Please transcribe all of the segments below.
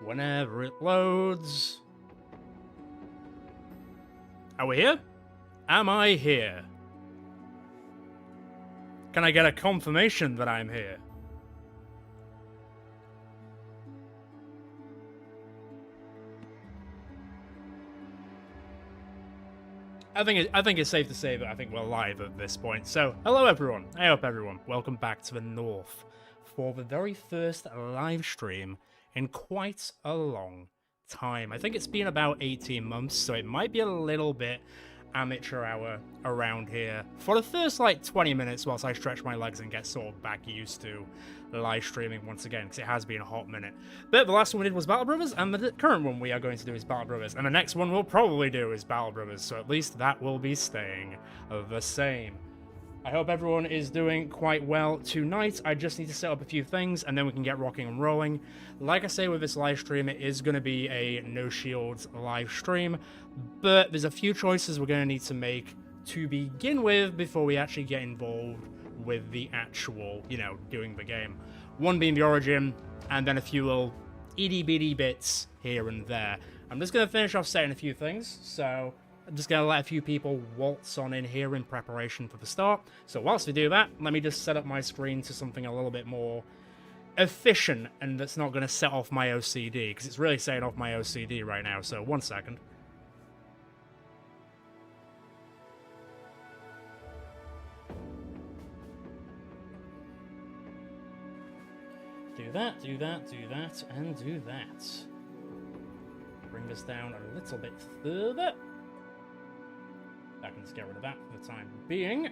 Whenever it loads. Are we here? Am I here? Can I get a confirmation that I'm here? I think it's safe to say that I think we're live at this point. So, hello everyone. I hope everyone. Welcome back to the North for the very first live stream in quite a long time. I think it's been about 18 months, so it might be a little bit amateur hour around here for the first like 20 minutes whilst I stretch my legs and get sort of back used to live streaming once again, because it has been a hot minute. But the last one we did was Battle Brothers, and the current one we are going to do is Battle Brothers, and the next one we'll probably do is Battle Brothers, so at least that will be staying the same. I hope everyone is doing quite well tonight. I just need to set up a few things, and then we can get rocking and rolling. Like I say with this live stream, it is going to be a no shields live stream, but there's a few choices we're going to need to make to begin with before we actually get involved with the actual, doing the game. One being the origin, and then a few little itty-bitty bits here and there. I'm just going to finish off setting a few things, so I'm just going to let a few people waltz on in here in preparation for the start. So whilst we do that, let me just set up my screen to something a little bit more efficient, and that's not going to set off my OCD, because it's really setting off my OCD right now, so 1 second. Do that, do that, do that, and do that. Bring this down a little bit further. I can just get rid of that for the time being.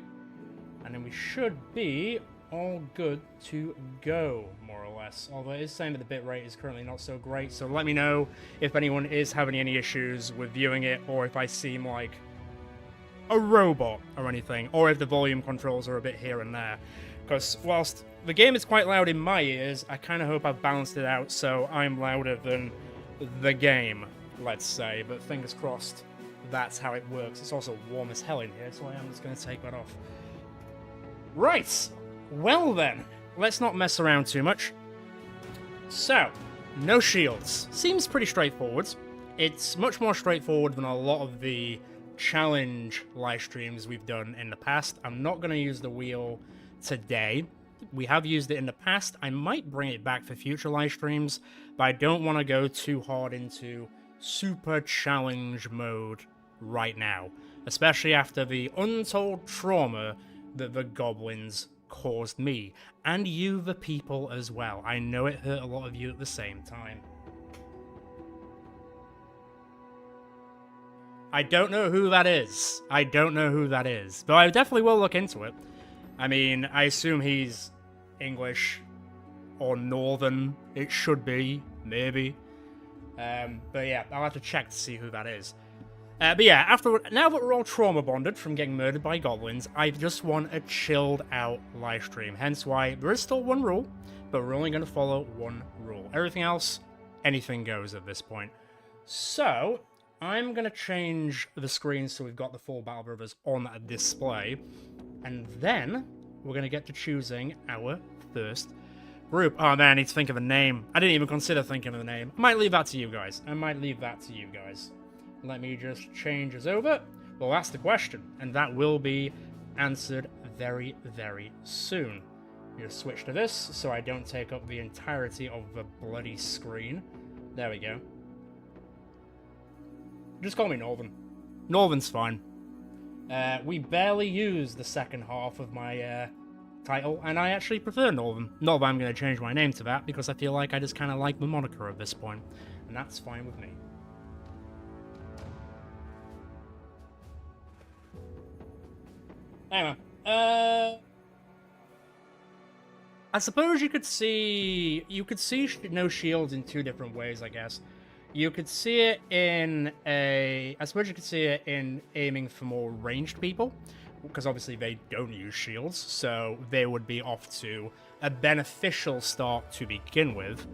And then we should be all good to go, more or less. Although it is saying that the bitrate is currently not so great, so let me know if anyone is having any issues with viewing it, or if I seem like a robot or anything, or if the volume controls are a bit here and there. Because whilst the game is quite loud in my ears, I kind of hope I've balanced it out so I'm louder than the game, let's say. But fingers crossed, that's how it works. It's also warm as hell in here, so I am just going to take that off. Right, well then, let's not mess around too much. So, no shields. Seems pretty straightforward. It's much more straightforward than a lot of the challenge live streams we've done in the past. I'm not going to use the wheel today. We have used it in the past. I might bring it back for future live streams, but I don't want to go too hard into super challenge mode right now, especially after the untold trauma that the Goblins caused me, and you, the people, as well. I know it hurt a lot of you at the same time. I don't know who that is. I don't know who that is, but I definitely will look into it. I mean, I assume he's English or Northern. It should be, maybe. But yeah, I'll have to check to see who that is. But yeah, now that we're all trauma bonded from getting murdered by goblins, I just want a chilled out live stream. Hence why there is still one rule, but we're only going to follow one rule. Everything else, anything goes at this point. So I'm going to change the screen so we've got the full Battle Brothers on a display. And then we're going to get to choosing our first group. Oh man, I need to think of a name. I didn't even consider thinking of a name. I might leave that to you guys. Let me just change us over. We'll ask the question, and that will be answered very, very soon. I'm going to switch to this so I don't take up the entirety of the bloody screen. There we go. Just call me Northern. Northern's fine. We barely use the second half of my title, and I actually prefer Northern. Not that I'm going to change my name to that, because I feel like I just kind of like the moniker at this point, and that's fine with me. Anyway, I suppose you could see no shields in two different ways, I guess. You could see it in I suppose you could see it in aiming for more ranged people, because obviously they don't use shields, so they would be off to a beneficial start to begin with.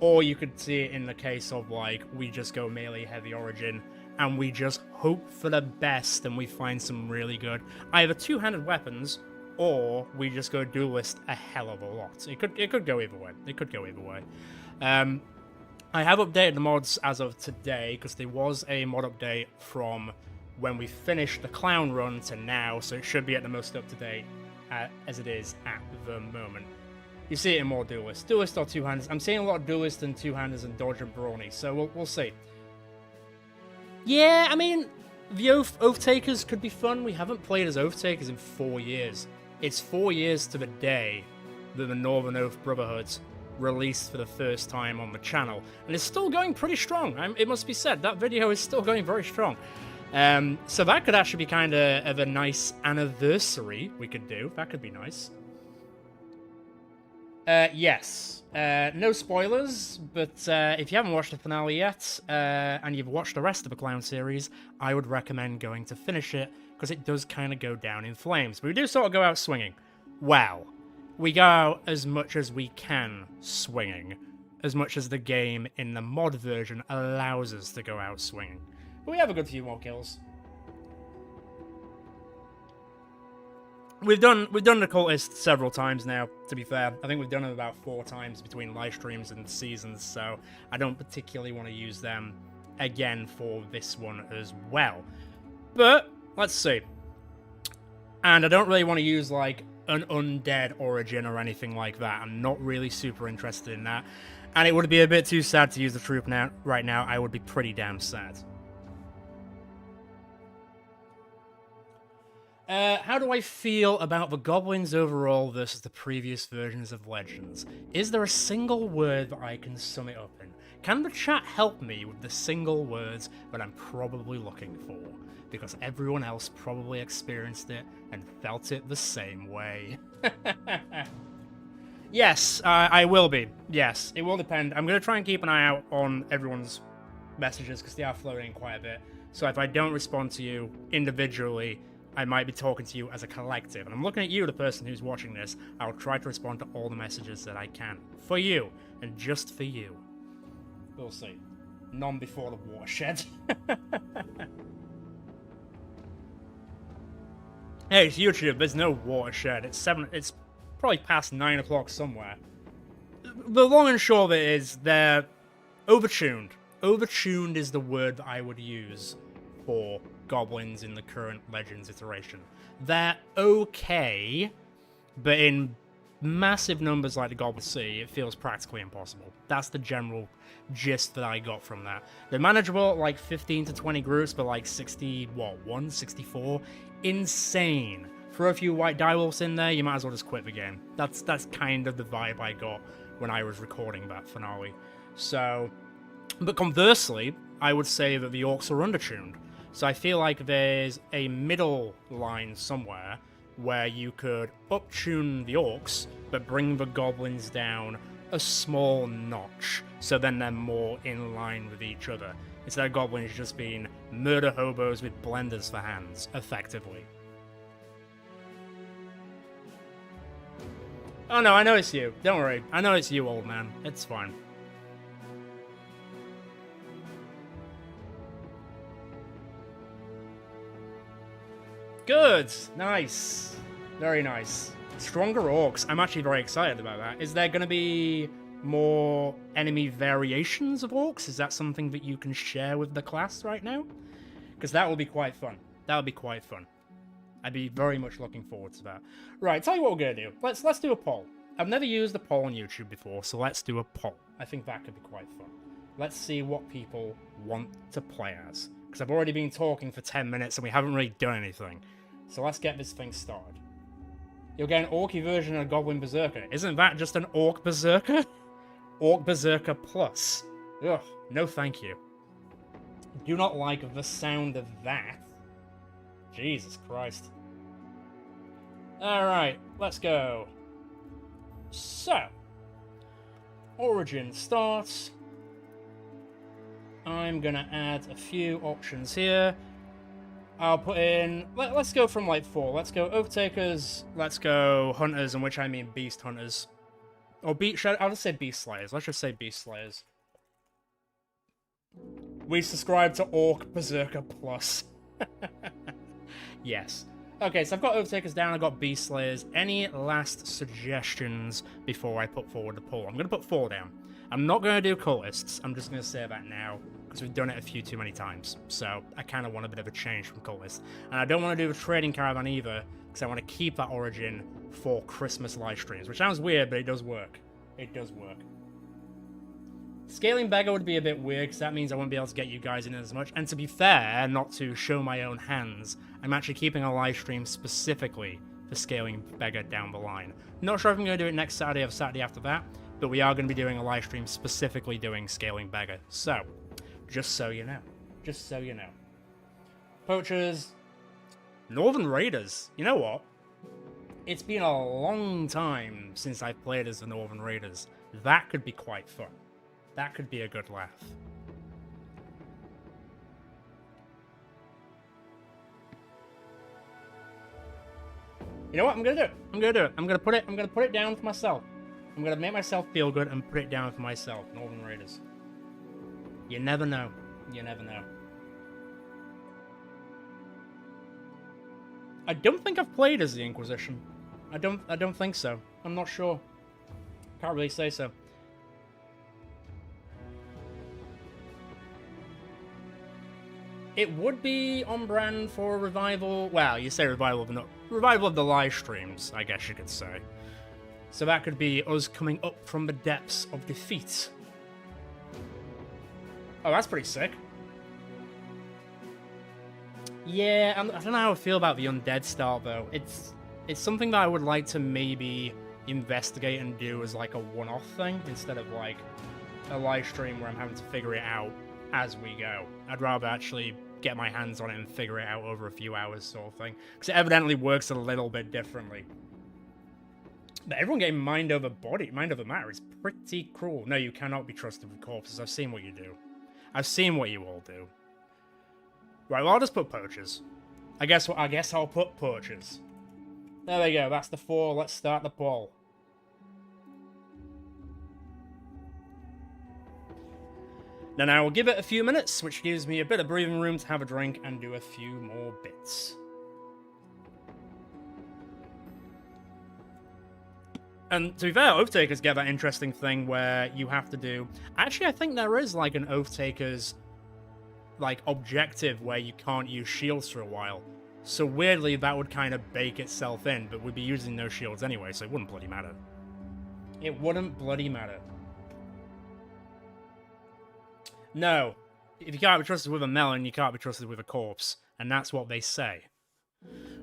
Or you could see it in the case of, like, we just go melee heavy origin, and we just hope for the best, and we find some really good either two-handed weapons, or we just go duelist a hell of a lot. It could go either way. It could go either way. I have updated the mods as of today, because there was a mod update from when we finished the clown run to now, so it should be at the most up-to-date as it is at the moment. You see it in more duelists. Duelist or two-handers. I'm seeing a lot of duelists and two-handers and dodge and brawny, so we'll see. Yeah, I mean, the Oath Takers could be fun. We haven't played as Oath Takers in 4 years. It's 4 years to the day that the Northern Oath Brotherhood released for the first time on the channel, and it's still going pretty strong. It must be said, that video is still going very strong. So that could actually be kind of a nice anniversary we could do. That could be nice. Yes. No spoilers, but if you haven't watched the finale yet, and you've watched the rest of the Clown series, I would recommend going to finish it, because it does kind of go down in flames. But we do sort of go out swinging. Well, we go out as much as we can swinging, as much as the game in the mod version allows us to go out swinging. But we have a good few more kills. We've done the cultists several times now, to be fair. I think we've done them about 4 times between live streams and seasons, so I don't particularly want to use them again for this one as well. But, let's see. And I don't really want to use, like, an undead origin or anything like that. I'm not really super interested in that. And it would be a bit too sad to use the troop right now. I would be pretty damn sad. How do I feel about the Goblins overall versus the previous versions of Legends? Is there a single word that I can sum it up in? Can the chat help me with the single words that I'm probably looking for? Because everyone else probably experienced it and felt it the same way. Yes, I will be. Yes, it will depend. I'm going to try and keep an eye out on everyone's messages, because they are floating quite a bit. So if I don't respond to you individually, I might be talking to you as a collective. And I'm looking at you, the person who's watching this. I'll try to respond to all the messages that I can. For you. And just for you. We'll see. None before the watershed. Hey, it's YouTube. There's no watershed. It's probably past 9 o'clock somewhere. The long and short of it is they're overtuned. Overtuned is the word that I would use for Goblins in the current Legends iteration. They're okay, but in massive numbers like the Goblin City, it feels practically impossible. That's the general gist that I got from that. They're manageable at like 15 to 20 groups, but like 64? Insane. Throw a few white direwolves in there, you might as well just quit the game. That's kind of the vibe I got when I was recording that finale. So, but conversely, I would say that the orcs are undertuned. So I feel like there's a middle line somewhere where you could up-tune the orcs, but bring the goblins down a small notch, so then they're more in line with each other, instead of goblins just being murder hobos with blenders for hands, effectively. Oh no, I know it's you. Don't worry. I know it's you, old man. It's fine. Good. Nice. Very nice. Stronger orcs. I'm actually very excited about that. Is there going to be more enemy variations of orcs? Is that something that you can share with the class right now? Because that will be quite fun. That would be quite fun. I'd be very much looking forward to that. Right, tell you what we're going to do. Let's do a poll. I've never used a poll on YouTube before, so let's do a poll. I think that could be quite fun. Let's see what people want to play as. Because I've already been talking for 10 minutes and we haven't really done anything. So let's get this thing started. You'll get an orky version of Goblin Berserker. Isn't that just an Orc Berserker? Orc Berserker Plus. Ugh, no thank you. Do not like the sound of that. Jesus Christ. Alright, let's go. So, Origin starts. I'm gonna add a few options here. I'll put in... Let's go from like 4. Let's go Oath Takers. Let's go Hunters, in which I mean Beast Hunters. Or I'll just say Beast Slayers. Let's just say Beast Slayers. We subscribe to Orc Berserker Plus. Yes. Okay, so I've got Overtakers down, I've got Beast Slayers. Any last suggestions before I put forward the poll? I'm going to put 4 down. I'm not going to do Cultists. I'm just going to say that now, because we've done it a few too many times. So I kind of want a bit of a change from Cultists. And I don't want to do the Trading Caravan either, because I want to keep that origin for Christmas live streams, which sounds weird, but it does work. It does work. Scaling Beggar would be a bit weird, because that means I won't be able to get you guys in as much. And to be fair, not to show my own hands, I'm actually keeping a live stream specifically for Scaling Beggar down the line. Not sure if I'm going to do it next Saturday or the Saturday after that, but we are going to be doing a live stream specifically doing Scaling Beggar. So, just so you know. Just so you know. Poachers. Northern Raiders. You know what? It's been a long time since I've played as the Northern Raiders. That could be quite fun. That could be a good laugh. You know what I'm gonna do? I'm gonna do it. I'm gonna put it down for myself. I'm gonna make myself feel good and put it down for myself. Northern Raiders. You never know. You never know. I don't think I've played as the Inquisition. I don't think so. I'm not sure. Can't really say so. It would be on brand for revival. Well, you say revival, but not revival of the live streams, I guess you could say. So that could be us coming up from the depths of defeat. Oh, that's pretty sick. Yeah, I don't know how I feel about the undead start though. It's something that I would like to maybe investigate and do as like a one-off thing instead of like a live stream where I'm having to figure it out as we go. I'd rather actually get my hands on it and figure it out over a few hours sort of thing. Because it evidently works a little bit differently. But everyone getting mind over matter is pretty cruel. No, you cannot be trusted with corpses. I've seen what you do. I've seen what you all do. Right, well, I'll just put poachers. I guess I'll put poachers. There we go, that's the 4. Let's start the poll. Then I will give it a few minutes, which gives me a bit of breathing room to have a drink and do a few more bits. And to be fair, Oath-Takers get that interesting thing where you have to do... Actually, I think there is like an Oath-Takers like objective where you can't use shields for a while. So weirdly, that would kind of bake itself in, but we'd be using no shields anyway, so it wouldn't bloody matter. It wouldn't bloody matter. No. If you can't be trusted with a melon, you can't be trusted with a corpse. And that's what they say.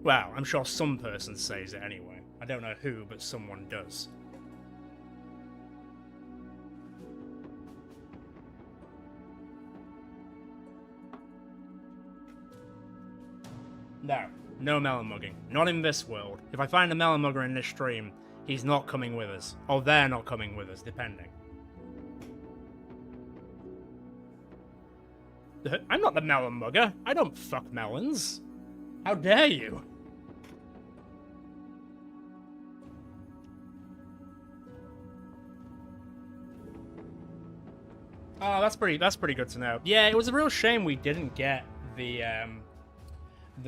Well, I'm sure some person says it anyway. I don't know who, but someone does. No melon mugging. Not in this world. If I find a melon mugger in this stream, he's not coming with us. Or they're not coming with us, depending. I'm not the melon mugger. I don't fuck melons. How dare you? Oh, that's pretty good to know. Yeah, it was a real shame we didn't get the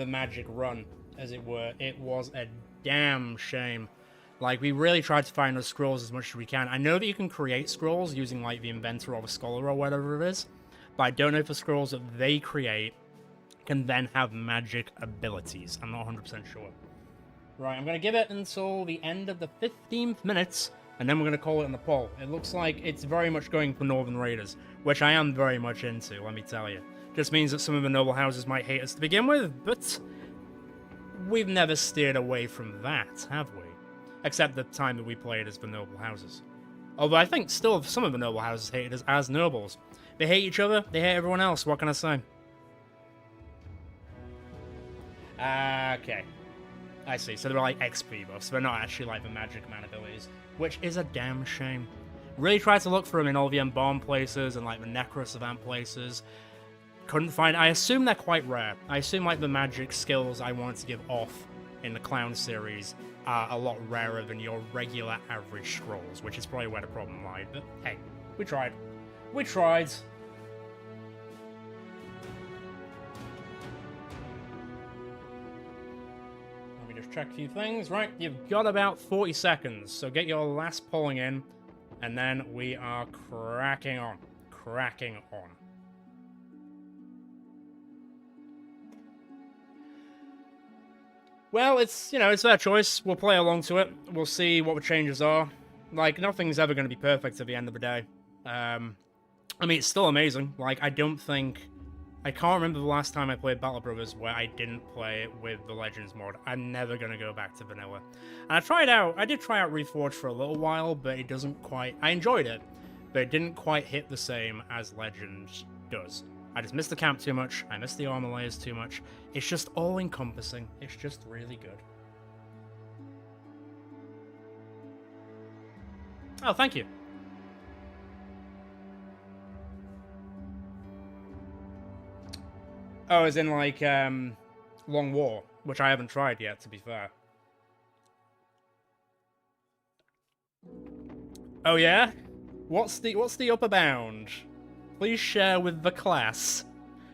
magic run, as it were. It was a damn shame. Like, we really tried to find those scrolls as much as we can. I know that you can create scrolls using, like, the inventor or the scholar or whatever it is, but I don't know if the scrolls that they create can then have magic abilities. I'm not 100% sure. Right, I'm going to give it until the end of the 15th minute, and then we're going to call it in the poll. It looks like it's very much going for Northern Raiders, which I am very much into, let me tell you. Just means that some of the noble houses might hate us to begin with, but we've never steered away from that, have we? Except the time that we played as the noble houses. Although I think still some of the noble houses hated us as nobles. They hate each other, they hate everyone else, what can I say? Okay. I see, so they're like XP buffs, they're not actually like the Magic Man abilities, which is a damn shame. Really tried to look for them in all the Embalm places and like the Necrosavant places. Couldn't find. I assume they're quite rare. I assume like the magic skills I wanted to give off in the Clown series are a lot rarer than your regular average scrolls, which is probably where the problem lied. But hey, we tried. We tried. check a few things. Right, you've got about 40 seconds, so get your last polling in, and then we are cracking on. Cracking on. Well, it's, you know, it's their choice. We'll play along to it. We'll see what the changes are. Like, nothing's ever going to be perfect at the end of the day. I mean, it's still amazing. Like, I can't remember the last time I played Battle Brothers where I didn't play it with the Legends mod. I'm never going to go back to vanilla. And I did try out Reforged for a little while, but it doesn't quite, I enjoyed it, but it didn't quite hit the same as Legends does. I just missed the camp too much, I missed the armor layers too much. It's just all-encompassing. It's just really good. Oh, thank you. Oh, as in, like, Long War, which I haven't tried yet, to be fair. Oh, yeah? What's the upper bound? Please share with the class,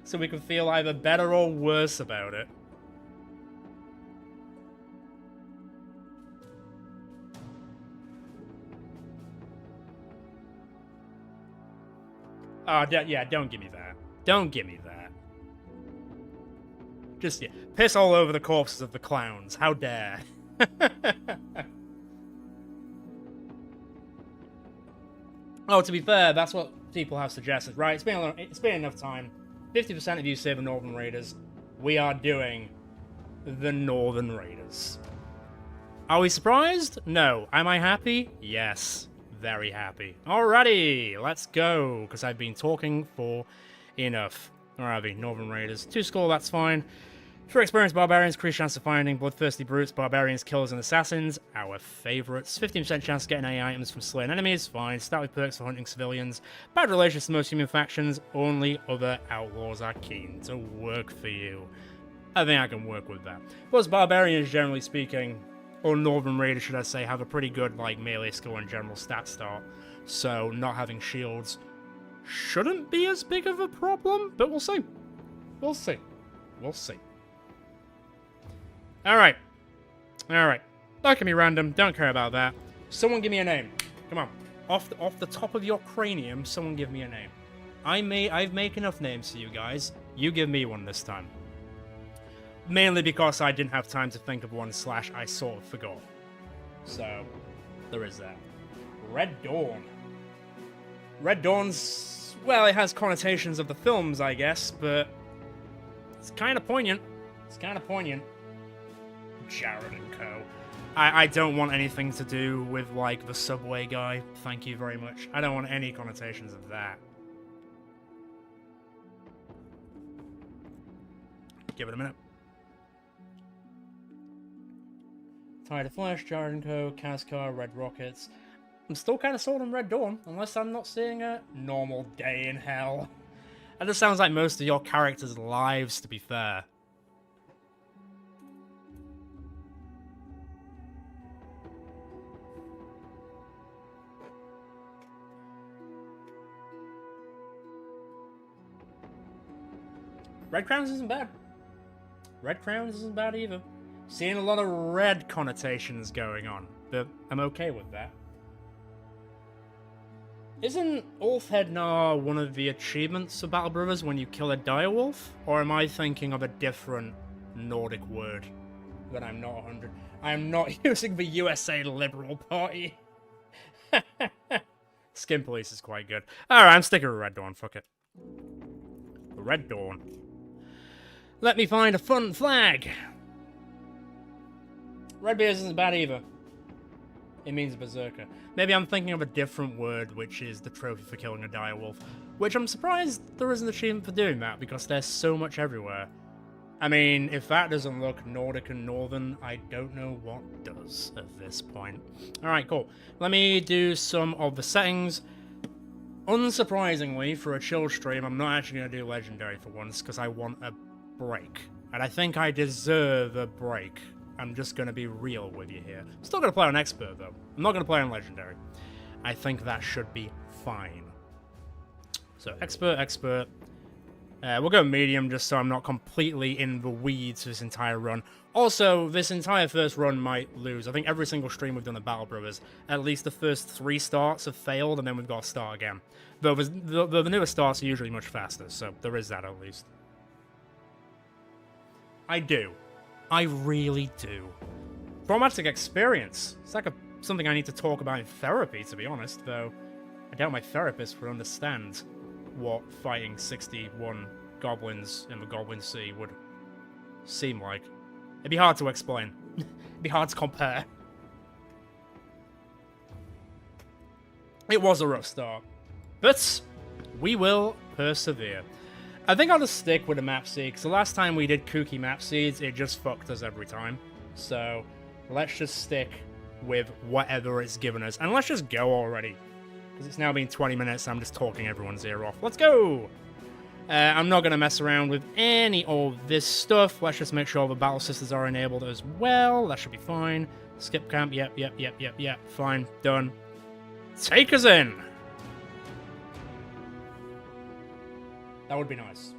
so we can feel either better or worse about it. Oh, yeah, don't give me that. Don't give me that. Just, yeah, piss all over the corpses of the clowns. How dare. Oh, to be fair, that's what people have suggested, right? It's been enough time. 50% of you say the Northern Raiders. We are doing the Northern Raiders. Are we surprised? No. Am I happy? Yes. Very happy. Alrighty, let's go, because I've been talking for enough. Alrighty, Northern Raiders. 2 score, that's fine. For experienced barbarians, increased chance of finding bloodthirsty brutes, barbarians, killers, and assassins. Our favourites. 15% chance of getting any items from slain enemies. Fine. Start with perks for hunting civilians. Bad relations to most human factions. Only other outlaws are keen to work for you. I think I can work with that. Plus, barbarians, generally speaking, or Northern Raiders, should I say, have a pretty good like melee skill and general stat start. So not having shields shouldn't be as big of a problem, but we'll see. We'll see. We'll see. Alright. Alright. That can be random. Don't care about that. Someone give me a name. Come on. Off the top of your cranium, someone give me a name. I've made enough names for you guys. You give me one this time. Mainly because I didn't have time to think of one / I sort of forgot. So, there is that. Red Dawn. Red Dawn's, well, it has connotations of the films, I guess, but it's kind of poignant. It's kind of poignant. Jared and Co. I don't want anything to do with, like, the subway guy. Thank you very much. I don't want any connotations of that. Give it a minute. Tide of Flash, Jared and Co., Kazkar, Red Rockets. I'm still kind of sold on Red Dawn, unless I'm not seeing a normal day in hell. That just sounds like most of your characters' lives, to be fair. Red Crowns isn't bad. Red Crowns isn't bad either. Seeing a lot of red connotations going on, but I'm okay with that. Isn't Ulfhednar one of the achievements of Battle Brothers when you kill a direwolf? Or am I thinking of a different Nordic word that I'm not 100? I am not using the USA Liberal Party. Skin Police is quite good. Alright, I'm sticking with Red Dawn, fuck it. Red Dawn. Let me find a fun flag. Redbeard isn't bad either. It means berserker. Maybe I'm thinking of a different word, which is the trophy for killing a direwolf. Which I'm surprised there isn't an achievement for doing that, because there's so much everywhere. I mean, if that doesn't look Nordic and Northern, I don't know what does at this point. Alright, cool. Let me do some of the settings. Unsurprisingly, for a chill stream, I'm not actually going to do Legendary for once, because I want a break. And I think I deserve a break. I'm just going to be real with you here. I'm still going to play on Expert, though. I'm not going to play on Legendary. I think that should be fine. So, Expert, Expert. We'll go medium just so I'm not completely in the weeds this entire run. Also, this entire first run might lose. I think every single stream we've done at Battle Brothers, at least the first 3 starts have failed, and then we've got to start again. Though the newer starts are usually much faster, so there is that at least. I do. I really do. Traumatic experience. It's like something I need to talk about in therapy, to be honest, though I doubt my therapist would understand what fighting 61 goblins in the Goblin Sea would seem like. It'd be hard to explain. It'd be hard to compare. It was a rough start, but we will persevere. I think I'll just stick with the map seed, because the last time we did kooky map seeds, it just fucked us every time. So let's just stick with whatever it's given us, and let's just go already. Because it's now been 20 minutes, and I'm just talking everyone's ear off. Let's go! I'm not going to mess around with any of this stuff. Let's just make sure the battle sisters are enabled as well. That should be fine. Skip camp, yep. Fine, done. Take us in! That would be nice.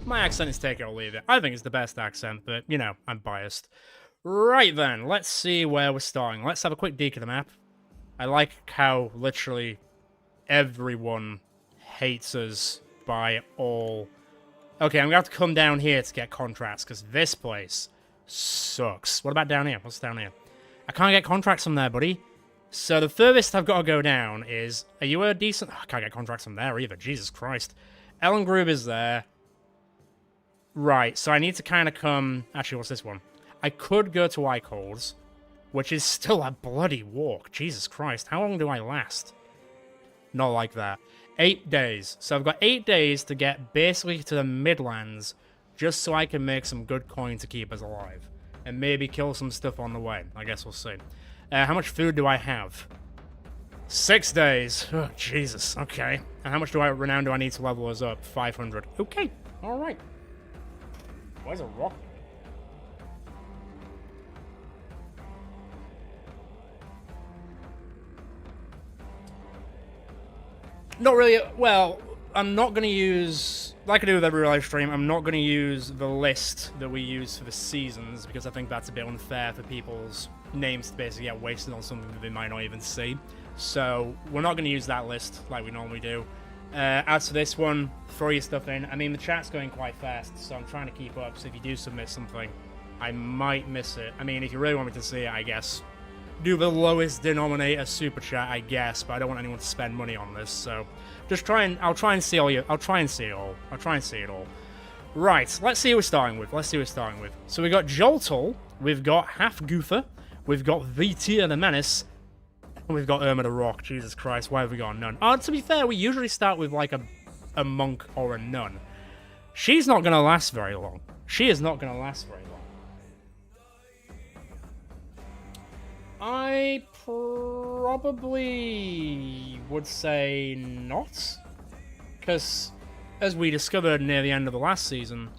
My accent is take it or leave it. I think it's the best accent, but, you know, I'm biased. Right then, let's see where we're starting. Let's have a quick deke of the map. I like how literally everyone hates us by all. Okay, I'm gonna have to come down here to get contracts, because this place sucks. What about down here? What's down here? I can't get contracts from there, buddy. So the furthest I've got to go down is... Are you a decent... Oh, I can't get contracts from there either. Jesus Christ. Ellen Grube is there. Right, so I need to kind of come... Actually, what's this one? I could go to Eichholz, which is still a bloody walk. Jesus Christ. How long do I last? Not like that. 8 days. So I've got 8 days to get basically to the Midlands, just so I can make some good coin to keep us alive. And maybe kill some stuff on the way. I guess we'll see. How much food do I have? 6 days. Oh, Jesus. Okay. And how much renown do I need to level us up? 500. Okay. Alright. Where's a rock? Not really. Well, I'm not going to use... Like I do with every live stream, I'm not going to use the list that we use for the seasons, because I think that's a bit unfair for people's names to basically get wasted on something that they might not even see. So we're not going to use that list like we normally do. As for this one, throw your stuff in. I mean, the chat's going quite fast, so I'm trying to keep up. So if you do submit something, I might miss it. I mean, if you really want me to see it, I guess do the lowest denominator super chat, I guess. But I don't want anyone to spend money on this, so just I'll try and see all you. I'll try and see it all. I'll try and see it all. Right, let's see who we're starting with. So we got Joltal, we've got Half Goother, we've got VT the Menace, and we've got Irma the Rock. Jesus Christ, why have we got a nun? To be fair, we usually start with like a monk or a nun. She's not going to last very long. She is not going to last very long. I probably would say not, because as we discovered near the end of the last season,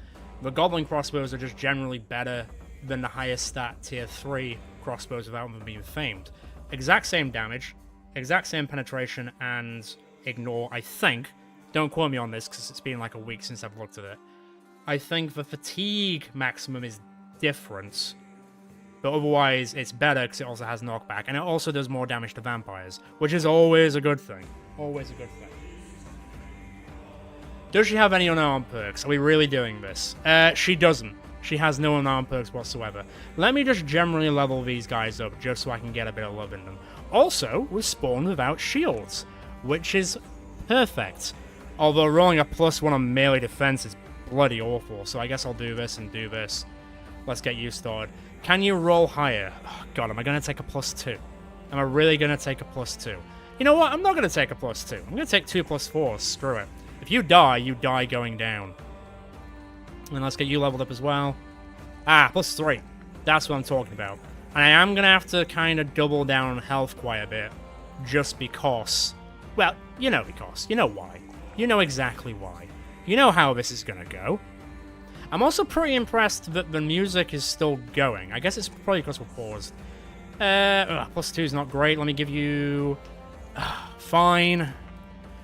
the Goblin crossbows are just generally better than the highest stat tier 3 crossbows without them being famed. Exact same damage, exact same penetration, and ignore, I think. Don't quote me on this, because it's been like a week since I've looked at it. I think the fatigue maximum is different, but otherwise it's better because it also has knockback, and it also does more damage to vampires, which is always a good thing. Always a good thing. Does she have any unarmed perks? Are we really doing this? She doesn't. She has no unarmed perks whatsoever. Let me just generally level these guys up, just so I can get a bit of love in them. Also, we spawn without shields, which is perfect. Although rolling a +1 on melee defense is bloody awful, so I guess I'll do this and do this. Let's get you started. Can you roll higher? Oh, God, am I going to take a +2? Am I really going to take a +2? You know what? I'm not going to take a +2. I'm going to take 2 +4. Screw it. If you die going down. And let's get you leveled up as well. +3. That's what I'm talking about. And I am going to have to kind of double down on health quite a bit. Just because. Well, you know because. You know why. You know exactly why. You know how this is going to go. I'm also pretty impressed that the music is still going. I guess it's probably because we're paused. +2 is not great. Let me give you... fine.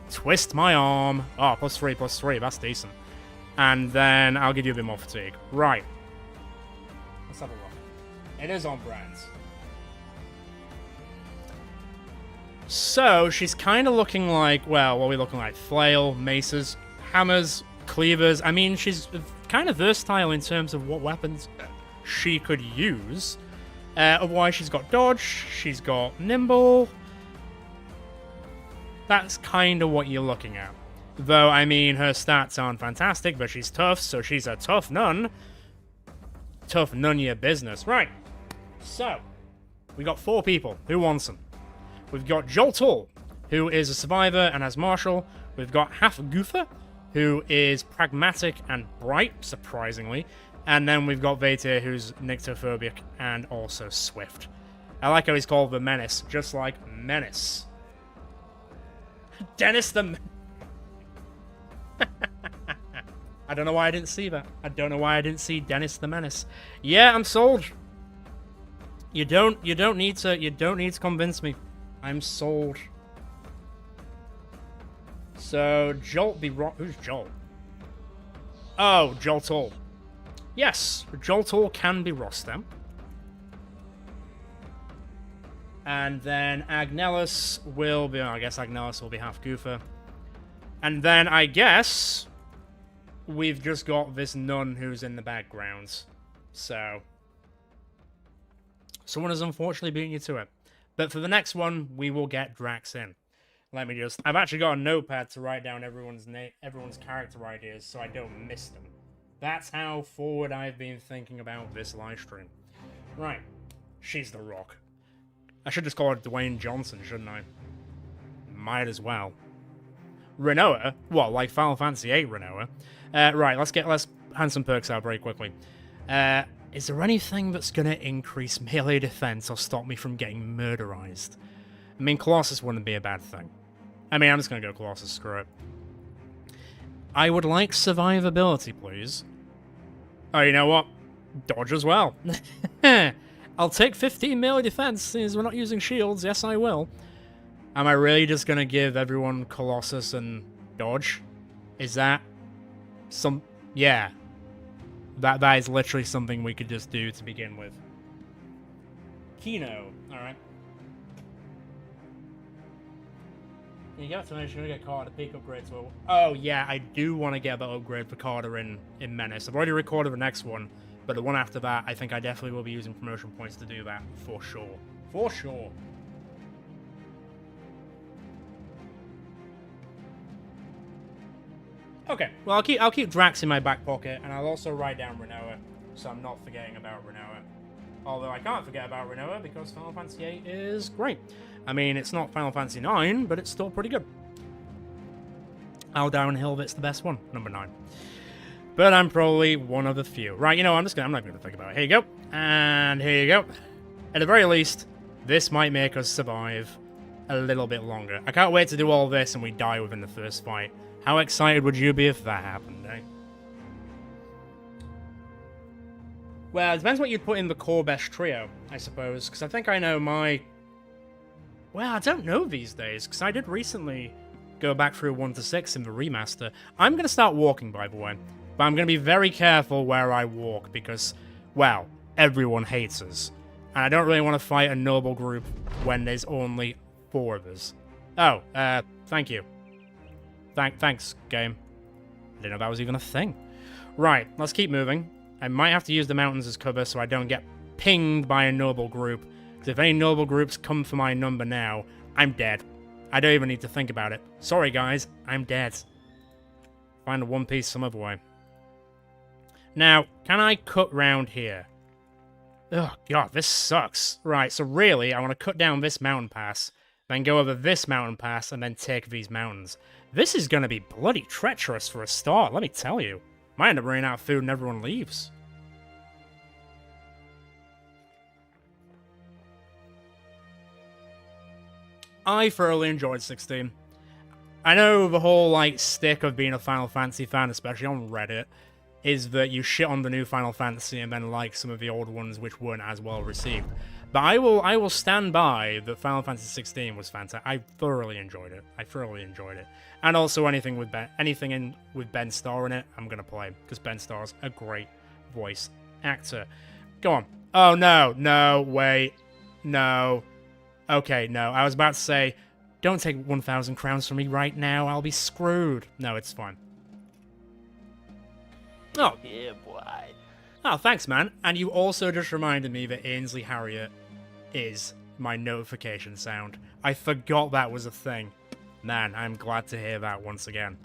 Twist my arm. Oh, +3/+3. That's decent. And then I'll give you a bit more fatigue. Right. Let's have a look. It is on brand. So, she's kind of looking like, well, what are we looking like? Flail, maces, hammers, cleavers. I mean, she's kind of versatile in terms of what weapons she could use. Otherwise, she's got dodge, she's got nimble. That's kind of what you're looking at. Though, I mean, her stats aren't fantastic, but she's tough, so she's a tough nun. Tough nun your business. Right. So, we got 4 people. Who wants them? We've got Joltul, who is a survivor and has martial. We've got Half Goofer, who is pragmatic and bright, surprisingly. And then we've got Vatir, who's nyctophobic and also swift. I like how he's called the Menace, just like Menace. Dennis the... I don't know why I didn't see that. I don't know why I didn't see Dennis the Menace. Yeah, I'm sold. You don't need to convince me. I'm sold. So, Jolt be rock. Who's Jolt? Oh, Joltul. Yes, Joltul can be Rostam. And then Agnellus will be... I guess Agnellus will be Half Goofer. And then I guess we've just got this nun who's in the background. So... someone has unfortunately beaten you to it. But for the next one, we will get Drax in. Let me just... I've actually got a notepad to write down everyone's character ideas so I don't miss them. That's how forward I've been thinking about this live stream. Right. She's the Rock. I should just call her Dwayne Johnson, shouldn't I? Might as well. Renoa? What, like Final Fantasy VIII Renoa? Right, let's hand some perks out very quickly. Is there anything that's going to increase melee defense or stop me from getting murderized? I mean, Colossus wouldn't be a bad thing. I mean, I'm just going to go Colossus, screw it. I would like survivability, please. Oh, you know what? Dodge as well. I'll take 15 melee defense, since we're not using shields. Yes, I will. Am I really just going to give everyone Colossus and dodge? Is that some... yeah. That is literally something we could just do to begin with. Kino. Alright. You got to make sure you get Carter peak upgrade to a... oh, yeah, I do want to get that upgrade for Carter in Menace. I've already recorded the next one, but the one after that, I think I definitely will be using promotion points to do that, for sure. For sure. Okay, well, I'll keep Drax in my back pocket, and I'll also write down Renoa, so I'm not forgetting about Renoa. Although I can't forget about Renoa, because Final Fantasy VIII is great. I mean, it's not Final Fantasy IX, but it's still pretty good. Al Downhillbit's the best one, number 9. But I'm probably one of the few. Right, you know, I'm not going to think about it. Here you go, and here you go. At the very least, this might make us survive a little bit longer. I can't wait to do all this and we die within the first fight. How excited would you be if that happened, eh? Well, it depends what you'd put in the core best trio, I suppose, because I think I know my... well, I don't know these days, because I did recently go back through 1 to 6 in the remaster. I'm going to start walking, by the way, but I'm going to be very careful where I walk, because, well, everyone hates us. And I don't really want to fight a noble group when there's only 4 of us. Oh, thank you. Thanks, game. I didn't know that was even a thing. Right, let's keep moving. I might have to use the mountains as cover so I don't get pinged by a noble group. Because if any noble groups come for my number now, I'm dead. I don't even need to think about it. Sorry, guys, I'm dead. Find a One Piece some other way. Now, can I cut round here? Oh, God, this sucks. Right, so really, I want to cut down this mountain pass, then go over this mountain pass, and then take these mountains. This is going to be bloody treacherous for a start, let me tell you. Might end up running out of food and everyone leaves. I thoroughly enjoyed 16. I know the whole, like, stick of being a Final Fantasy fan, especially on Reddit, is that you shit on the new Final Fantasy and then like some of the old ones which weren't as well received. But But I will stand by that Final Fantasy 16 was fantastic. I thoroughly enjoyed it. And also anything with Ben Starr in it, I'm gonna play because Ben Starr's a great voice actor. Go on. Oh no, wait, no. Okay, no. I was about to say, don't take 1,000 crowns from me right now. I'll be screwed. No, it's fine. Oh. Yeah, boy. Oh, thanks, man. And you also just reminded me that Ainsley Harriott is my notification sound. I forgot that was a thing. Man, I'm glad to hear that once again.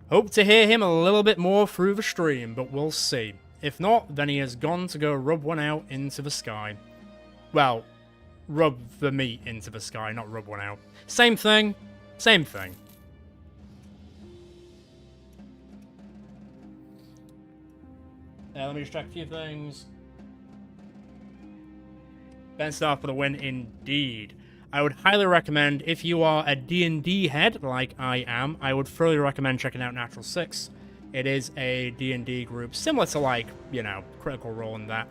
Hope to hear him a little bit more through the stream, but we'll see. If not, then he has gone to go rub one out into the sky. Well, rub the meat into the sky, not rub one out. Same thing. Same thing. Let me just check a few things. Ben Starr for the win, indeed. I would highly recommend, if you are a D&D head, like I am, I would thoroughly recommend checking out Natural 6. It is a D&D group similar to, like, you know, Critical Role and that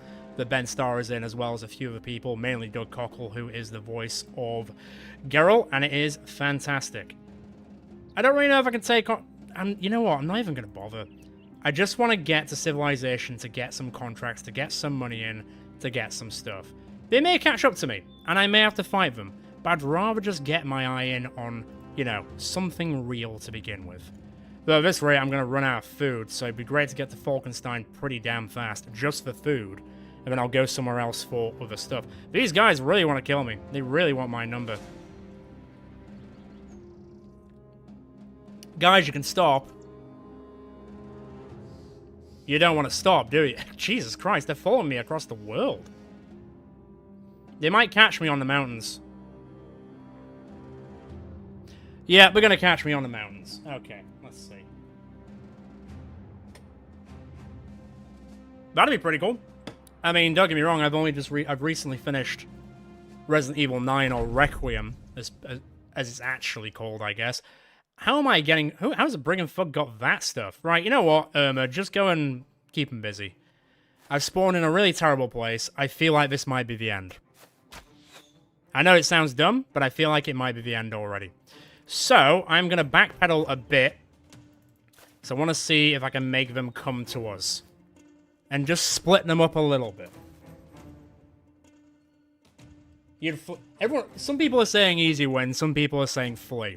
Ben Starr is in, as well as a few other people, mainly Doug Cockle, who is the voice of Geralt, and it is fantastic. I don't really know if I can take on... you know what? I'm not even going to bother. I just want to get to Civilization to get some contracts, to get some money in, to get some stuff. They may catch up to me, and I may have to fight them, but I'd rather just get my eye in on, you know, something real to begin with. Though at this rate, I'm going to run out of food, so it'd be great to get to Falkenstein pretty damn fast, just for food, and then I'll go somewhere else for other stuff. These guys really want to kill me. They really want my number. Guys, you can stop. You don't want to stop, do you? Jesus Christ, they're following me across the world. They might catch me on the mountains. Yeah, we're gonna catch me on the mountains. Okay, let's see. That'd be pretty cool. I mean, don't get me wrong, I've recently finished Resident Evil 9, or Requiem, as it's actually called, I guess. How am I getting... How's the Brigand Thug got that stuff? Right, you know what, Irma, just go and keep him busy. I've spawned in a really terrible place. I feel like this might be the end. I know it sounds dumb, but I feel like it might be the end already. So, I'm going to backpedal a bit. So I want to see if I can make them come to us. And just split them up a little bit. Some people are saying easy win, some people are saying flee.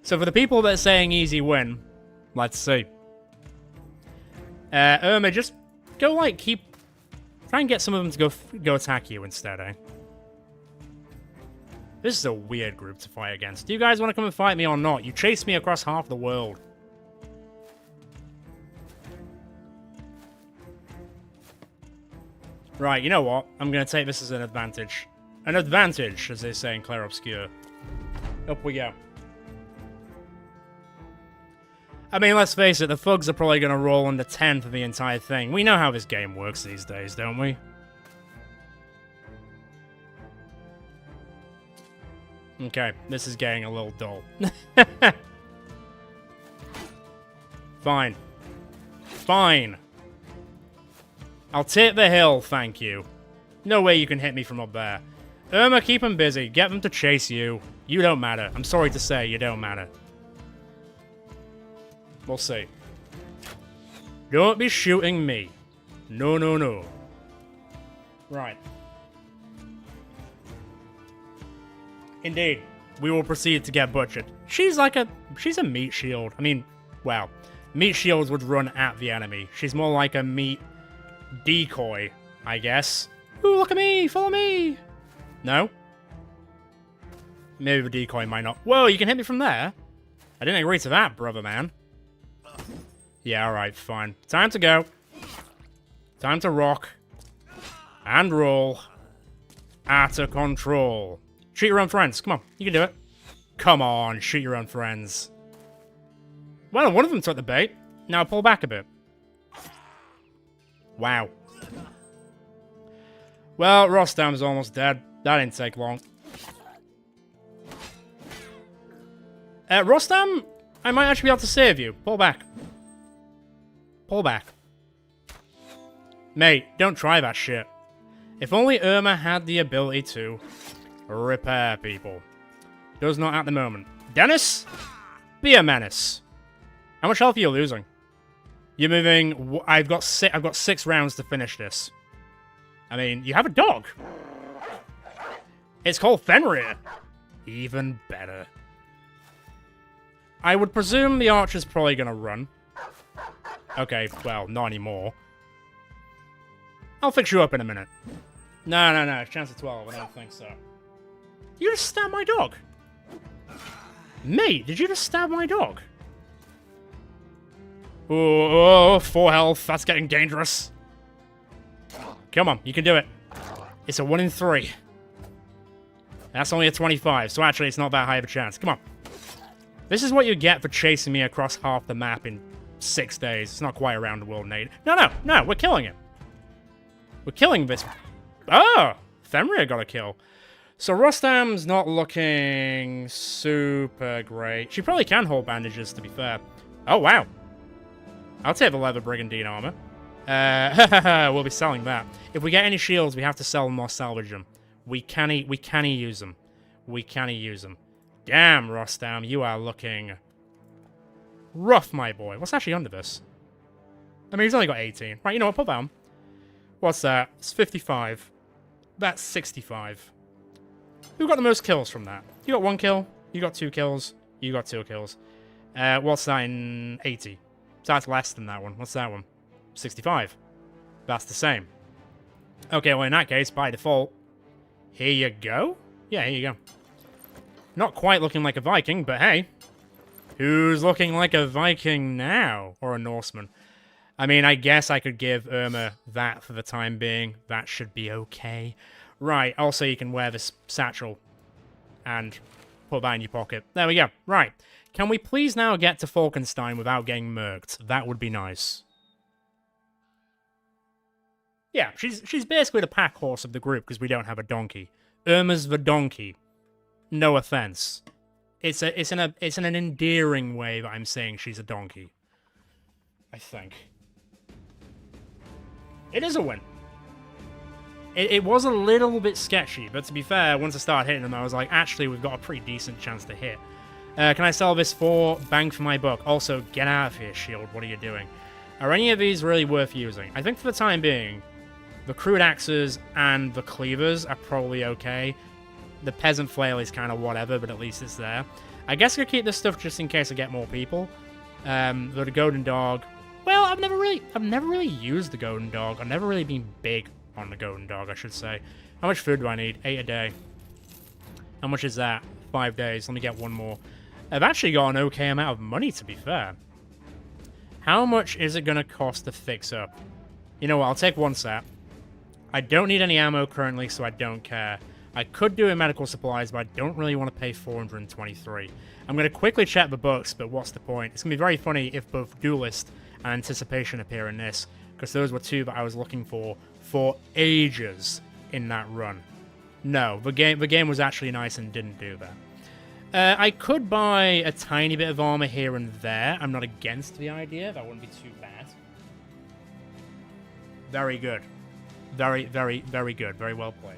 So for the people that are saying easy win, let's see. Irma, just go, like, try and get some of them to go attack you instead, eh? This is a weird group to fight against. Do you guys want to come and fight me or not? You chased me across half the world. Right, you know what? I'm going to take this as an advantage. An advantage, as they say in Clair Obscur. Up we go. I mean, let's face it, the thugs are probably going to roll under 10 for the entire thing. We know how this game works these days, don't we? Okay, this is getting a little dull. Fine. Fine. I'll take the hill, thank you. No way you can hit me from up there. Irma, keep them busy. Get them to chase you. You don't matter. I'm sorry to say, you don't matter. We'll see. Don't be shooting me. No, no, no. Right. Indeed, we will proceed to get butchered. She's a meat shield. I mean, well, meat shields would run at the enemy. She's more like a meat decoy, I guess. Ooh, look at me, follow me. No? Maybe the decoy might not. Whoa, you can hit me from there? I didn't agree to that, brother man. Yeah, alright, fine. Time to go. Time to rock. And roll. Out of control. Shoot your own friends. Come on, you can do it. Come on, shoot your own friends. Well, one of them took the bait. Now pull back a bit. Wow. Well, Rostam's almost dead. That didn't take long. Rostam, I might actually be able to save you. Pull back. Pull back. Mate, don't try that shit. If only Irma had the ability to repair people. Does not at the moment. Dennis, be a menace. How much health are you losing? You're moving... I've got 6 rounds to finish this. I mean, you have a dog. It's called Fenrir. Even better. I would presume the archer's probably going to run. Okay, well, not anymore. I'll fix you up in a minute. No. Chance of 12. I don't think so. You just stabbed my dog. Mate, did you just stab my dog? Oh, 4 health. That's getting dangerous. Come on, you can do it. It's a 1 in 3. That's only a 25, so actually it's not that high of a chance. Come on. This is what you get for chasing me across half the map in 6 days. It's not quite around the world, Nate. No, we're killing it. We're killing this. Oh, Fenrir got a kill. So Rostam's not looking super great. She probably can hold bandages, to be fair. Oh, wow. I'll take the leather brigandine armor. We'll be selling that. If we get any shields, we have to sell them or salvage them. We can't use them. We can't use them. Damn, Rostam, you are looking rough, my boy. What's actually under this? I mean, he's only got 18. Right, you know what? Put that on. What's that? It's 55. That's 65. Who got the most kills from that? You got 1 kill. You got 2 kills. You got 2 kills. What's that in 80? So that's less than that one. What's that one? 65. That's the same. Okay, well, in that case, by default, here you go? Yeah, here you go. Not quite looking like a Viking, but hey. Who's looking like a Viking now? Or a Norseman? I mean, I guess I could give Irma that for the time being. That should be okay. Right, also you can wear this satchel and put that in your pocket. There we go. Right. Can we please now get to Falkenstein without getting murked? That would be nice. Yeah, she's basically the pack horse of the group because we don't have a donkey. Irma's the donkey. No offense. It's in an endearing way that I'm saying she's a donkey. I think. It is a win. It was a little bit sketchy, but to be fair, once I started hitting them, I was like, actually, we've got a pretty decent chance to hit. Can I sell this for bang for my buck? Also, get out of here, shield. What are you doing? Are any of these really worth using? I think for the time being, the crude axes and the cleavers are probably okay. The peasant flail is kind of whatever, but at least it's there. I guess I could keep this stuff just in case I get more people. The golden dog. Well, I've never really used the golden dog. I've never really been big on the golden dog, I should say. How much food do I need? 8 a day. How much is that? 5 days. Let me get 1 more. I've actually got an okay amount of money, to be fair. How much is it going to cost to fix up? You know what? I'll take 1 set. I don't need any ammo currently, so I don't care. I could do a medical supplies, but I don't really want to pay 423. I'm going to quickly check the books, but what's the point? It's going to be very funny if both Duelist and Anticipation appear in this, because those were 2 that I was looking for ages in that run. No, the game was actually nice and didn't do that. I could buy a tiny bit of armor here and there. I'm not against the idea. That wouldn't be too bad. Very good. Very, very, very good. Very well played.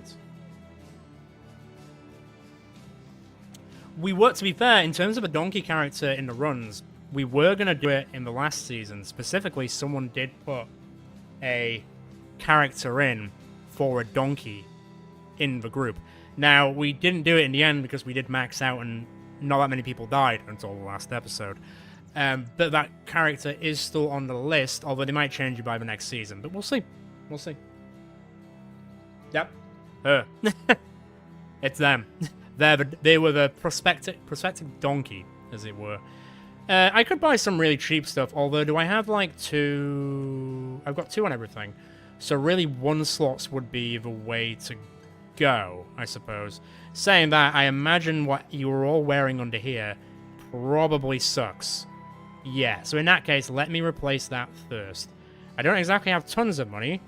We were, to be fair, in terms of a donkey character in the runs, we were going to do it in the last season. Specifically, someone did put a character in for a donkey in the group. Now, we didn't do it in the end because we did max out and not that many people died until the last episode. But that character is still on the list, although they might change it by the next season. But we'll see. We'll see. Yep. It's them. They were the prospective donkey, as it were. I could buy some really cheap stuff, although do I have like 2... I've got 2 on everything. So really 1 slots would be the way to go, I suppose. Saying that, I imagine what you were all wearing under here probably sucks. Yeah, so in that case, let me replace that first. I don't exactly have tons of money,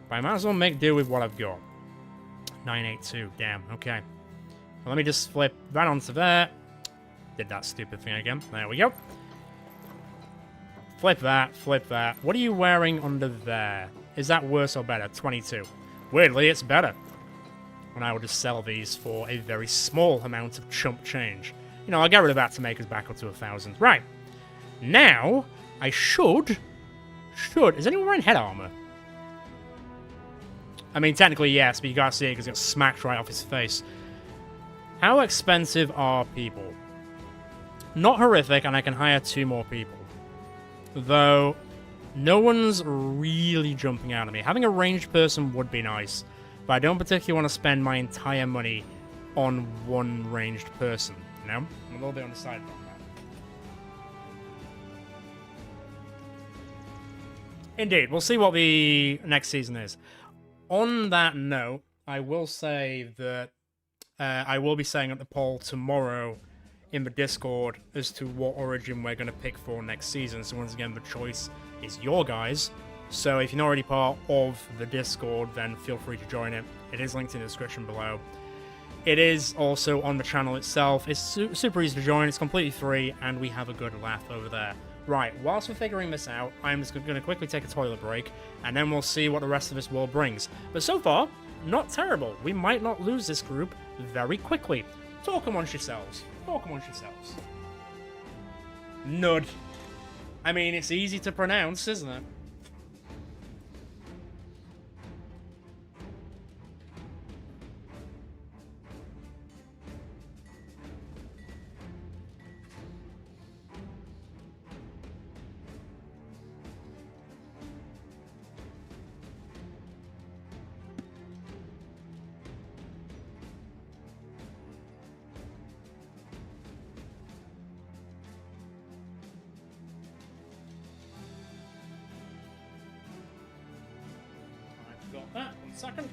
but I might as well make do with what I've got. 982, damn, okay. Well, let me just flip that onto there. Did that stupid thing again. There we go. Flip that, flip that. What are you wearing under there? Is that worse or better? 22. Weirdly, it's better. And I will just sell these for a very small amount of chump change. You know, I'll get rid of that to make us back up to 1,000. Right. Now, I should... Is anyone wearing head armor? I mean, technically, yes, but you gotta see it because it got smacked right off his face. How expensive are people? Not horrific, and I can hire 2 more people. Though, no one's really jumping out at me. Having a ranged person would be nice, but I don't particularly want to spend my entire money on one ranged person, you know? I'm a little bit undecided on that. Indeed, we'll see what the next season is. On that note, I will say that I will be setting up the poll tomorrow in the Discord as to what origin we're going to pick for next season. So once again, the choice is your guys. So if you're not already part of the Discord, then feel free to join it. It is linked in the description below. It is also on the channel itself. It's super easy to join. It's completely free, and we have a good laugh over there. Right, whilst we're figuring this out, I'm just going to quickly take a toilet break, and then we'll see what the rest of this world brings. But so far, not terrible. We might not lose this group very quickly. Talk amongst yourselves. Talk amongst yourselves. Nud. I mean, it's easy to pronounce, isn't it? Got that. 1 second.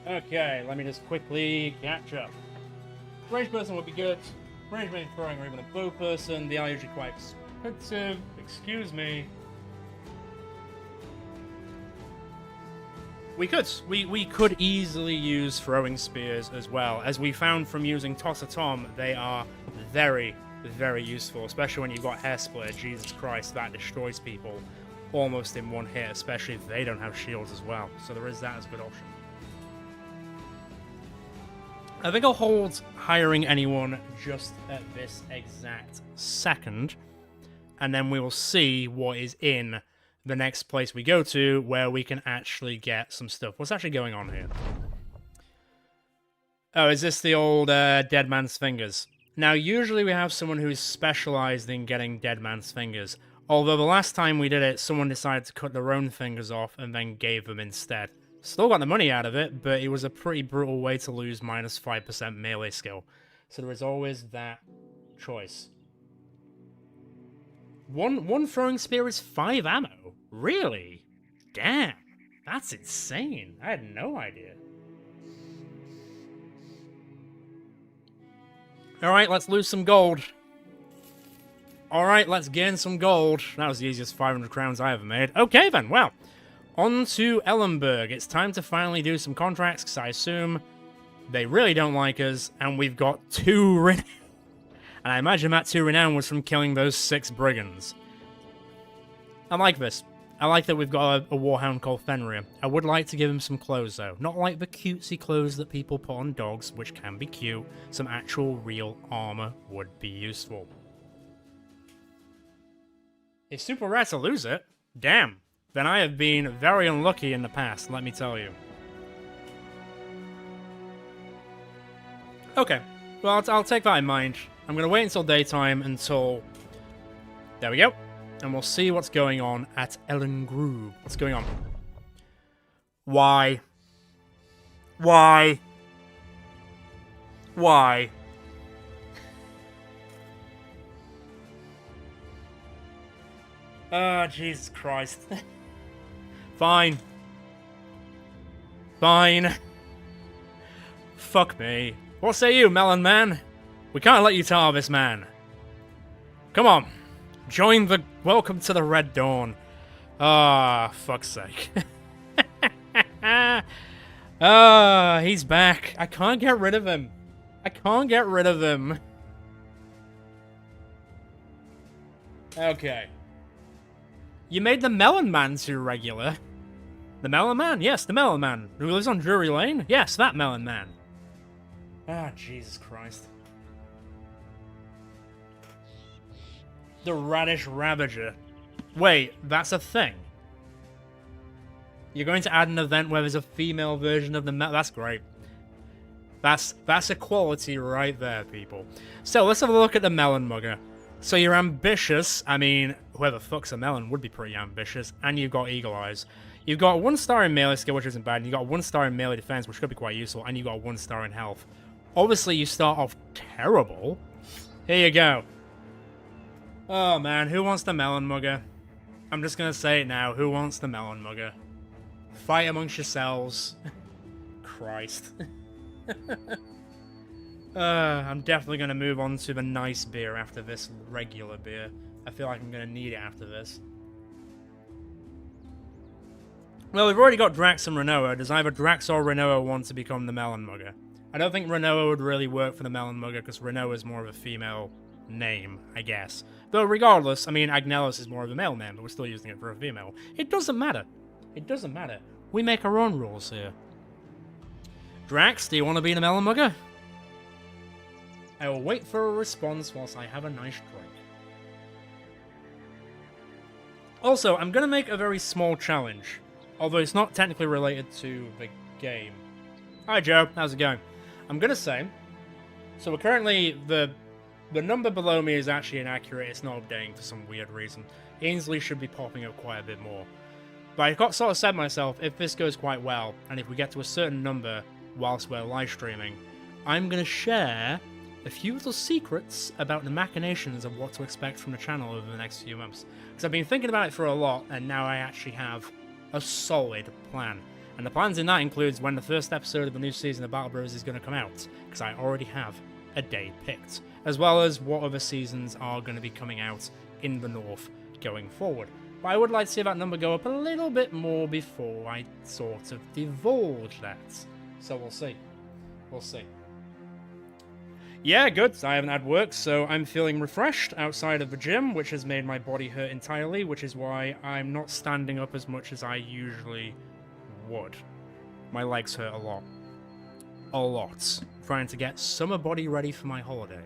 Okay, let me just quickly catch up. Ranged person would be good. Ranged melee throwing or even a bow person. They are usually quite expensive. Excuse me. We could easily use throwing spears as well. As we found from using Tosser Tom, they are very, very useful, especially when you've got Hair Splitter. Jesus Christ, that destroys people almost in one hit, especially if they don't have shields as well. So there is that as a good option. I think I'll hold hiring anyone just at this exact second, and then we will see what is in the next place we go to, where we can actually get some stuff. What's actually going on here? Oh, is this the old Dead Man's Fingers? Now, usually we have someone who's specialized in getting Dead Man's Fingers, although the last time we did it, someone decided to cut their own fingers off and then gave them instead. Still got the money out of it, but it was a pretty brutal way to lose minus 5% melee skill. So there is always that choice. One throwing spear is 5 ammo? Really? Damn. That's insane. I had no idea. Alright, let's lose some gold. Alright, let's gain some gold. That was the easiest 500 crowns I ever made. Okay then, well. On to Ellenberg. It's time to finally do some contracts, because I assume they really don't like us, and we've got 2 renown. And I imagine that 2 renown was from killing those 6 brigands. I like this. I like that we've got a warhound called Fenrir. I would like to give him some clothes, though. Not like the cutesy clothes that people put on dogs, which can be cute. Some actual, real armor would be useful. It's super rare to lose it. Damn. Then I have been very unlucky in the past, let me tell you. Okay. Well, I'll take that in mind. I'm going to wait until daytime until... There we go. And we'll see what's going on at Ellengrove. What's going on? Why? Why? Why? Oh, Jesus Christ. Fine. Fine. Fuck me. What say you, Melon Man? We can't let you tar this man. Come on. Join the... Welcome to the Red Dawn. Ah, fuck's sake. He's back. I can't get rid of him. I can't get rid of him. Okay. You made the Melon Man too regular. The Melon Man? Yes, the Melon Man. Who lives on Drury Lane? Yes, that Melon Man. Ah, Jesus Christ. The Radish Ravager. Wait, that's a thing? You're going to add an event where there's a female version of the That's great. That's equality right there, people. So, let's have a look at the Melon Mugger. So you're ambitious. I mean, whoever fucks a melon would be pretty ambitious. And you've got Eagle Eyes. You've got 1 star in melee skill, which isn't bad. And you've got 1 star in melee defense, which could be quite useful. And you've got 1 star in health. Obviously, you start off terrible. Here you go. Oh, man. Who wants the Melon Mugger? I'm just going to say it now. Who wants the Melon Mugger? Fight amongst yourselves. Christ. I'm definitely going to move on to the nice beer after this regular beer. I feel like I'm going to need it after this. Well, we've already got Drax and Renoa. Does either Drax or Renoa want to become the Melon Mugger? I don't think Renoa would really work for the Melon Mugger because Renoa is more of a female name, I guess. Though regardless, I mean, Agnelis is more of a male name, but we're still using it for a female. It doesn't matter. It doesn't matter. We make our own rules here. Drax, do you want to be the Melon Mugger? I will wait for a response whilst I have a nice drink. Also, I'm going to make a very small challenge, although it's not technically related to the game. Hi Joe, how's it going? I'm going to say, so we're currently, the number below me is actually inaccurate, it's not updating for some weird reason. Ainsley should be popping up quite a bit more. But I got sort of said myself, if this goes quite well, and if we get to a certain number whilst we're live streaming, I'm going to share a few little secrets about the machinations of what to expect from the channel over the next few months. Because I've been thinking about it for a lot, and now I actually have a solid plan. And the plans in that includes when the first episode of the new season of Battle Bros is going to come out, because I already have a day picked, as well as what other seasons are going to be coming out in the north going forward. But I would like to see that number go up a little bit more before I sort of divulge that. So we'll see. We'll see. Yeah, good. I haven't had work, so I'm feeling refreshed outside of the gym, which has made my body hurt entirely, which is why I'm not standing up as much as I usually would. My legs hurt a lot. A lot. Trying to get summer body ready for my holiday,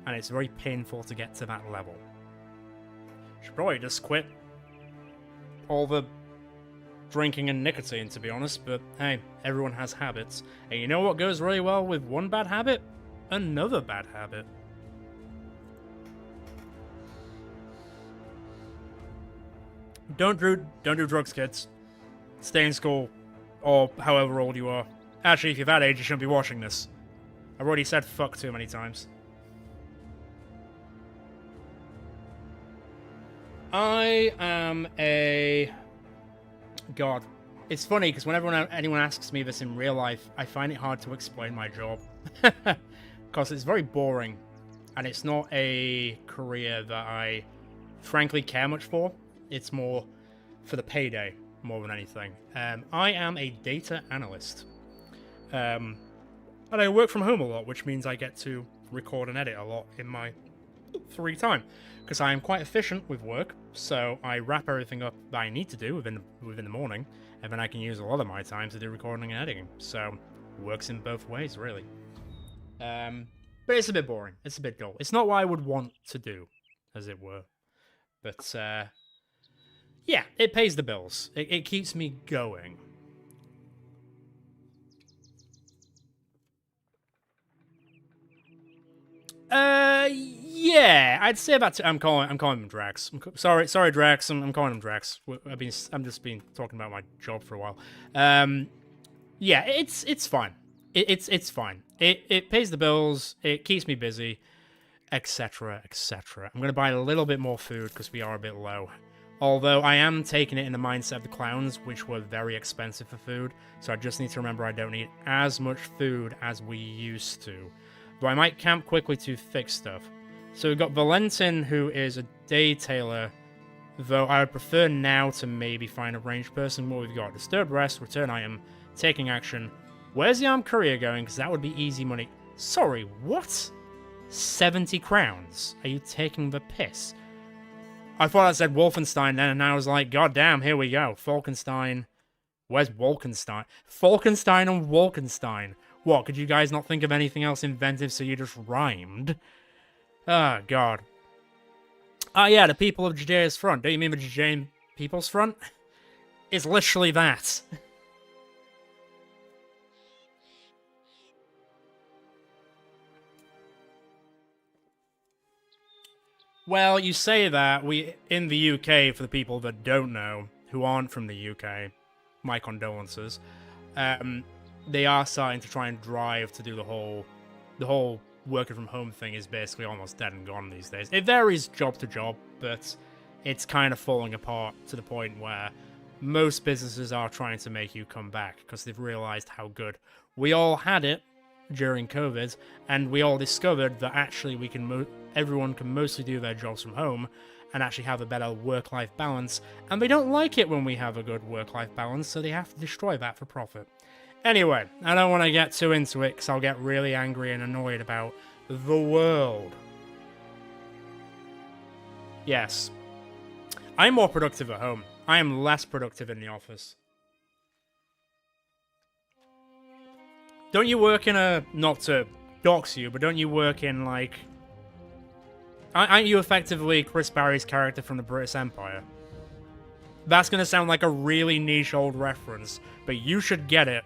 and it's very painful to get to that level. Should probably just quit all the drinking and nicotine, to be honest, but hey, everyone has habits. And you know what goes really well with one bad habit? Another bad habit. Don't do drugs, kids. Stay in school, or however old you are. Actually, if you're that age, you shouldn't be watching this. I've already said fuck too many times. I am a... God. It's funny, because whenever anyone asks me this in real life, I find it hard to explain my job. Because it's very boring, and it's not a career that I frankly care much for. It's more for the payday, more than anything. I am a data analyst. And I work from home a lot, which means I get to record and edit a lot in my free time. Because I am quite efficient with work, so I wrap everything up that I need to do within the morning, and then I can use a lot of my time to do recording and editing. So, works in both ways, really. But it's a bit boring. It's a bit dull. It's not what I would want to do, as it were. But, yeah, it pays the bills. It keeps me going. Yeah, I'd say about. I'm calling them Drax. Sorry, Drax. I'm calling them Drax. I'm just been talking about my job for a while. Yeah, it's fine. It's fine. It pays the bills. It keeps me busy, etc., etc. I'm gonna buy a little bit more food because we are a bit low. Although I am taking it in the mindset of the clowns, which were very expensive for food. So I just need to remember I don't need as much food as we used to. But I might camp quickly to fix stuff. So we've got Valentin, who is a day tailor, though I would prefer now to maybe find a ranged person. What we've got: disturbed rest, return item, taking action. Where's the armed courier going? Because that would be easy money. Sorry, what? 70 crowns? Are you taking the piss? I thought I said Wolfenstein then, and I was like, god damn, here we go. Falkenstein. Where's Wolkenstein? Falkenstein and Wolkenstein. What, could you guys not think of anything else inventive so you just rhymed? Ah, god. Ah, yeah, the people of Judea's Front. Don't you mean the Judean People's Front? It's literally that. Well, you say that. In the UK, for the people that don't know, who aren't from the UK, my condolences, they are starting to try and drive to do the whole working from home thing is basically almost dead and gone these days. It varies job to job, but it's kind of falling apart to the point where most businesses are trying to make you come back because they've realized how good we all had it during COVID, and we all discovered that actually everyone can mostly do their jobs from home and actually have a better work-life balance, and they don't like it when we have a good work-life balance, so they have to destroy that for profit. Anyway, I don't want to get too into it because I'll get really angry and annoyed about the world. Yes. I'm more productive at home. I am less productive in the office. Don't you work in a... Not to dox you, but don't you work in, like... Aren't you effectively Chris Barry's character from the British Empire? That's gonna sound like a really niche old reference, but you should get it.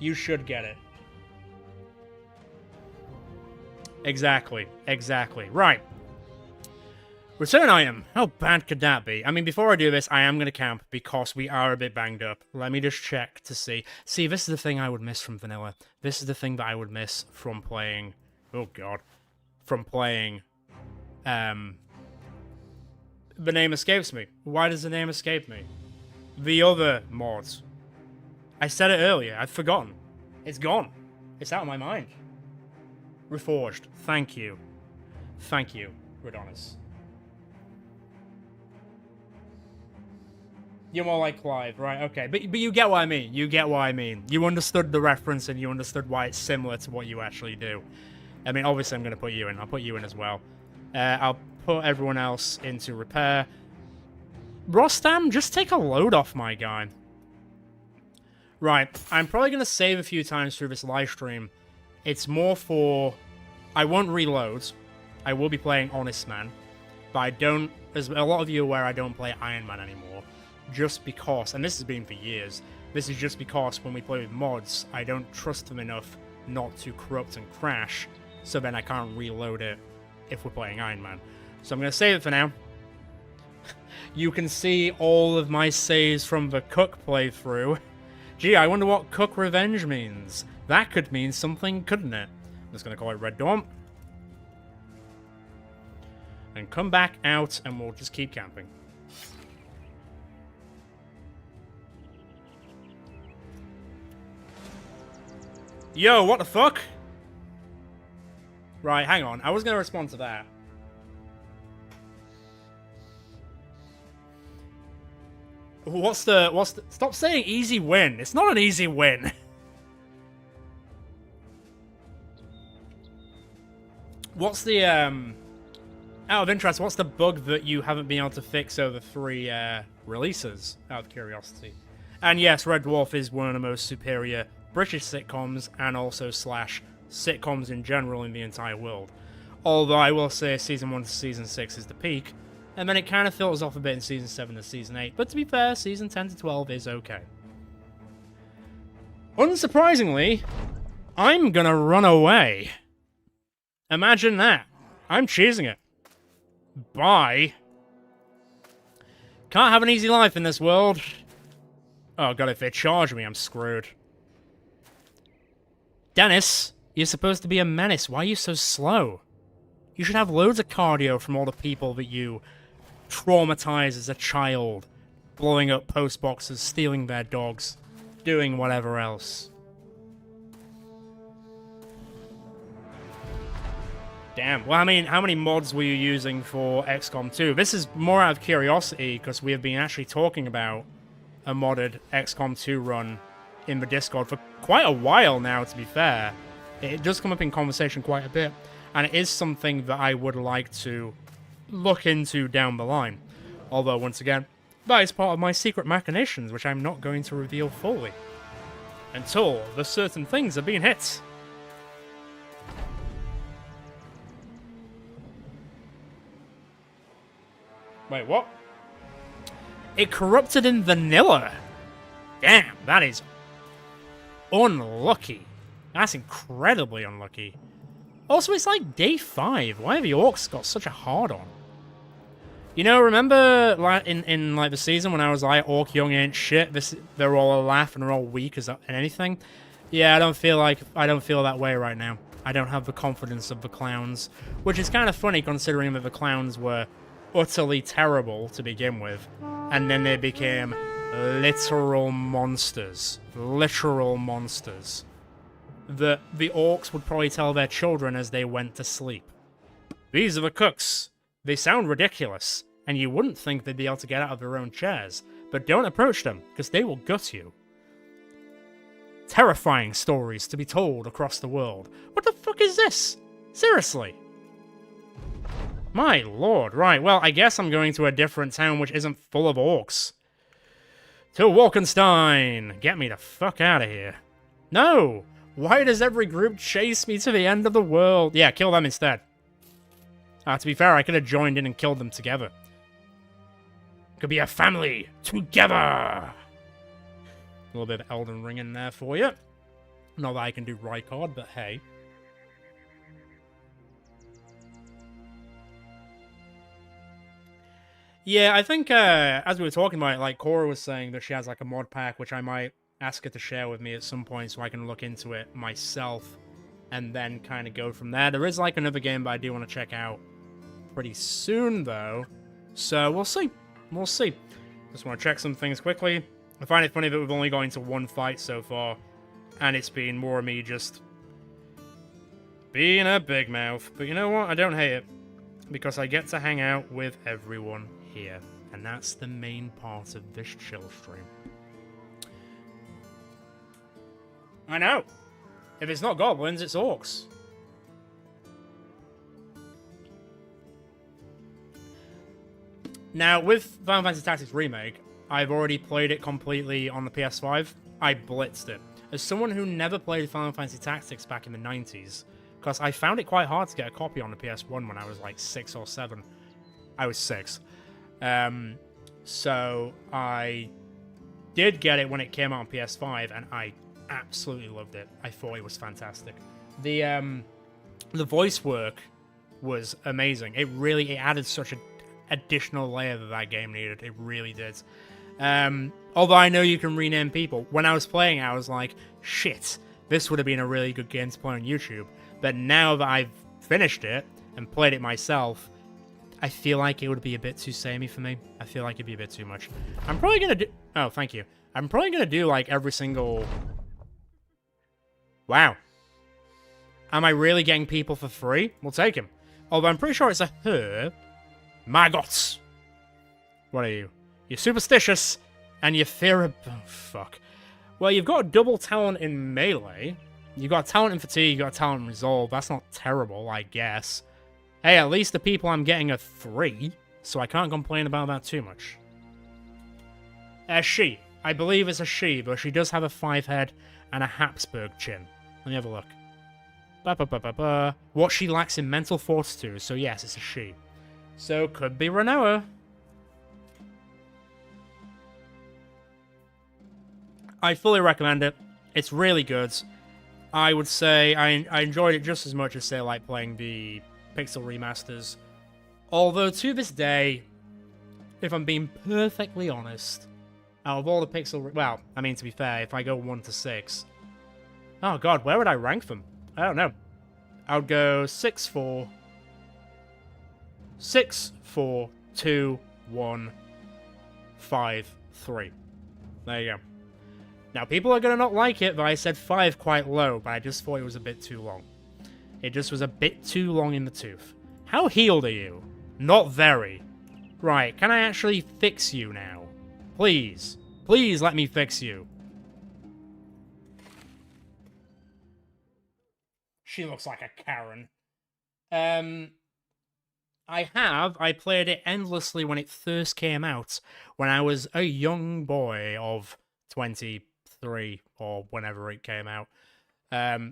You should get it. Exactly. Right. Return item. How bad could that be? I mean, before I do this, I am going to camp because we are a bit banged up. Let me just check to see. See, this is the thing I would miss from vanilla. This is the thing that I would miss from playing... Oh, God. From playing... The name escapes me. Why does the name escape me? The other mods. I said it earlier. I've forgotten. It's gone. It's out of my mind. Reforged. Thank you. Thank you, Radonis. You're more like Clive, right? Okay, but you get what I mean. You get what I mean. You understood the reference and you understood why it's similar to what you actually do. I mean, obviously I'm going to put you in. I'll put you in as well. I'll put everyone else into repair. Rostam, just take a load off my guy. Right, I'm probably going to save a few times through this live stream. It's more for... I won't reload. I will be playing Honest Man. But I don't... As a lot of you are aware, I don't play Iron Man anymore. Just because, and this has been for years, this is just because when we play with mods, I don't trust them enough not to corrupt and crash, so then I can't reload it if we're playing Iron Man. So I'm going to save it for now. You can see all of my saves from the Cook playthrough. Gee, I wonder what Cook Revenge means. That could mean something, couldn't it? I'm just going to call it Red Dawn. And come back out and we'll just keep camping. Yo, what the fuck? Right, hang on. I was going to respond to that. What's the... Stop saying easy win. It's not an easy win. What's the, out of interest, what's the bug that you haven't been able to fix over 3, releases, out of curiosity? And yes, Red Dwarf is one of the most superior British sitcoms, and also / sitcoms in general in the entire world. Although I will say Season 1 to Season 6 is the peak, and then it kind of filters off a bit in Season 7 to Season 8, but to be fair, Season 10 to 12 is okay. Unsurprisingly, I'm gonna run away. Imagine that. I'm choosing it. Bye. Can't have an easy life in this world. Oh god, if they charge me, I'm screwed. Dennis, you're supposed to be a menace. Why are you so slow? You should have loads of cardio from all the people that you traumatized as a child. Blowing up post boxes, stealing their dogs, doing whatever else. Damn. Well, I mean, how many mods were you using for XCOM 2? This is more out of curiosity, because we have been actually talking about a modded XCOM 2 run in the Discord for quite a while now, to be fair. It does come up in conversation quite a bit, and it is something that I would like to look into down the line. Although, once again, that is part of my secret machinations, which I'm not going to reveal fully until the certain things are being hit. Wait, what? It corrupted in vanilla. Damn, that is unlucky. That's incredibly unlucky. Also, it's like day 5. Why have the orcs got such a hard-on? You know, remember like in like the season when I was like, orc young ain't shit. They're all a laugh and they're all weak as anything. Yeah, I don't feel that way right now. I don't have the confidence of the clowns, which is kind of funny considering that the clowns were utterly terrible to begin with, and then they became literal monsters. Literal monsters. The orcs would probably tell their children as they went to sleep. These are the cooks. They sound ridiculous, and you wouldn't think they'd be able to get out of their own chairs, but don't approach them, because they will gut you. Terrifying stories to be told across the world. What the fuck is this? Seriously? My lord, right, well, I guess I'm going to a different town which isn't full of orcs. To Wolkenstein! Get me the fuck out of here. No! Why does every group chase me to the end of the world? Yeah, kill them instead. To be fair, I could have joined in and killed them together. Could be a family together! A little bit of Elden Ring in there for you. Not that I can do Rykard, but hey. Yeah, I think, as we were talking about it, like, Cora was saying that she has, like, a mod pack, which I might ask her to share with me at some point so I can look into it myself and then kind of go from there. There is, like, another game that I do want to check out pretty soon, though, so we'll see. We'll see. Just want to check some things quickly. I find it funny that we've only gone into one fight so far, and it's been more of me just being a big mouth. But you know what? I don't hate it, because I get to hang out with everyone here, and that's the main part of this chill stream. I know. If it's not goblins, it's orcs. Now, with Final Fantasy Tactics Remake, I've already played it completely on the PS5. I blitzed it. As someone who never played Final Fantasy Tactics back in the 90s, because I found it quite hard to get a copy on the PS1 when I was like 6 or 7. I was 6. So I did get it when it came out on PS5, and I absolutely loved it. I thought it was fantastic. The voice work was amazing. It added such an additional layer that game needed. It really did. Although I know you can rename people. When I was playing, I was like, shit, this would have been a really good game to play on YouTube. But now that I've finished it and played it myself, I feel like it would be a bit too samey for me. I feel like it'd be a bit too much. I'm probably gonna do... Oh, thank you. I'm probably gonna do, like, every single... Wow. Am I really getting people for free? We'll take him. Although I'm pretty sure it's a her. Margots. What are you? You're superstitious, And your fear of... Oh, fuck. Well, you've got a double talent in melee. You've got a talent in fatigue, you've got a talent in resolve. That's not terrible, I guess. Hey, at least the people I'm getting are 3, so I can't complain about that too much. She. I believe it's a she, but she does have a 5 head and a Habsburg chin. Let me have a look. What she lacks in mental fortitude, so yes, it's a she. So, could be Renoa. I fully recommend it. It's really good. I would say I enjoyed it just as much as, say, like playing the Pixel remasters. Although, to this day, if I'm being perfectly honest, out of all the Pixel... Well, I mean, to be fair, if I go 1 to 6... Oh, God, where would I rank them? I don't know. I would go 6, 4... 6, 4, 2, 1, 5, 3. There you go. Now, people are going to not like it, but I said 5 quite low, but I just thought it was a bit too long. It just was a bit too long in the tooth. How healed are you? Not very. Right, can I actually fix you now? Please. Please let me fix you. She looks like a Karen. I played it endlessly when it first came out, when I was a young boy of 23, or whenever it came out.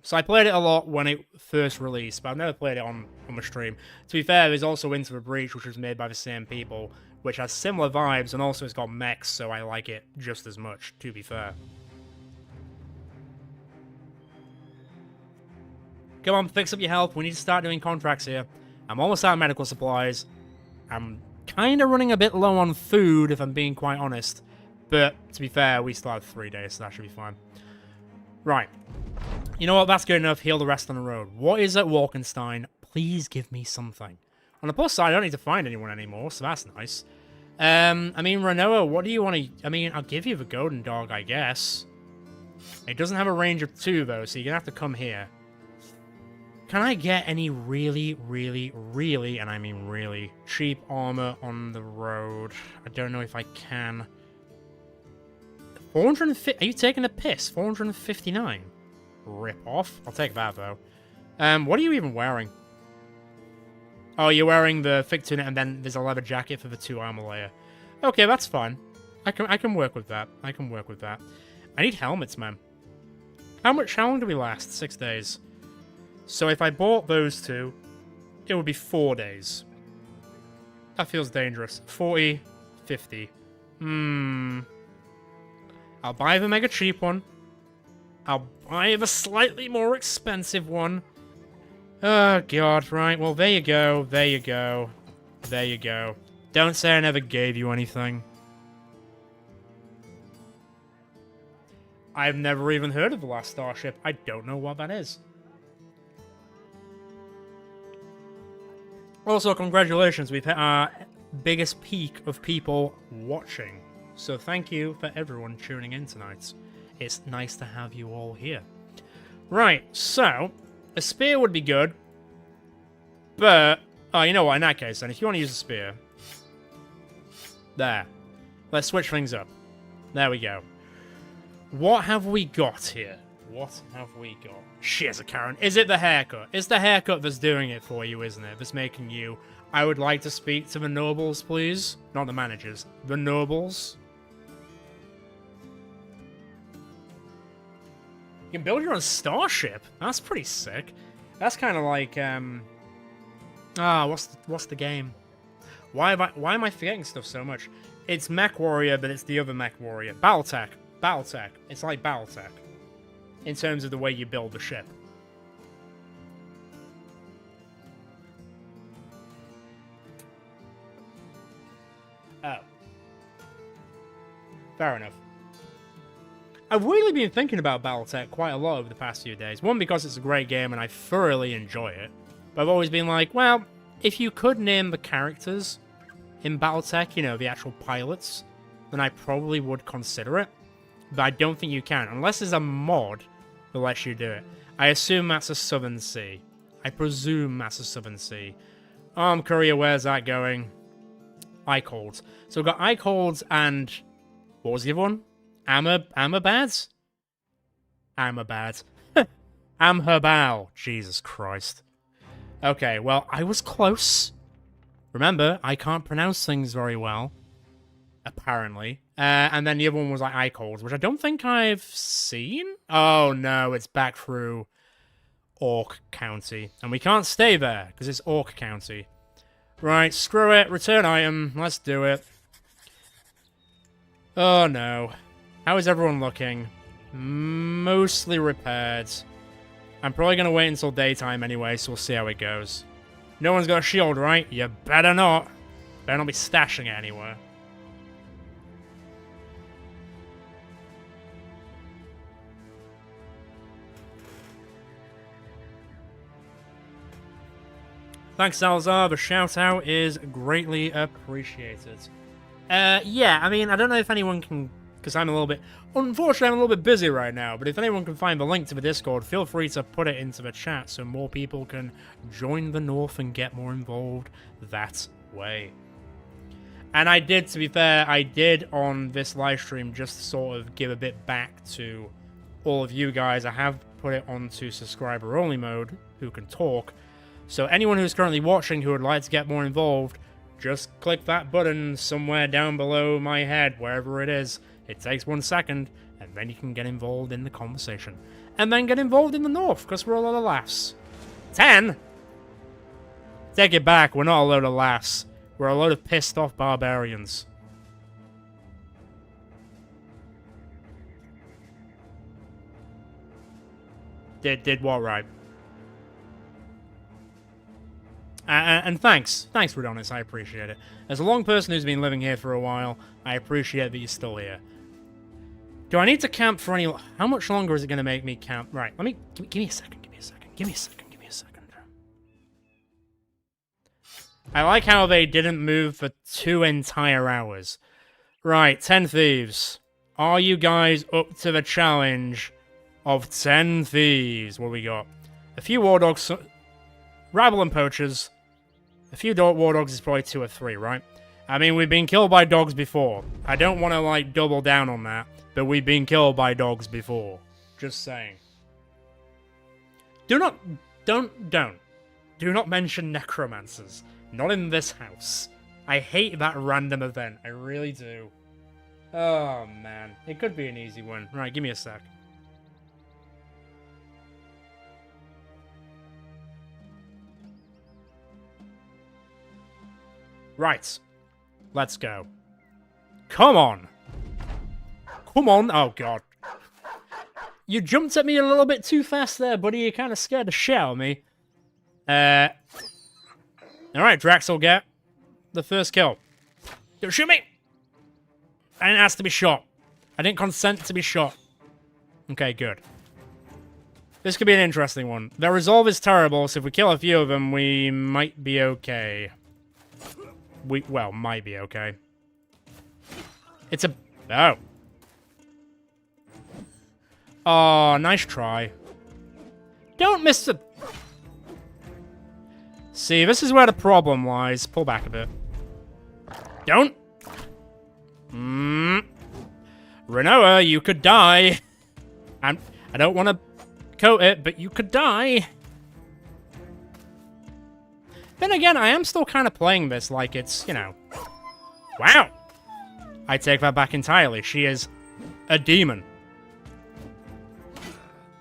So I played it a lot when it first released, but I've never played it on my stream. To be fair, there's also Into the Breach, which was made by the same people, which has similar vibes, and also it's got mechs, so I like it just as much, to be fair. Come on, fix up your health. We need to start doing contracts here. I'm almost out of medical supplies. I'm kind of running a bit low on food, if I'm being quite honest. But, to be fair, we still have 3 days, so that should be fine. Right. You know what? That's good enough. Heal the rest on the road. What is at Walkenstein? Please give me something. On the plus side, I don't need to find anyone anymore, so that's nice. I mean, Renoa, what do you want to... I mean, I'll give you the golden dog, I guess. It doesn't have a range of 2, though, so you're going to have to come here. Can I get any really, and I mean really, cheap armor on the road? I don't know if I can. 450... Are you taking a piss? 459? Rip off. I'll take that, though. What are you even wearing? Oh, you're wearing the thick tunic, and then there's a leather jacket for the 2 armor layer. Okay, that's fine. I can work with that. I can work with that. I need helmets, man. How long do we last? 6 days. So if I bought those 2, it would be 4 days. That feels dangerous. 40, 50. I'll buy the mega cheap one. I'll buy the slightly more expensive one. Oh, God, right. Well, there you go. There you go. There you go. Don't say I never gave you anything. I've never even heard of the last Starship. I don't know what that is. Also, congratulations. We've hit our biggest peak of people watching. So thank you for everyone tuning in tonight. It's nice to have you all here. Right, so a spear would be good. But, oh, you know what? In that case, then, if you want to use a spear. There. Let's switch things up. There we go. What have we got here? What have we got? She is a Karen. Is it the haircut? It's the haircut that's doing it for you, isn't it? That's making you... I would like to speak to the nobles, please. Not the managers. The nobles. You can build your own starship. That's pretty sick. That's kind of like, what's the game? Why am I forgetting stuff so much? It's Mech Warrior, but it's the other Mech Warrior. Battletech. Battletech. It's like Battletech. In terms of the way you build the ship. Oh. Fair enough. I've really been thinking about Battletech quite a lot over the past few days. One, because it's a great game and I thoroughly enjoy it. But I've always been like, well, if you could name the characters in Battletech, you know, the actual pilots, then I probably would consider it. But I don't think you can, unless there's a mod that lets you do it. I assume that's a Southern Sea. I presume that's a Southern Sea. Korea, where's that going? Ice Holds. So we've got Ice Holds and What was the other one? Amabad? Amabad. Amherbal. Jesus Christ. Okay, well, I was close. Remember, I can't pronounce things very well. Apparently. And then the other one was like Icold, which I don't think I've seen. Oh, no, it's back through Orc County. And we can't stay there, because it's Orc County. Right, screw it. Return item. Let's do it. Oh, no. How is everyone looking? Mostly repaired. I'm probably going to wait until daytime anyway, so we'll see how it goes. No one's got a shield, right? You better not. Better not be stashing it anywhere. Thanks, Salazar. The shout-out is greatly appreciated. Yeah, I mean, I don't know if anyone can... Because I'm a little bit... Unfortunately, I'm a little bit busy right now, but if anyone can find the link to the Discord, feel free to put it into the chat so more people can join the North and get more involved that way. And I did, to be fair, I did on this live stream just sort of give a bit back to all of you guys. I have put it onto subscriber-only mode, who can talk. So anyone who's currently watching who would like to get more involved, just click that button somewhere down below my head, wherever it is. It takes 1 second, and then you can get involved in the conversation. And then get involved in the North, because we're a lot of laughs. 10? Take it back, we're not a load of laughs. We're a load of pissed off barbarians. Did what right? And thanks. Thanks, Redonis, I appreciate it. As a long person who's been living here for a while, I appreciate that you're still here. Do I need to camp for any... How much longer is it going to make me camp? Right, let me... Give me a second, give me a second, give me a second, give me a second. I like how they didn't move for 2 entire hours. Right, 10 Thieves. Are you guys up to the challenge of 10 Thieves? What do we got? A few War Dogs... Rabble and Poachers. A few War Dogs is probably 2 or 3, right? I mean, we've been killed by dogs before. I don't want to, like, double down on that, but we've been killed by dogs before. Just saying. Do not mention necromancers. Not in this house. I hate that random event. I really do. Oh, man. It could be an easy one. Right, give me a sec. Right. Let's go. Come on. Come on. Oh, God. You jumped at me a little bit too fast there, buddy. You kind of scared the shit out of me. Alright, Drax will get the first kill. Don't shoot me! I didn't ask to be shot. I didn't consent to be shot. Okay, good. This could be an interesting one. Their resolve is terrible, so if we kill a few of them, we might be okay. Well, might be okay. It's a... Oh. Oh, nice try. Don't miss the... See, this is where the problem lies. Pull back a bit. Don't. Renoa, you could die. I don't want to coat it, but you could die. Then again, I am still kind of playing this like it's, you know... Wow! I take that back entirely. She is a demon.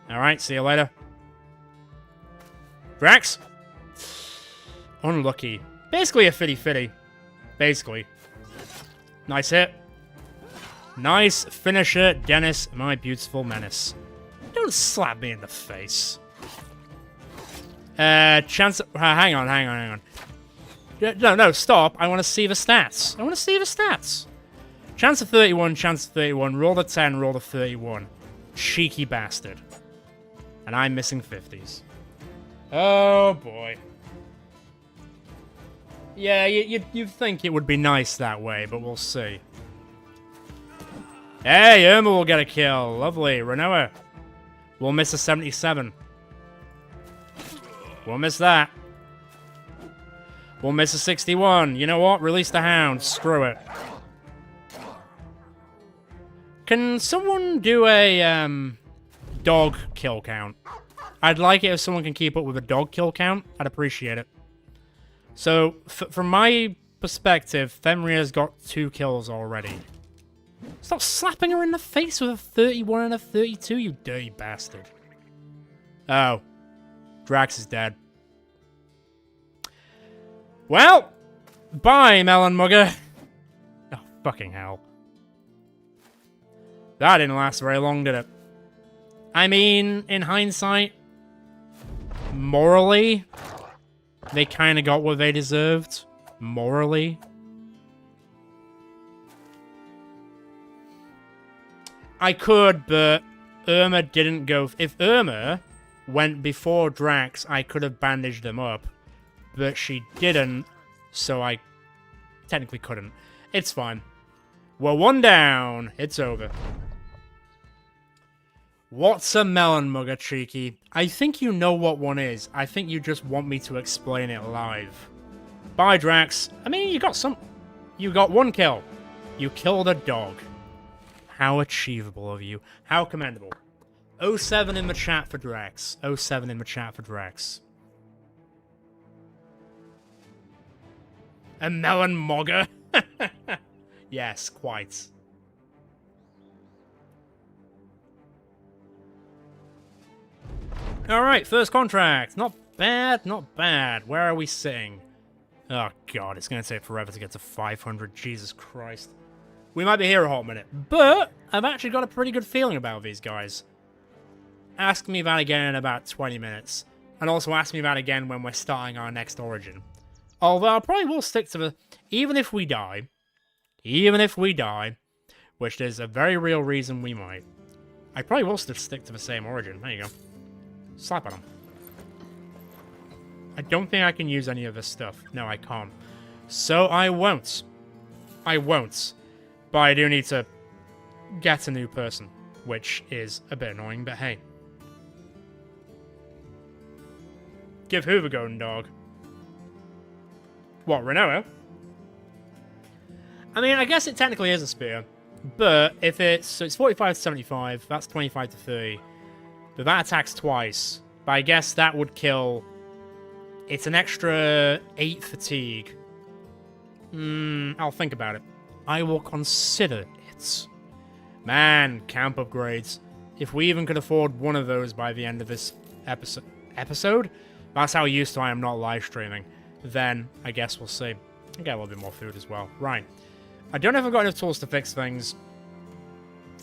Alright, see you later. Drax? Unlucky. Basically a fitty-fitty. Basically. Nice hit. Nice finisher, Dennis, my beautiful menace. Don't slap me in the face. Chance... hang on. No, stop. I want to see the stats. Chance of 31, chance of 31. Roll the 10, roll the 31. Cheeky bastard. And I'm missing 50s. Oh, boy. Yeah, you'd think it would be nice that way, but we'll see. Hey, Irma will get a kill. Lovely. Renoa. We'll miss a 77. We'll miss that. We'll miss a 61. You know what? Release the hound. Screw it. Can someone do a dog kill count? I'd like it if someone can keep up with a dog kill count. I'd appreciate it. So, from my perspective, Fenrir's got 2 kills already. Stop slapping her in the face with a 31 and a 32, you dirty bastard. Oh. Drax is dead. Well, bye, Melon Mugger. Oh, fucking hell. That didn't last very long, did it? I mean, in hindsight, morally, they kind of got what they deserved. Morally. I could, but Irma didn't go... If Irma went before Drax, I could have bandaged them up. But she didn't, so I technically couldn't. It's fine. We're 1 down. It's over. What's a melon mugger, Cheeky? I think you know what one is. I think you just want me to explain it live. Bye, Drax. I mean, you got some... You got 1 kill. You killed a dog. How achievable of you. How commendable. 07 in the chat for Drax. 07 in the chat for Drax. A melon mogger? Yes, quite. Alright, first contract. Not bad, not bad. Where are we sitting? Oh god, it's going to take forever to get to 500. Jesus Christ. We might be here a hot minute, but I've actually got a pretty good feeling about these guys. Ask me that again in about 20 minutes. And also ask me that again when we're starting our next origin. Although I probably will stick to the... Even if we die, which there's a very real reason we might, I probably will stick to the same origin. There you go. Slap on him. I don't think I can use any of this stuff. No, I can't. So I won't. I won't. But I do need to get a new person, which is a bit annoying, but hey. Give who the golden dog? What, Renoa? I mean, I guess it technically is a spear, but if it's... So it's 45 to 75, that's 25 to 30. But that attacks twice. But I guess that would kill... It's an extra 8 fatigue. I'll think about it. I will consider it. Man, camp upgrades. If we even could afford one of those by the end of this episode? That's how used to I am not live streaming. Then, I guess we'll see. I'll get a little bit more food as well. Right. I don't know if I've got enough tools to fix things.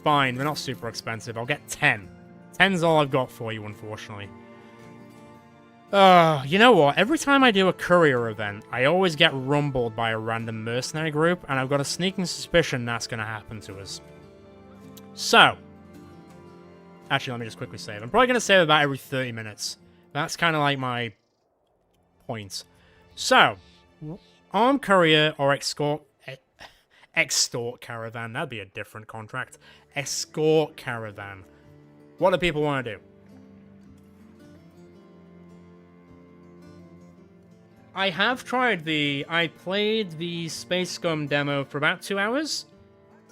Fine, they're not super expensive. I'll get 10. 10's all I've got for you, unfortunately. You know what? Every time I do a courier event, I always get rumbled by a random mercenary group, and I've got a sneaking suspicion that's going to happen to us. So. Actually, let me just quickly save. I'm probably going to save about every 30 minutes. That's kind of like my point. So, armed courier or extort caravan. That'd be a different contract. Escort caravan. What do people want to do? I have tried I played the Space Scum demo for about 2 hours.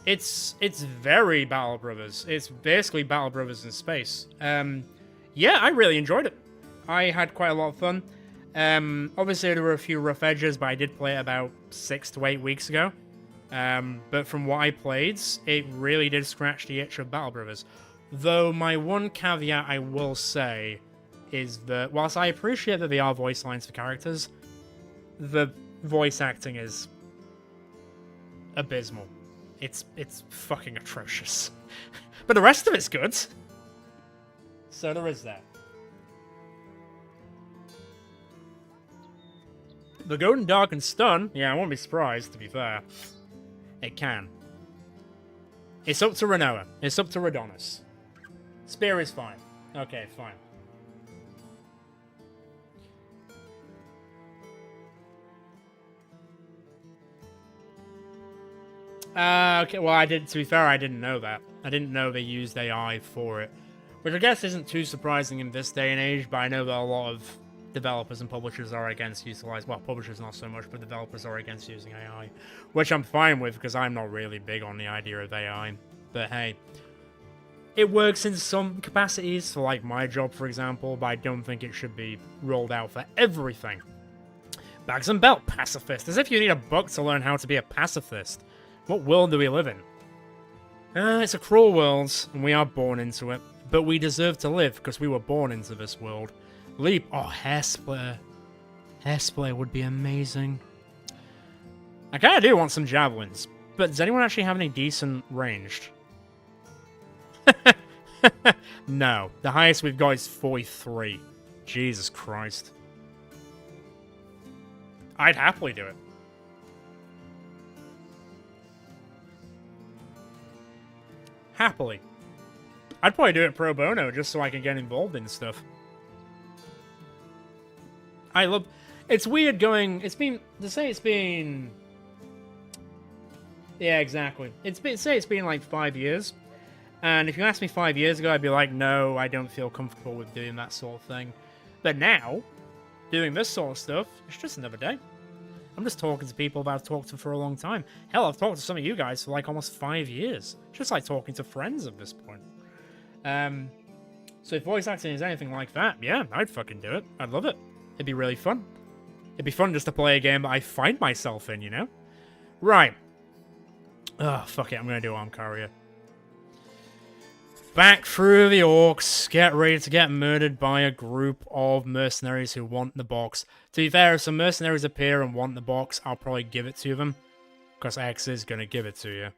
It's very Battle Brothers. It's basically Battle Brothers in space. Yeah, I really enjoyed it. I had quite a lot of fun. Obviously there were a few rough edges, but I did play it about 6 to 8 weeks ago. But from what I played, it really did scratch the itch of Battle Brothers. Though my one caveat I will say is that whilst I appreciate that they are voice lines for characters, the voice acting is abysmal. It's fucking atrocious. But the rest of it's good. So there is that. The Golden Dog can stun. Yeah, I won't be surprised, to be fair. It can. It's up to Renoa. It's up to Radonis. Spear is fine. Okay, fine. Okay, well, to be fair, I didn't know that. I didn't know they used AI for it. Which I guess isn't too surprising in this day and age, but I know that a lot of developers and publishers are against utilizing... Well, publishers not so much, but developers are against using AI. Which I'm fine with, because I'm not really big on the idea of AI. But hey, it works in some capacities for like my job, for example, but I don't think it should be rolled out for everything. Bags and belt, pacifist. As if you need a book to learn how to be a pacifist. What world do we live in? It's a cruel world, and we are born into it. But we deserve to live, because we were born into this world. Leap. Oh, hair splitter. Hair splitter would be amazing. I kind of do want some javelins, but does anyone actually have any decent ranged? No. The highest we've got is 43. Jesus Christ. I'd happily do it. Happily. I'd probably do it pro bono just so I can get involved in stuff. I love... It's weird going... It's been... To say it's been... Yeah, exactly. Say it's been like 5 years. And if you asked me 5 years ago, I'd be like, no, I don't feel comfortable with doing that sort of thing. But now, doing this sort of stuff, it's just another day. I'm just talking to people that I've talked to for a long time. Hell, I've talked to some of you guys for like almost 5 years. Just like talking to friends at this point. So if voice acting is anything like that, yeah, I'd fucking do it. I'd love it. It'd be really fun. It'd be fun just to play a game that I find myself in, you know? Right. Oh, fuck it, I'm gonna do Arm Carrier. Back through the orcs, get ready to get murdered by a group of mercenaries who want the box. To be fair, if some mercenaries appear and want the box, I'll probably give it to them. Because X is going to give it to you.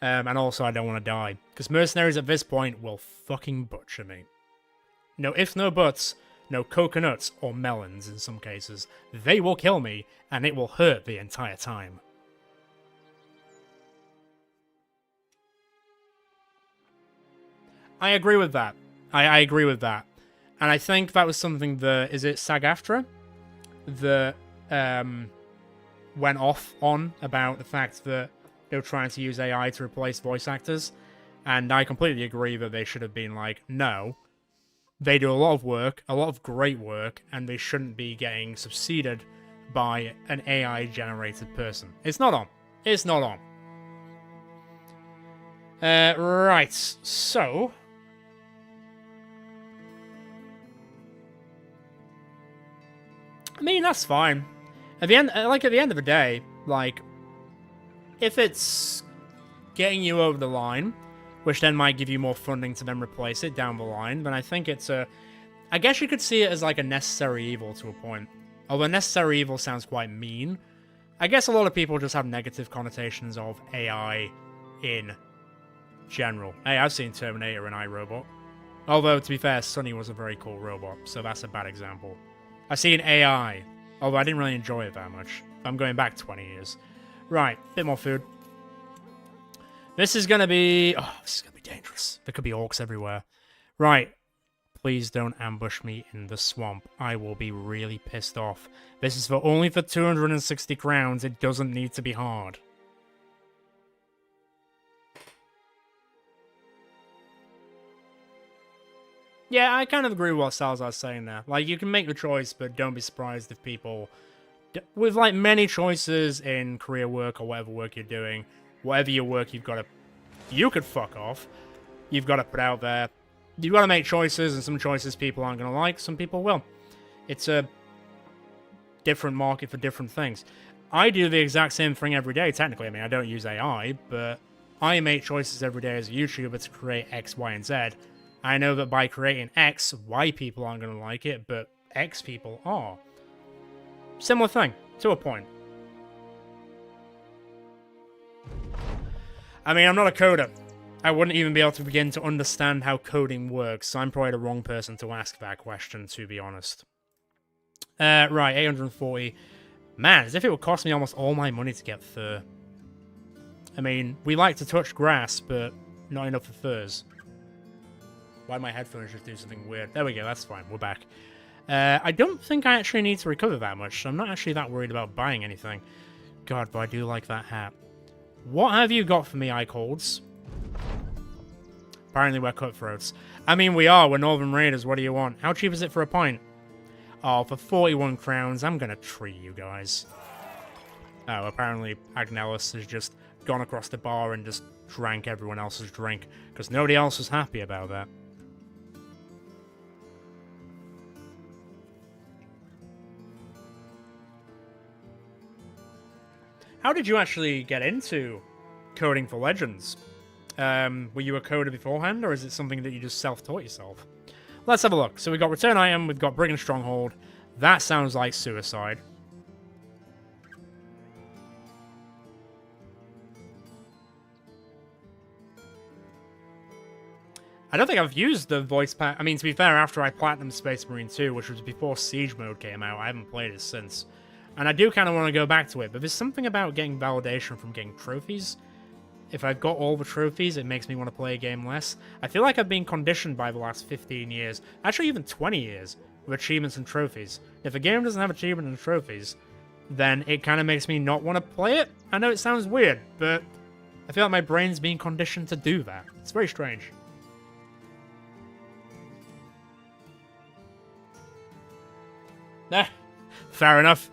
And also, I don't want to die. Because mercenaries at this point will fucking butcher me. No ifs, no buts, no coconuts or melons in some cases. They will kill me, and it will hurt the entire time. I agree with that. I agree with that. And I think that was something that... Is it SAG-AFTRA? That went off on about the fact that they were trying to use AI to replace voice actors. And I completely agree that they should have been like, no. They do a lot of work, a lot of great work, and they shouldn't be getting succeeded by an AI-generated person. It's not on. It's not on. Right, so... I mean, that's fine. At the end, at the end of the day, like, if it's getting you over the line, which then might give you more funding to then replace it down the line, then I think it's a... I guess you could see it as like a necessary evil to a point. Although necessary evil sounds quite mean. I guess a lot of people just have negative connotations of AI in general. Hey, I've seen Terminator and iRobot. Although, to be fair, Sonny was a very cool robot, so that's a bad example. I've seen AI, although I didn't really enjoy it that much. I'm going back 20 years. Right, bit more food. This is gonna be... Oh, this is gonna be dangerous. There could be orcs everywhere. Right. Please don't ambush me in the swamp. I will be really pissed off. This is only for 260 crowns. It doesn't need to be hard. Yeah, I kind of agree with what Salazar's saying there. Like, you can make the choice, but don't be surprised if people... With, like, many choices in career work or whatever work you're doing, whatever your work you've got to... You could fuck off. You've got to put out there. You've got to make choices, and some choices people aren't going to like, some people will. It's a different market for different things. I do the exact same thing every day, technically. I mean, I don't use AI, but I make choices every day as a YouTuber to create X, Y, and Z. I know that by creating X, Y people aren't going to like it, but X people are. Similar thing, to a point. I mean, I'm not a coder. I wouldn't even be able to begin to understand how coding works, so I'm probably the wrong person to ask that question, to be honest. Right, 840. Man, as if it would cost me almost all my money to get fur. I mean, we like to touch grass, but not enough for furs. Why my headphones just do something weird? There we go, that's fine, we're back. I don't think I actually need to recover that much, so I'm not actually that worried about buying anything. God, but I do like that hat. What have you got for me, Icolds? Apparently we're cutthroats. I mean, we are, we're Northern Raiders, what do you want? How cheap is it for a pint? Oh, for 41 crowns, I'm gonna treat you guys. Oh, apparently Agnellus has just gone across the bar and just drank everyone else's drink, because nobody else was happy about that. How did you actually get into coding for Legends? Were you a coder beforehand, or is it something that you just self-taught yourself? Let's have a look. So we've got Return Item, we've got Brigand Stronghold. That sounds like suicide. I don't think I've used the voice pack. I mean, to be fair, after I Platinum Space Marine 2, which was before Siege Mode came out, I haven't played it since. And I do kind of want to go back to it, but there's something about getting validation from getting trophies. If I've got all the trophies, it makes me want to play a game less. I feel like I've been conditioned by the last 15 years, actually even 20 years, with achievements and trophies. If a game doesn't have achievements and trophies, then it kind of makes me not want to play it. I know it sounds weird, but I feel like my brain's being conditioned to do that. It's very strange. Nah, fair enough.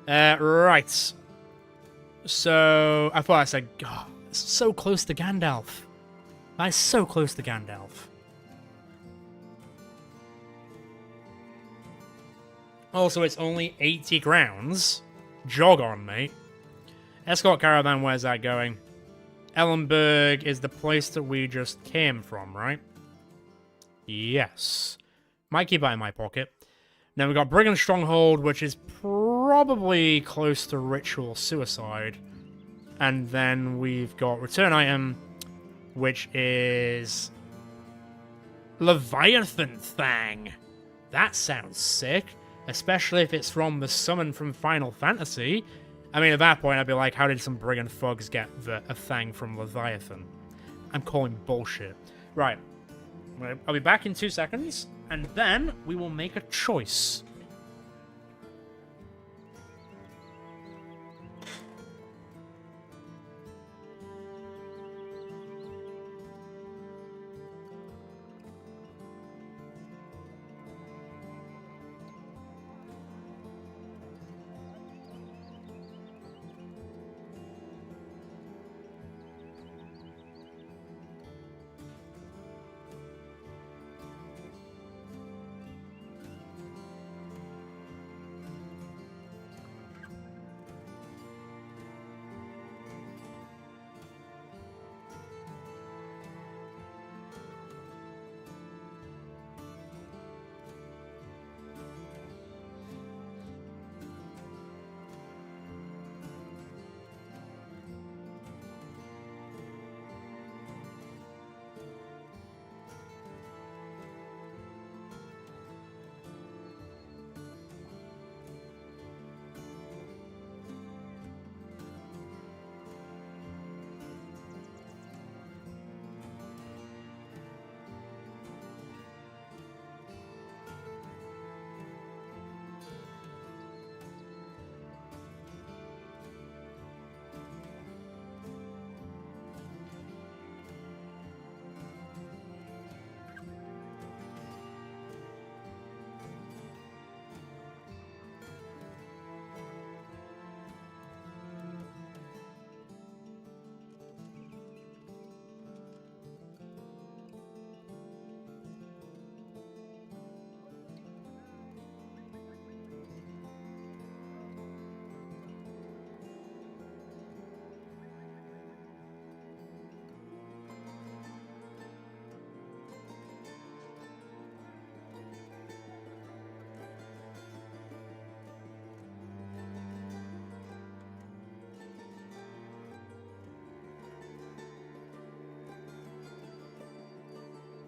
Right. So, I thought I said, God, it's so close to Gandalf. That's so close to Gandalf. Also, it's only 80 grounds. Jog on, mate. Escort Caravan, where's that going? Ellenberg is the place that we just came from, right? Yes. Might keep that in my pocket. Now we've got Brigand Stronghold, which is probably close to Ritual Suicide. And then we've got Return Item, which is Leviathan Thang. That sounds sick, especially if it's from the summon from Final Fantasy. I mean, at that point, I'd be like, how did some Brigand thugs get a Thang from Leviathan? I'm calling bullshit. Right. I'll be back in 2 seconds, and then we will make a choice.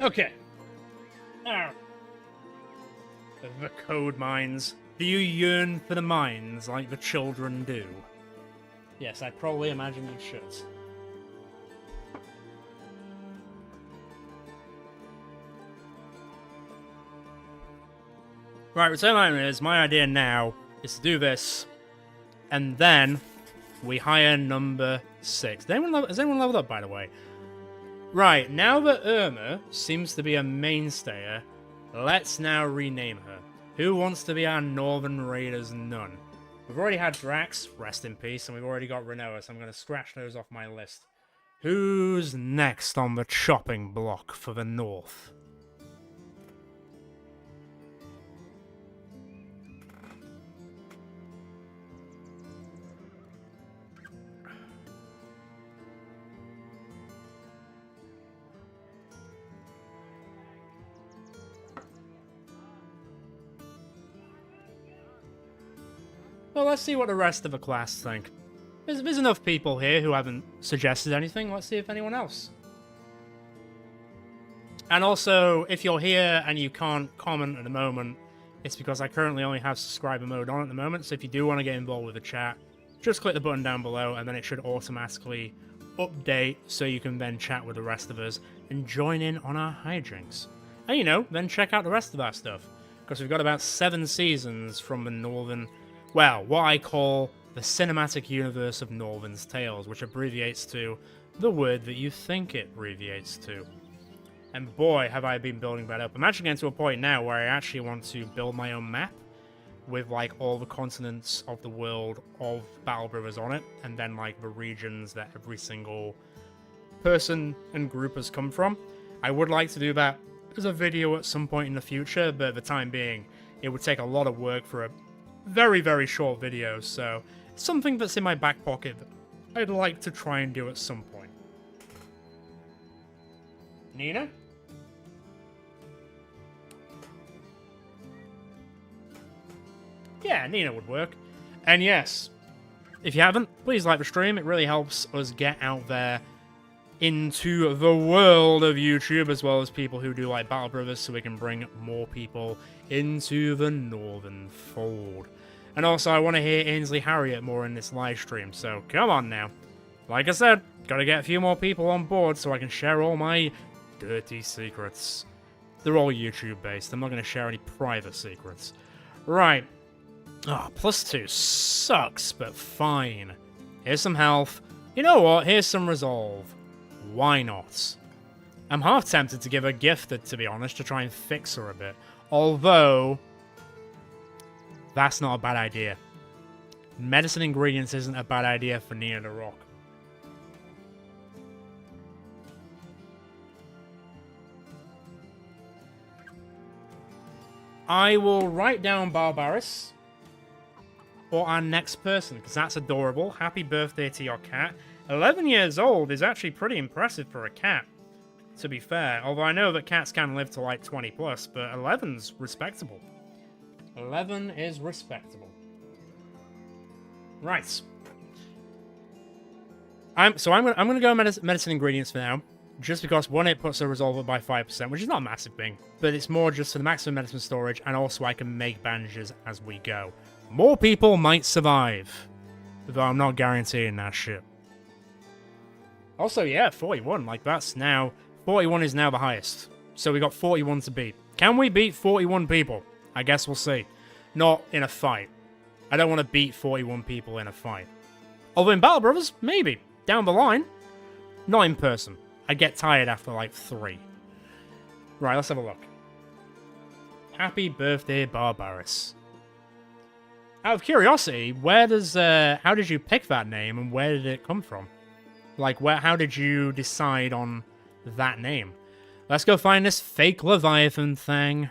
Okay. Now, the code mines. Do you yearn for the mines like the children do? Yes, I probably imagine you should. Right, Return Item is, my idea now is to do this, and then we hire number 6. Has anyone leveled up, by the way? Right, now that Irma seems to be a mainstayer, let's now rename her. Who wants to be our Northern Raiders nun? We've already had Drax, rest in peace, and we've already got Renoa, so I'm going to scratch those off my list. Who's next on the chopping block for the north? Well, let's see what the rest of the class think. There's enough people here who haven't suggested anything. Let's see if anyone else. And also, if you're here and you can't comment at the moment, it's because I currently only have subscriber mode on at the moment. So if you do want to get involved with the chat, just click the button down below and then it should automatically update so you can then chat with the rest of us and join in on our hijinks. And, you know, then check out the rest of our stuff. Because we've got about 7 seasons from the Northern... Well, what I call the cinematic universe of Northern's Tales, which abbreviates to the word that you think it abbreviates to. And boy, have I been building that up. I'm actually getting to a point now where I actually want to build my own map with, like, all the continents of the world of Battle Brothers on it, and then, like, the regions that every single person and group has come from. I would like to do that as a video at some point in the future, but at the time being, it would take a lot of work for a very, very short video, so something that's in my back pocket that I'd like to try and do at some point. Nina? Yeah, Nina would work. And yes, if you haven't, please like the stream. It really helps us get out there into the world of YouTube, as well as people who do like Battle Brothers, so we can bring more people into the Northern fold. And also, I want to hear Ainsley Harriet more in this live stream, so come on now. Like I said, gotta get a few more people on board so I can share all my dirty secrets. They're all YouTube based, I'm not going to share any private secrets. Right. Ah, +2 sucks, but fine. Here's some health. You know what? Here's some resolve. Why not? I'm half tempted to give her gifted, to be honest, to try and fix her a bit. Although, that's not a bad idea. Medicine ingredients isn't a bad idea for Nina the Rock. I will write down Barbaris for our next person, because that's adorable. Happy birthday to your cat. 11 years old is actually pretty impressive for a cat, to be fair. Although I know that cats can live to like 20 plus, but 11's respectable. 11 is respectable. Right. I'm gonna go medicine ingredients for now, just because one, it puts the resolve up by 5%, which is not a massive thing, but it's more just for the maximum medicine storage, and also I can make bandages as we go. More people might survive, though I'm not guaranteeing that shit. Also, yeah, 41, like that's now, 41 is now the highest, so we got 41 to beat. Can we beat 41 people? I guess we'll see. Not in a fight. I don't want to beat 41 people in a fight. Although in Battle Brothers, maybe. Down the line. Not in person. I'd get tired after like 3. Right, let's have a look. Happy birthday, Barbaris. Out of curiosity, where does, how did you pick that name and where did it come from? Like, how did you decide on that name? Let's go find this fake Leviathan thing.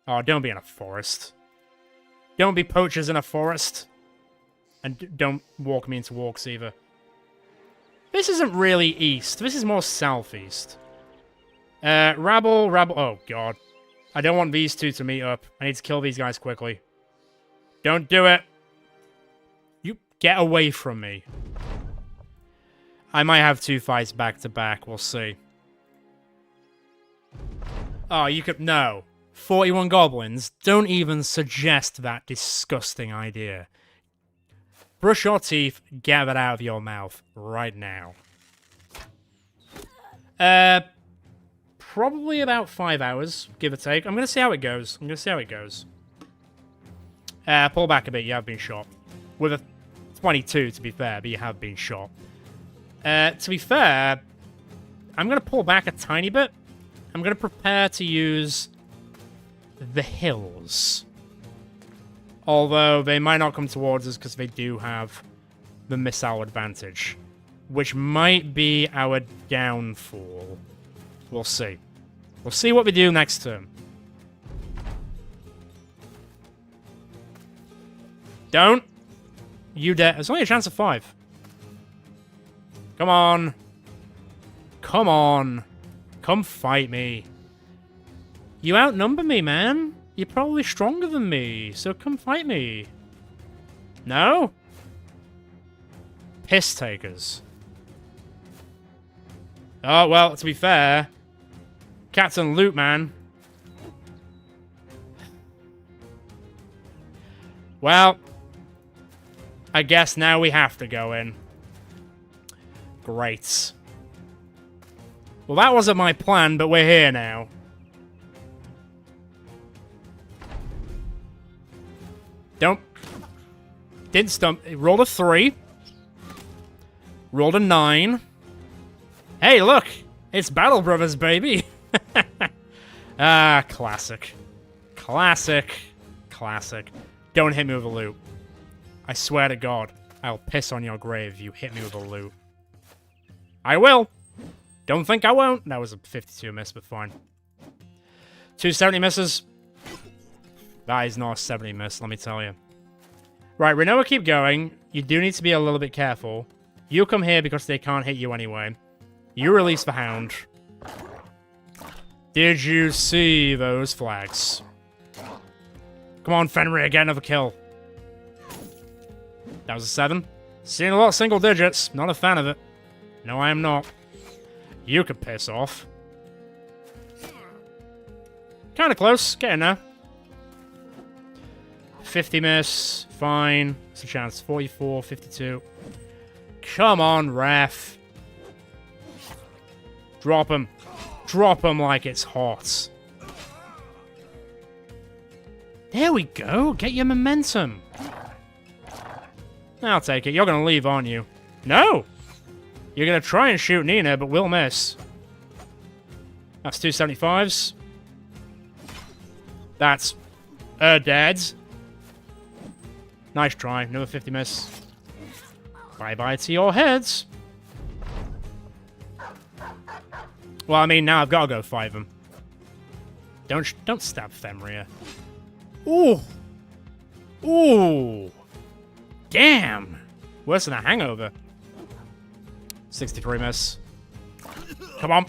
Oh, don't be in a forest. Don't be poachers in a forest. And don't walk me into walks either. This isn't really east. This is more southeast. Rabble. Oh, God. I don't want these two to meet up. I need to kill these guys quickly. Don't do it. You get away from me. I might have 2 fights back to back. We'll see. Oh, you could... No. 41 goblins. Don't even suggest that disgusting idea. Brush your teeth. Get that out of your mouth right now. Probably about 5 hours, give or take. I'm going to see how it goes. Pull back a bit. You have been shot. With a 22, to be fair, but you have been shot. To be fair, I'm going to pull back a tiny bit. I'm going to prepare to use the hills. Although they might not come towards us because they do have the missile advantage, which might be our downfall. We'll see. We'll see what we do next turn. Don't you dare. There's only a chance of 5. Come on. Come on. Come fight me. You outnumber me, man. You're probably stronger than me, so come fight me. No? Piss takers. Oh, well, to be fair, Captain Loot Man. Well, I guess now we have to go in. Great. Well, that wasn't my plan, but we're here now. Didn't stump. Rolled a 3. Rolled a 9. Hey, look! It's Battle Brothers, baby! Ah, classic. Classic. Classic. Don't hit me with a loot. I swear to God, I'll piss on your grave if you hit me with a loot. I will! Don't think I won't. That was a 52 miss, but fine. 270 misses. That is not a 70 miss, let me tell you. Right, Renoa, keep going. You do need to be a little bit careful. You come here because they can't hit you anyway. You release the Hound. Did you see those flags? Come on, Fenrir, get another kill. That was a 7. Seeing a lot of single digits. Not a fan of it. No, I am not. You could piss off. Kind of close. Get in there. 50 miss. Fine. It's a chance. 44, 52. Come on, ref. Drop him. Drop him like it's hot. There we go. Get your momentum. I'll take it. You're going to leave, aren't you? No! You're going to try and shoot Nina, but we'll miss. That's 275s. That's dead. Nice try. Another 50 miss. Bye-bye to your heads. Well, I mean, now I've got to go 5 them. Don't stab Fenrir. Ooh. Ooh. Damn. Worse than a hangover. 63 miss. Come on.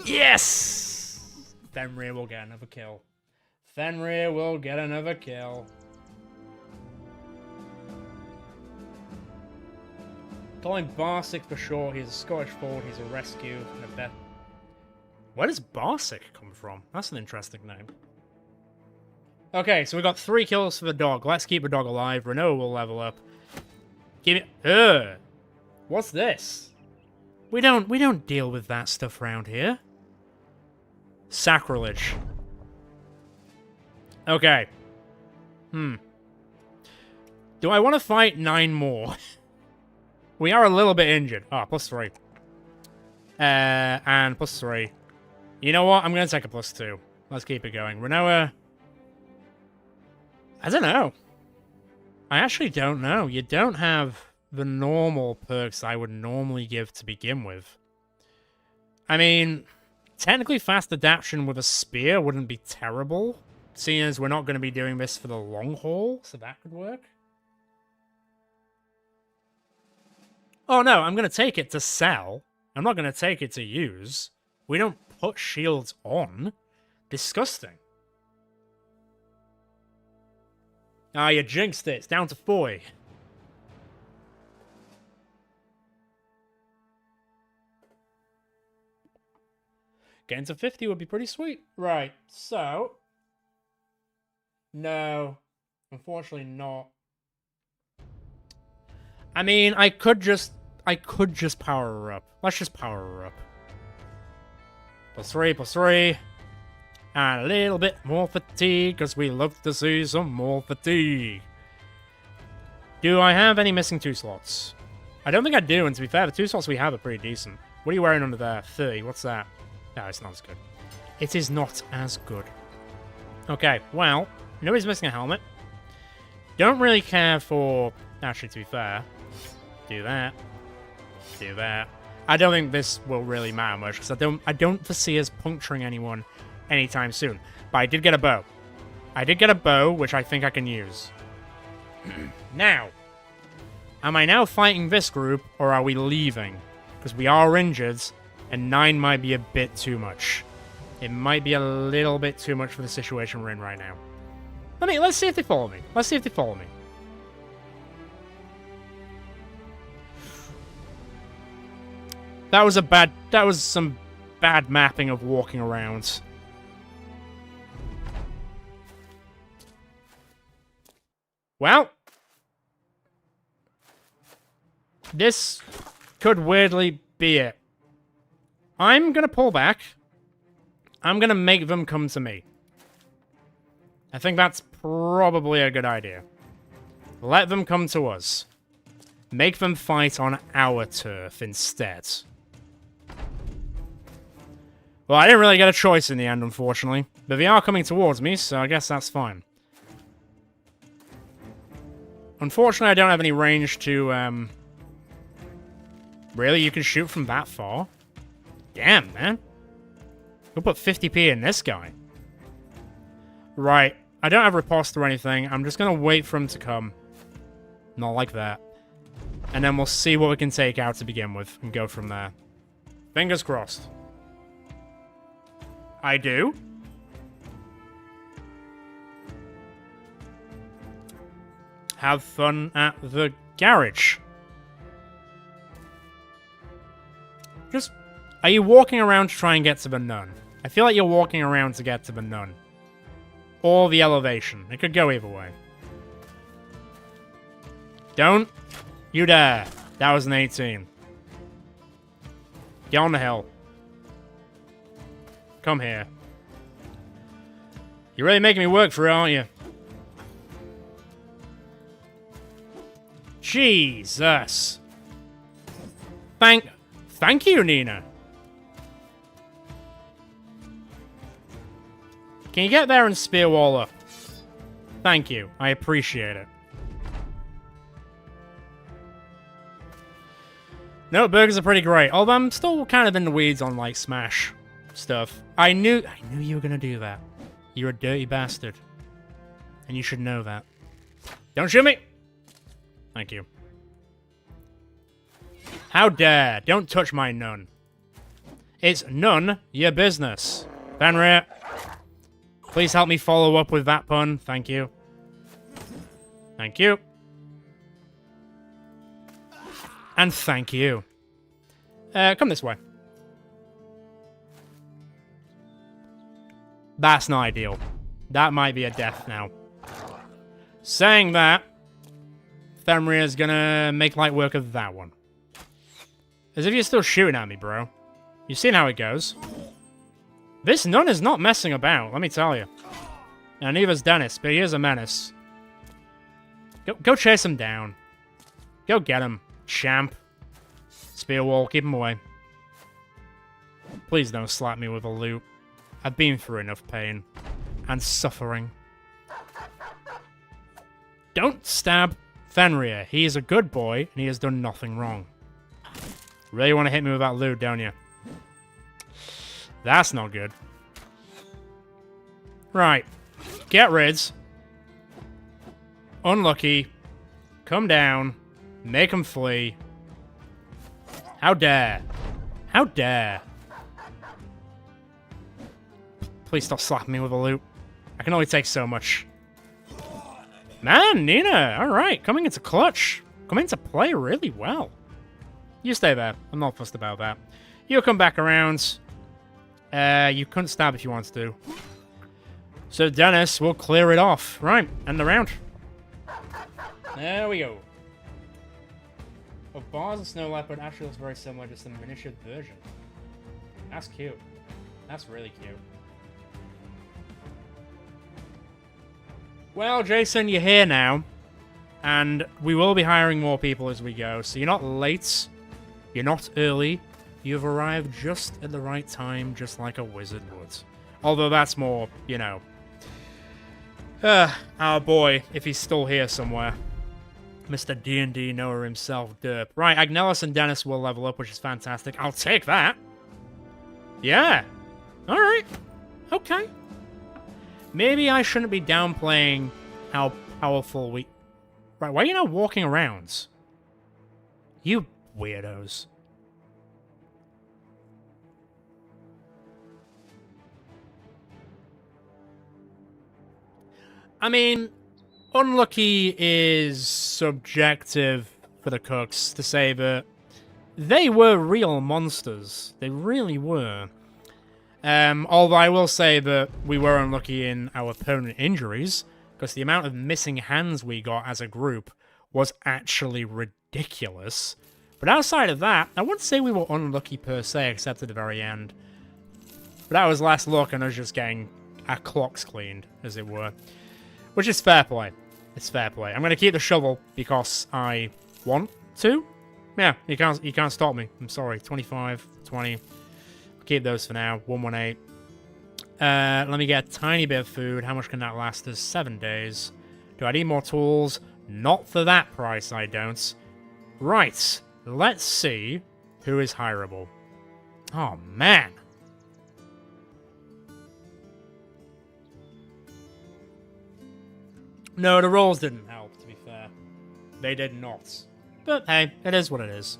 Yes! Fenrir will get another kill. Fenrir will get another kill. Call him Barsic for short. He's a Scottish forward. He's a rescue and a bet. Where does Barsic come from? That's an interesting name. Okay, so we got 3 kills for the dog. Let's keep the dog alive. Renault will level up. Give me. What's this? We don't deal with that stuff around here. Sacrilege. Okay. Do I want to fight 9 more? We are a little bit injured. Ah, +3. And +3. You know what? I'm going to take a +2. Let's keep it going. Renoa. I don't know. I actually don't know. You don't have the normal perks I would normally give to begin with. I mean, technically fast adaptation with a spear wouldn't be terrible, seeing as we're not going to be doing this for the long haul, so that could work. Oh no, I'm going to take it to sell. I'm not going to take it to use. We don't put shields on. Disgusting. Ah, you jinxed it. It's down to 4. Getting to 50 would be pretty sweet. Right, so... No. Unfortunately not. I mean, I could just power her up. Let's just power her up. +3, +3. And a little bit more fatigue, because we love to see some more fatigue. Do I have any missing 2 slots? I don't think I do, and to be fair, the 2 slots we have are pretty decent. What are you wearing under there? 30, what's that? No, it's not as good. It is not as good. Okay, well, nobody's missing a helmet. Don't really care for... Actually, to be fair, do that. Do that. I don't think this will really matter much, because I don't foresee us puncturing anyone anytime soon. But I did get a bow. I did get a bow, which I think I can use. Now, am I now fighting this group, or are we leaving? Because we are injured, and 9 might be a bit too much. It might be a little bit too much for the situation we're in right now. Let's see if they follow me. Let's see if they follow me. That was some bad mapping of walking around. Well, this could weirdly be it. I'm gonna pull back. I'm gonna make them come to me. I think that's probably a good idea. Let them come to us. Make them fight on our turf instead. Well, I didn't really get a choice in the end, unfortunately. But they are coming towards me, so I guess that's fine. Unfortunately, I don't have any range to, Really? You can shoot from that far? Damn, man. We'll put 50p in this guy. Right. I don't have riposte or anything. I'm just gonna wait for him to come. Not like that. And then we'll see what we can take out to begin with, and go from there. Fingers crossed. I do. Have fun at the garage. Just... Are you walking around to try and get to the nun? I feel like you're walking around to get to the nun. Or the elevation. It could go either way. Don't you dare. That was an 18. Get on the hill. Come here. You're really making me work for it, aren't you? Jesus. Thank you, Nina. Can you get there and spear wall up? Thank you. I appreciate it. No, burgers are pretty great. Although I'm still kind of in the weeds on, like, Smash stuff. I knew you were gonna do that. You're a dirty bastard. And you should know that. Don't shoot me! Thank you. How dare! Don't touch my nun. It's none your business. Fenrir, please help me follow up with that pun. Thank you. Thank you. And thank you. Come this way. That's not ideal. That might be a death now. Saying that, Fenrir's gonna make light work of that one. As if you're still shooting at me, bro. You've seen how it goes. This nun is not messing about, let me tell you. And neither's Dennis, but he is a menace. Go chase him down. Go get him, champ. Spear wall, keep him away. Please don't slap me with a loot. I've been through enough pain. And suffering. Don't stab Fenrir. He is a good boy, and he has done nothing wrong. Really want to hit me with that loot, don't you? That's not good. Right. Get rid. Unlucky. Come down. Make him flee. How dare. How dare. Please stop slapping me with a loot. I can only take so much. Man, Nina. Alright. Coming into clutch. Coming into play really well. You stay there. I'm not fussed about that. You'll come back around. You couldn't stab if you wanted to. So Dennis will clear it off. Right, end the round. There we go. Of Bars and Snow Leopard actually looks very similar, just a miniature version. That's cute. That's really cute. Well, Jason, you're here now. And we will be hiring more people as we go. So you're not late. You're not early. You've arrived just at the right time, just like a wizard would. Although that's more, you know... Our boy, if he's still here somewhere. Mr. D&D knower himself, derp. Right, Agnellis and Dennis will level up, which is fantastic. I'll take that. Yeah. Alright. Okay. Maybe I shouldn't be downplaying how powerful we... Right, why are you not walking around? You weirdos. I mean, unlucky is subjective for the cooks to say that they were real monsters. They really were. Although I will say that we were unlucky in our permanent injuries, because the amount of missing hands we got as a group was actually ridiculous. But outside of that, I wouldn't say we were unlucky per se, except at the very end. But that was last look, and us just getting our clocks cleaned, as it were. Which is fair play. It's fair play. I'm going to keep the shovel because I want to. Yeah, you can't stop me. I'm sorry. 25, 20. Keep those for now. 118. Let me get a tiny bit of food. How much can that last us? 7 days. Do I need more tools? Not for that price, I don't. Right. Let's see who is hireable. Oh, man. No, the rolls didn't help, to be fair. They did not. But hey, it is what it is.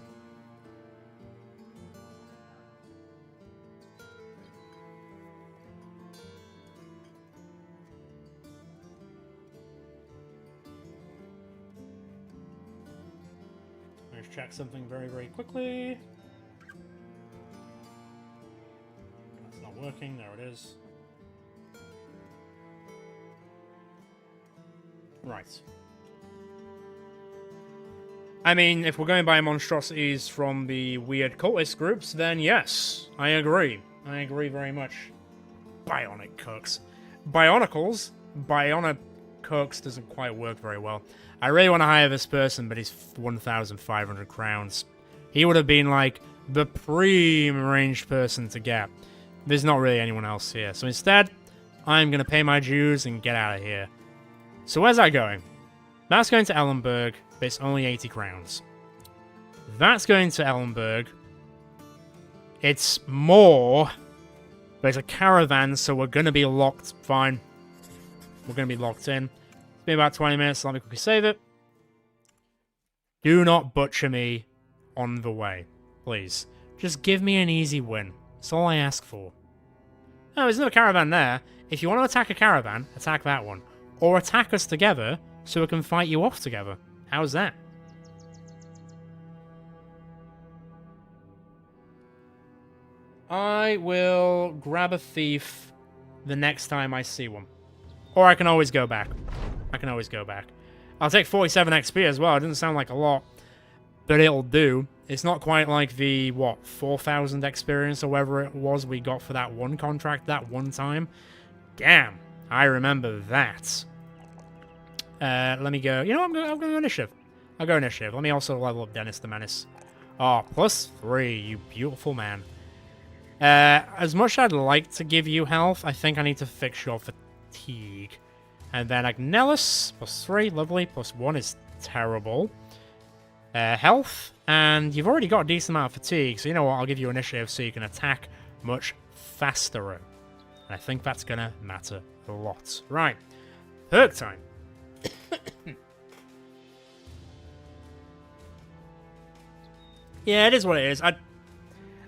Let's check something very, very quickly. That's not working. There it is. Right. I mean, if we're going by monstrosities from the weird cultist groups, then yes, I agree. I agree very much. Bionic cooks. Bionicles? Bionic cooks doesn't quite work very well. I really want to hire this person, but he's 1,500 crowns. He would have been like the prime-ranged person to get. There's not really anyone else here. So instead, I'm going to pay my dues and get out of here. So where's that going? That's going to Ellenberg, but it's only 80 crowns. That's going to Ellenberg. It's more, but it's a caravan, so we're going to be locked. Fine. We're going to be locked in. It's been about 20 minutes, so let me quickly save it. Do not butcher me on the way, please. Just give me an easy win. That's all I ask for. Oh, there's another caravan there. If you want to attack a caravan, attack that one. Or attack us together, so we can fight you off together. How's that? I will grab a thief the next time I see one. Or I can always go back. I can always go back. I'll take 47 XP as well. It doesn't sound like a lot, but it'll do. It's not quite like the, what, 4,000 experience or whatever it was we got for that one contract that one time. Damn, I remember that. Let me go. You know what? I'm going to initiative. I'll go initiative. Let me also level up Dennis the Menace. Oh, +3, you beautiful man. As much as I'd like to give you health, I think I need to fix your fatigue. And then Agnellis, +3, lovely. +1 is terrible. Health, and you've already got a decent amount of fatigue, so you know what? I'll give you initiative so you can attack much faster. And I think that's going to matter a lot. Right. Perk time. Yeah, it is what it is.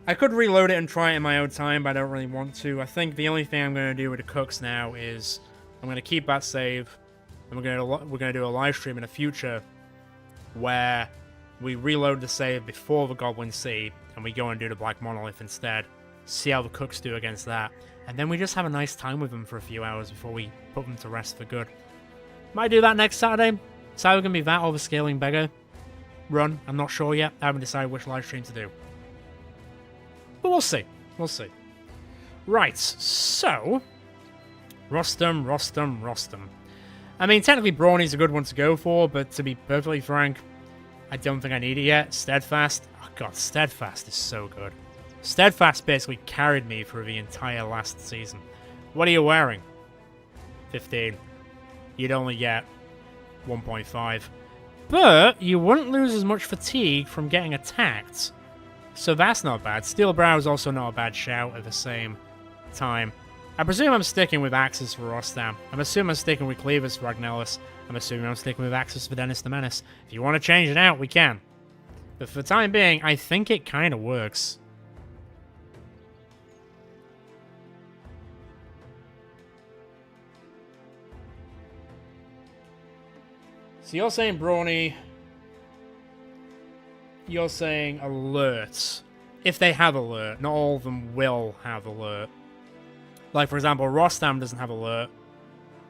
I could reload it and try it in my own time, but I don't really want to. I think the only thing I'm going to do with the cooks now is I'm going to keep that save, and we're going to do a live stream in the future where we reload the save before the Goblins see, and we go and do the Black Monolith instead. See how the cooks do against that, and then we just have a nice time with them for a few hours before we put them to rest for good. Might do that next Saturday. It's either going to be that or the Scaling Beggar run. I'm not sure yet. I haven't decided which live stream to do. But we'll see. We'll see. Right, so... Rostam. I mean, technically Brawny's a good one to go for, but to be perfectly frank, I don't think I need it yet. Steadfast. Oh god, Steadfast is so good. Steadfast basically carried me through the entire last season. What are you wearing? 15. you'd only get 1.5. But you wouldn't lose as much fatigue from getting attacked. So that's not bad. Steel Brow is also not a bad shout at the same time. I presume I'm sticking with Axis for Rostam. I'm assuming I'm sticking with Cleavers for Agnelis. I'm assuming I'm sticking with Axis for Dennis the Menace. If you want to change it out, we can. But for the time being, I think it kind of works. So you're saying Brawny. You're saying Alert. If they have Alert. Not all of them will have Alert. Like, for example, Rostam doesn't have Alert.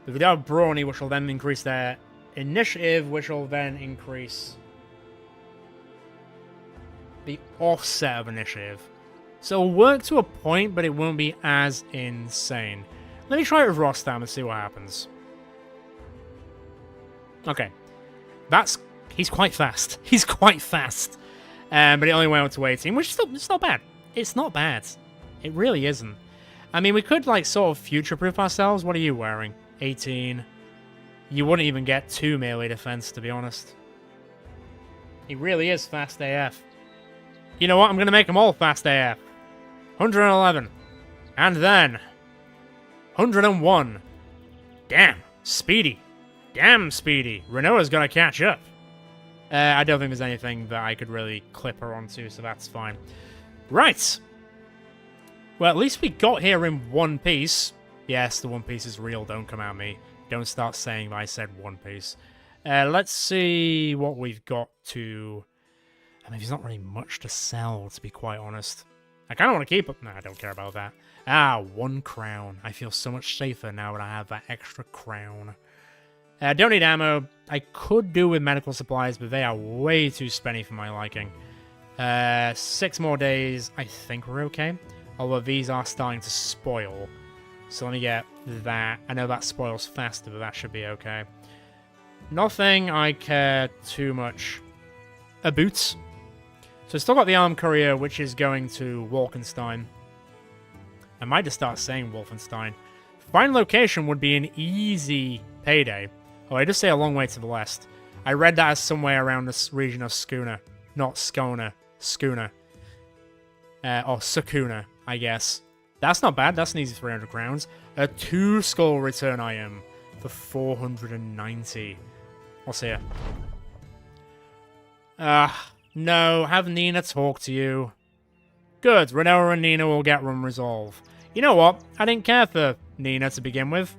But we do have Brawny, which will then increase their initiative, which will then increase the offset of initiative. So it'll work to a point, but it won't be as insane. Let me try it with Rostam and see what happens. Okay. He's quite fast. He's quite fast. But it only went up to 18, which is still, it's not bad. It's not bad. It really isn't. I mean, we could, like, sort of future-proof ourselves. What are you wearing? 18. You wouldn't even get 2 melee defense, to be honest. He really is fast AF. You know what? I'm going to make them all fast AF. 111. And then 101. Damn. Speedy. Damn speedy. Renoa's going to catch up. I don't think there's anything that I could really clip her onto, so that's fine. Right. Well, at least we got here in one piece. Yes, the One Piece is real. Don't come at me. Don't start saying that I said One Piece. Let's see what we've got to... I mean, there's not really much to sell, to be quite honest. I kind of want to keep it. No, I don't care about that. Ah, 1 crown. I feel so much safer now that I have that extra crown. Don't need ammo. I could do with medical supplies, but they are way too spenny for my liking. 6 more days. I think we're okay. Although these are starting to spoil. So let me get that. I know that spoils faster, but that should be okay. Nothing I care too much about. So still got the Arm Courier, which is going to Wolkenstein. I might just start saying Wolfenstein. Final location would be an easy payday. Oh, I just say a long way to the west. I read that as somewhere around this region of Schooner. Not Skona. Schooner. Or Sukuna, I guess. That's not bad. That's an easy 300 crowns. A 2-skull return item for 490. What's here? No. Have Nina talk to you. Good. Renoa and Nina will get run resolve. You know what? I didn't care for Nina to begin with.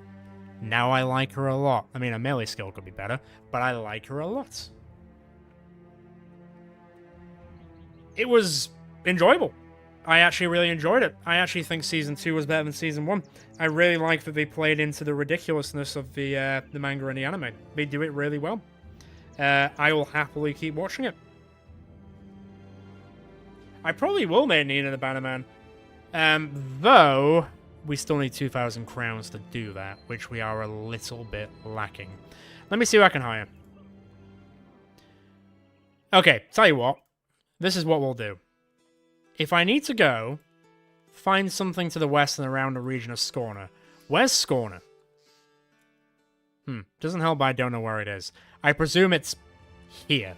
Now I like her a lot. I mean, her melee skill could be better, but I like her a lot. It was enjoyable. I actually really enjoyed it. I actually think Season 2 was better than Season 1. I really like that they played into the ridiculousness of the manga and the anime. They do it really well. I will happily keep watching it. I probably will make Nina the Bannerman. Though, we still need 2,000 crowns to do that, which we are a little bit lacking. Let me see who I can hire. Okay, tell you what. This is what we'll do. If I need to go, find something to the west and around the region of Scorner. Where's Scorner? Doesn't help, but I don't know where it is. I presume it's here.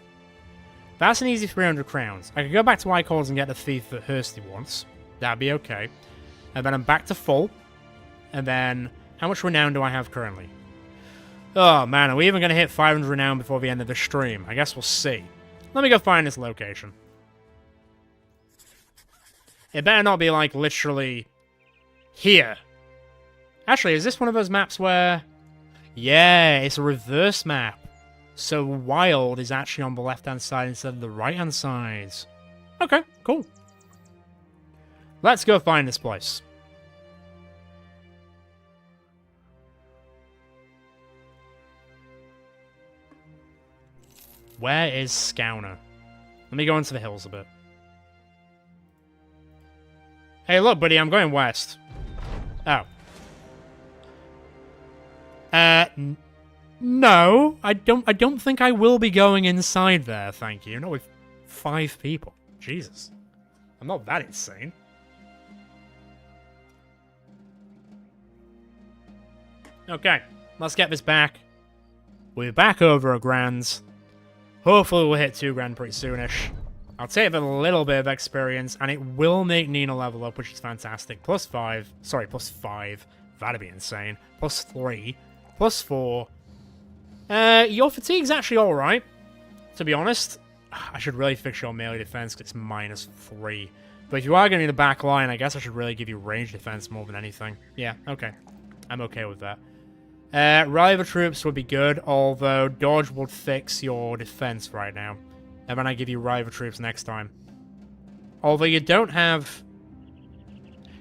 That's an easy 300 crowns. I could go back to Icons and get the thief that Hursty wants. That'd be okay. And then I'm back to full. And then, how much renown do I have currently? Oh man, are we even going to hit 500 renown before the end of the stream? I guess we'll see. Let me go find this location. It better not be, like, literally here. Actually, is this one of those maps where... Yeah, it's a reverse map. So Wild is actually on the left-hand side instead of the right-hand side. Okay, cool. Let's go find this place. Where is Scouner? Let me go into the hills a bit. Hey, look, buddy, I'm going west. Oh. No, I don't think I will be going inside there, thank you. Not with 5 people. Jesus. I'm not that insane. Okay, let's get this back. We're back over a grand. Hopefully we'll hit 2 grand pretty soonish. I'll take a little bit of experience, and it will make Nina level up, which is fantastic. +5. Sorry, +5. That'd be insane. +3. +4. Your fatigue's actually alright, to be honest. I should really fix your melee defense, because it's -3. But if you are going to be the back line, I guess I should really give you range defense more than anything. Yeah, okay. I'm okay with that. Rally the troops would be good, although dodge would fix your defense right now. And then I give you rally the troops next time. Although you don't have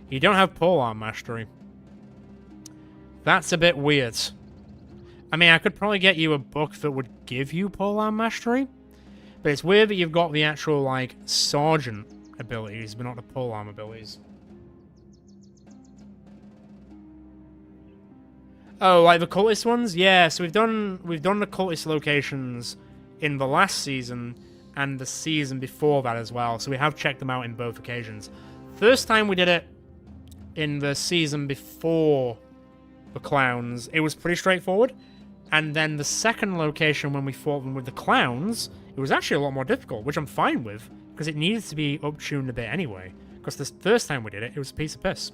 polearm mastery. That's a bit weird. I mean, I could probably get you a book that would give you polearm mastery, but it's weird that you've got the actual, like, sergeant abilities, but not the polearm abilities. Oh, like the cultist ones? Yeah, so we've done the cultist locations in the last season and the season before that as well, so we have checked them out in both occasions. First time we did it in the season before the clowns, it was pretty straightforward. And then the second location when we fought them with the clowns, it was actually a lot more difficult, which I'm fine with, because it needed to be up-tuned a bit anyway. Because the first time we did it, it was a piece of piss.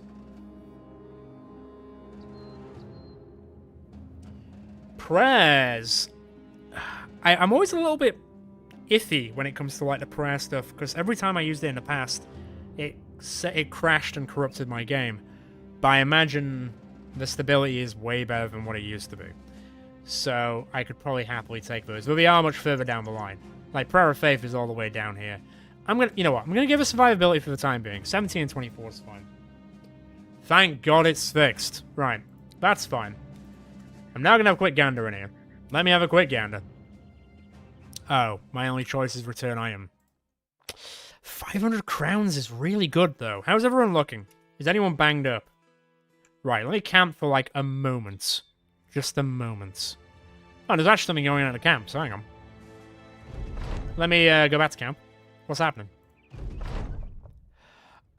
Prayers. I'm always a little bit iffy when it comes to, like, the prayer stuff, because every time I used it in the past, it crashed and corrupted my game. But I imagine the stability is way better than what it used to be. So I could probably happily take those, but they are much further down the line. Like, Prayer of Faith is all the way down here. You know what, I'm gonna give it survivability for the time being. 17 and 24 is fine. Thank God it's fixed. Right, that's fine. I'm now gonna have a quick gander in here. Let me have a quick gander. Oh, my only choice is return item. 500 crowns is really good, though. How's everyone looking? Is anyone banged up? Right, let me camp for, like, a moment. Just a moment. Oh, there's actually something going on at the camp, so hang on. Let me go back to camp. What's happening?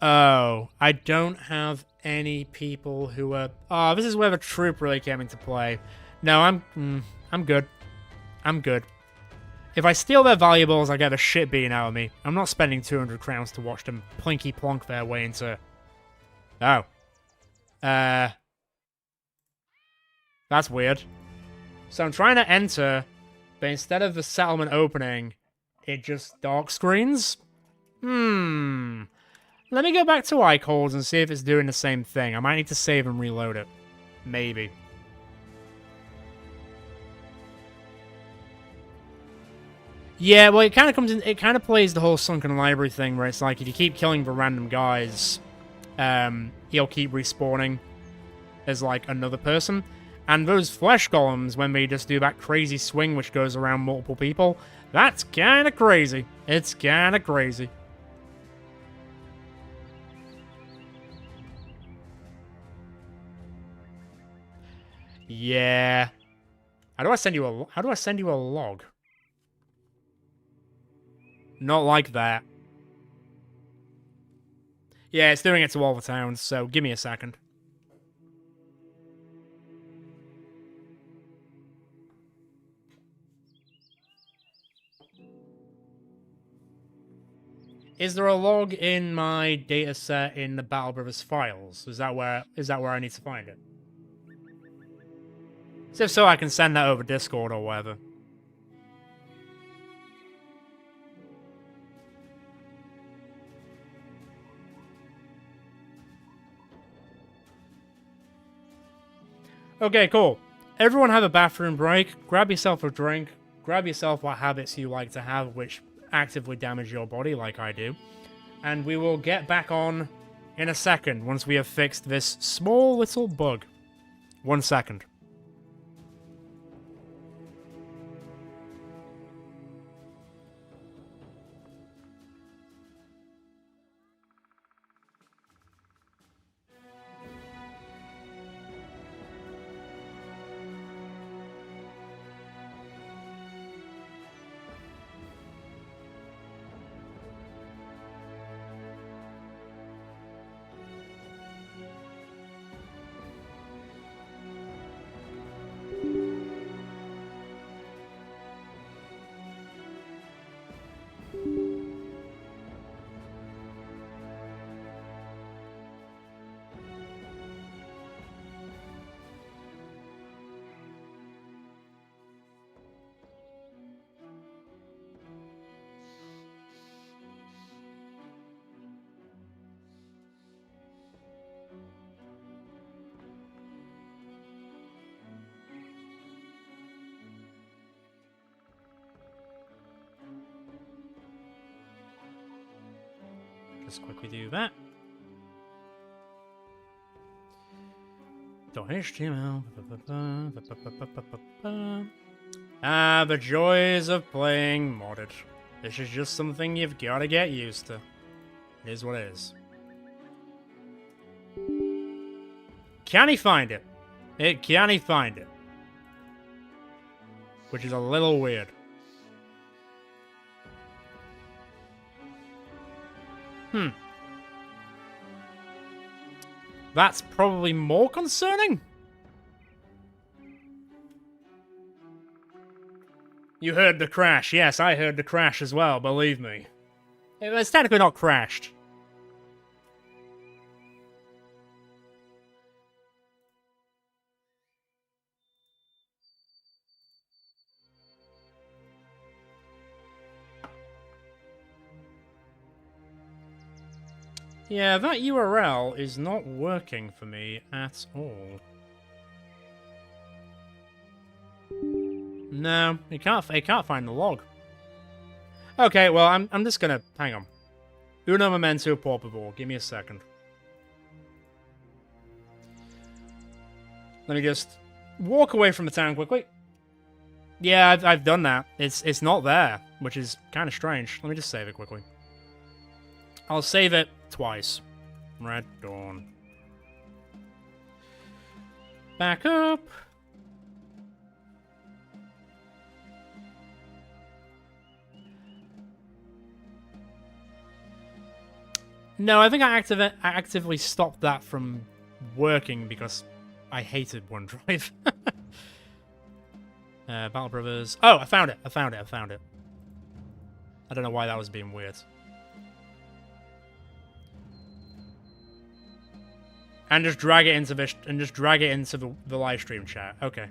Oh, I don't have any people who are... Oh, this is where the troop really came into play. No, I'm good. I'm good. If I steal their valuables, I get the shit beaten out of me. I'm not spending 200 crowns to watch them plinky plonk their way into... Oh. That's weird. So I'm trying to enter, but instead of the settlement opening, it just dark screens? Let me go back to Icons and see if it's doing the same thing. I might need to save and reload it. Maybe. Yeah, well, it kind of comes in. It kind of plays the whole Sunken Library thing, where it's like if you keep killing the random guys, he'll keep respawning as like another person. And those flesh golems, when they just do that crazy swing which goes around multiple people, that's kind of crazy. It's kind of crazy. Yeah. How do I send you a log? Not like that. Yeah, it's doing it to all the towns, so give me a second. Is there a log in my dataset in the Battle Brothers files? Is that where I need to find it? So if so, I can send that over Discord or whatever. Okay, cool. Everyone have a bathroom break. Grab yourself a drink. Grab yourself what habits you like to have, which actively damage your body, like I do. And we will get back on in a second once we have fixed this small little bug. 1 second. Just quickly do that. .html. Ah, the joys of playing modded. This is just something you've got to get used to. It is what it is. Can he find it? Can he find it? Which is a little weird. That's probably more concerning. You heard the crash. Yes, I heard the crash as well, believe me. It's technically not crashed. Yeah, that URL is not working for me at all. No, it can't find the log. Okay, well, I'm just gonna hang on. Uno momento, por favor. Give me a second. Let me just walk away from the town quickly. Yeah, I've done that. It's not there, which is kind of strange. Let me just save it quickly. I'll save it twice. Red Dawn. Back up. No, I think I actively stopped that from working because I hated OneDrive. Battle Brothers. Oh, I found it. I found it. I don't know why that was being weird. And just drag it into the live stream chat. Okay.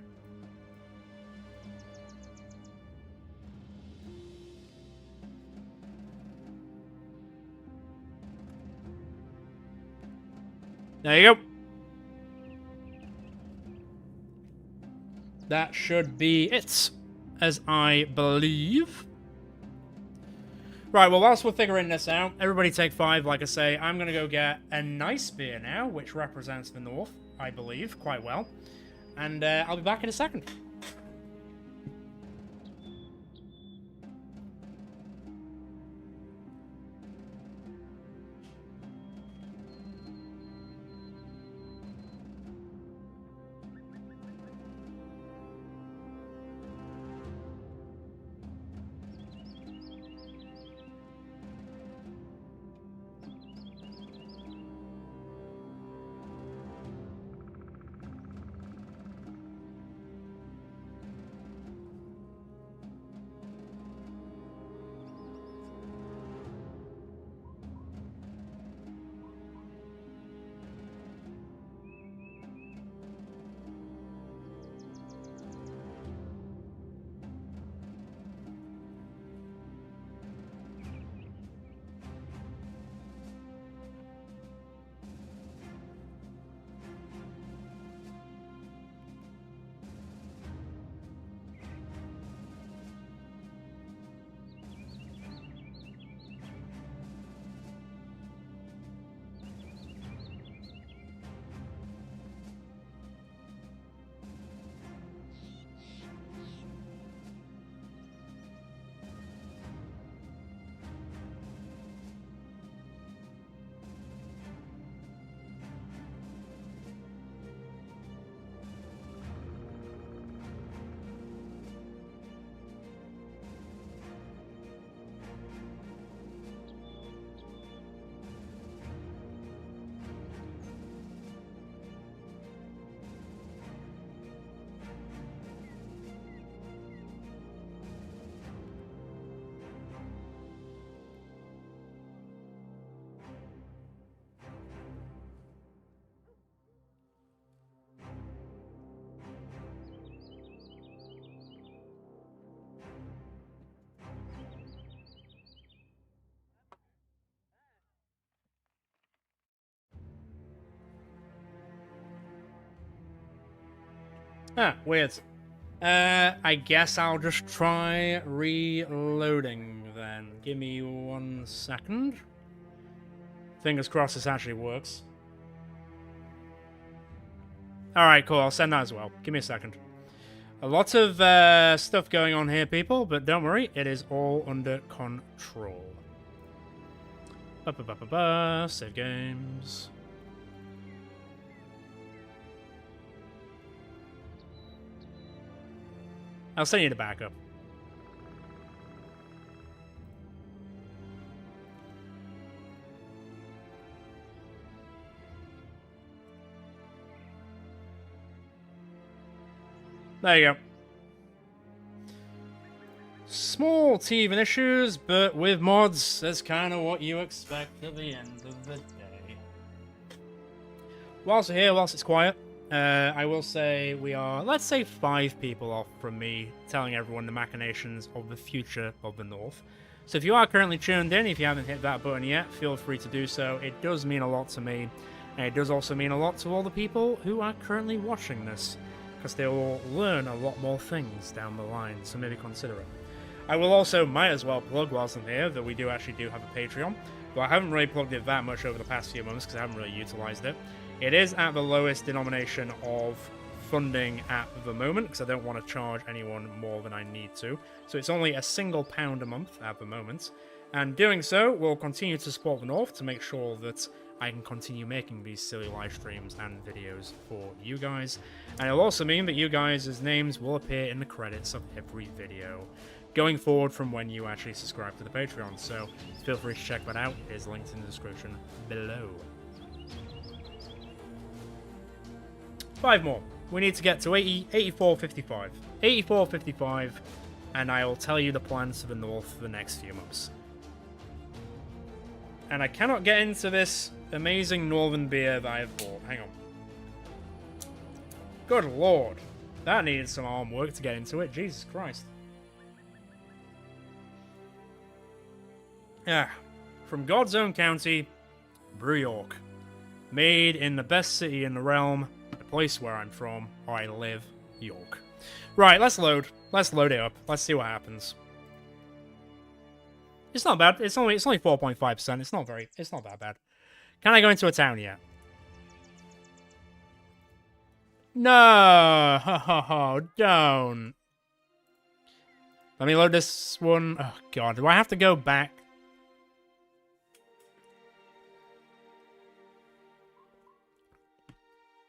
There you go. That should be it, as I believe. Right, well, whilst we're figuring this out, everybody take 5, like I say. I'm going to go get a nice beer now, which represents the north, I believe, quite well. And I'll be back in a second. Ah, weird. I guess I'll just try reloading then. Give me 1 second. Fingers crossed this actually works. Alright, cool. I'll send that as well. Give me a second. A lot of stuff going on here, people, but don't worry. It is all under control. Save games. I'll send you the backup. There you go. Small teething issues, but with mods, that's kind of what you expect at the end of the day. Whilst we're here, whilst it's quiet, I will say we are, let's say, 5 people off from me telling everyone the machinations of the future of the North. So if you are currently tuned in, if you haven't hit that button yet, feel free to do so. It does mean a lot to me, and it does also mean a lot to all the people who are currently watching this, because they will learn a lot more things down the line, so maybe consider it. I will also, might as well plug whilst I'm here, that we do have a Patreon, but I haven't really plugged it that much over the past few months because I haven't really utilised it. It is at the lowest denomination of funding at the moment, because I don't want to charge anyone more than I need to. So it's only a single £1 a month at the moment, and doing so will continue to support the North to make sure that I can continue making these silly live streams and videos for you guys. And it'll also mean that you guys' names will appear in the credits of every video going forward from when you actually subscribe to the Patreon. So feel free to check that out. It is linked in the description below. 5 more. We need to get to 84.55. 84.55, and I will tell you the plans for the North for the next few months. And I cannot get into this amazing northern beer that I have bought. Hang on. Good lord. That needed some arm work to get into it. Jesus Christ. Yeah. From God's own county, Brew York. Made in the best city in the realm, the place where I'm from, or I live, York. Right, let's load. Let's load it up. Let's see what happens. It's not bad. It's only 4.5%. It's not that bad. Can I go into a town yet? No, don't. Let me load this one. Oh god, do I have to go back?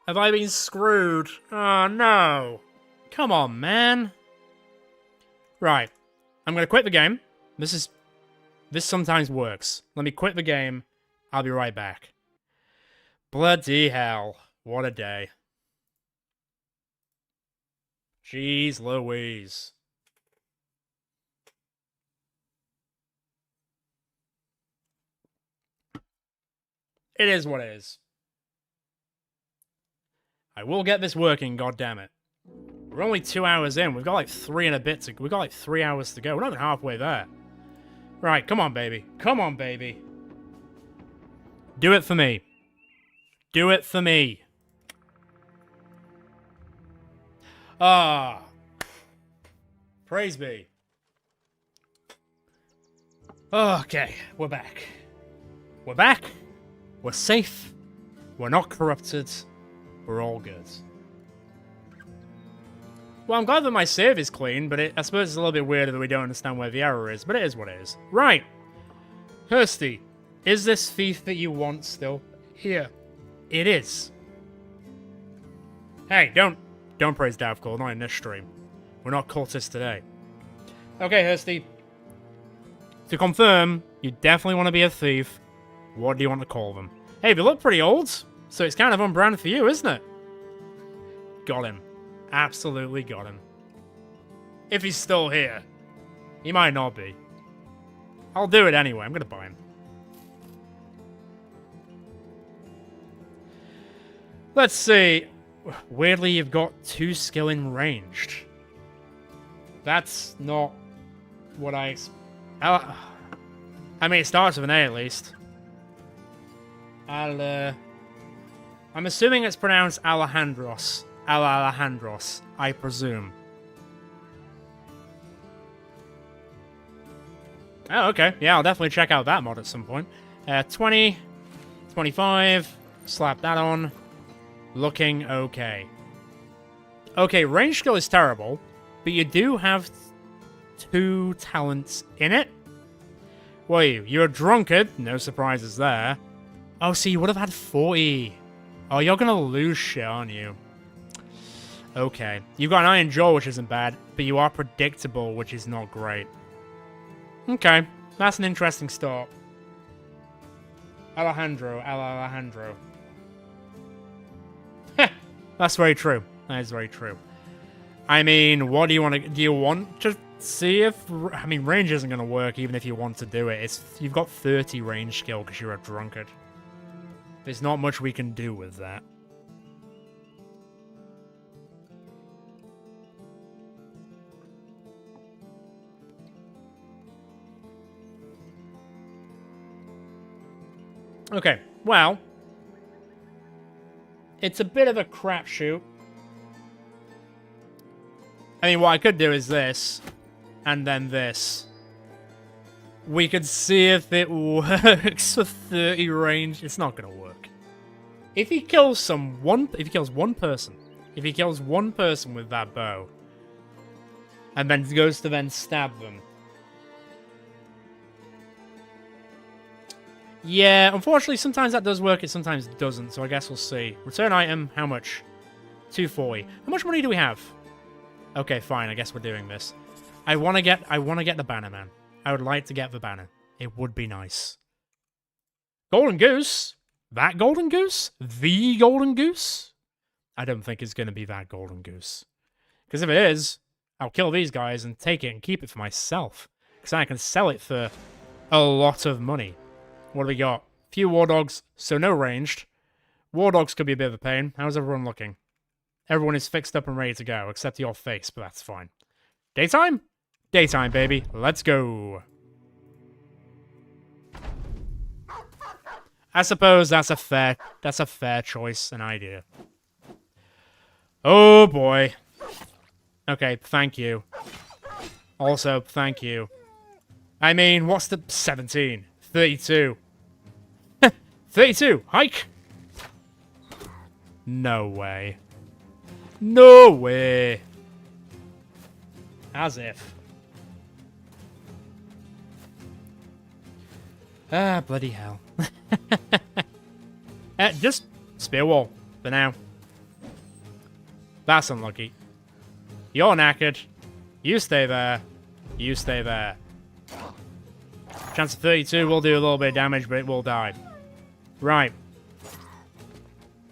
Have I been screwed? Oh no. Come on, man. Right. I'm gonna quit the game. This sometimes works. Let me quit the game. I'll be right back. Bloody hell. What a day. Jeez Louise. It is what it is. I will get this working, goddammit. We're only 2 hours in. We've got like 3 and a bit to... We've got like 3 hours to go. We're not even halfway there. Right, come on, baby. Come on, baby. Do it for me. Do it for me. Ah. Praise be. Okay, we're back. We're back. We're safe. We're not corrupted. We're all good. Well, I'm glad that my save is clean, but I suppose it's a little bit weird that we don't understand where the error is, but it is what it is. Right. Hursty, is this thief that you want still here? It is. Hey, don't praise Davclaw, not in this stream. We're not cultists today. Okay, Hursty. To confirm, you definitely want to be a thief. What do you want to call them? Hey, they look pretty old, so it's kind of on brand for you, isn't it? Got him. Absolutely got him. If he's still here. He might not be. I'll do it anyway. I'm going to buy him. Let's see. Weirdly, you've got 2 skill in ranged. That's not what I mean, it starts with an A at least. I'm assuming it's pronounced Alejandros. Alejandros, I presume. Oh, okay. Yeah, I'll definitely check out that mod at some point. 20. 25. Slap that on. Looking okay. Okay, range skill is terrible, but you do have 2 talents in it. What are you? You're a drunkard. No surprises there. Oh, so you would have had 40. Oh, you're gonna lose shit, aren't you? Okay. You've got an iron jaw, which isn't bad, but you are predictable, which is not great. Okay. That's an interesting start. Alejandro. That's very true. That is very true. I mean, what do you want to... Do you want to see if... I mean, range isn't going to work even if you want to do it. You've got 30 range skill because you're a drunkard. There's not much we can do with that. Okay, well... It's a bit of a crapshoot. I mean, what I could do is this, and then this. We could see if it works for 30 range. It's not gonna work. If he kills if he kills one person with that bow, and then goes to then stab them. Yeah, unfortunately, sometimes that does work, it sometimes doesn't, so I guess we'll see. Return item, how much? 240. How much money do we have? Okay, fine, I guess we're doing this. I want to get the banner, man. I would like to get the banner. It would be nice. Golden Goose? That Golden Goose? The Golden Goose? I don't think it's going to be that Golden Goose. Because if it is, I'll kill these guys and take it and keep it for myself. Because I can sell it for a lot of money. What do we got? Few war dogs, so no ranged. War dogs could be a bit of a pain. How's everyone looking? Everyone is fixed up and ready to go, except your face, but that's fine. Daytime? Daytime, baby. Let's go. I suppose that's a fair choice, an idea. Oh boy. Okay, thank you. Also, thank you. I mean, what's the 17? 32. 32! Hike! No way. No way! As if. Ah, bloody hell. Just spear wall, for now. That's unlucky. You're knackered. You stay there. You stay there. Chance of 32 will do a little bit of damage, but it will die. Right.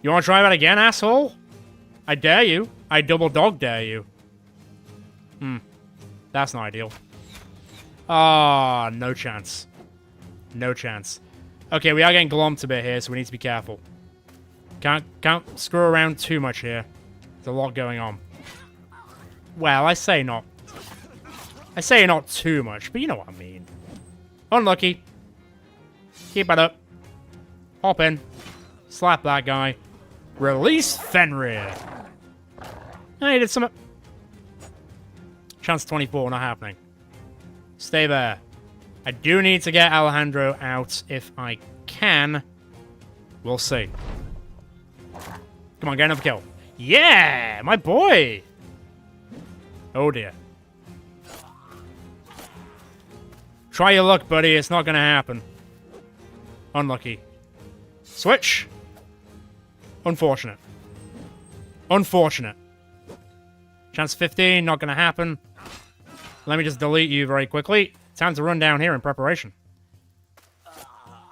You want to try that again, asshole? I dare you. I double dog dare you. That's not ideal. Ah, no chance. No chance. Okay, we are getting glomped a bit here, so we need to be careful. Can't screw around too much here. There's a lot going on. Well, I say not too much, but you know what I mean. Unlucky. Keep it up. Hop in. Slap that guy. Release Fenrir. I did some... Chance 24, not happening. Stay there. I do need to get Alejandro out if I can. We'll see. Come on, get another kill. Yeah! My boy! Oh dear. Try your luck, buddy. It's not going to happen. Unlucky. Switch. Unfortunate. Unfortunate. Chance 15, not going to happen. Let me just delete you very quickly. Time to run down here in preparation.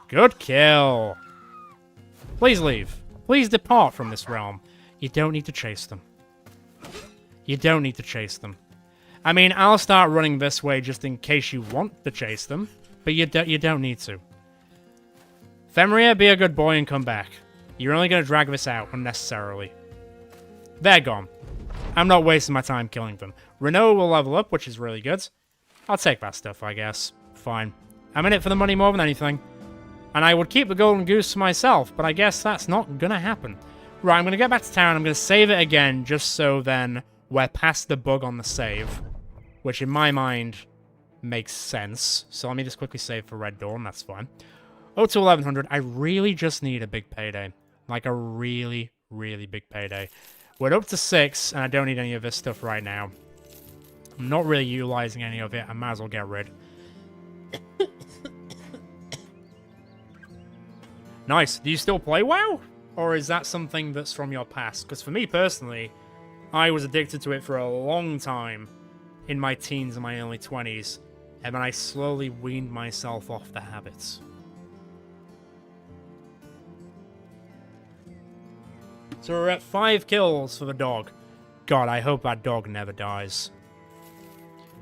Good kill. Please leave. Please depart from this realm. You don't need to chase them. You don't need to chase them. I mean, I'll start running this way just in case you want to chase them, but you don't need to. Fenrir, be a good boy and come back. You're only going to drag this out unnecessarily. They're gone. I'm not wasting my time killing them. Renault will level up, which is really good. I'll take that stuff, I guess. Fine. I'm in it for the money more than anything. And I would keep the Golden Goose for myself, but I guess that's not going to happen. Right, I'm going to get back to town. I'm going to save it again, just so then we're past the bug on the save. Which, in my mind, makes sense. So let me just quickly save for Red Dawn. That's fine. Up to 1100. I really just need a big payday. Like a really, really big payday. We're up to 6, and I don't need any of this stuff right now. I'm not really utilizing any of it. I might as well get rid. Nice. Do you still play WoW? Or is that something that's from your past? Because for me personally, I was addicted to it for a long time in my teens and my early 20s. And then I slowly weaned myself off the habits. So we're at 5 kills for the dog. God, I hope that dog never dies.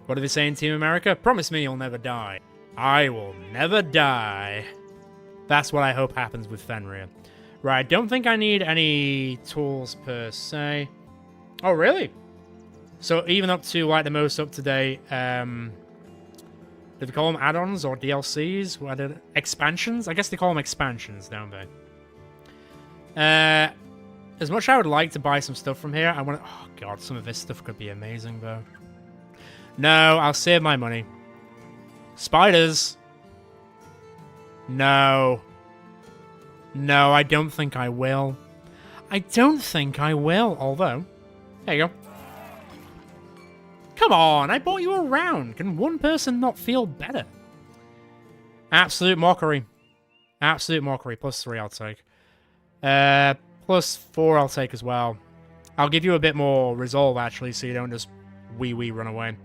What do they say in Team America? Promise me you'll never die. I will never die. That's what I hope happens with Fenrir. Right, I don't think I need any tools per se. Oh, really? So even up to, like, the most up-to-date, do they call them add-ons or DLCs? What are they? Expansions? I guess they call them expansions, don't they? As much as I would like to buy some stuff from here, I want to... Oh, God, some of this stuff could be amazing, though. No, I'll save my money. Spiders. No. No, I don't think I will. I don't think I will, although... There you go. Come on, I bought you around. Can one person not feel better? Absolute mockery. Absolute mockery. +3 I'll take. +4 I'll take as well. I'll give you a bit more resolve, actually, so you don't just wee run away.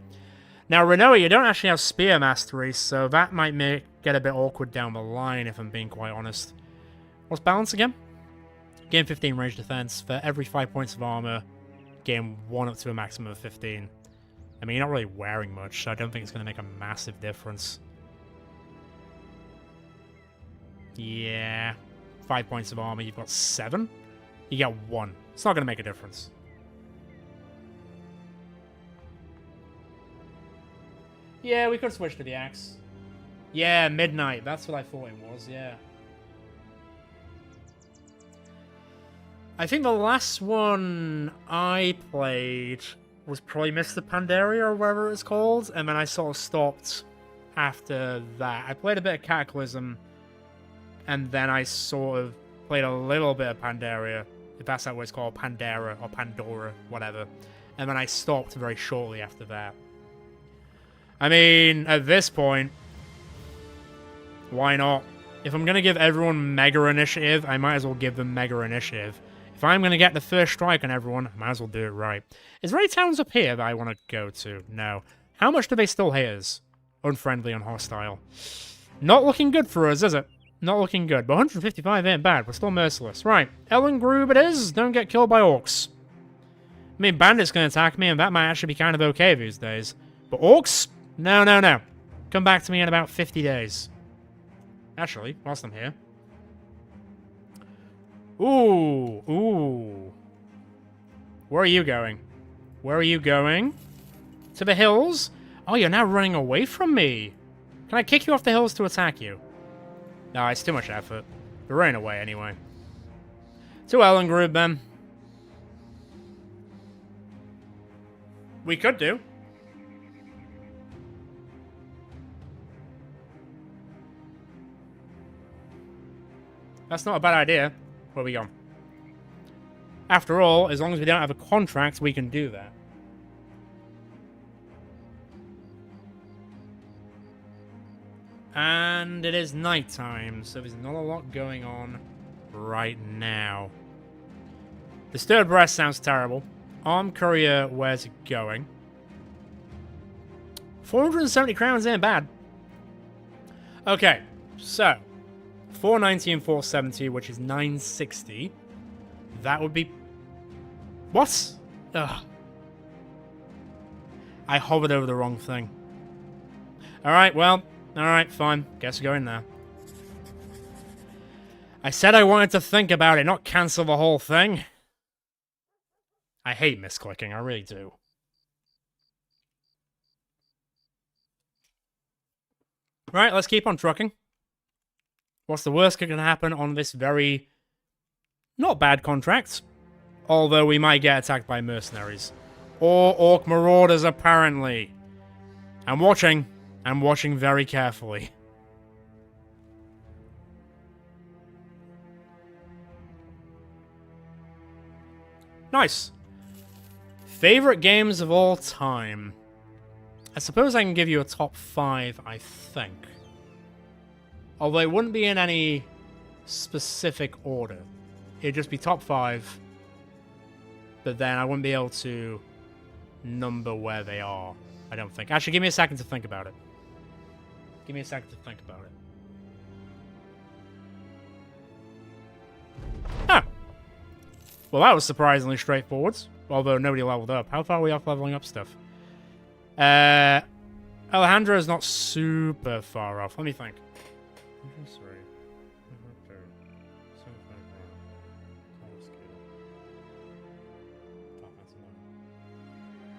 Now, Renoa, you don't actually have Spear Mastery, so that might get a bit awkward down the line, if I'm being quite honest. What's balance again? Gain 15 range defense. For every 5 points of armor, gain 1 up to a maximum of 15. I mean, you're not really wearing much, so I don't think it's going to make a massive difference. Yeah. 5 points of armor, you've got 7? You get 1. It's not going to make a difference. Yeah, we could switch to the axe. Yeah, midnight. That's what I thought it was, yeah. I think the last one I played was probably Mr. Pandaria or whatever it's called, and then I sort of stopped after that. I played a bit of Cataclysm, and then I sort of played a little bit of Pandaria, if that's what it's called, Pandora or Pandora, whatever. And then I stopped very shortly after that. I mean, at this point, why not? If I'm going to give everyone Mega Initiative, I might as well give them Mega Initiative. If I'm going to get the first strike on everyone, I might as well do it right. Is there any towns up here that I want to go to? No. How much do they still hate us? Unfriendly and hostile. Not looking good for us, is it? Not looking good. But 155 ain't bad. We're still merciless. Right. Ellen Groob it is. Don't get killed by orcs. I mean, bandits can attack me, and that might actually be kind of okay these days. But orcs? No, no, no. Come back to me in about 50 days. Actually, whilst I'm here. Ooh, ooh. Where are you going? Where are you going? To the hills? Oh, you're now running away from me. Can I kick you off the hills to attack you? No, it's too much effort. You're running away anyway. To Ellen Groob, then. We could do. That's not a bad idea. Where are we going? After all, as long as we don't have a contract, we can do that. And it is nighttime, so there's not a lot going on right now. Disturbed Breast sounds terrible. Armed Courier, where's it going? 470 crowns ain't bad. Okay, so 490 and 470, which is 960. That would be... What? Ugh. I hovered over the wrong thing. Alright, well... Alright, fine. Guess we're going there. I said I wanted to think about it, not cancel the whole thing. I hate misclicking, I really do. Right, let's keep on trucking. What's the worst that can happen on this very... not bad contract? Although we might get attacked by mercenaries. Or orc marauders, apparently. I'm watching very carefully. Nice. Favorite games of all time. I suppose I can give you a top 5, I think. Although it wouldn't be in any specific order. It'd just be top 5. But then I wouldn't be able to number where they are, I don't think. Actually, give me a second to think about it. Give me a second to think about it. Huh. Well, that was surprisingly straightforward. Although nobody leveled up. How far are we off leveling up stuff? Alejandro is not super far off. Let me think.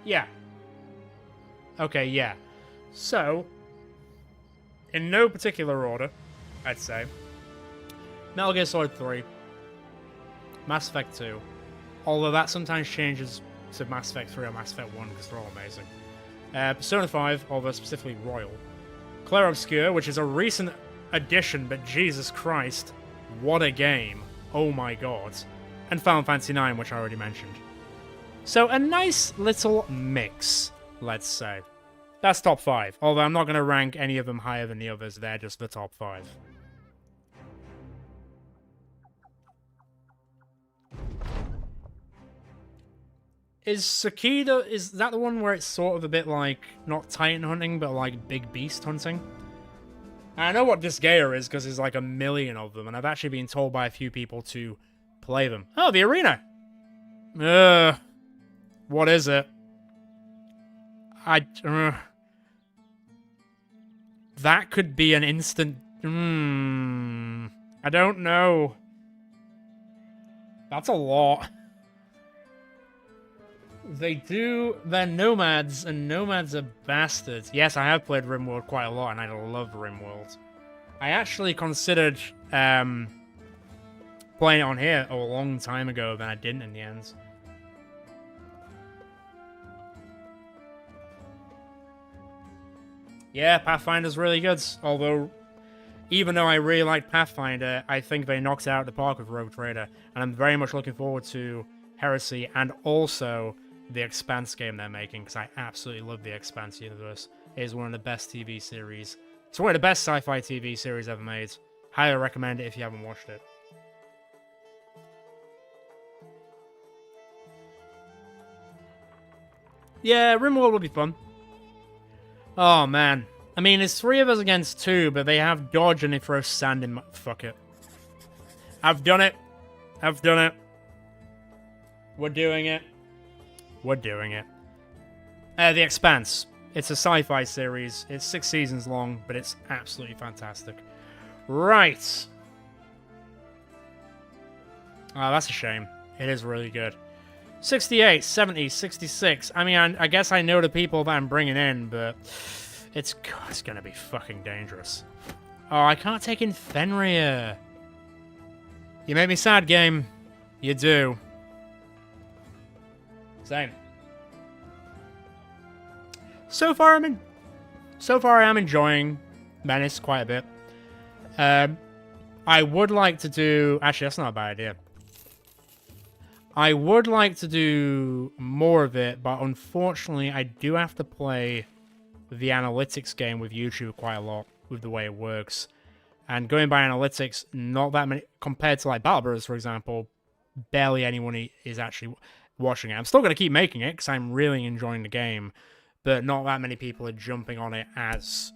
Yeah. Okay, yeah. So, in no particular order, I'd say. Metal Gear Solid 3. Mass Effect 2. Although that sometimes changes to Mass Effect 3 or Mass Effect 1 because they're all amazing. Persona 5, although specifically Royal. Clair Obscur, which is a recent addition, but Jesus Christ, what a game. Oh my god. And Final Fantasy 9, which I already mentioned. So a nice little mix, let's say. That's top 5. Although I'm not going to rank any of them higher than the others. They're just the top 5. Is Cicada, is that the one where it's sort of a bit like, not Titan hunting, but like big beast hunting? And I know what Disgaea is, because there's like a million of them, and I've actually been told by a few people to play them. Oh, the arena! What is it? That could be an instant... I don't know. That's a lot. They're nomads, and nomads are bastards. Yes, I have played RimWorld quite a lot, and I love RimWorld. I actually considered playing it on here a long time ago, then I didn't in the end. Yeah, Pathfinder's really good, although even though I really like Pathfinder, I think they knocked it out of the park with Rogue Trader, and I'm very much looking forward to Heresy and also the Expanse game they're making, because I absolutely love the Expanse universe. It is one of the best TV series. It's one of the best sci-fi TV series ever made. Highly recommend it if you haven't watched it. Yeah, RimWorld will be fun. Oh, man. I mean, it's 3 of us against 2, but they have dodge and they throw sand in my... Fuck it. I've done it. I've done it. We're doing it. We're doing it. The Expanse. It's a sci-fi series. It's 6 seasons long, but it's absolutely fantastic. Right. Oh, that's a shame. It is really good. 68, 70, 66. I mean, I guess I know the people that I'm bringing in, but it's going to be fucking dangerous. Oh, I can't take in Fenrir. You make me sad, game. You do. Same. So far I am enjoying Menace quite a bit. I would like to do... Actually, that's not a bad idea. I would like to do more of it, but unfortunately, I do have to play the analytics game with YouTube quite a lot, with the way it works. And going by analytics, not that many... Compared to, like, Battle Brothers, for example, barely anyone is actually watching it. I'm still going to keep making it, because I'm really enjoying the game, but not that many people are jumping on it as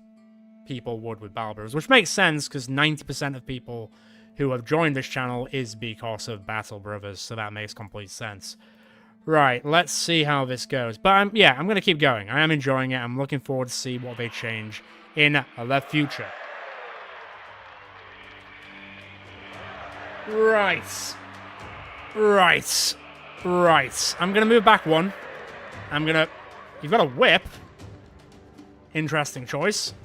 people would with Battle Brothers, which makes sense, because 90% of people who have joined this channel is because of Battle Brothers, so that makes complete sense. Right, let's see how this goes. But I'm going to keep going. I am enjoying it. I'm looking forward to see what they change in the future. Right. I'm going to move back 1. You've got a whip. Interesting choice.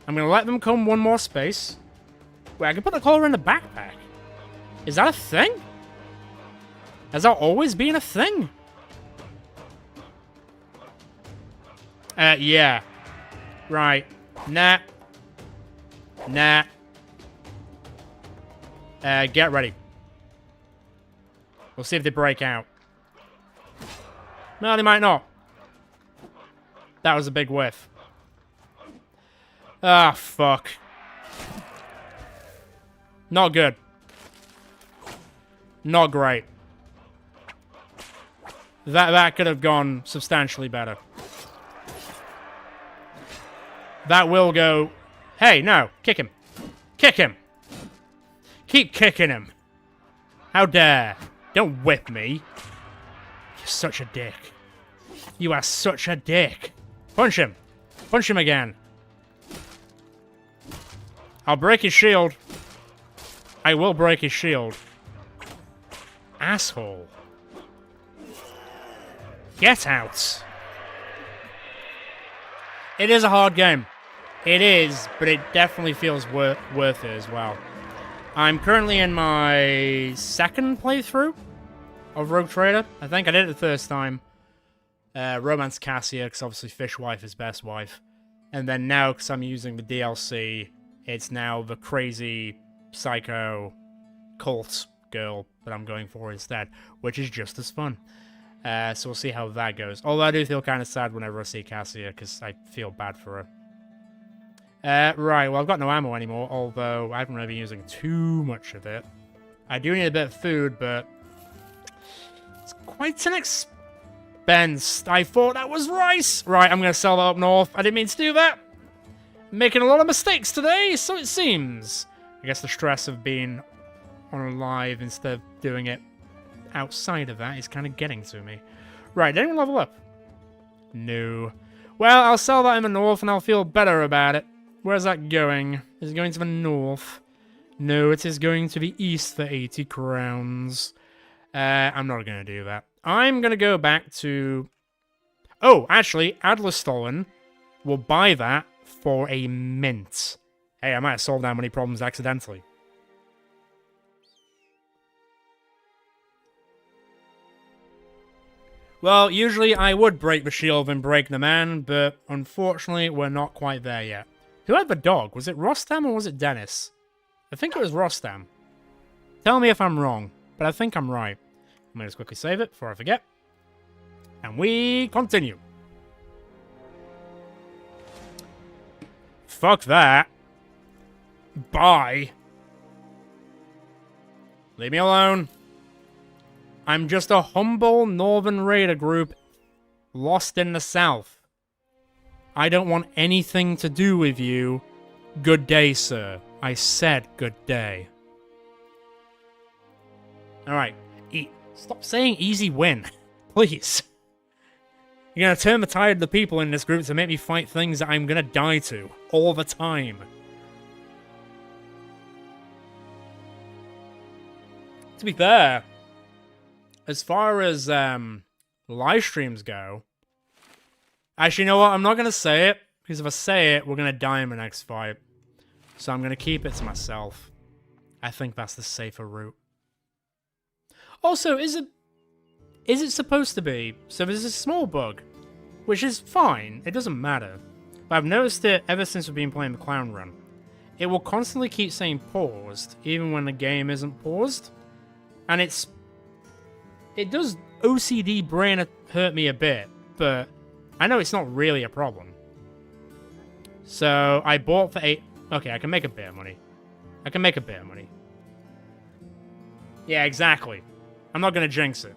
I'm going to let them come 1 more space. Wait, I can put the collar in the backpack. Is that a thing? Has that always been a thing? Yeah. Right. Nah. Get ready. We'll see if they break out. No, they might not. That was a big whiff. Ah, fuck. Not good. Not great. That could have gone substantially better. That will go... Hey, no. Kick him. Kick him. Keep kicking him. How dare. Don't whip me. You're such a dick. You are such a dick. Punch him. Punch him again. I'll break his shield. I will break his shield. Asshole. Get out. It is a hard game. It is, but it definitely feels worth it as well. I'm currently in my second playthrough of Rogue Trader. I think I did it the first time. Romance Cassia, because obviously Fishwife is best wife. And then now, because I'm using the DLC, it's now the crazy, psycho, cult girl that I'm going for instead, which is just as fun. So we'll see how that goes. Although I do feel kind of sad whenever I see Cassia, because I feel bad for her. Right, well, I've got no ammo anymore, although I haven't really been using too much of it. I do need a bit of food, but it's quite an expense. I thought that was rice. Right, I'm going to sell that up north. I didn't mean to do that. I'm making a lot of mistakes today, so it seems. I guess the stress of being on a live instead of doing it outside of that is kind of getting to me. Right, did anyone level up? No. Well, I'll sell that in the north and I'll feel better about it. Where's that going? Is it going to the north? No, it is going to the east for 80 crowns. I'm not going to do that. I'm going to go back to... Oh, actually, Adlerstollen will buy that for a mint. Hey, I might have solved that many problems accidentally. Well, usually I would break the shield and break the man, but unfortunately we're not quite there yet. Who had the dog? Was it Rostam or was it Dennis? I think it was Rostam. Tell me if I'm wrong, but I think I'm right. I'm going to just quickly save it before I forget. And we continue. Fuck that. Bye. Leave me alone. I'm just a humble northern raider group lost in the south. I don't want anything to do with you. Good day, sir. I said good day. Alright. Stop saying easy win. Please. You're gonna turn the tide of the people in this group to make me fight things that I'm gonna die to. All the time. To be fair, as far as live streams go, actually, you know what? I'm not going to say it, because if I say it, we're going to die in the next fight. So I'm going to keep it to myself. I think that's the safer route. Also, is it supposed to be? So there's a small bug, which is fine. It doesn't matter. But I've noticed it ever since we've been playing the Clown Run. It will constantly keep saying paused, even when the game isn't paused. And it does OCD brain hurt me a bit, but I know it's not really a problem. So I bought for 8... Okay, I can make a bit of money. I can make a bit of money. Yeah, exactly. I'm not going to jinx it.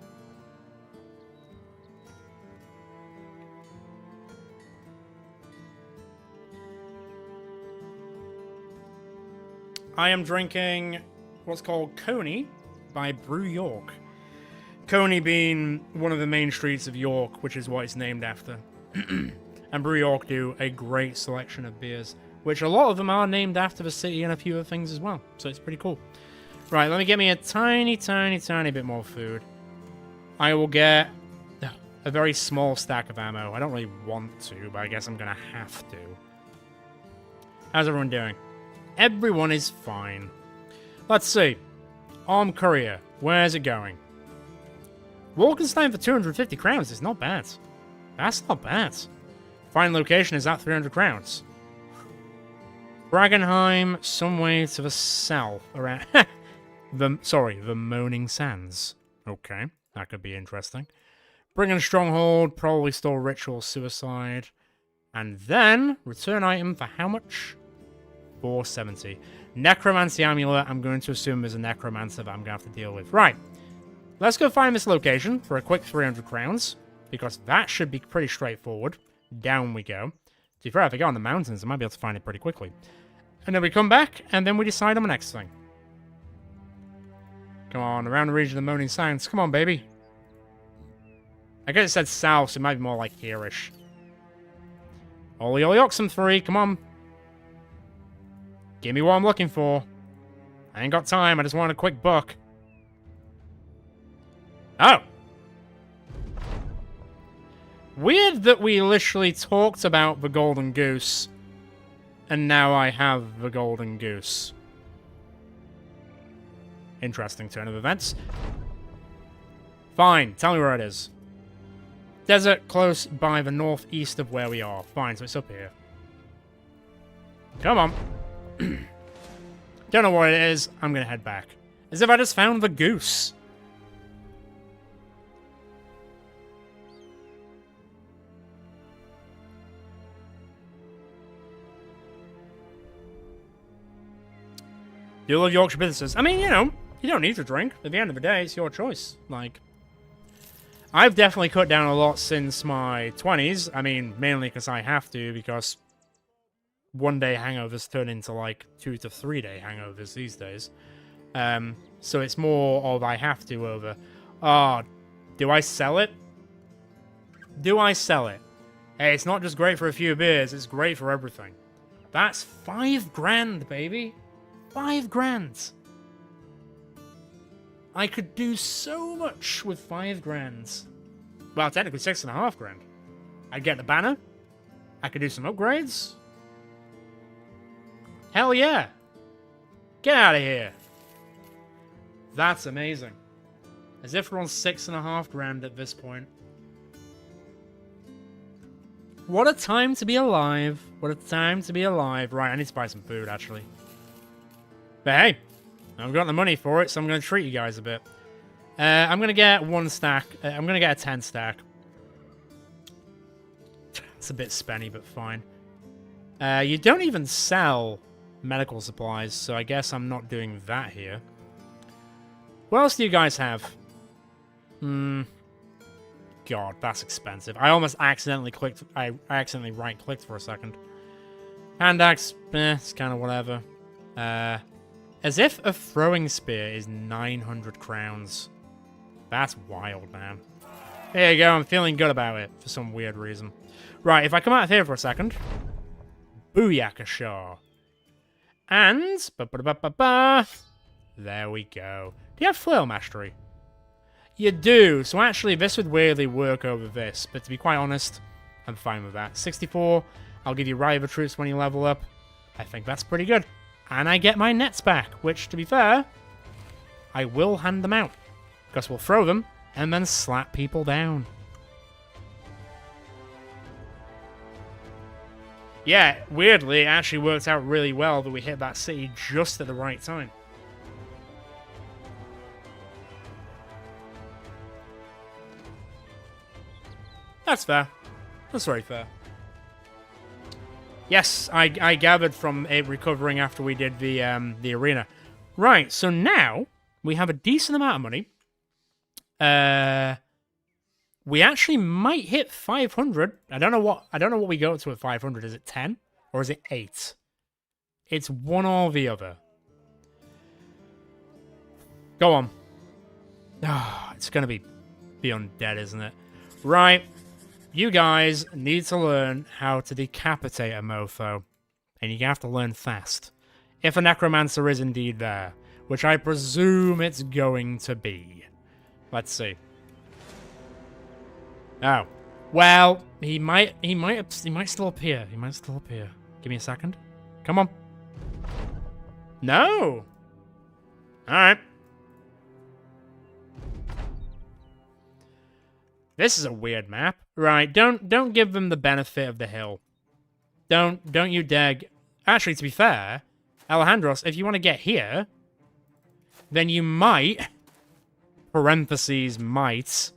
I am drinking what's called Coney by Brew York. Coney being one of the main streets of York, which is what it's named after. And Brew York do a great selection of beers, which a lot of them are named after the city and a few other things as well. So it's pretty cool. Right, let me get me a tiny bit more food. I will get a very small stack of ammo. I don't really want to, but I guess I'm going to have to. How's everyone doing? Everyone is fine. Let's see. Armed Courier. Where's it going? Wolkenstein for 250 crowns is not bad. That's not bad. Final location is at 300 crowns. Bragenheim, some way to the south, around... the Moaning Sands. Okay, that could be interesting. Bring in Stronghold, probably still Ritual Suicide. And then, return item for how much? 470. Necromancy Amulet, I'm going to assume is a Necromancer that I'm going to have to deal with. Right. Let's go find this location for a quick 300 crowns, because that should be pretty straightforward. Down we go. To be fair, if I go on the mountains, I might be able to find it pretty quickly. And then we come back, and then we decide on the next thing. Come on, around the region of the Moaning Sands. Come on, baby. I guess it said south, so it might be more like here-ish. Ollie Ollie Oxen 3, come on. Give me what I'm looking for. I ain't got time, I just want a quick buck. Oh! Weird that we literally talked about the Golden Goose, and now I have the Golden Goose. Interesting turn of events. Fine, tell me where it is. Desert close by the northeast of where we are. Fine, so it's up here. Come on. Don't know what it is. I'm gonna head back. As if I just found the goose. You love Yorkshire businesses. I mean, you know, you don't need to drink. At the end of the day, it's your choice. Like, I've definitely cut down a lot since my 20s. I mean, mainly because I have to, because one-day hangovers turn into, like, 2 to 3 day hangovers these days. So it's more of I have to over, do I sell it? Do I sell it? Hey, it's not just great for a few beers, it's great for everything. That's 5 grand, baby. 5 grand. I could do so much with 5 grand. Well, technically 6.5 grand. I'd get the banner. I could do some upgrades. Hell yeah. Get out of here. That's amazing. As if we're on 6.5 grand at this point. What a time to be alive. What a time to be alive. Right, I need to buy some food, actually. But hey, I've got the money for it, so I'm going to treat you guys a bit. I'm going to get 1 stack. I'm going to get a 10 stack. It's a bit spenny, but fine. You don't even sell medical supplies, so I guess I'm not doing that here. What else do you guys have? God, that's expensive. I almost accidentally clicked. I accidentally right-clicked for a second. Hand axe, it's kind of whatever. As if a throwing spear is 900 crowns. That's wild, man. There you go, I'm feeling good about it for some weird reason. Right, if I come out of here for a second. Booyakasha. And... there we go. Do you have flail mastery? You do, so actually this would weirdly work over this, but to be quite honest, I'm fine with that. 64, I'll give you Rival Troops when you level up. I think that's pretty good. And I get my nets back, which, to be fair, I will hand them out. Because we'll throw them, and then slap people down. Yeah, weirdly, it actually worked out really well that we hit that city just at the right time. That's fair. That's very fair. Yes, I gathered from it recovering after we did the arena. Right, so now we have a decent amount of money. We actually might hit 500. I don't know what we go up to at 500. Is it 10 or is it 8? It's one or the other. Go on. It's gonna be undead, isn't it? Right. You guys need to learn how to decapitate a mofo. And you have to learn fast. If a necromancer is indeed there. Which I presume it's going to be. Let's see. Oh. Well, he might still appear. He might still appear. Give me a second. Come on. No! Alright. This is a weird map. Right, don't give them the benefit of the hill. Don't you dare... Actually, to be fair, Alejandros, if you want to get here, then you might, parentheses, might,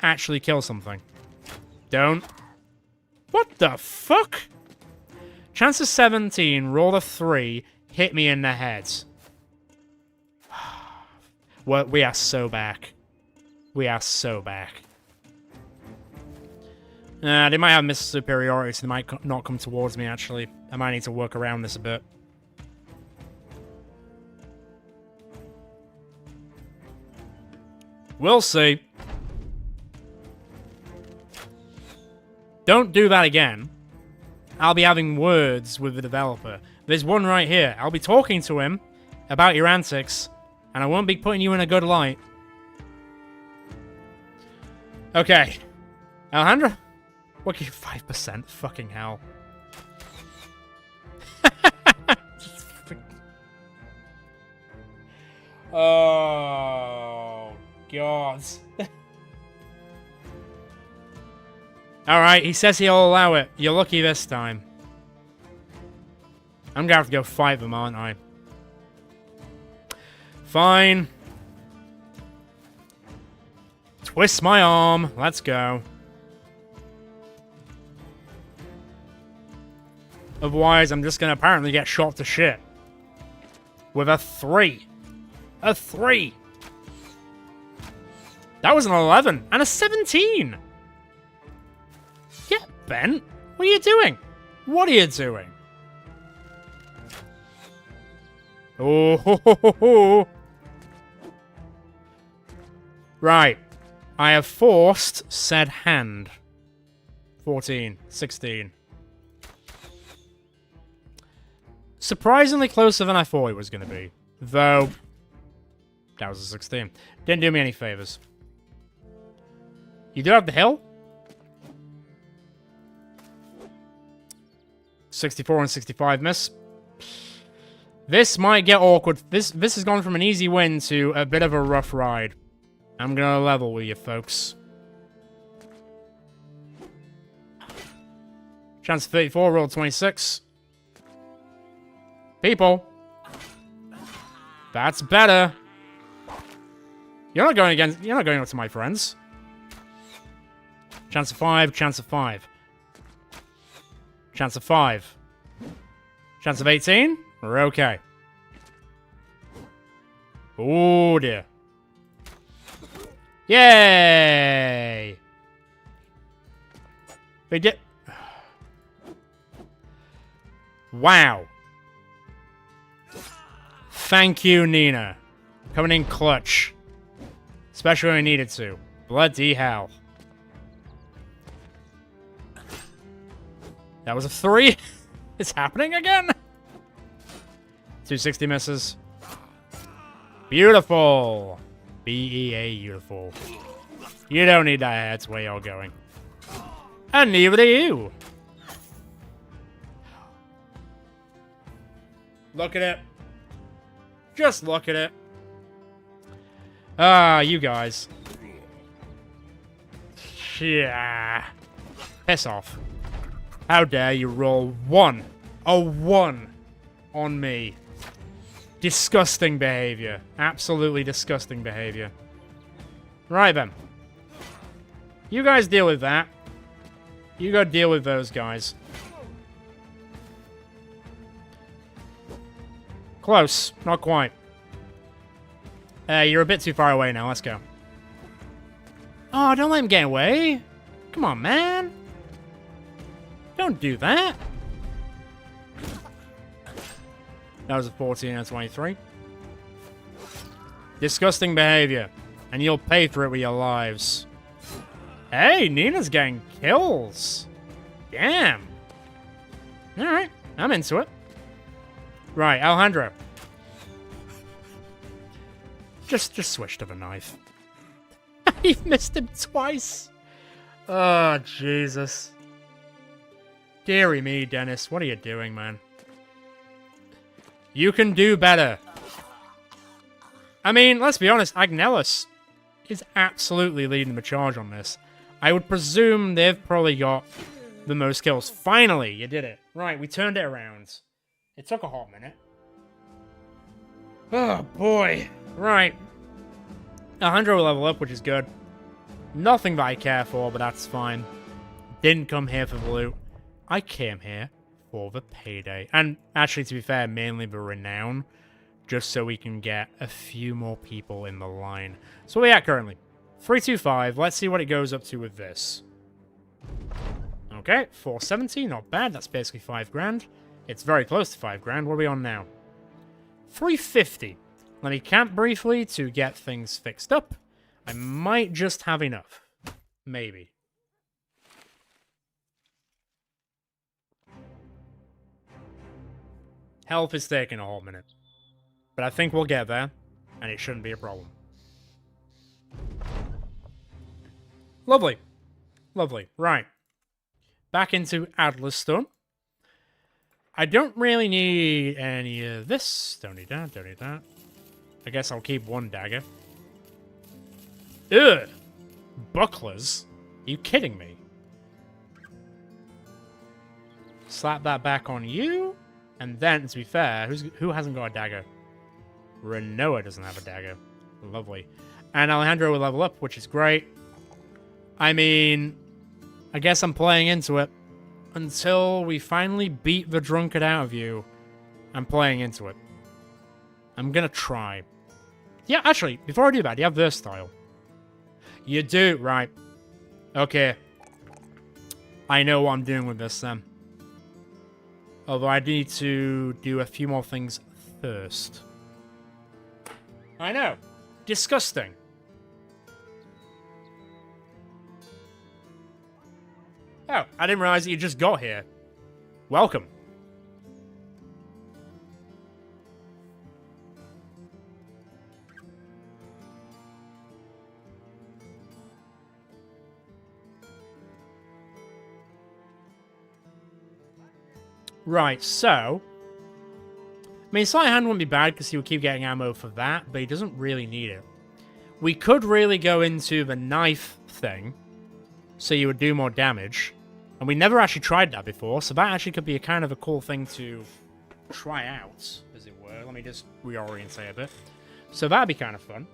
actually kill something. Don't. What the fuck? Chance of 17, roll a 3, hit me in the head. Well, we are so back. We are so back. They might have missile superiority, so they might not come towards me, actually. I might need to work around this a bit. We'll see. Don't do that again. I'll be having words with the developer. There's one right here. I'll be talking to him about your antics, and I won't be putting you in a good light. Okay. Alejandro? What give you 5%? Fucking hell. Oh, God. Alright, he says he'll allow it. You're lucky this time. I'm gonna have to go fight them, aren't I? Fine. Twist my arm. Let's go. Otherwise, I'm just gonna apparently get shot to shit. With a 3. A 3! That was an 11. And a 17! Get bent. What are you doing? What are you doing? Oh, ho, ho, ho, ho. Right. I have forced said hand. 14. 16. Surprisingly closer than I thought it was going to be. Though, that was a 16. Didn't do me any favors. You do have the hill? 64 and 65 miss. This might get awkward. This has gone from an easy win to a bit of a rough ride. I'm gonna level with you, folks. Chance of 34, roll 26. People. That's better. You're not going up to my friends. Chance of 5, chance of 5. Chance of 5. Chance of 18? We're okay. Oh dear. Yay! They did. Wow. Thank you, Nina. Coming in clutch. Especially when I needed to. Bloody hell. That was a 3. It's happening again. 260 misses. Beautiful. BEA beautiful. You don't need that. That's where you're going. And neither do you. Look at it. Just look at it. Ah, you guys. Yeah. Piss off. How dare you roll 1. A 1 on me. Disgusting behavior. Absolutely disgusting behavior. Right then. You guys deal with that. You go deal with those guys. Close. Not quite. You're a bit too far away now. Let's go. Oh, don't let him get away. Come on, man. Don't do that. That was a 14 and a 23. Disgusting behavior. And you'll pay for it with your lives. Hey, Nina's getting kills. Damn. Alright, I'm into it. Right, Alejandro. Just switch to the knife. You've missed him twice. Oh, Jesus. Deary me, Dennis. What are you doing, man? You can do better. I mean, let's be honest. Agnellus is absolutely leading the charge on this. I would presume they've probably got the most kills. Finally, you did it. Right, we turned it around. It took a hot minute. Oh, boy. Right. 100 will level up, which is good. Nothing that I care for, but that's fine. Didn't come here for the loot. I came here for the payday. And actually, to be fair, mainly the renown. Just so we can get a few more people in the line. So where are we at currently? 325. Let's see what it goes up to with this. Okay, 470. Not bad. That's basically 5 grand. It's very close to 5 grand. What are we on now? 350. Let me camp briefly to get things fixed up. I might just have enough. Maybe. Health is taking a whole minute. But I think we'll get there, and it shouldn't be a problem. Lovely. Lovely. Right. Back into Adlerstone. I don't really need any of this. Don't need that, don't need that. I guess I'll keep one dagger. Ugh! Bucklers? Are you kidding me? Slap that back on you. And then, to be fair, who hasn't got a dagger? Renoa doesn't have a dagger. Lovely. And Alejandro will level up, which is great. I mean, I guess I'm playing into it. Until we finally beat the drunkard out of you, I'm playing into it. I'm gonna try. Yeah, actually, before I do that, do you have versatile? You do, right. Okay. I know what I'm doing with this then. Although I need to do a few more things first. I know. Disgusting. Oh, I didn't realize that you just got here. Welcome. Right, so... I mean, sleight of hand wouldn't be bad because he would keep getting ammo for that, but he doesn't really need it. We could really go into the knife thing, so you would do more damage. And we never actually tried that before, so that actually could be a kind of a cool thing to try out, as it were. Let me just reorientate a bit. So that'd be kind of fun.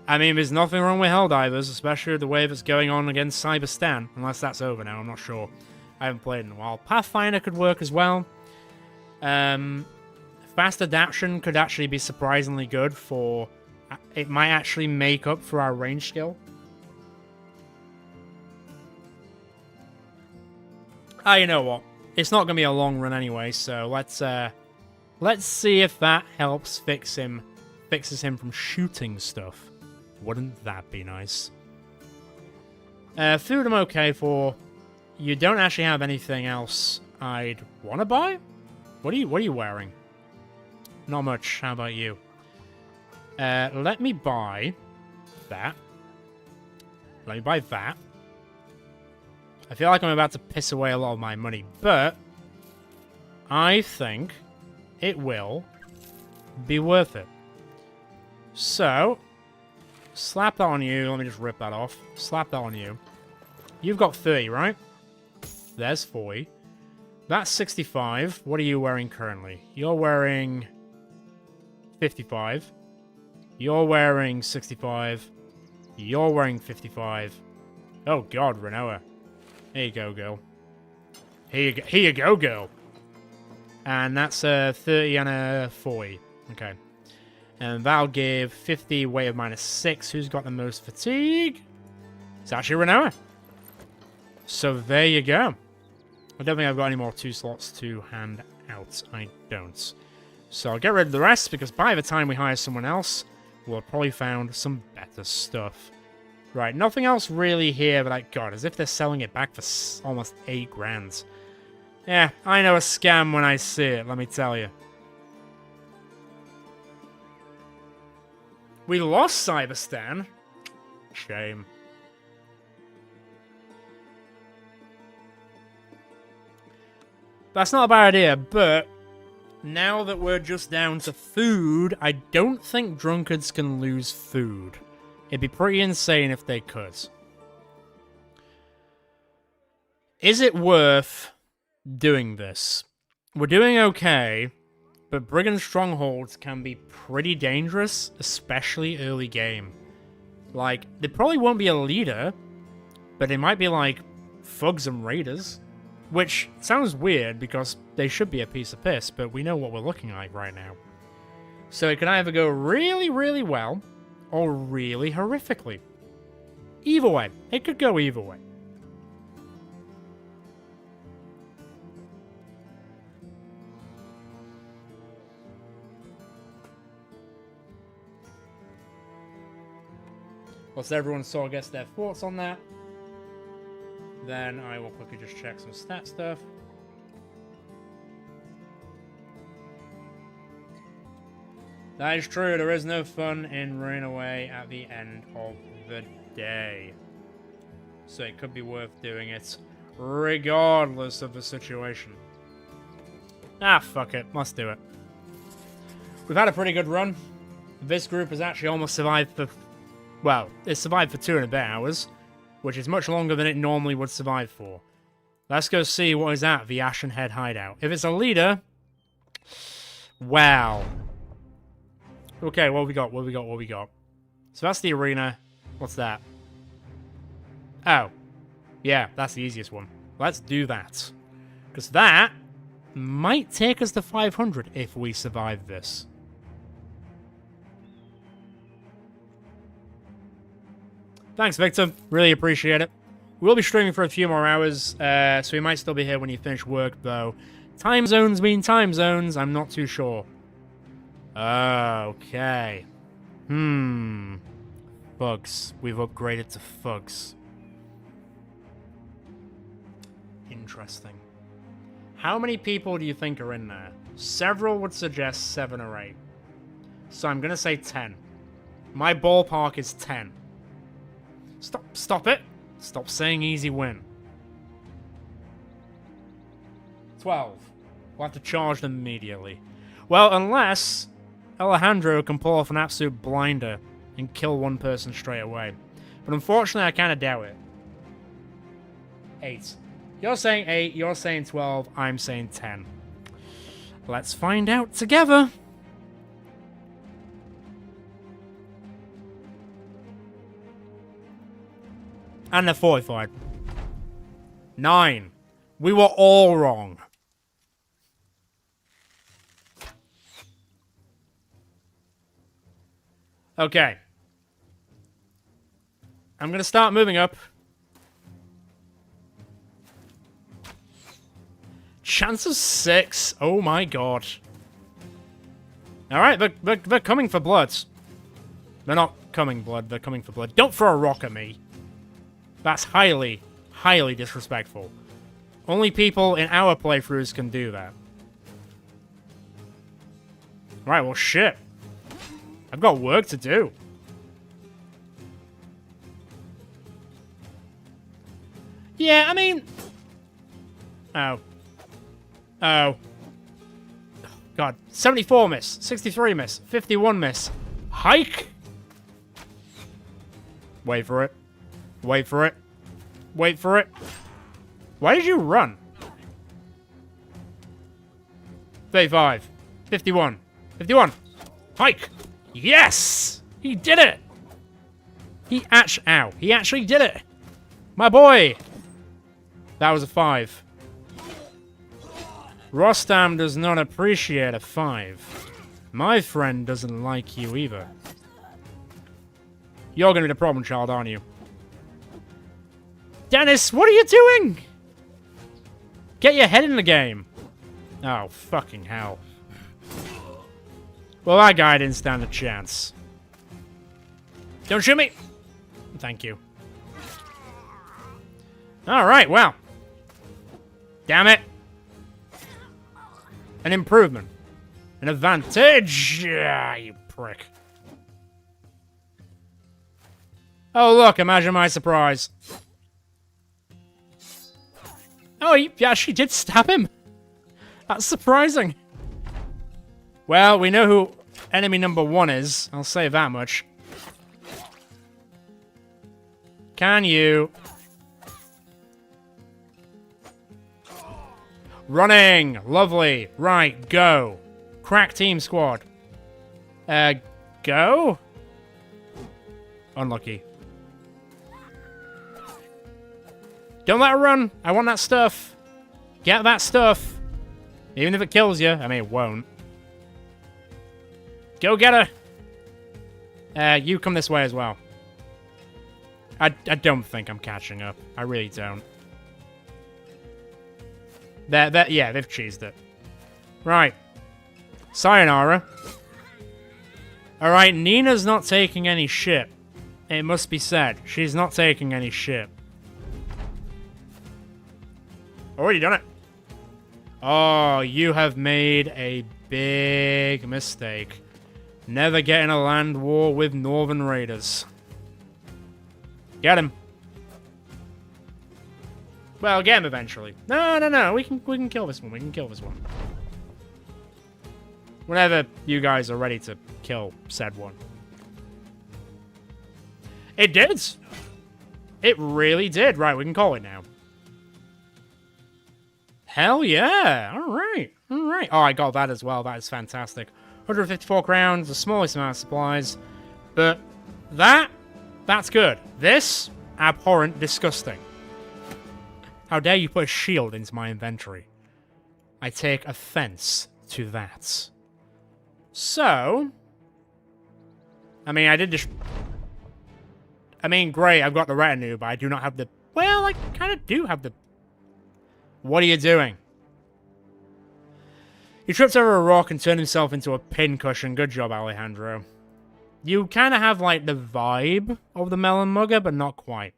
I mean, there's nothing wrong with Helldivers, especially the way that's going on against Cyberstan, unless that's over now, I'm not sure. I haven't played in a while. Pathfinder could work as well. Fast adaptation could actually be surprisingly good for... It might actually make up for our range skill. You know what? It's not going to be a long run anyway, so let's see if that helps fixes him from shooting stuff. Wouldn't that be nice? Food I'm okay for. You don't actually have anything else I'd want to buy? What are you wearing? Not much. How about you? Let me buy that. Let me buy that. I feel like I'm about to piss away a lot of my money, but I think it will be worth it. So, slap that on you. Let me just rip that off. Slap that on you. You've got 30, right? There's 40. That's 65. What are you wearing currently? You're wearing 55. You're wearing 65. You're wearing 55. Oh god, Renoa. Here you go, girl. Here you go, girl. And that's a 30 and a 40. Okay. And that'll give 50 weight of -6. Who's got the most fatigue? It's actually Renoa. So there you go. I don't think I've got any more 2 slots to hand out. I don't. So I'll get rid of the rest, because by the time we hire someone else, we'll have probably found some better stuff. Right, nothing else really here, but like, God, as if they're selling it back for almost 8 grand. Yeah, I know a scam when I see it, let me tell you. We lost Cyberstan. Shame. That's not a bad idea, but now that we're just down to food, I don't think drunkards can lose food. It'd be pretty insane if they could. Is it worth doing this? We're doing okay, but Brigand Strongholds can be pretty dangerous, especially early game. Like, there probably won't be a leader, but it might be like thugs and raiders. Which sounds weird because they should be a piece of piss, but we know what we're looking like right now. So it can either go really, really well, or really horrifically. Either way. It could go either way. Once everyone sort of gets their thoughts on that, then I will quickly just check some stat stuff. That is true, there is no fun in running away at the end of the day. So it could be worth doing it, regardless of the situation. Ah, fuck it, let's do it. We've had a pretty good run. This group has actually almost survived for... Well, it survived for 2 and a bit hours, which is much longer than it normally would survive for. Let's go see what is at the Ashen Head hideout. If it's a leader... Wow. Okay, what we got? So that's the arena. What's that? Oh. Yeah, that's the easiest one. Let's do that. Because that might take us to 500 if we survive this. Thanks, Victor. Really appreciate it. We'll be streaming for a few more hours, so we might still be here when you finish work, though. Time zones mean time zones. I'm not too sure. Okay. Bugs. We've upgraded to thugs. Interesting. How many people do you think are in there? Several would suggest 7 or 8. So I'm going to say 10. My ballpark is 10. Stop it. Stop saying easy win. 12. We'll have to charge them immediately. Well, unless Alejandro can pull off an absolute blinder and kill one person straight away. But unfortunately, I kind of doubt it. 8. You're saying 8, you're saying 12, I'm saying 10. Let's find out together. And they're fortified. 9. We were all wrong. Okay. I'm going to start moving up. Chance of 6. Oh my god. Alright, they're coming for blood. They're not coming blood, they're coming for blood. Don't throw a rock at me. That's highly, highly disrespectful. Only people in our playthroughs can do that. Right, well, shit. I've got work to do. Yeah, I mean... Oh. Oh. God. 74 miss. 63 miss. 51 miss. Hike? Wait for it. Wait for it. Wait for it. Why did you run? 35. 51. 51. Hike! Yes! He did it! He actually did it! My boy! That was a 5. Rostam does not appreciate a 5. My friend doesn't like you either. You're gonna be the problem child, aren't you? Dennis, what are you doing? Get your head in the game. Oh, fucking hell. Well, that guy didn't stand a chance. Don't shoot me! Thank you. Alright, well. Damn it. An improvement. An advantage! Yeah, you prick. Oh, look, imagine my surprise. Oh, you actually did stab him. That's surprising. Well, we know who enemy number 1 is. I'll say that much. Can you... Running! Lovely. Right, go. Crack team squad. Go? Unlucky. Don't let her run. I want that stuff. Get that stuff. Even if it kills you. I mean, it won't. Go get her. You come this way as well. I don't think I'm catching up. I really don't. Yeah, they've cheesed it. Right. Sayonara. Alright, Nina's not taking any shit. It must be said. She's not taking any shit. Already done it. Oh, you have made a big mistake. Never get in a land war with Northern Raiders. Get him. Well, get him eventually. No. We can kill this one. We can kill this one. Whenever you guys are ready to kill said one. It did. It really did. Right, we can call it now. Hell yeah. All right. Oh, I got that as well. That is fantastic. 154 crowns, the smallest amount of supplies. But that's good. This, abhorrent, disgusting. How dare you put a shield into my inventory? I take offense to that. So, I mean, great, I've got the retinue, but I do not have the... Well, I kind of do have the... What are you doing? He tripped over a rock and turned himself into a pincushion. Good job, Alejandro. You kind of have, like, the vibe of the melon mugger, but not quite.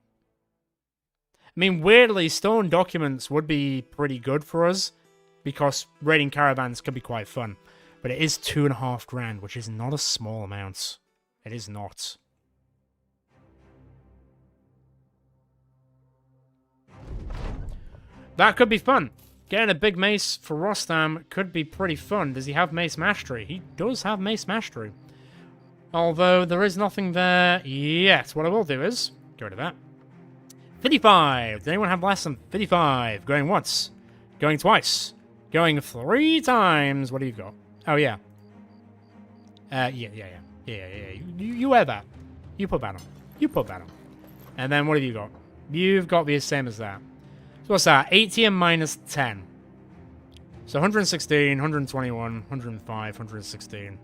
I mean, weirdly, stolen documents would be pretty good for us, because raiding caravans could be quite fun. But it is 2.5 grand, which is not a small amount. It is not. That could be fun. Getting a big mace for Rostam could be pretty fun. Does he have mace mastery? He does have mace mastery. Although there is nothing there yet. What I will do is go to that. 55. Does anyone have less than 55? Going once. Going twice. Going 3 times. What do you got? Oh, yeah. Yeah. You wear that. You put that on. You put that on. And then what have you got? You've got the same as that. So what's that? 80 and minus 10. So 116, 121, 105, 116.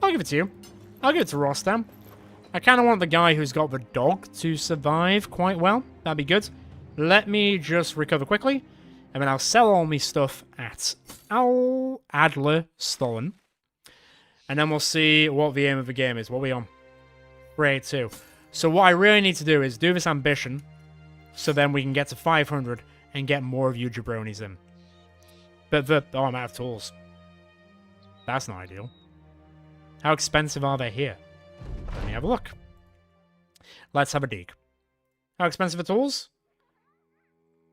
I'll give it to you. I'll give it to Rostam. I kind of want the guy who's got the dog to survive quite well. That'd be good. Let me just recover quickly. And then I'll sell all my stuff at Adler Stolen. And then we'll see what the aim of the game is. What are we on? 382. So what I really need to do is do this ambition. So then we can get to 500 and get more of you jabronis in. But oh, I'm out of tools. That's not ideal. How expensive are they here? Let me have a look. Let's have a dig. How expensive are tools?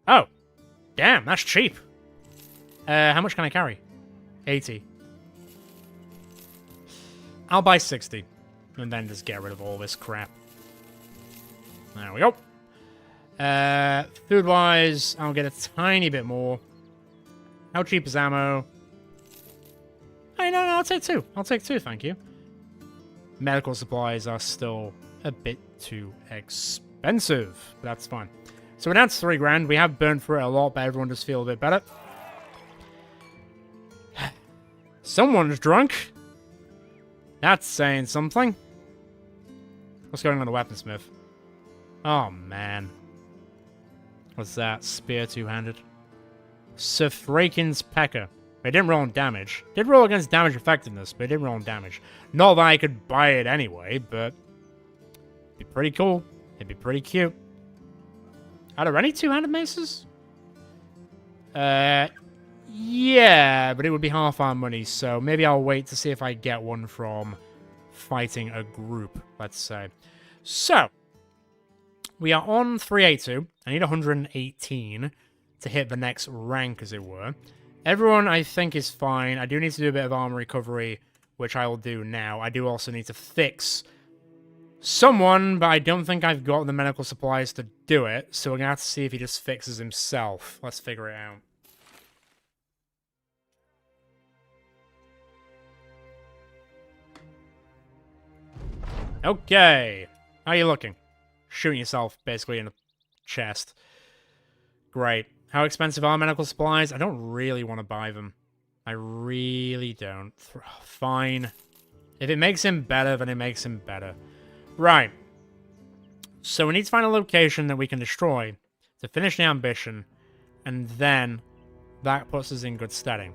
Oh. Damn, that's cheap. How much can I carry? 80. I'll buy 60. And then just get rid of all this crap. There we go. Food-wise, I'll get a tiny bit more. How cheap is ammo? Hey, no, I'll take 2. I'll take 2, thank you. Medical supplies are still a bit too expensive. But that's fine. So we're down to 3 grand. We have burned through it a lot, but everyone does feel a bit better. Someone's drunk. That's saying something. What's going on the weaponsmith? Oh, man. What's that? Spear 2-handed. Sifrakin's Pecker. It didn't roll on damage. Did roll against damage effectiveness, but it didn't roll on damage. Not that I could buy it anyway, but... it'd be pretty cool. It'd be pretty cute. Are there any 2-handed maces? Yeah, but it would be half our money, so maybe I'll wait to see if I get one from fighting a group, let's say. So, we are on 382. I need 118 to hit the next rank, as it were. Everyone, I think, is fine. I do need to do a bit of armor recovery, which I will do now. I do also need to fix someone, but I don't think I've got the medical supplies to do it, so we're going to have to see if he just fixes himself. Let's figure it out. Okay. How are you looking? Shooting yourself, basically, in the chest. Great. How expensive are medical supplies? I don't really want to buy them. I really don't. Fine. If it makes him better, then it makes him better. Right. So we need to find a location that we can destroy to finish the ambition, and then that puts us in good steading.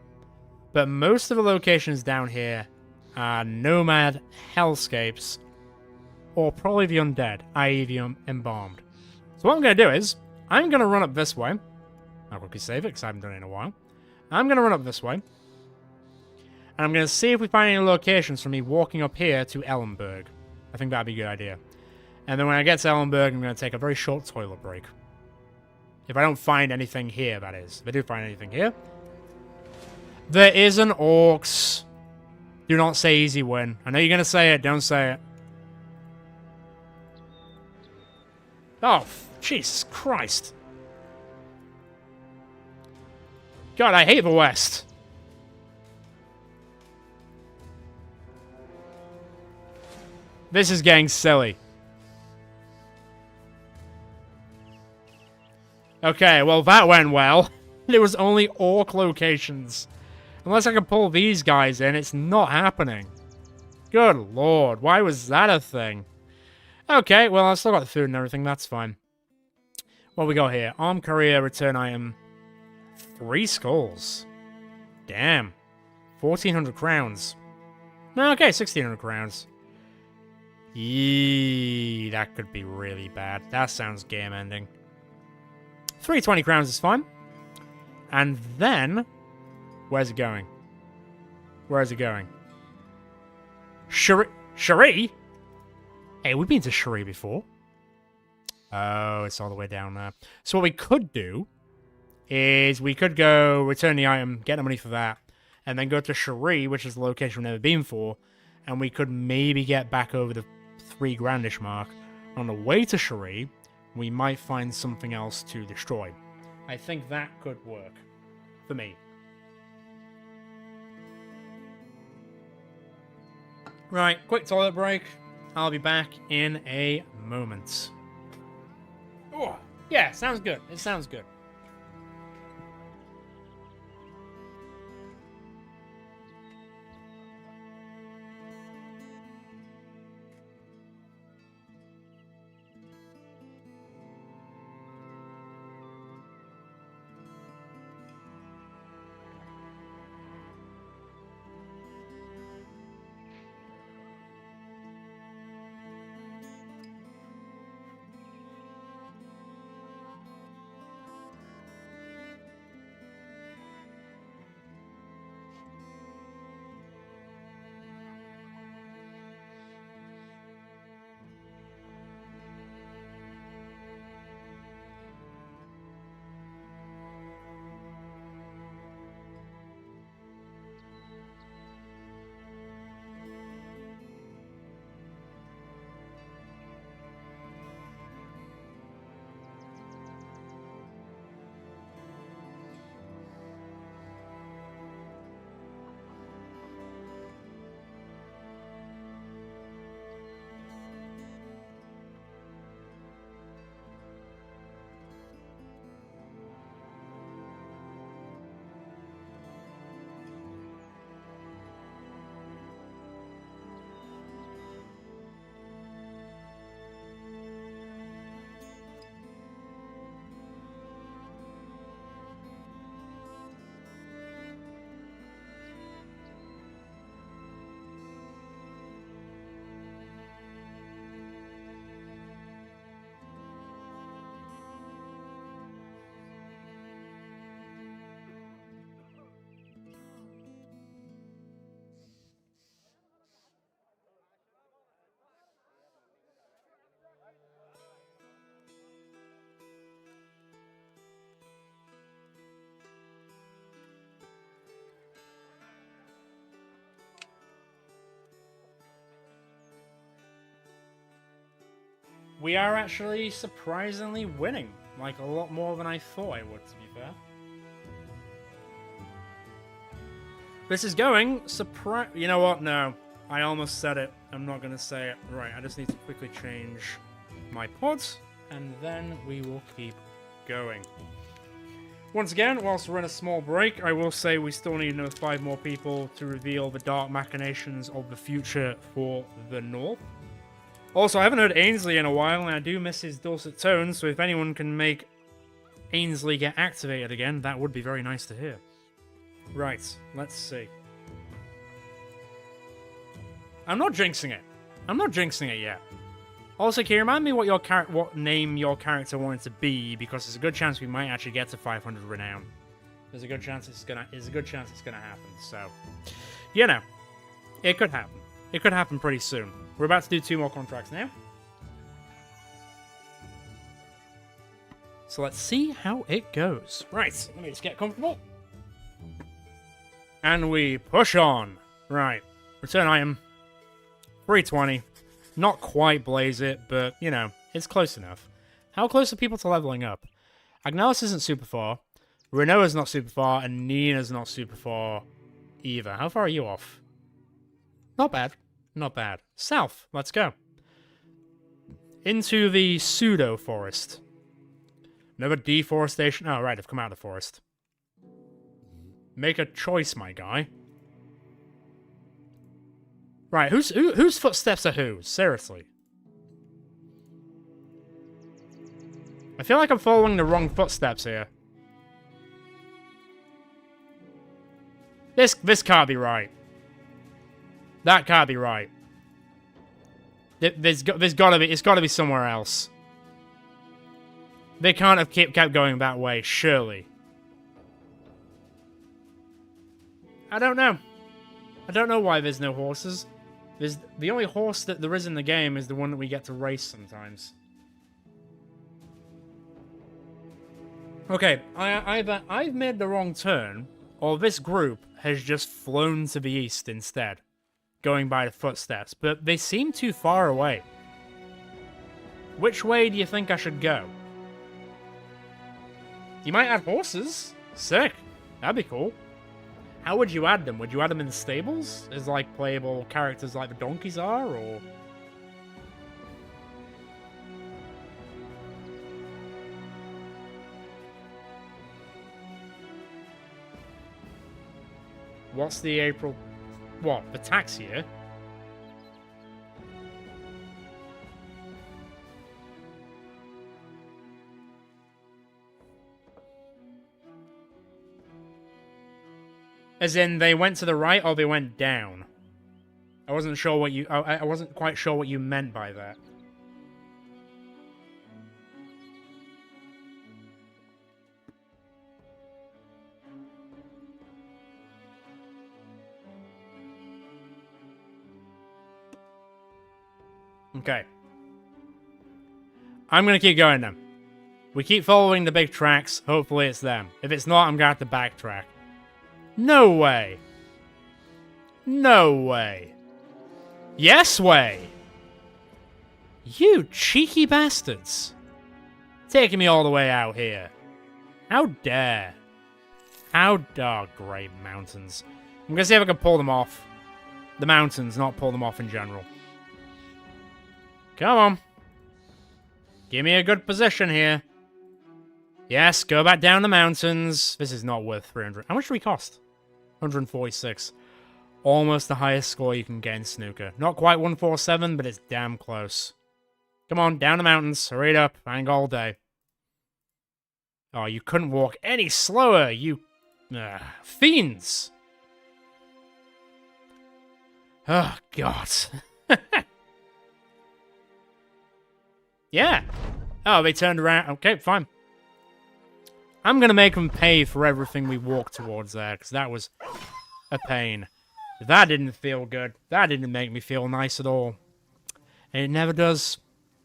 But most of the locations down here are nomad hellscapes, or probably the undead, i.e. the embalmed. So what I'm going to do is, I'm going to run up this way. I'll quickly save it, because I haven't done it in a while. I'm going to run up this way. And I'm going to see if we find any locations for me walking up here to Ellenberg. I think that'd be a good idea. And then when I get to Ellenberg, I'm going to take a very short toilet break. If I don't find anything here, that is. If I do find anything here. There is an orcs. Do not say easy win. I know you're going to say it, don't say it. Oh, Jesus Christ. God, I hate the West. This is getting silly. Okay, well, that went well. There was only orc locations. Unless I can pull these guys in, it's not happening. Good lord, why was that a thing? Okay, well, I've still got the food and everything, that's fine. What we got here? Armed courier, return item. 3 skulls. Damn. 1,400 crowns. Okay, 1,600 crowns. Yee, that could be really bad. That sounds game ending. 320 crowns is fine. And then... Where's it going? Where is it going? Cherie? Hey, we've been to Cherie before. Oh, it's all the way down there. So what we could do is we could go return the item, get the money for that, and then go to Cherie, which is the location we've never been for, and we could maybe get back over the 3 grandish mark. On the way to Cherie, we might find something else to destroy. I think that could work for me. Right, quick toilet break. I'll be back in a moment. Oh, yeah, sounds good. It sounds good. We are actually surprisingly winning. Like, a lot more than I thought I would, to be fair. This is going You know what? No. I almost said it. I'm not gonna say it. Right, I just need to quickly change my pods, and then we will keep going. Once again, whilst we're in a small break, I will say we still need another 5 more people to reveal the dark machinations of the future for the North. Also, I haven't heard Ainsley in a while, and I do miss his dulcet tones, so if anyone can make Ainsley get activated again, that would be very nice to hear. Right, let's see. I'm not jinxing it. I'm not jinxing it yet. Also, can you remind me what name your character wanted to be? Because there's a good chance we might actually get to 500 renown. There's a good chance it's gonna happen. So, you know, it could happen. It could happen pretty soon. We're about to do 2 more contracts now. So let's see how it goes. Right, let me just get comfortable. And we push on. Right, return item. 320. Not quite blaze it, but, you know, it's close enough. How close are people to leveling up? Agnalis isn't super far. Renoa's not super far, and Nina's not super far either. How far are you off? Not bad. Not bad. South. Let's go. Into the pseudo-forest. Another deforestation. Oh, right, I've come out of the forest. Make a choice, my guy. Right, whose footsteps are whose? Seriously. I feel like I'm following the wrong footsteps here. This can't be right. That can't be right. It's gotta be somewhere else. They can't have kept going that way, surely. I don't know. I don't know why there's no horses. The only horse that there is in the game is the one that we get to race sometimes. Okay, either I've made the wrong turn, or this group has just flown to the east instead, going by the footsteps, but they seem too far away. Which way do you think I should go? You might add horses. Sick. That'd be cool. How would you add them? Would you add them in the stables? As, like, playable characters like the donkeys are, or...? What's the April... What? The tax year? As in, they went to the right or they went down? I wasn't sure what you... I wasn't quite sure what you meant by that. Okay. I'm gonna keep going then. We keep following the big tracks. Hopefully it's them. If it's not, I'm gonna have to backtrack. No way. No way. Yes way. You cheeky bastards. Taking me all the way out here. How dare. How dare, great mountains. I'm gonna see if I can pull them off. The mountains, not pull them off in general. Come on. Give me a good position here. Yes, go back down the mountains. This is not worth 300. How much do we cost? 146. Almost the highest score you can get in snooker. Not quite 147, but it's damn close. Come on, down the mountains. Hurry it up. I ain't got all day. Oh, you couldn't walk any slower, you... fiends! Oh, God. Yeah. Oh, they turned around. Okay, fine. I'm gonna make them pay for everything we walked towards there, because that was a pain. That didn't feel good. That didn't make me feel nice at all. And it never does.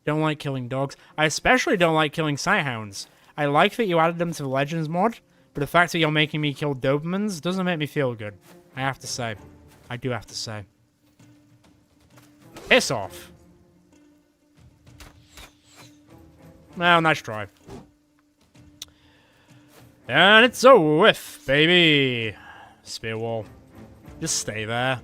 Don't like killing dogs. I especially don't like killing sighthounds. I like that you added them to the Legends mod, but the fact that you're making me kill Dobermans doesn't make me feel good. I have to say. I do have to say. Piss off. Well, nice try. And it's over with, baby. Spear wall. Just stay there.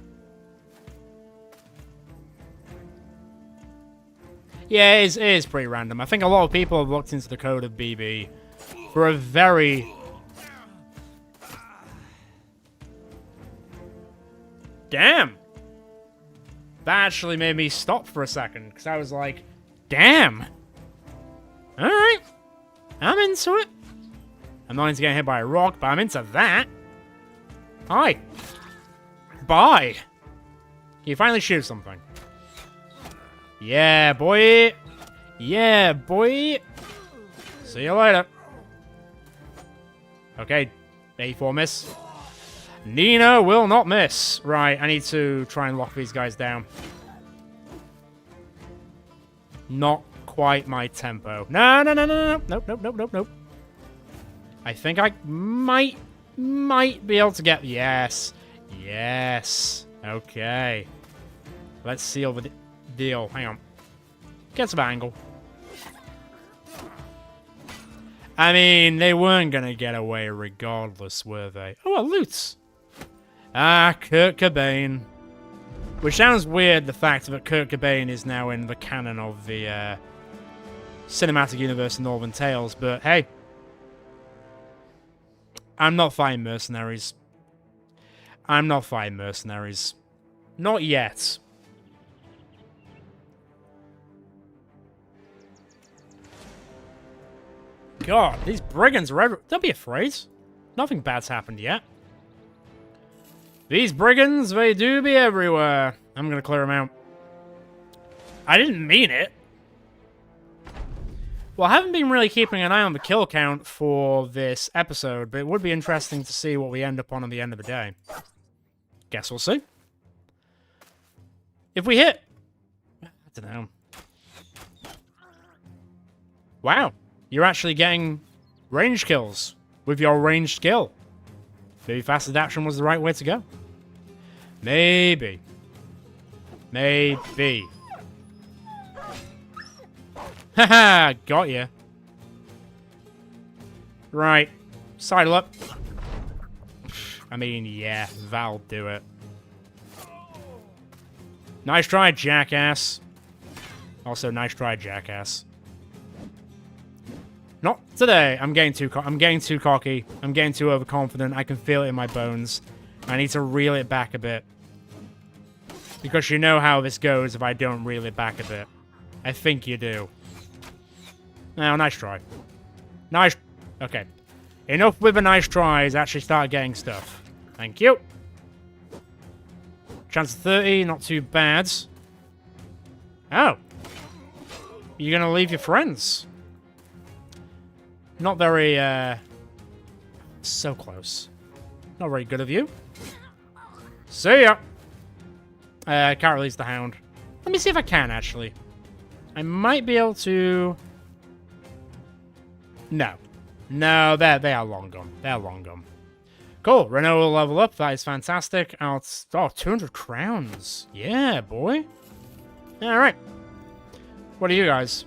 Yeah, it is pretty random. I think a lot of people have looked into the code of BB for a very... Damn! That actually made me stop for a second, because I was like, damn! Alright. I'm into it. I'm not into getting hit by a rock, but I'm into that. Hi. Bye. Can you finally shoot something? Yeah, boy. Yeah, boy. See you later. Okay, 84 miss. Nina will not miss. Right, I need to try and lock these guys down. Not quite my tempo. No. Nope. I think I might be able to get... Yes. Okay. Let's seal the deal. Hang on. Get some angle. I mean, they weren't gonna get away regardless, were they? Oh, loot! Ah, Kurt Cobain. Which sounds weird, the fact that Kurt Cobain is now in the canon of the cinematic universe of Northern Tales, but hey. I'm not fighting mercenaries. Not yet. God, these brigands are everywhere. Don't be afraid. Nothing bad's happened yet. These brigands, they do be everywhere. I'm gonna clear them out. I didn't mean it. Well, I haven't been really keeping an eye on the kill count for this episode, but it would be interesting to see what we end up on at the end of the day. Guess we'll see. If we hit... I don't know. Wow. You're actually getting range kills with your ranged skill. Maybe fast adaptation was the right way to go. Maybe. Haha, got ya. Right. Sidle up. I mean, yeah, that'll do it. Nice try, jackass. Also, nice try, jackass. Not today. I'm getting too cocky. I'm getting too overconfident. I can feel it in my bones. I need to reel it back a bit. Because you know how this goes if I don't reel it back a bit. I think you do. Now, nice try. Nice. Okay. Enough with the nice tries. Actually start getting stuff. Thank you. Chance of 30. Not too bad. Oh. You're gonna leave your friends. Not very, so close. Not very good of you. See ya! Can't release the hound. Let me see if I can, actually. I might be able to... No. No, they are long gone. They're long gone. Cool. Renault will level up. That is fantastic. Oh, 200 crowns. Yeah, boy. Alright. What are you guys?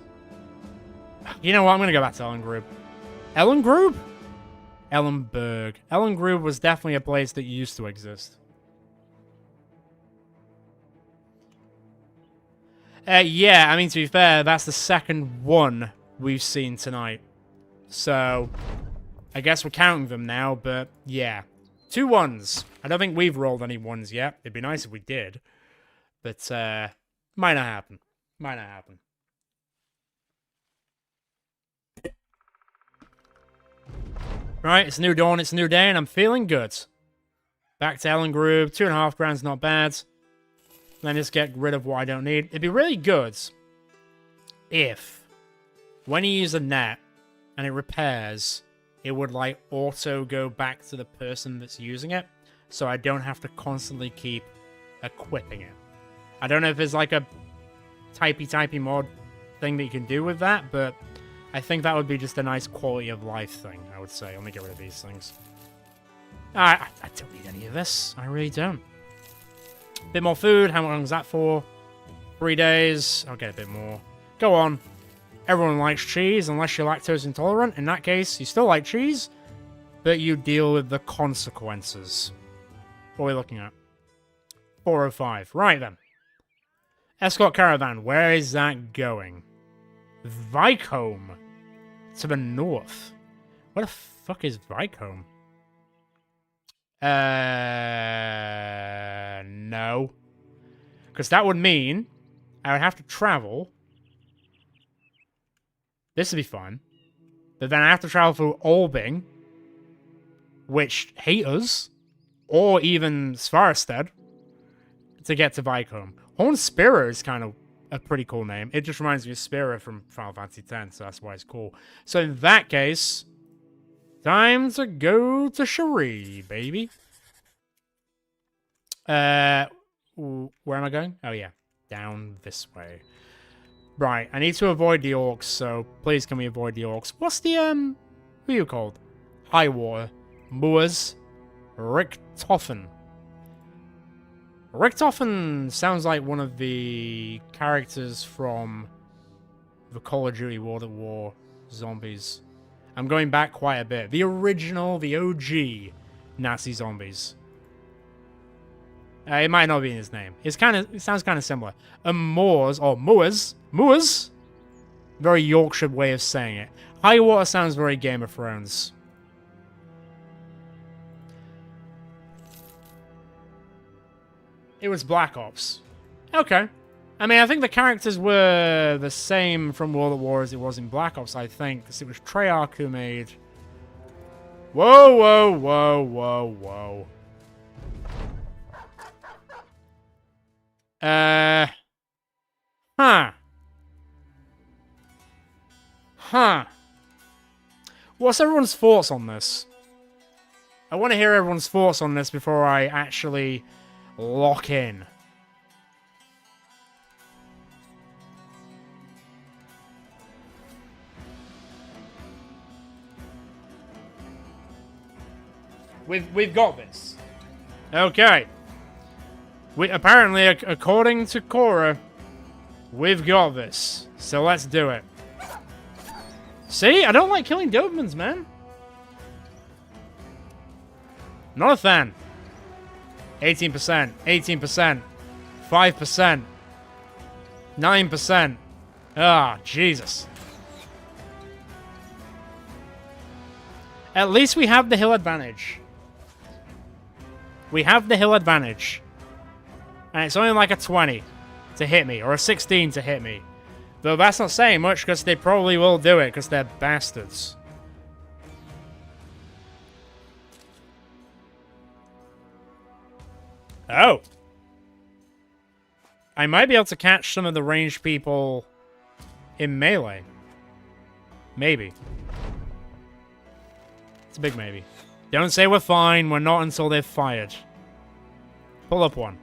You know what? I'm going to go back to Ellengrube. Ellengrube? Ellenberg. Ellengrube was definitely a place that used to exist. Yeah, I mean, to be fair, that's the second one we've seen tonight. So, I guess we're counting them now, but yeah. 2 ones. I don't think we've rolled any ones yet. It'd be nice if we did. But, might not happen. Might not happen. Right, it's a new dawn, it's a new day, and I'm feeling good. Back to Ellengrube. 2.5 grand's not bad. Then just get rid of what I don't need. It'd be really good if, when you use a net and it repairs, it would, like, auto go back to the person that's using it, so I don't have to constantly keep equipping it. I don't know if there's, like, a typey mod thing that you can do with that, but I think that would be just a nice quality of life thing, I would say. Let me get rid of these things. I don't need any of this. I really don't. Bit more food. How long is that for? 3 days. I'll get a bit more. Go on. Everyone likes cheese, unless you're lactose intolerant. In that case, you still like cheese, but you deal with the consequences. What are we looking at? 405. Right then. Escort caravan. Where is that going? Vicombe. To the north. Where the fuck is Vicombe? No. Because that would mean I would have to travel. This would be fun. But then I have to travel through Albing, which hate us, or even Svarstead, to get to Vicombe. Horn Spira is kind of a pretty cool name. It just reminds me of Spira from Final Fantasy X, so that's why it's cool. So in that case, time to go to Cherie, baby. Where am I going? Oh yeah, down this way. Right, I need to avoid the orcs, so please can we avoid the orcs? What's the, who are you called? Highwater. Moors. Richtofen. Richtofen sounds like one of the characters from the Call of Duty World at War zombies. I'm going back quite a bit. The original, the OG Nazi zombies. It might not be in his name. It sounds kind of similar. Moors, or Moors. Moors? Very Yorkshire way of saying it. Highwater sounds very Game of Thrones. It was Black Ops. Okay. I mean, I think the characters were the same from World at War as it was in Black Ops, I think. Because it was Treyarch who made... Whoa, whoa, whoa, whoa, whoa. What's everyone's thoughts on this? I want to hear everyone's thoughts on this before I actually lock in. We've got this. Okay. Apparently, according to Cora, we've got this. So let's do it. See? I don't like killing Dobermans, man. Not a fan. 18%. 18%. 5%. 9%. Ah, Jesus. At least we have the hill advantage. We have the hill advantage. And it's only like a 20 to hit me, or a 16 to hit me. Though that's not saying much, because they probably will do it, because they're bastards. Oh. I might be able to catch some of the ranged people in melee. Maybe. It's a big maybe. Don't say we're fine, we're not until they've fired. Pull up one.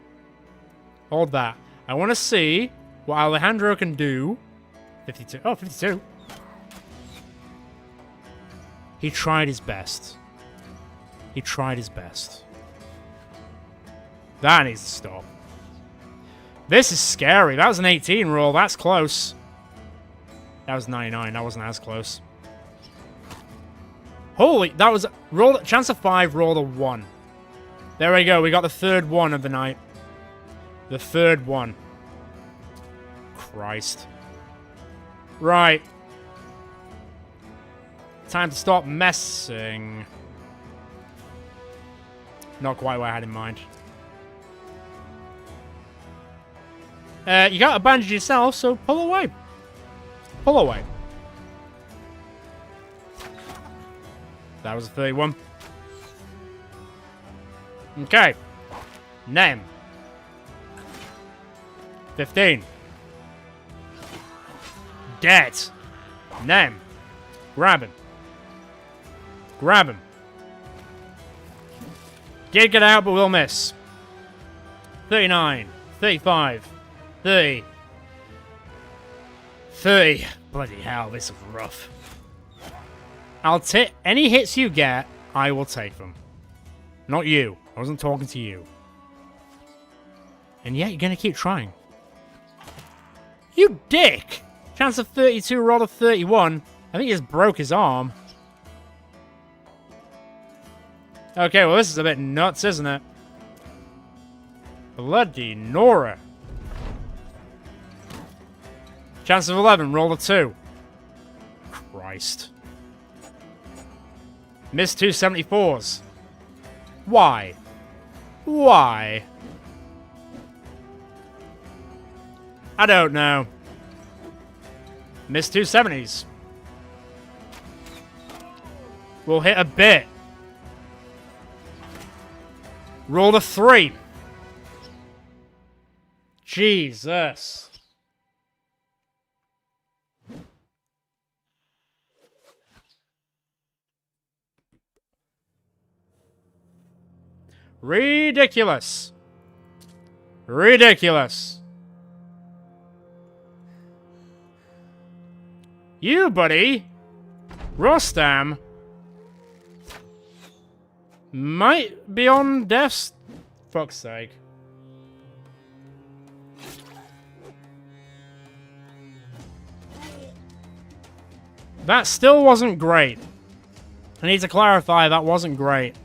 Hold that. I want to see what Alejandro can do. 52. Oh, 52. He tried his best. He tried his best. That needs to stop. This is scary. That was an 18 roll. That's close. That was 99. That wasn't as close. Holy, that was... roll. Chance of 5, roll a 1. There we go. We got the third one of the night. The third one. Christ. Right. Time to stop messing. Not quite what I had in mind. You got a bandage yourself, so pull away. Pull away. That was a 31. Okay. Name. 15. Dead. Name. Grab him. Grab him. Get out, but we'll miss. 39. 35. 30. 30. Bloody hell, this is rough. I'll take any hits you get, I will take them. Not you. I wasn't talking to you. And yet you're gonna keep trying. You dick! Chance of 32, roll of 31. I think he just broke his arm. Okay, well this is a bit nuts, isn't it? Bloody Nora. Chance of 11, roll of 2. Christ. Missed 274s. Why? Why? I don't know. Missed 270s. We'll hit a bit. Roll a 3. Jesus. Ridiculous. Ridiculous. You, buddy, Rostam, might be on death's fuck's sake. That still wasn't great. I need to clarify, that wasn't great.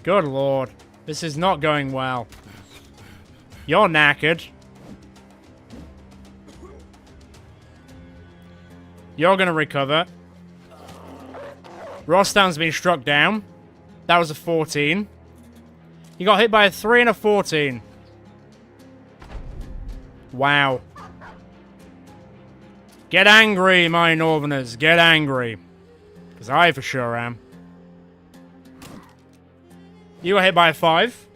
Good lord. This is not going well. You're knackered. You're gonna recover. Rostam's been struck down. That was a 14. He got hit by a 3 and a 14. Wow. Get angry, my Northerners. Get angry. Because I for sure am. You got hit by a 5.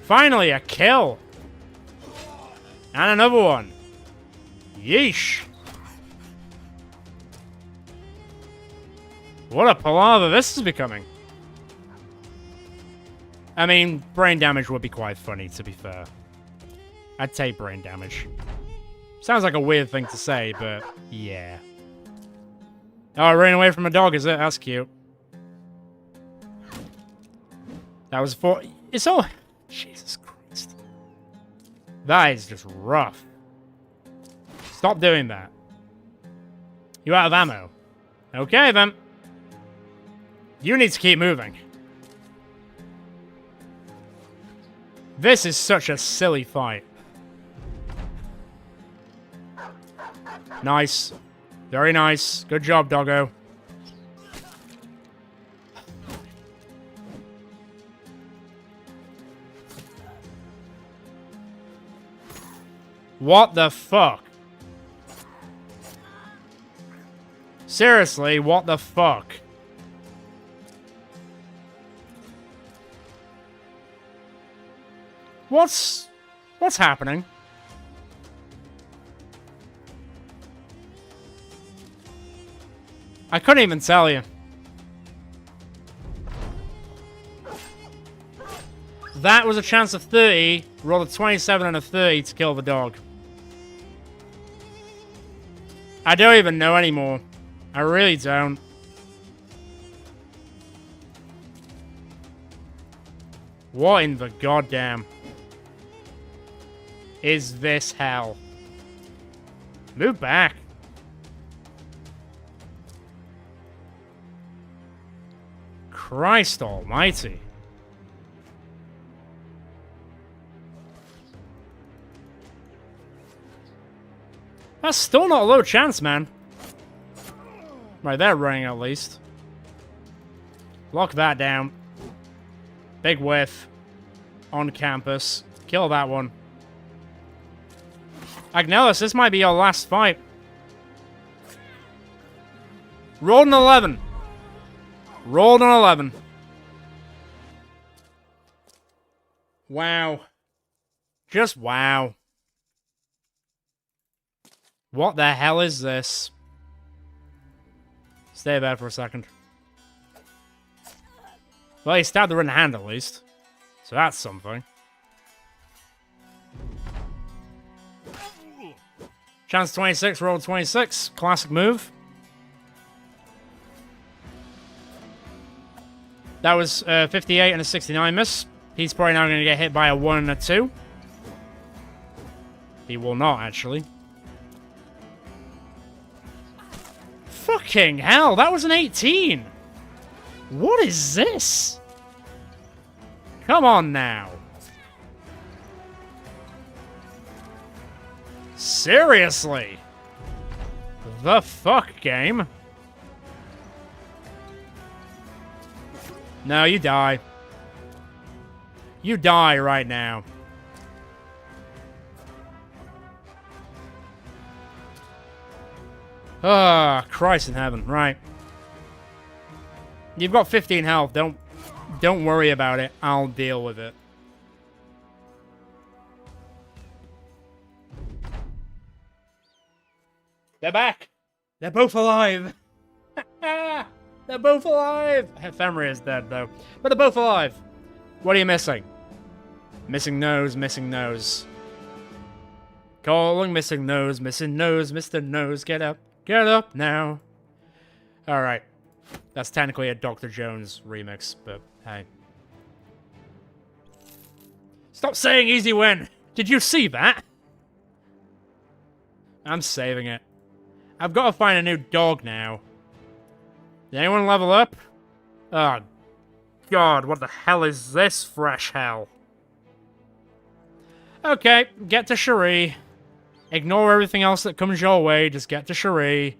Finally, a kill. And another one. Yeesh. What a palaver this is becoming. I mean, brain damage would be quite funny, to be fair. I'd take brain damage. Sounds like a weird thing to say, but yeah. Oh, I ran away from a dog, is it? That's cute. That was 4. It's all... Jesus Christ. That is just rough. Stop doing that. You out of ammo? Okay, then. You need to keep moving. This is such a silly fight. Nice. Very nice. Good job, doggo. What the fuck? Seriously, what the fuck? What's happening? I couldn't even tell you. That was a chance of 30. Rolled a 27 and a 30 to kill the dog. I don't even know anymore. I really don't. What in the goddamn is this hell? Move back. Christ almighty. That's still not a low chance, man. Right, they're running at least. Lock that down. Big whiff. On campus. Kill that one. Agnellis, this might be your last fight. Rolled an 11. Rolled an 11. Wow. Just wow. What the hell is this? Stay there for a second. Well, he stabbed her in the hand at least. So that's something. Chance 26, roll 26. Classic move. That was 58 and a 69 miss. He's probably now going to get hit by a 1 and a 2. He will not, actually. Fucking hell, that was an 18! What is this? Come on now. Seriously? The fuck, game? No, you die. You die right now. Ah, Christ in heaven. Right. You've got 15 health. Don't worry about it. I'll deal with it. They're back. They're both alive. They're both alive. Fenrir is dead, though. But they're both alive. What are you missing? Missing nose, missing nose. Calling, missing nose, Mr. Nose. Get up. Get up now. Alright. That's technically a Dr. Jones remix, but hey. Stop saying easy win. Did you see that? I'm saving it. I've got to find a new dog now. Did anyone level up? Oh, God, what the hell is this fresh hell? Okay, get to Cherie. Ignore everything else that comes your way, just get to Cherie.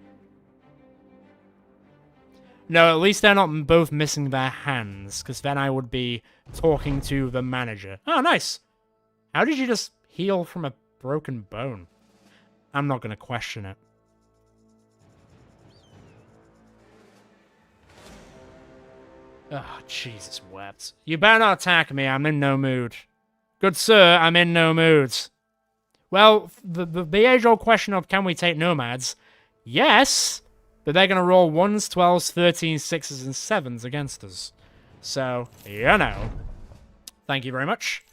No, at least they're not both missing their hands, because then I would be talking to the manager. Oh, nice. How did you just heal from a broken bone? I'm not going to question it. Oh, Jesus wept. You better not attack me, I'm in no mood. Good sir, I'm in no mood. Well, the age-old question of can we take nomads? Yes, but they're going to roll 1s, 12s, 13s, 6s, and 7s against us. So, you know. Thank you very much.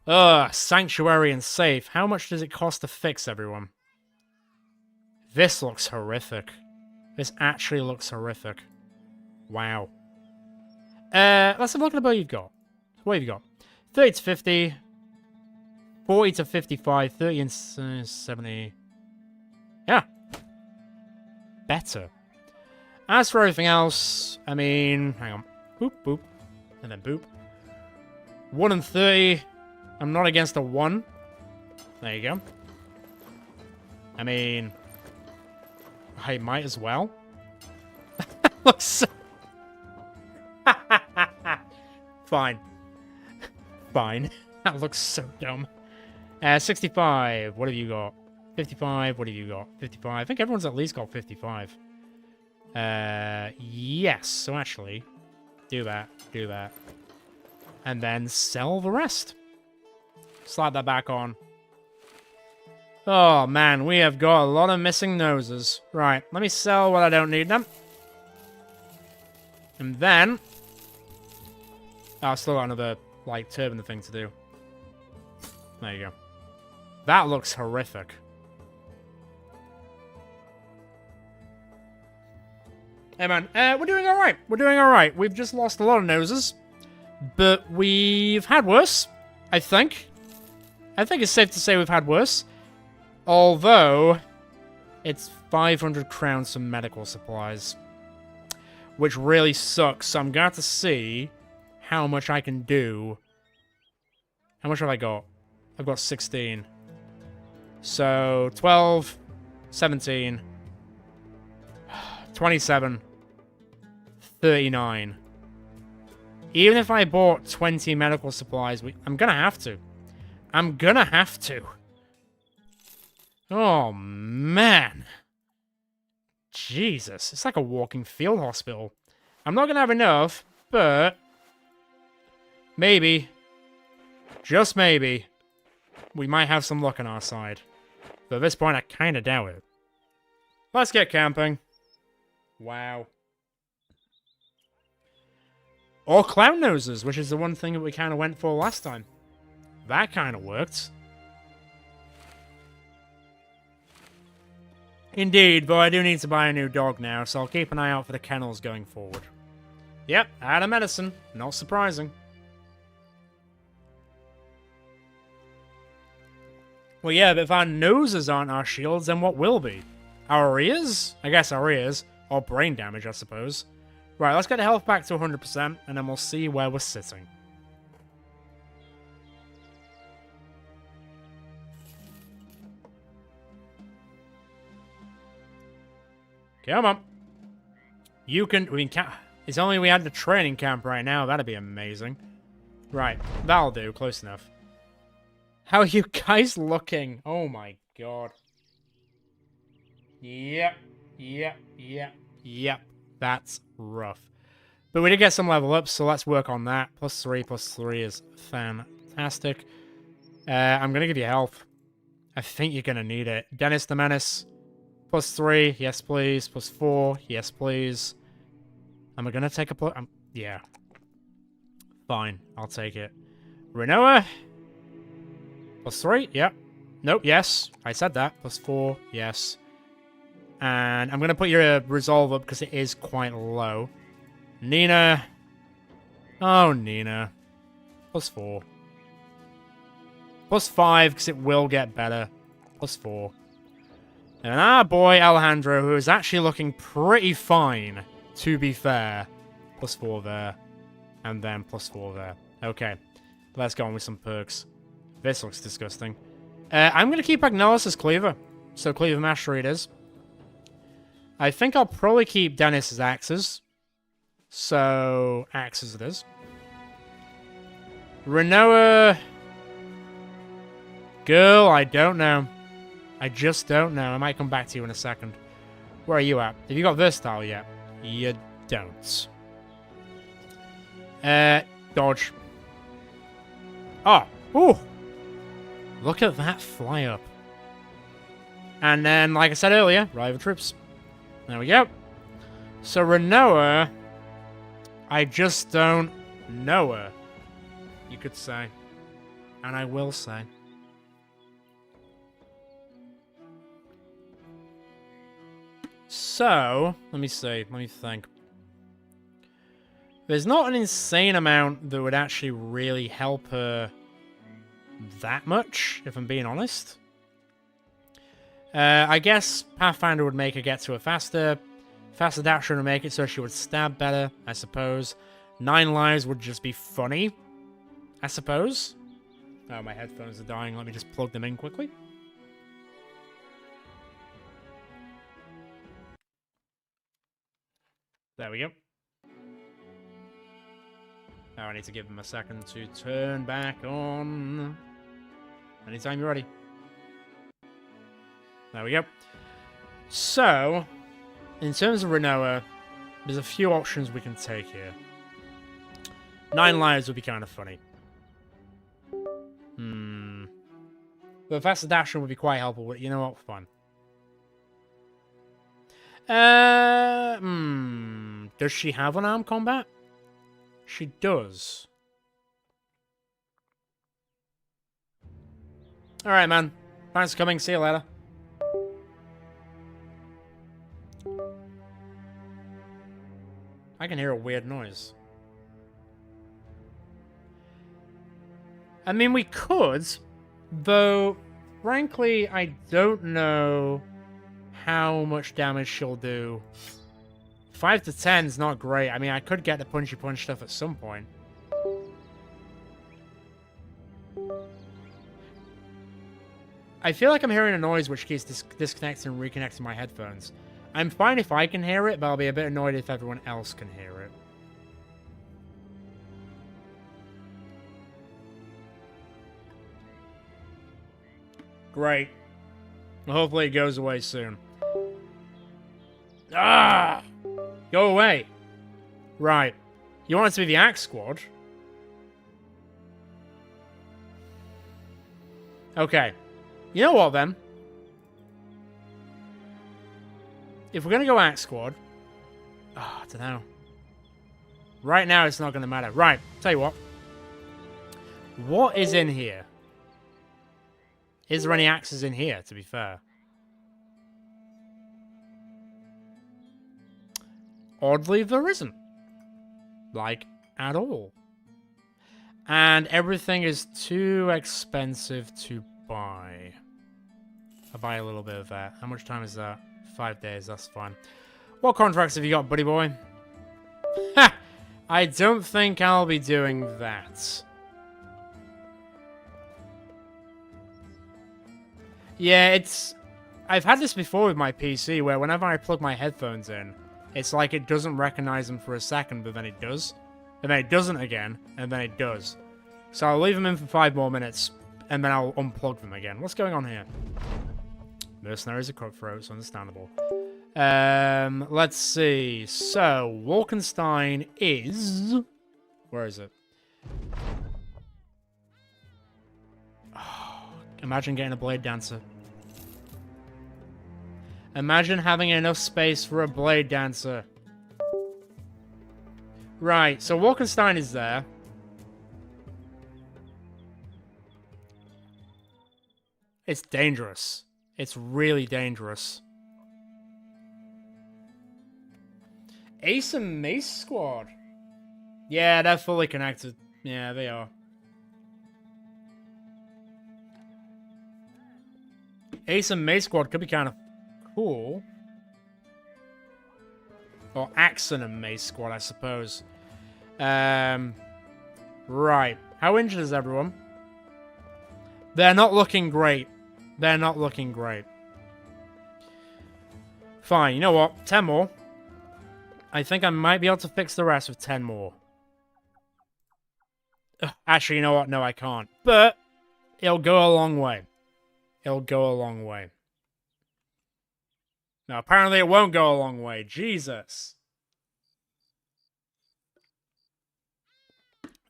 Ugh, sanctuary and safe. How much does it cost to fix everyone? This looks horrific. This actually looks horrific. Wow. Let's have a look at the bill you've got. What have you got? 30 to 50. 40 to 55. 30 and 70. Yeah. Better. As for everything else, I mean, hang on. Boop, boop. And then boop. 1 and 30. I'm not against a 1. There you go. I mean, I might as well. Looks so... Fine. Fine. That looks so dumb. 65. What have you got? 55. What have you got? 55. I think everyone's at least got 55. Yes. So actually, do that. Do that. And then sell the rest. Slide that back on. Oh, man. We have got a lot of missing noses. Right. Let me sell what I don't need them. And then... Oh, I've still got another, like, turban thing to do. There you go. That looks horrific. Hey, man. We're doing alright. We're doing alright. We've just lost a lot of noses. But we've had worse, I think. I think it's safe to say we've had worse. Although, it's 500 crowns for medical supplies. Which really sucks. So I'm going to have to see how much I can do. How much have I got? I've got 16. So, 12, 17, 27, 39. Even if I bought 20 medical supplies, I'm going to have to. I'm going to have to. Oh, man. Jesus. It's like a walking field hospital. I'm not going to have enough, but... maybe. Just maybe. We might have some luck on our side. But at this point, I kind of doubt it. Let's get camping. Wow. Or clown noses, which is the one thing that we kind of went for last time. That kind of worked. Indeed, but I do need to buy a new dog now, so I'll keep an eye out for the kennels going forward. Yep, out of medicine. Not surprising. Well, yeah, but if our noses aren't our shields, then what will be? Our ears? I guess our ears. Or brain damage, I suppose. Right, let's get the health back to 100%, and then we'll see where we're sitting. Come on. You can... We can... It's only we had the training camp right now. That'd be amazing. Right. That'll do. Close enough. How are you guys looking? Oh my god. Yep. Yep. Yep. Yep. That's rough. But we did get some level ups, so let's work on that. +3 is fantastic. I'm going to give you health. I think you're going to need it. Dennis the Menace. +3. Yes, please. +4. Yes, please. Am I going to take a... yeah. Fine. I'll take it. Renoa. +3. Yep. Nope. Yes. I said that. +4. Yes. And I'm going to put your resolve up because it is quite low. Nina. Oh, Nina. +4. +5 because it will get better. +4. And our boy Alejandro, who is actually looking pretty fine, to be fair. +4 there. And then +4 there. Okay. Let's go on with some perks. This looks disgusting. I'm going to keep Agnelis as Cleaver. So Cleaver Mastery it is. I think I'll probably keep Dennis as Axes. So, Axes it is. Renoa... Girl, I don't know. I just don't know. I might come back to you in a second. Where are you at? Have you got Versatile yet? You don't. Dodge. Oh, ooh. Look at that fly up. And then, like I said earlier, rival troops. There we go. So Renoa, I just don't know her, you could say. And I will say. So, let me see, let me think. There's not an insane amount that would actually really help her that much, if I'm being honest. I guess Pathfinder would make her get to her faster. Faster Dasher would make it so she would stab better, I suppose. 9 lives would just be funny, I suppose. Oh, my headphones are dying. Let me just plug them in quickly. There we go. Now I need to give them a second to turn back on. Anytime you're ready. There we go. So, in terms of Renoa, there's a few options we can take here. 9 lives would be kind of funny. But Faster Dasher would be quite helpful, but you know what? Fun. Does she have unarmed combat? She does. Alright, man. Thanks for coming. See you later. I can hear a weird noise. I mean, we could, though, frankly, I don't know how much damage she'll do. 5 to 10 is not great. I mean, I could get the punchy punch stuff at some point. I feel like I'm hearing a noise which keeps disconnecting and reconnecting my headphones. I'm fine if I can hear it, but I'll be a bit annoyed if everyone else can hear it. Great. Well, hopefully it goes away soon. Ah! Go away. Right. You want it to be the Axe Squad? Okay. You know what, then? If we're going to go Axe Squad... Oh, I don't know. Right now, it's not going to matter. Right. Tell you what. What is in here? Is there any axes in here, to be fair? Oddly, there isn't. Like, at all. And everything is too expensive to buy. I'll buy a little bit of that. How much time is that? 5 days, that's fine. What contracts have you got, buddy boy? Ha! I don't think I'll be doing that. Yeah, it's... I've had this before with my PC, where whenever I plug my headphones in, it's like it doesn't recognize them for a second, but then it does. And then it doesn't again, and then it does. So I'll leave them in for 5 more minutes, and then I'll unplug them again. What's going on here? Mercenaries are cutthroats, understandable. Let's see. So, Wolkenstein is... Where is it? Oh, imagine getting a Blade Dancer. Imagine having enough space for a Blade Dancer. Right, so Wolkenstein is there. It's dangerous. It's really dangerous. Ace and Mace Squad. Yeah, they're fully connected. Yeah, they are. Ace and Mace Squad could be kind of cool. Or Axon and Mace Squad, I suppose. Right. How injured is everyone? They're not looking great. They're not looking great. Fine, you know what? 10 more. I think I might be able to fix the rest with 10 more. Ugh, actually, you know what? No, I can't. But it'll go a long way. It'll go a long way. Now, apparently it won't go a long way. Jesus.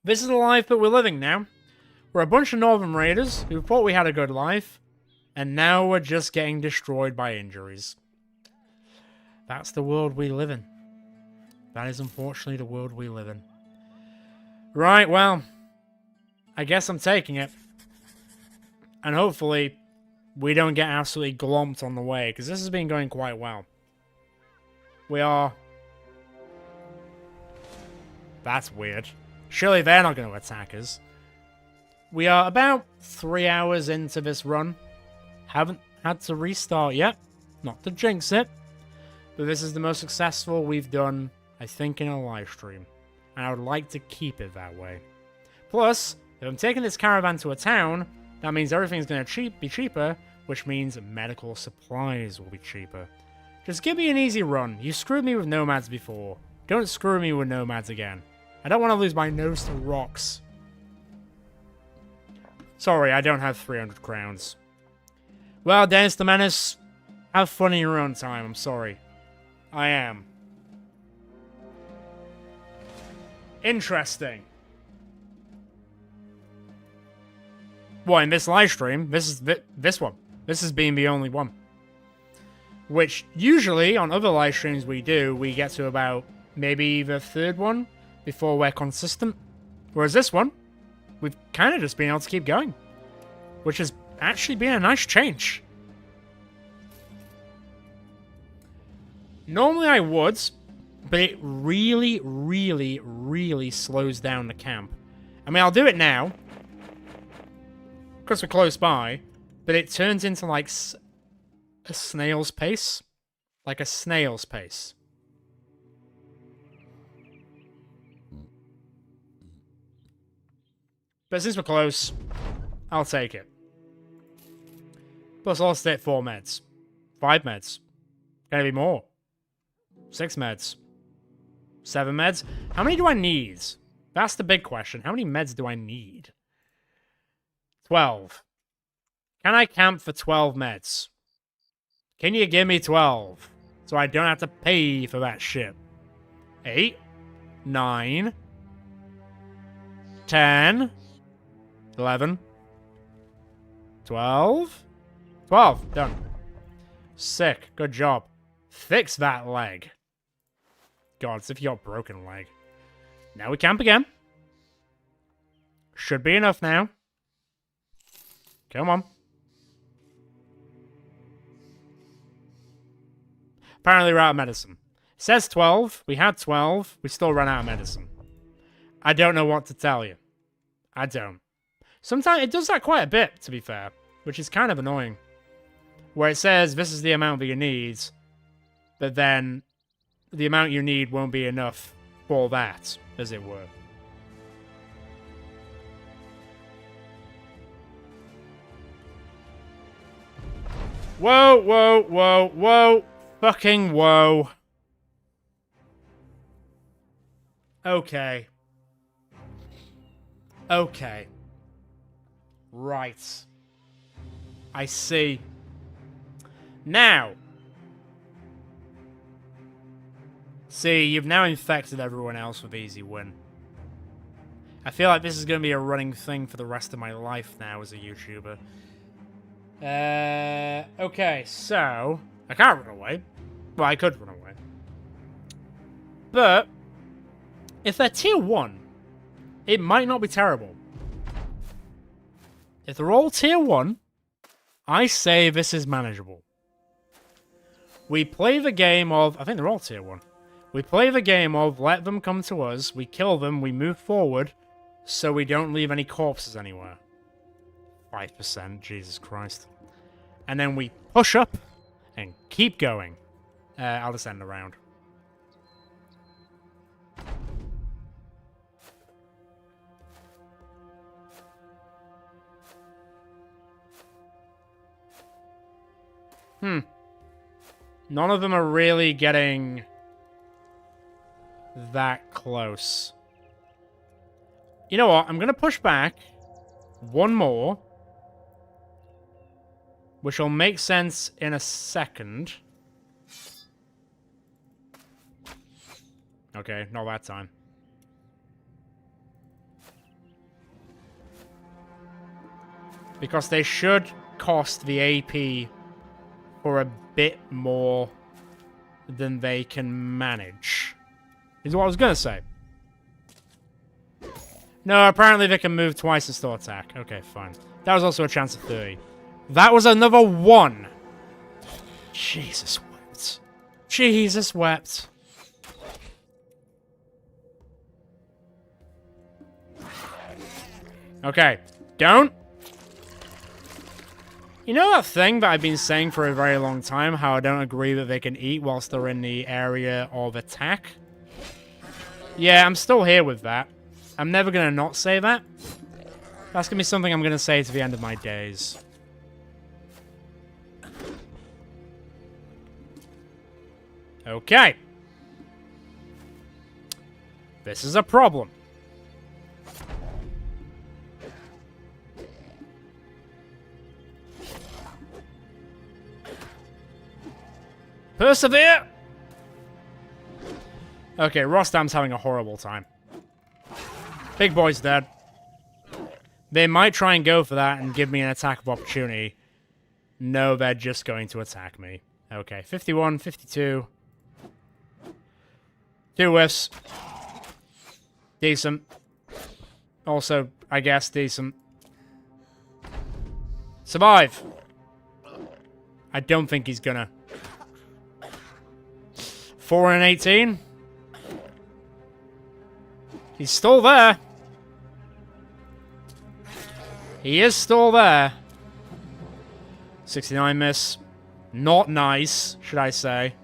This is the life that we're living now. We're a bunch of Northern Raiders who thought we had a good life, and now we're just getting destroyed by injuries. That's the world we live in. That is unfortunately the world we live in. Right, well, I guess I'm taking it. And hopefully, we don't get absolutely glomped on the way, because this has been going quite well. We are... That's weird. Surely they're not going to attack us. We are about 3 hours into this run. Haven't had to restart yet. Not to jinx it. But this is the most successful we've done, I think, in a live stream. And I would like to keep it that way. Plus, if I'm taking this caravan to a town, that means everything's going to be cheaper, which means medical supplies will be cheaper. Just give me an easy run. You screwed me with nomads before. Don't screw me with nomads again. I don't want to lose my nose to rocks. Sorry, I don't have 300 crowns. Well, Dennis the Menace, have fun in your own time. I'm sorry. I am. Interesting. What, in this live stream? This is this one. This has been the only one. Which, usually, on other live streams we do, we get to about maybe the 3rd one before we're consistent. Whereas this one, we've kind of just been able to keep going. Which has actually been a nice change. Normally I would, but it really, really, really slows down the camp. I mean, I'll do it now, because we're close by, but it turns into like a snail's pace. Like a snail's pace. But since we're close, I'll take it. Plus, I'll stay at 4 meds. 5 meds. Gonna be more. 6 meds. 7 meds. How many do I need? That's the big question. How many meds do I need? 12. Can I camp for 12 meds? Can you give me 12? So I don't have to pay for that shit. 8. 9. 10. 11. 12. 12. Done. Sick. Good job. Fix that leg. God, as if you got a broken leg. Now we camp again. Should be enough now. Come on. Apparently we're out of medicine. It says 12. We had 12. We still ran out of medicine. I don't know what to tell you. I don't. Sometimes it does that quite a bit, to be fair. Which is kind of annoying. Where it says this is the amount that you need. But then the amount you need won't be enough for that, as it were. Whoa, whoa, whoa, whoa. Fucking whoa. Okay. Okay. Right. I see. Now. See, you've now infected everyone else with easy win. I feel like this is going to be a running thing for the rest of my life now as a YouTuber. Okay, so... I can't run away. Well, I could run away. But... if they're tier 1, it might not be terrible. If they're all tier 1, I say this is manageable. We play the game of... I think they're all tier 1. We play the game of let them come to us, we kill them, we move forward, so we don't leave any corpses anywhere. 5%, Jesus Christ. And then we push up and keep going. I'll just end the round. None of them are really getting that close. You know what? I'm going to push back one more, which will make sense in a second. Okay, not that time. Because they should cost the AP for a bit more than they can manage. Is what I was going to say. No, apparently they can move twice and still attack. Okay, fine. That was also a chance of 30. That was another 1. Jesus wept. Jesus wept. Okay, don't. You know that thing that I've been saying for a very long time, how I don't agree that they can eat whilst they're in the area of attack? Yeah, I'm still here with that. I'm never going to not say that. That's going to be something I'm going to say to the end of my days. Okay. This is a problem. Persevere! Okay, Rostam's having a horrible time. Big boy's dead. They might try and go for that and give me an attack of opportunity. No, they're just going to attack me. Okay, 51, 52. 2 whiffs. Decent. Also, I guess, decent. Survive! I don't think he's gonna. 4 and 18. He's still there. He is still there. 69 miss. Not nice, should I say.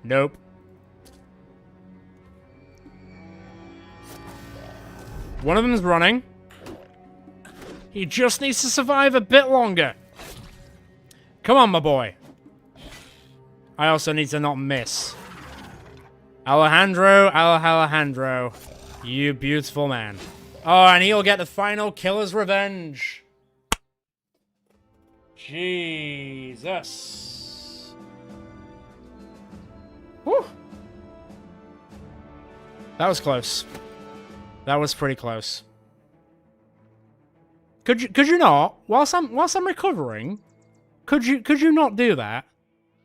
Nope. One of them is running. He just needs to survive a bit longer. Come on, my boy. I also need to not miss. Alejandro, you beautiful man. Oh, and he'll get the final killer's revenge. Jesus. Whew. That was close. That was pretty close. Could you not? Whilst I'm recovering, could you not do that?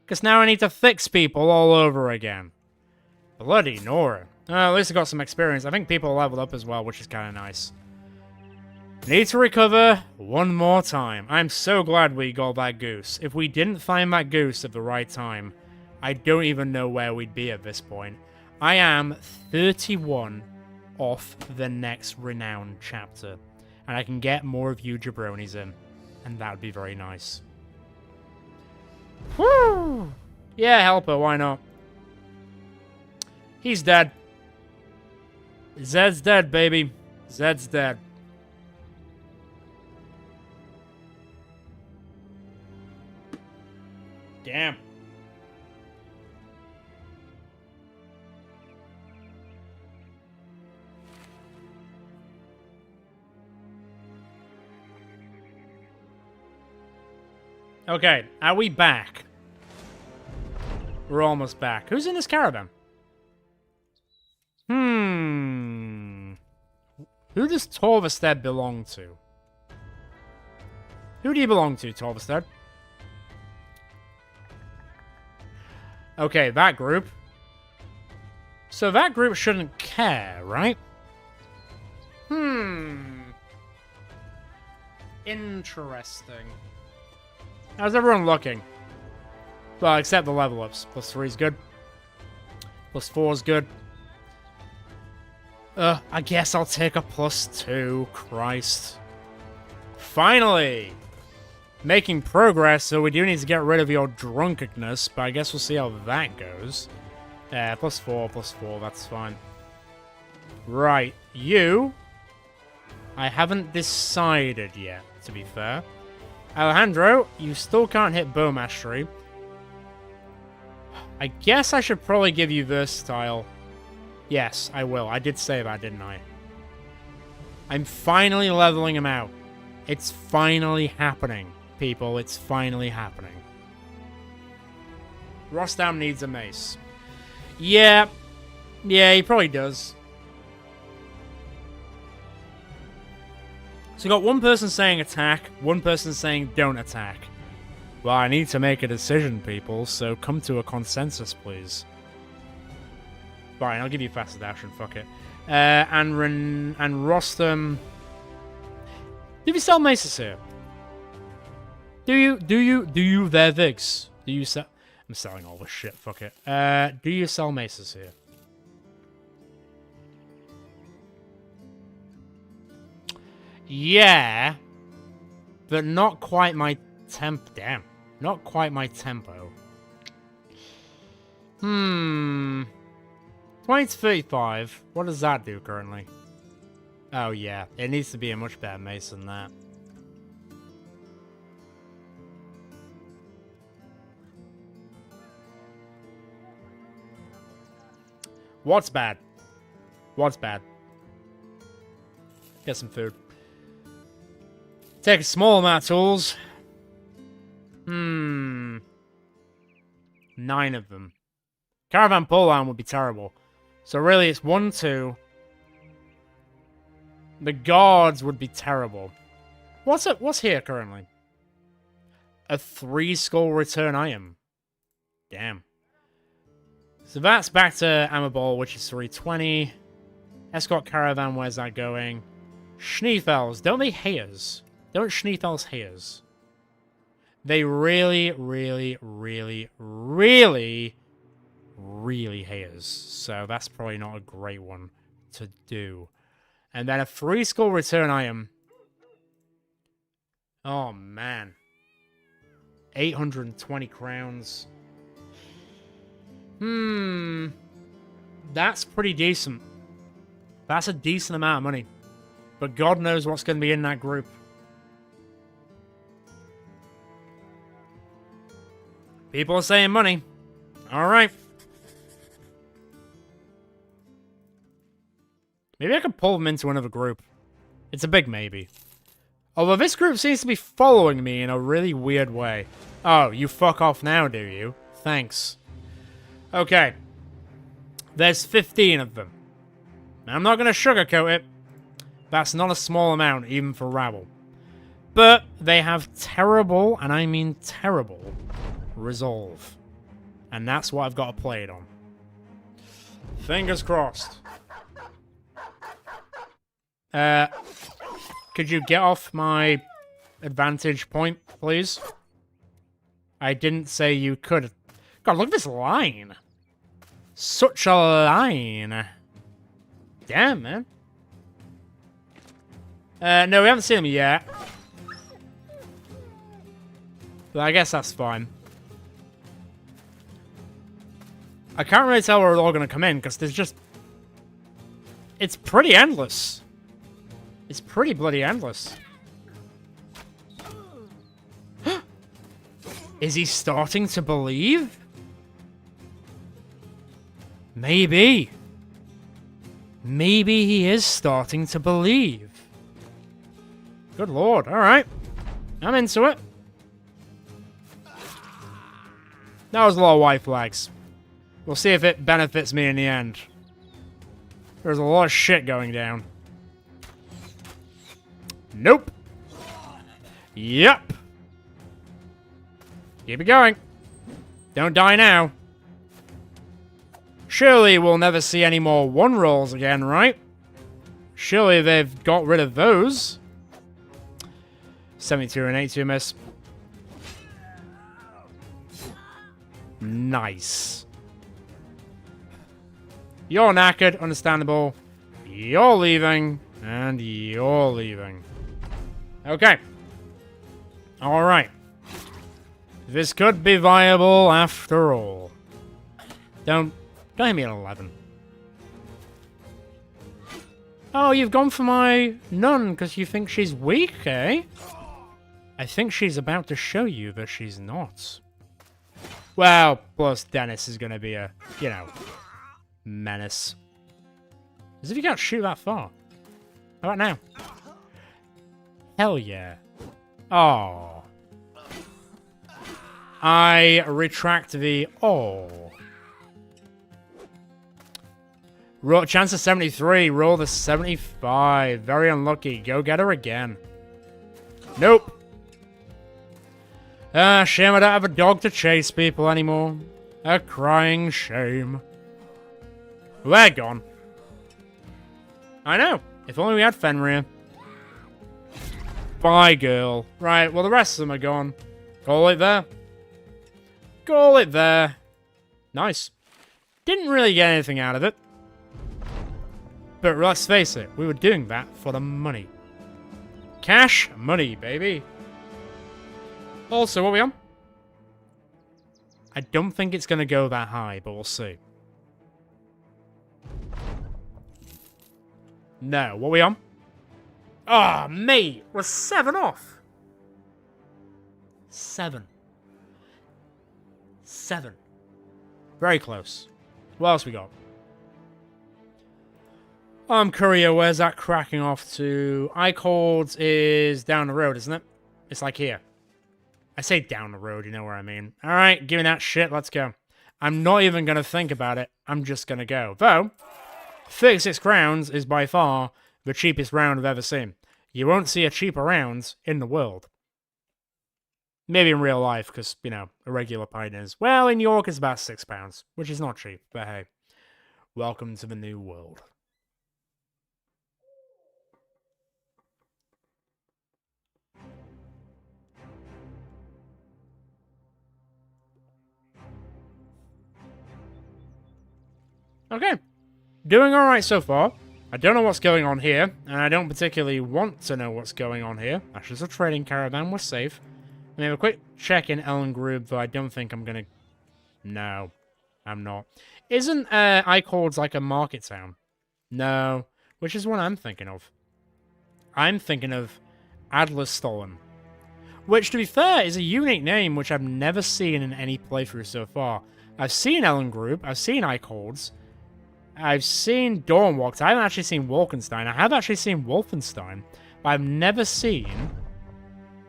Because now I need to fix people all over again. Bloody Nora. At least I got some experience. I think people leveled up as well, which is kind of nice. Need to recover one more time. I'm so glad we got that goose. If we didn't find that goose at the right time, I don't even know where we'd be at this point. I am 31 off the next renowned chapter. And I can get more of you jabronis in. And that would be very nice. Woo! Yeah, helper, why not? He's dead. Zed's dead, baby. Zed's dead. Damn. Okay, are we back? We're almost back. Who's in this caravan? Who does Torvestead belong to? Who do you belong to, Torvestead? Okay, that group. So that group shouldn't care, right? Interesting. How's everyone looking? Well, except the level ups. +3 is good. +4 is good. I guess I'll take a +2. Christ. Finally! Making progress, so we do need to get rid of your drunkenness, but I guess we'll see how that goes. +4, +4, that's fine. Right, you... I haven't decided yet, to be fair. Alejandro, you still can't hit bow mastery. I guess I should probably give you versatile. Yes, I will. I did say that, didn't I? I'm finally leveling him out. It's finally happening, people. It's finally happening. Rostam needs a mace. Yeah. Yeah, he probably does. So we got one person saying attack, one person saying don't attack. Well, I need to make a decision, people, so come to a consensus, please. Fine, I'll give you faster dash and fuck it. And Rostam... Do you sell maces here? Do you there, Vigs? Do you sell... I'm selling all this shit, fuck it. Do you sell maces here? Yeah, but not quite my damn, not quite my tempo. 20 to 35. What does that do currently? Oh yeah, it needs to be a much better mace than that. What's bad? What's bad? Get some food. Take a small amount of tools. 9 of them. Caravan pull-down would be terrible. So really, it's 1, 2. The guards would be terrible. What's here currently? A 3 skull return item. Damn. So that's back to Amabol, which is 320. Escort caravan, where's that going? Schneefels, don't they hate us? Don't Schneefels hate us? They really, really, really, really, really hate us. So that's probably not a great one to do. And then a 3 skull return item. Oh, man. 820 crowns. That's pretty decent. That's a decent amount of money. But God knows what's going to be in that group. People are saying money. Alright. Maybe I could pull them into another group. It's a big maybe. Although this group seems to be following me in a really weird way. Oh, you fuck off now, do you? Thanks. Okay. There's 15 of them. Now, I'm not going to sugarcoat it. That's not a small amount, even for rabble. But they have terrible, and I mean terrible, resolve. And that's what I've got to play it on. Fingers crossed. Could you get off my advantage point, please? I didn't say you could. God, look at this line. Such a line. Damn, man. No, we haven't seen them yet. But I guess that's fine. I can't really tell where they're all going to come in, because there's just... It's pretty endless. It's pretty bloody endless. Is he starting to believe? Maybe. Maybe he is starting to believe. Good lord, alright. I'm into it. That was a lot of white flags. We'll see if it benefits me in the end. There's a lot of shit going down. Nope. Yep. Keep it going. Don't die now. Surely we'll never see any more one rolls again, right? Surely they've got rid of those. 72 and 82 miss. Nice. You're knackered, understandable. You're leaving, and you're leaving. Okay. Alright. This could be viable after all. Don't hit me at 11. Oh, you've gone for my nun because you think she's weak, eh? I think she's about to show you that she's not. Well, plus Dennis is going to be a, you know, menace. As if you can't shoot that far. How about now? Hell yeah. Oh. I retract the oh. Roll, chance of 73. Roll the 75. Very unlucky. Go get her again. Nope. Ah, shame I don't have a dog to chase people anymore. A crying shame. They're gone. I know. If only we had Fenrir. Bye, girl. Right, well, the rest of them are gone. Call it there. Call it there. Nice. Didn't really get anything out of it. But let's face it, we were doing that for the money. Cash money, baby. Also, what are we on? I don't think it's going to go that high, but we'll see. No, what are we on? Ah, oh, mate, we're 7 off. 7. 7. Very close. What else we got? Courier, where's that cracking off to? iCords is down the road, isn't it? It's like here. I say down the road, you know where I mean. Alright, give me that shit, let's go. I'm not even going to think about it. I'm just going to go. Though, 36 crowns is by far the cheapest round I've ever seen. You won't see a cheaper round in the world. Maybe in real life, because, you know, a regular pint is... Well, in York it's about £6, which is not cheap, but hey. Welcome to the new world. Okay. Doing alright so far. I don't know what's going on here, and I don't particularly want to know what's going on here. That's just a trading caravan, we're safe. Let me have a quick check in Ellen Grube, though I don't think I'm gonna... No, I'm not. Isn't iCords like a market town? No, which is what I'm thinking of. I'm thinking of Adlerstollen. Which, to be fair, is a unique name which I've never seen in any playthrough so far. I've seen Ellen Grube, I've seen iCords, I've seen Dawnwalks. I haven't actually seen Wolkenstein. I have actually seen Wolfenstein, but I've never seen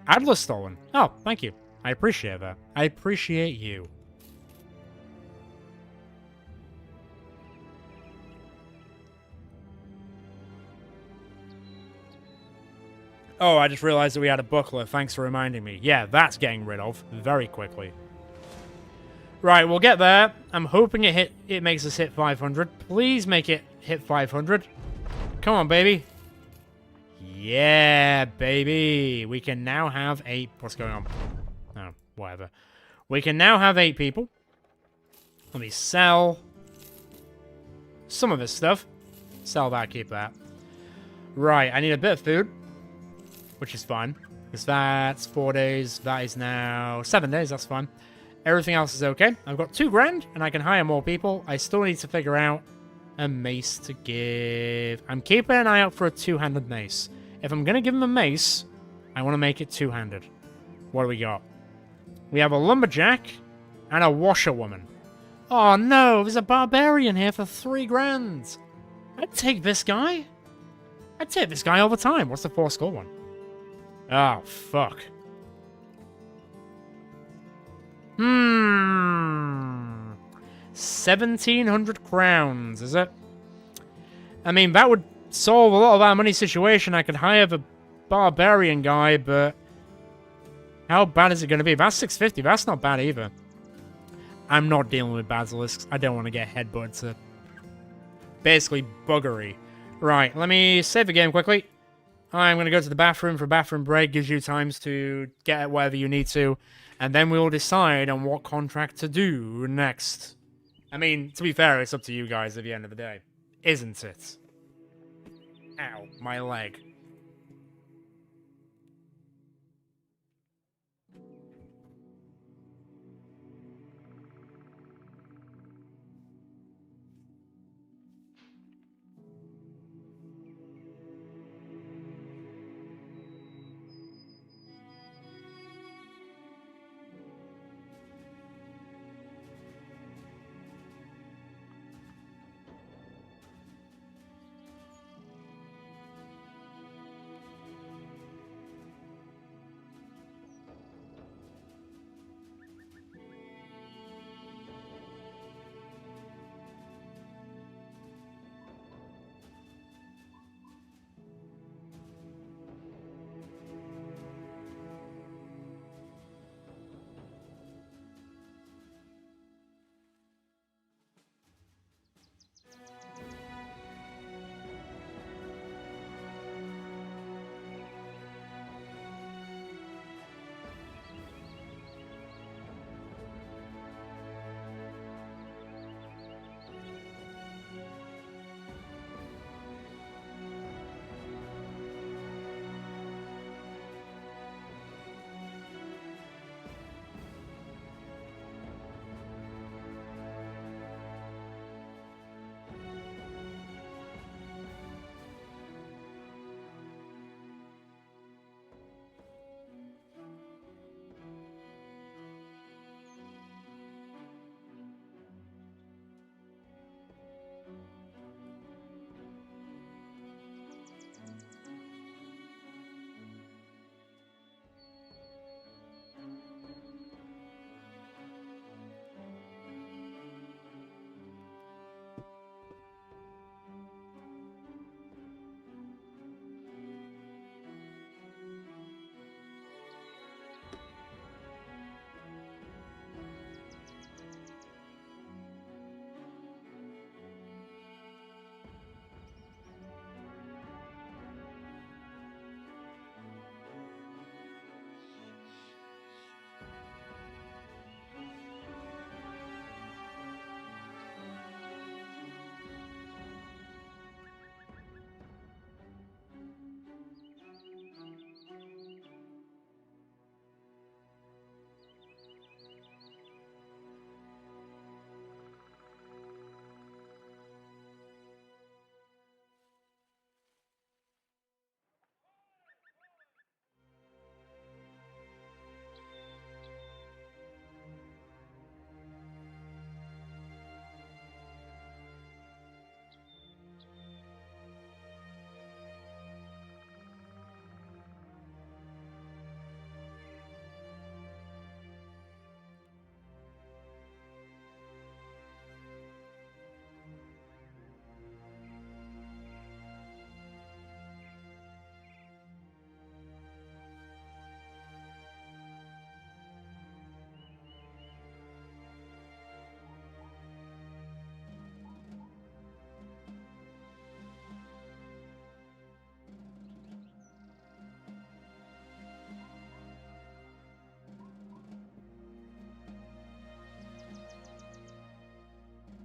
Adlerstollen. Oh, thank you. I appreciate that. I appreciate you. Oh, I just realized that we had a buckler. Thanks for reminding me. Yeah, that's getting rid of very quickly. Right, we'll get there. I'm hoping it makes us hit 500. Please make it hit 500. Come on, baby. Yeah, baby. We can now have 8... What's going on? Oh, whatever. We can now have 8 people. Let me sell some of this stuff. Sell that, keep that. Right, I need a bit of food, which is fine. Because that's 4 days. That is now 7 days. That's fine. Everything else is okay. I've got 2 grand, and I can hire more people. I still need to figure out a mace to give. I'm keeping an eye out for a 2-handed mace. If I'm going to give him a mace, I want to make it 2-handed. What do we got? We have a lumberjack and a washerwoman. Oh no, there's a barbarian here for 3 grand. I'd take this guy. I'd take this guy all the time. What's the 4 score one? Oh, fuck. 1,700 crowns, is it? I mean, that would solve a lot of our money situation. I could hire the barbarian guy, but how bad is it going to be? That's 650. That's not bad either. I'm not dealing with basilisks. I don't want to get headbutted to basically buggery. Right, let me save the game quickly. I'm going to go to the bathroom for a bathroom break. Gives you times to get whatever you need to. And then we'll decide on what contract to do next. I mean, to be fair, it's up to you guys at the end of the day. Isn't it? Ow, my leg.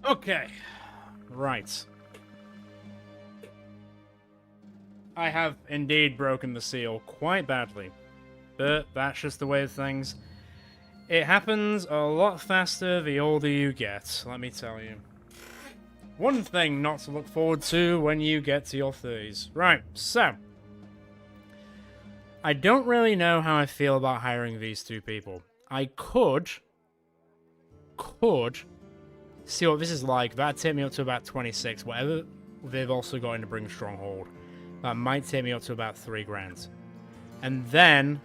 Okay. Right. I have indeed broken the seal quite badly. But that's just the way of things. It happens a lot faster the older you get, let me tell you. One thing not to look forward to when you get to your 30s. Right, so. I don't really know how I feel about hiring these two people. I could see what this is like. That'd take me up to about 26. Whatever they've also got in the Bring Stronghold. That might take me up to about 3 grand. And then,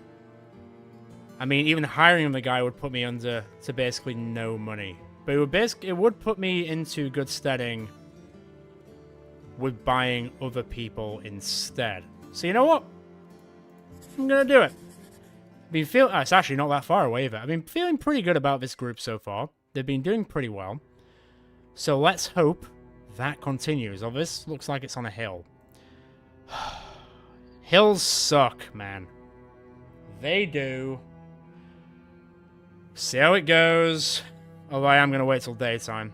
I mean, even hiring the guy would put me under to basically no money. But it would put me into good steading with buying other people instead. So you know what? I'm gonna do it. It's actually not that far away either. I've been feeling pretty good about this group so far. They've been doing pretty well. So let's hope that continues. Oh, this looks like it's on a hill. Hills suck, man. They do. See how it goes. Although I am going to wait till daytime.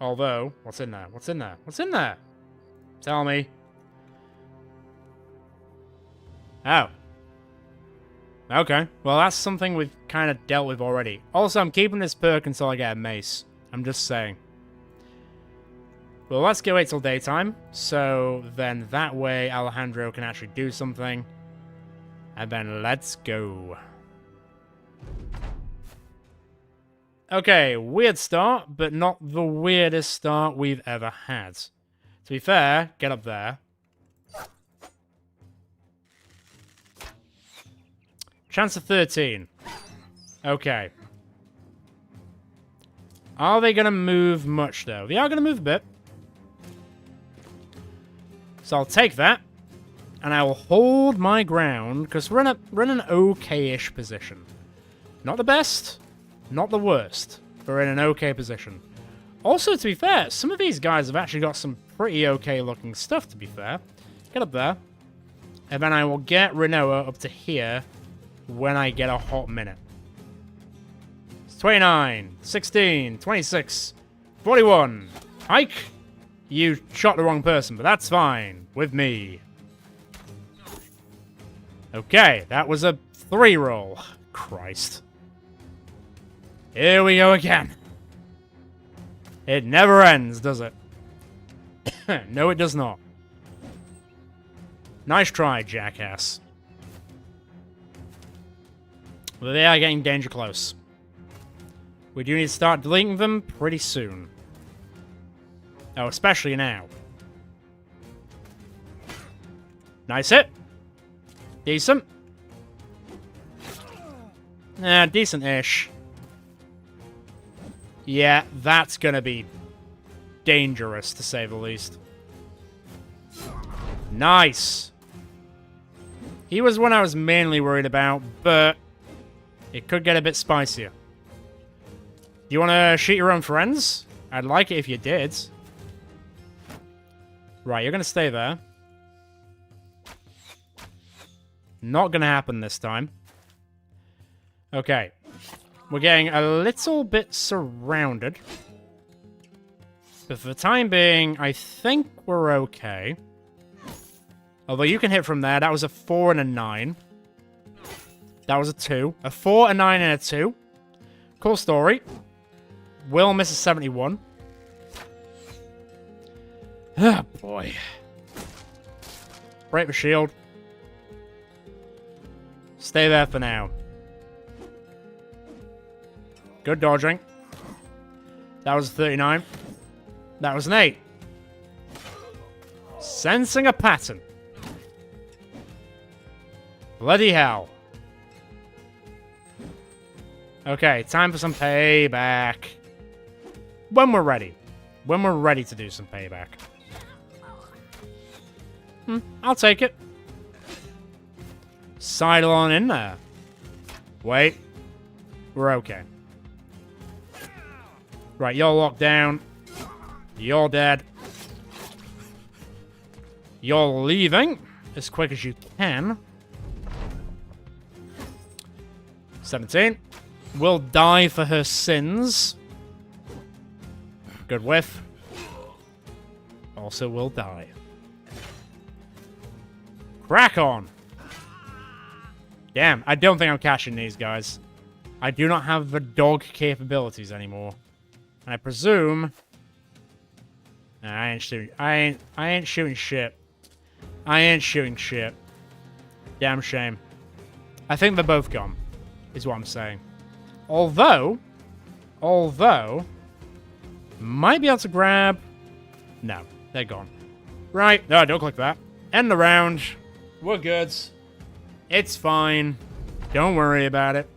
Although, what's in there? What's in there? What's in there? Tell me. Oh. Okay. Well, that's something we've kind of dealt with already. Also, I'm keeping this perk until I get a mace. I'm just saying. Well, let's go wait till daytime. So then that way Alejandro can actually do something. And then let's go. Okay, weird start, but not the weirdest start we've ever had. To be fair, get up there. Chance of 13. Okay. Are they going to move much, though? They are going to move a bit. So I'll take that. And I will hold my ground, because we're in an okay-ish position. Not the best, not the worst. We're in an okay position. Also, to be fair, some of these guys have actually got some pretty okay-looking stuff, to be fair. Get up there. And then I will get Renoa up to here when I get a hot minute. It's 29, 16, 26, 41. Hike! You shot the wrong person, but that's fine. With me. Okay, that was a 3 roll. Christ. Here we go again. It never ends, does it? No, it does not. Nice try, jackass. Well, they are getting danger close. We do need to start deleting them pretty soon. Oh, especially now. Nice hit. Decent. Decent-ish. Yeah, that's gonna be dangerous, to say the least. Nice. He was one I was mainly worried about, but it could get a bit spicier. You want to shoot your own friends? I'd like it if you did. Right, you're going to stay there. Not going to happen this time. Okay. We're getting a little bit surrounded. But for the time being, I think we're okay. Although you can hit from there. That was a 4 and a 9. That was a 2. A 4, a 9, and a 2. Cool story. Will miss a 71. Ah, boy. Break the shield. Stay there for now. Good dodging. That was a 39. That was an 8. Sensing a pattern. Bloody hell. Okay, time for some payback. When we're ready. When we're ready to do some payback. I'll take it. Sidle on in there. Wait. We're okay. Right, you're locked down. You're dead. You're leaving as quick as you can. 17. Will die for her sins. Good whiff. Also will die. Crack on. Damn, I don't think I'm catching these guys. I do not have the dog capabilities anymore. And I presume... Nah, I ain't shooting. I ain't shooting shit. I ain't shooting shit. Damn shame. I think they're both gone. is what I'm saying. Although, might be able to grab... No, they're gone. Right, no, don't click that. End the round. We're good. It's fine. Don't worry about it.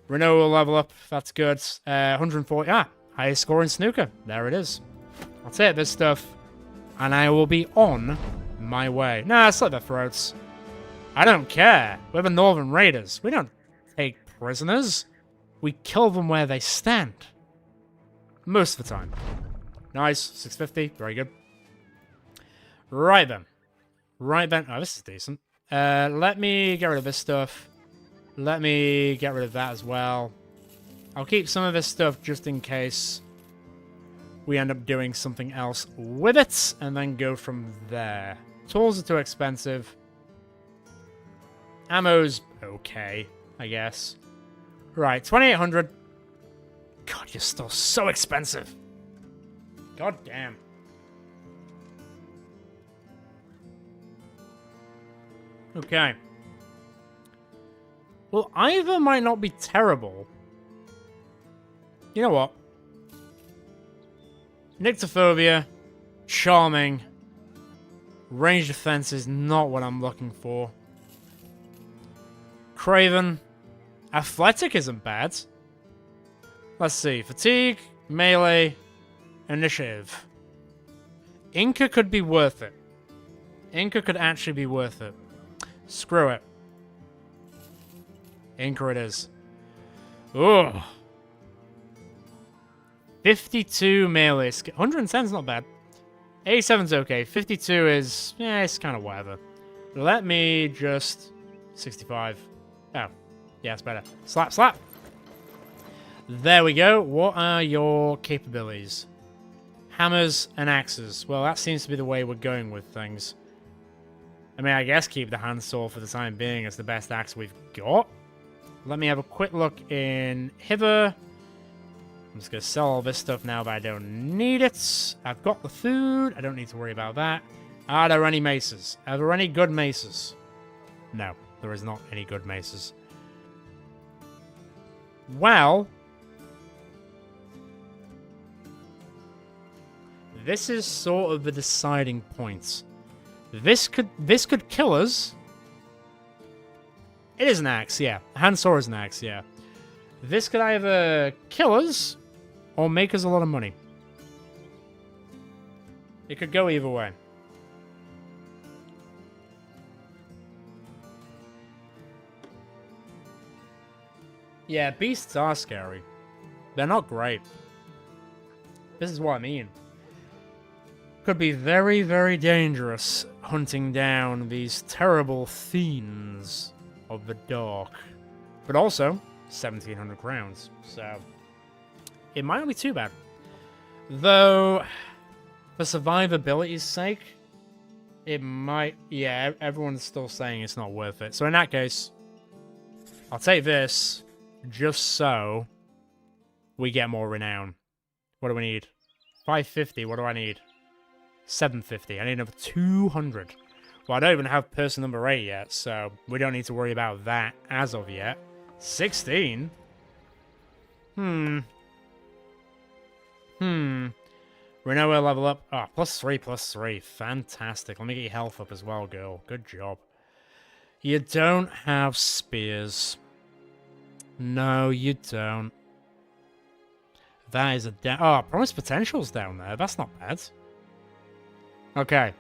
Renault will level up. That's good. 140. Ah, highest score in snooker. There it is. I'll take this stuff, and I will be on my way. Nah, slit their throats. I don't care. We're the Northern Raiders. We don't take prisoners. We kill them where they stand. Most of the time. Nice. 650. Very good. Right then. Oh, this is decent. Let me get rid of this stuff. Let me get rid of that as well. I'll keep some of this stuff just in case we end up doing something else with it, and then go from there. Tools are too expensive. Ammo's okay, I guess. Right, 2,800. God, you're still so expensive. God damn. Okay. Well, either might not be terrible. You know what? Nyctophobia, charming. Range defense is not what I'm looking for. Craven. Athletic isn't bad. Let's see. Fatigue, melee, initiative. Inca could be worth it. Inca could actually be worth it. Screw it. Inca it is. Ugh. 52 melee. 110 is not bad. 87's okay. 52 is... yeah, it's kind of whatever. Let me just... 65. Oh. Yeah, it's better. Slap, slap. There we go. What are your capabilities? Hammers and axes. Well, that seems to be the way we're going with things. I mean, I guess keep the handsaw for the time being as the best axe we've got. Let me have a quick look in hither. I'm just going to sell all this stuff now, but I don't need it. I've got the food. I don't need to worry about that. Are there any maces? Are there any good maces? No, there is not any good maces. Well, this is sort of the deciding point. This could kill us. It is an axe, yeah. Handsaw is an axe, yeah. This could either kill us or make us a lot of money. It could go either way. Yeah, beasts are scary. They're not great. This is what I mean. Could be very, very dangerous hunting down these terrible fiends of the dark. But also, 1,700 crowns, so it might not be too bad. Though, for survivability's sake, it might... yeah, everyone's still saying it's not worth it. So in that case, I'll take this just so we get more renown. What do we need? 550, what do I need? 750. I need another 200. Well, I don't even have person number 8 yet, so we don't need to worry about that as of yet. 16? Reno will level up. Ah, oh, +3. Fantastic. Let me get your health up as well, girl. Good job. You don't have spears. No, you don't. That is a oh, promised potential's down there. That's not bad. Okay.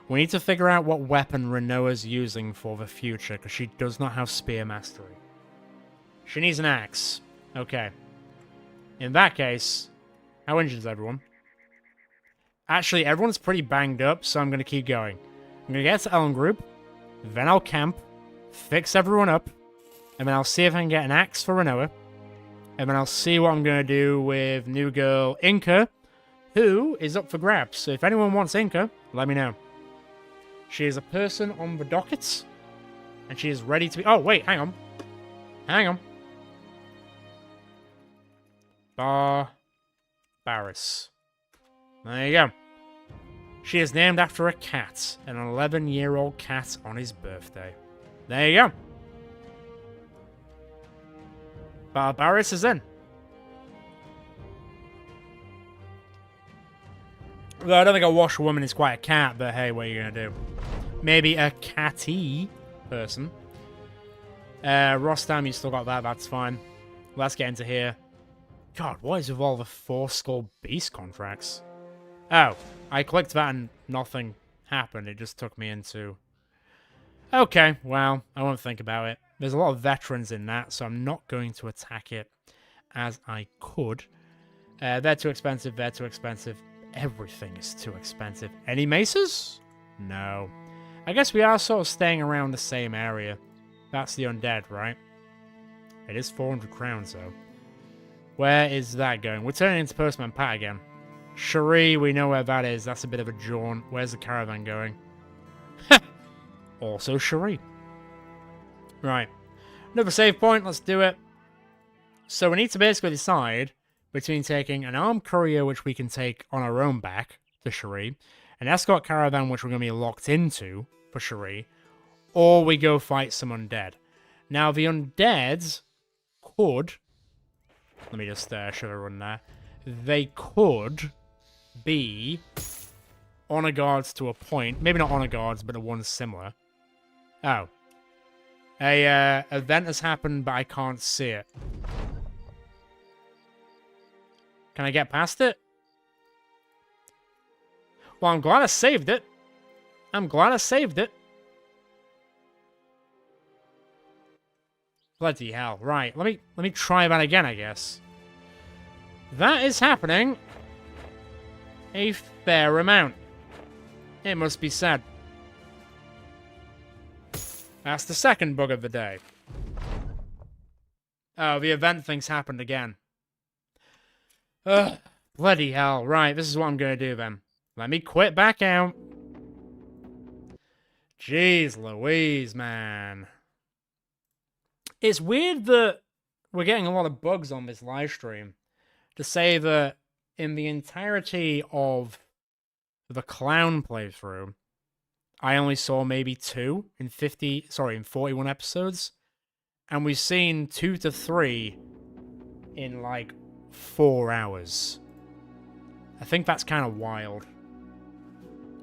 We need to figure out what weapon Renoa's using for the future, because she does not have spear mastery. She needs an axe. Okay. In that case, how injured is everyone? Actually, everyone's pretty banged up, so I'm going to keep going. I'm going to get to Ellen Group, then I'll camp, fix everyone up, and then I'll see if I can get an axe for Renoa, and then I'll see what I'm going to do with new girl Inca, who is up for grabs. So if anyone wants Inca, let me know. She is a person on the dockets, and she is ready to be... oh, wait, hang on. Hang on. Barris. There you go. She is named after a cat, an 11-year-old cat on his birthday. There you go. Barbaris is in. Though I don't think a washerwoman is quite a cat, but hey, what are you going to do? Maybe a catty person. Rostam, you still got that, that's fine. Let's get into here. God, what is with all the 4-skull beast contracts? Oh, I clicked that and nothing happened. It just took me into... Okay, well, I won't think about it. There's a lot of veterans in that, so I'm not going to attack it as I could. They're too expensive, they're too expensive. Everything is too expensive. Any maces? No. I guess we are sort of staying around the same area. That's the undead, right? It is 400 crowns, though. Where is that going? We're turning into Postman Pat again. Cherie, we know where that is. That's a bit of a jaunt. Where's the caravan going? Also Cherie. Right. Another save point. Let's do it. So we need to basically decide between taking an armed courier, which we can take on our own back to Cherie, an escort caravan, which we're going to be locked into for Cherie, or we go fight some undead. Now, the undeads could... Let me just show everyone there. They could be honor guards to a point. Maybe not honor guards, but the ones similar. Oh. A event has happened, but I can't see it. Can I get past it? Well, I'm glad I saved it. I'm glad I saved it. Bloody hell. Right, let me try that again, I guess. That is happening a fair amount. It must be said. That's the second bug of the day. Oh, the event thing's happened again. Ugh, bloody hell. Right, this is what I'm going to do then. Let me quit back out. Jeez Louise, man. It's weird that we're getting a lot of bugs on this live stream. To say that in the entirety of the clown playthrough, I only saw maybe 2 in 41 episodes. And we've seen 2 to 3 in like 4 hours. I think that's kind of wild.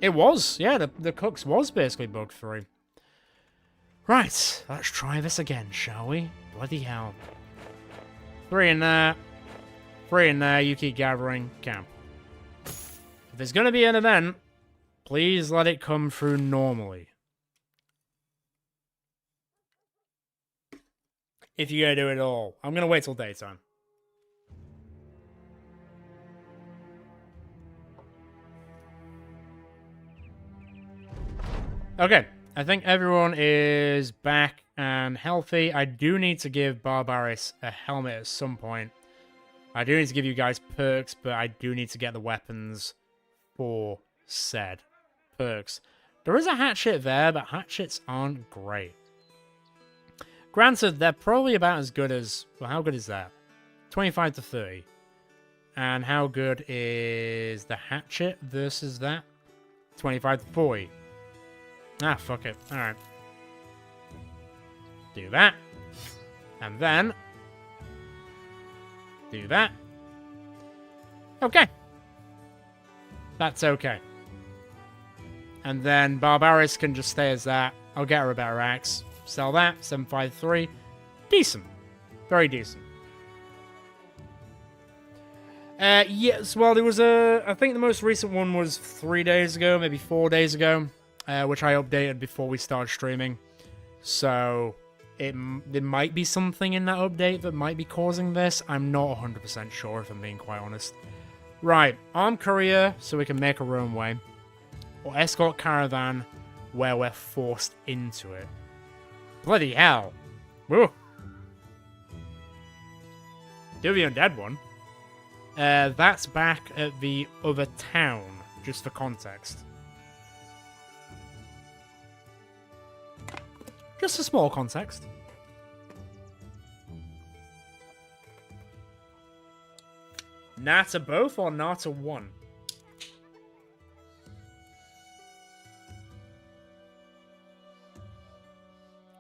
It was, yeah, the Cooks was basically bug free. Right, let's try this again, shall we? Bloody hell. 3 in there. 3 in there, you keep gathering camp. If there's going to be an event, please let it come through normally. If you're going to do it all. I'm going to wait till daytime. Okay, I think everyone is back and healthy. I do need to give Barbaris a helmet at some point. I do need to give you guys perks, but I do need to get the weapons for said perks. There is a hatchet there, but hatchets aren't great. Granted, they're probably about as good as... Well, how good is that? 25 to 30. And how good is the hatchet versus that? 25 to 40. Ah, fuck it. Alright. Do that. And then... do that. Okay. That's okay. And then Barbaris can just stay as that. I'll get her a better axe. Sell that. 753. Decent. Very decent. Yes, well, there was a... I think the most recent one was 3 days ago, maybe 4 days ago, which I updated before we started streaming. So... there might be something in that update that might be causing this. I'm not 100% sure, if I'm being quite honest. Right, armed courier, so we can make our own way. Or escort caravan, where we're forced into it. Bloody hell. Woo. Do the undead one. That's back at the other town, just for context. Just a small context. Nata both or Nata one?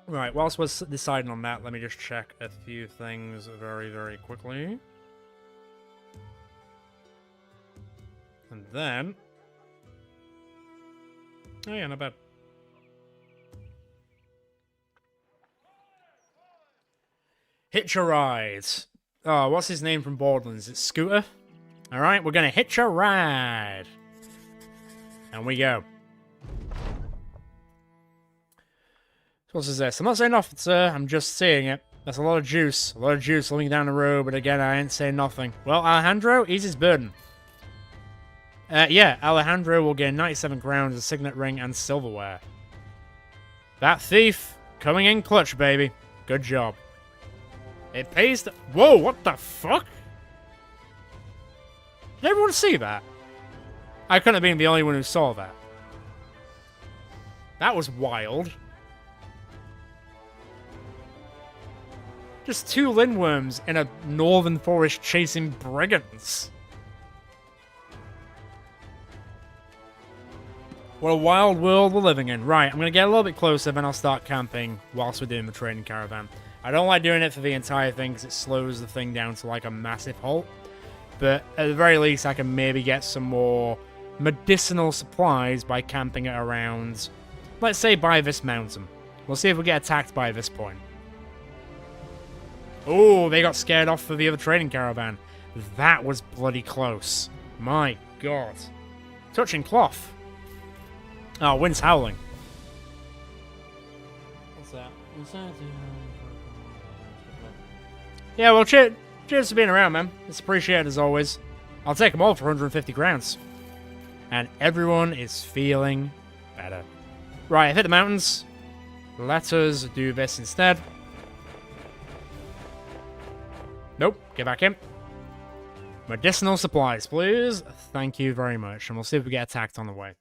Right, whilst we're deciding on that, let me just check a few things very, very quickly. And then... Oh yeah, not bad. Hitch a ride. Oh, what's his name from Borderlands? It's Scooter? Alright, we're gonna hitch a ride. And we go. So what's this? I'm not saying nothing, sir. I'm just saying it. That's a lot of juice. A lot of juice living down the road, but again, I ain't saying nothing. Well, Alejandro, ease his burden. Yeah, Alejandro will gain 97 crowns, a signet ring, and silverware. That thief, coming in clutch, baby. Good job. It pays to... Whoa, what the fuck? Did everyone see that? I couldn't have been the only one who saw that. That was wild. Just 2 lindworms in a northern forest chasing brigands. What a wild world we're living in. Right, I'm going to get a little bit closer, then I'll start camping whilst we're doing the trading caravan. I don't like doing it for the entire thing because it slows the thing down to like a massive halt. But at the very least, I can maybe get some more medicinal supplies by camping it around, let's say, by this mountain. We'll see if we get attacked by this point. Oh, they got scared off for the other trading caravan. That was bloody close. My god. Touching cloth. Oh, wind's howling. What's that? What's that? Yeah, well, cheers for being around, man. It's appreciated as always. I'll take them all for 150 crowns. And everyone is feeling better. Right, I've hit the mountains. Let us do this instead. Nope, get back in. Medicinal supplies, please. Thank you very much. And we'll see if we get attacked on the way.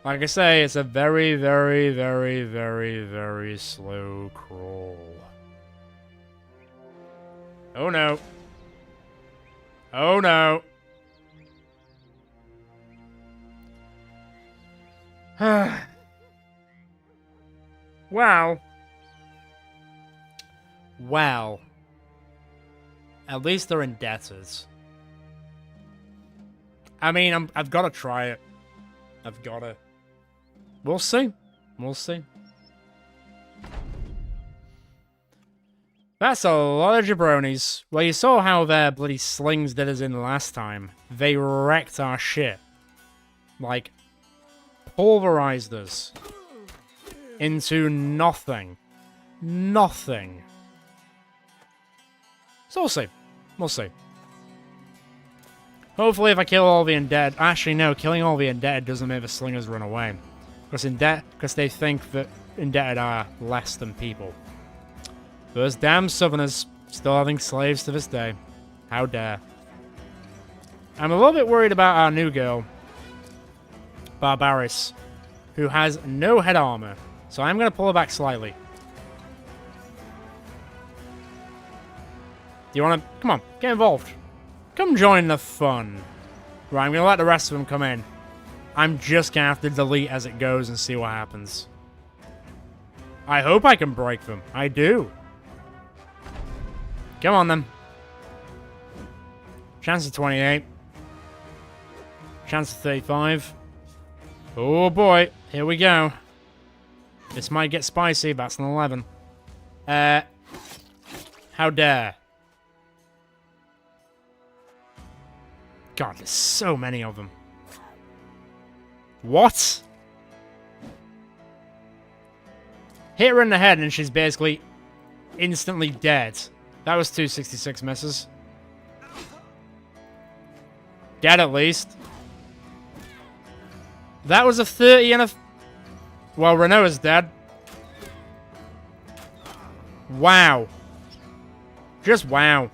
Like I say, it's a very, very, very, very, very slow crawl. Oh no. Oh no. Wow. Well. At least they're in debtors. I mean, I've got to try it. I've got to. We'll see. We'll see. That's a lot of jabronis. Well, you saw how their bloody slings did us in last time. They wrecked our shit. Like, pulverized us into nothing. Nothing. So we'll see. We'll see. Hopefully if I kill all the undead... Actually, no, killing all the undead doesn't make the slingers run away. Because they think that undead are less than people. Those damn southerners still having slaves to this day. How dare. I'm a little bit worried about our new girl, Barbaris, who has no head armor. So I'm going to pull her back slightly. Do you want to... Come on, get involved. Come join the fun. Right, I'm going to let the rest of them come in. I'm just going to have to delete as it goes and see what happens. I hope I can break them. I do. Come on, then. Chance of 28. Chance of 35. Oh, boy. Here we go. This might get spicy. That's an 11. How dare. God, there's so many of them. What? Hit her in the head and she's basically instantly dead. That was 266 misses. Dead at least. That was a 30 and a... Well, Renault's dead. Wow. Just wow.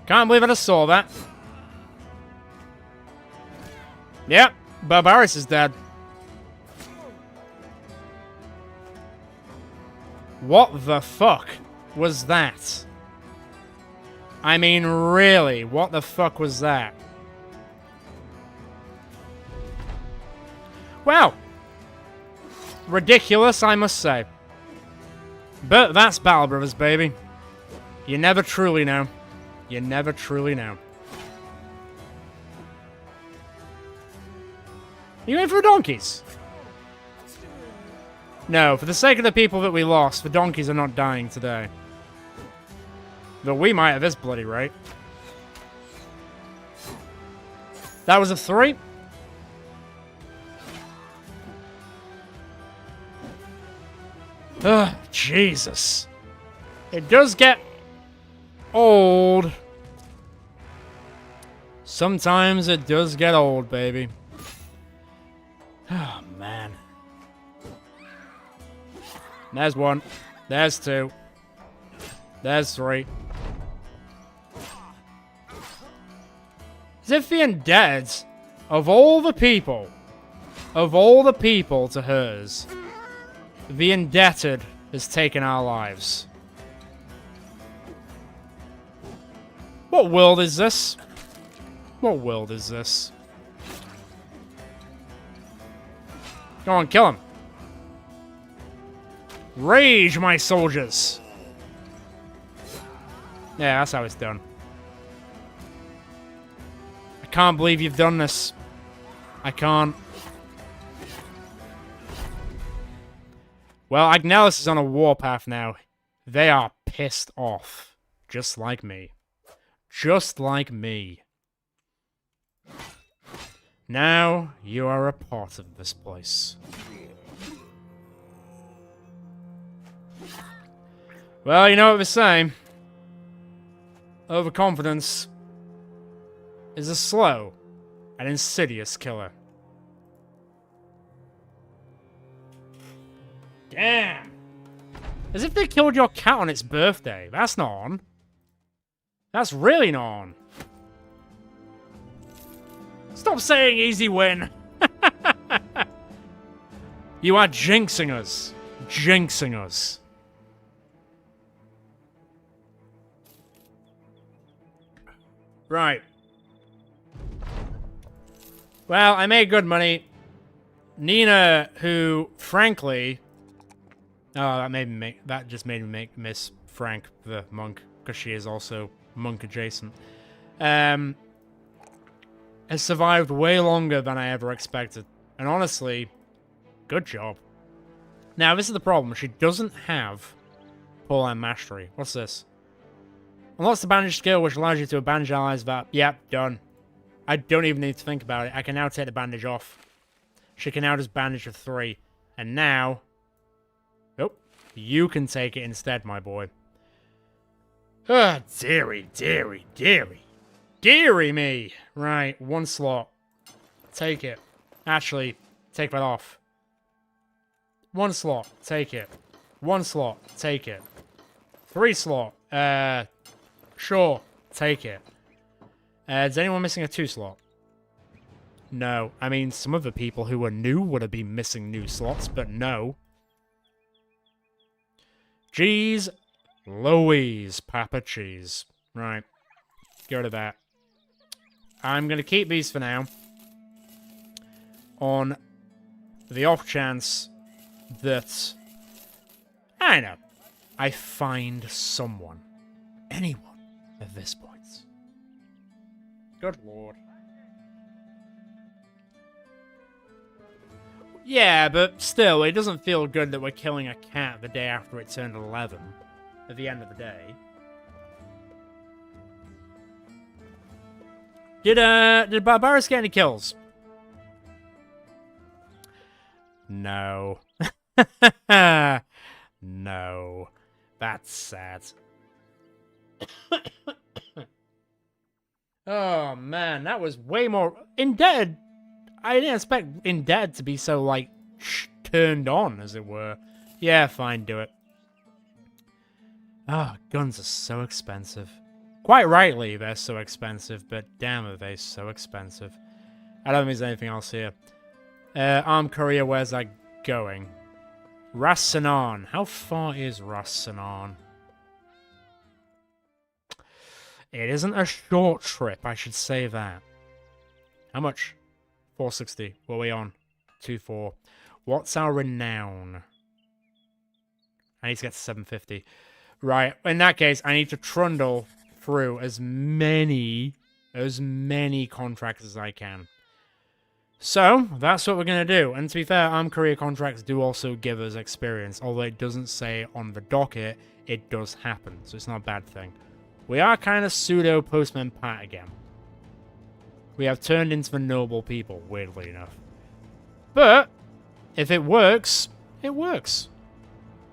Can't believe I just saw that. Yep, Barbaris is dead. What the fuck was that? I mean, really, what the fuck was that? Well, ridiculous, I must say. But that's Battle Brothers, baby. You never truly know. You never truly know. You in for donkeys? No, for the sake of the people that we lost, the donkeys are not dying today. Though we might at this bloody rate. That was a 3. Ugh, Jesus. It does get old. Sometimes it does get old, baby. Oh, man. There's 1. There's 2. There's 3. As if the undead, of all the people to hers, the indebted has taken our lives. What world is this? What world is this? Go on, kill him. Rage, my soldiers! Yeah, that's how it's done. I can't believe you've done this. I can't. Well, Agnelis is on a warpath now. They are pissed off. Just like me. Just like me. Now, you are a part of this place. Well, you know what we're saying. Overconfidence is a slow and insidious killer. Damn! As if they killed your cat on its birthday. That's not on. That's really not on. Stop saying easy win. You are jinxing us. Jinxing us. Right. Well, I made good money. Nina, who, frankly... Oh, that just made me miss Frank, the monk, because she is also monk adjacent. Has survived way longer than I ever expected. And honestly, good job. Now, this is the problem. She doesn't have Polearm Mastery. What's this? Unlocks the bandage skill, which allows you to evangelize that. Yep, done. I don't even need to think about it. I can now take the bandage off. She can now just bandage of 3. And now... Oh, you can take it instead, my boy. Ah, dearie, dearie, dearie. Dearie me! Right, 1 slot. Take it. Actually, take that off. 1 slot. Take it. 1 slot. Take it. 3 slot. Sure. Take it. Is anyone missing a 2 slot? No. I mean, some of the people who were new would have been missing new slots, but no. Jeez Louise, Papa Cheese. Right. Get rid of that. I'm going to keep these for now. On the off chance that... I know. I find someone. Anyone at this point. Good lord. Yeah, but still, it doesn't feel good that we're killing a cat the day after it turned 11. At the end of the day. Did Barbaros get any kills? No. No. That's sad. Oh, man, that was way more... Indebted! I didn't expect Indebted to be so, like, turned on, as it were. Yeah, fine, do it. Oh, guns are so expensive. Quite rightly, they're so expensive, but damn are they so expensive. I don't think there's anything else here. Armed Courier, where's that going? Rassanan. How far is Rassanan? It isn't a short trip, I should say that. How much? 460. What are we on? 2-4. What's our renown? I need to get to 750. Right, in that case, I need to trundle through as many contracts as I can. So, that's what we're going to do. And to be fair, armed career contracts do also give us experience. Although it doesn't say on the docket, it does happen. So it's not a bad thing. We are kind of pseudo Postman Pat again. We have turned into the noble people, weirdly enough. But, if it works, it works.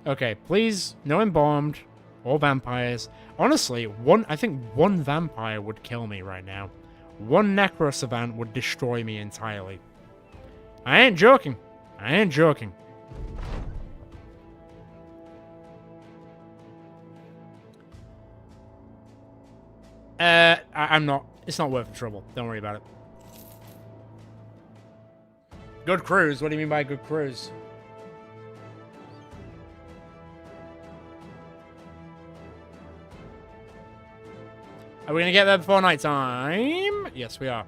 Okay, please, no embalmed or vampires. Honestly, I think one vampire would kill me right now. One necro-savant would destroy me entirely. I ain't joking. I ain't joking. I'm not. It's not worth the trouble. Don't worry about it. Good cruise? What do you mean by good cruise? Are we going to get there before night time? Yes, we are.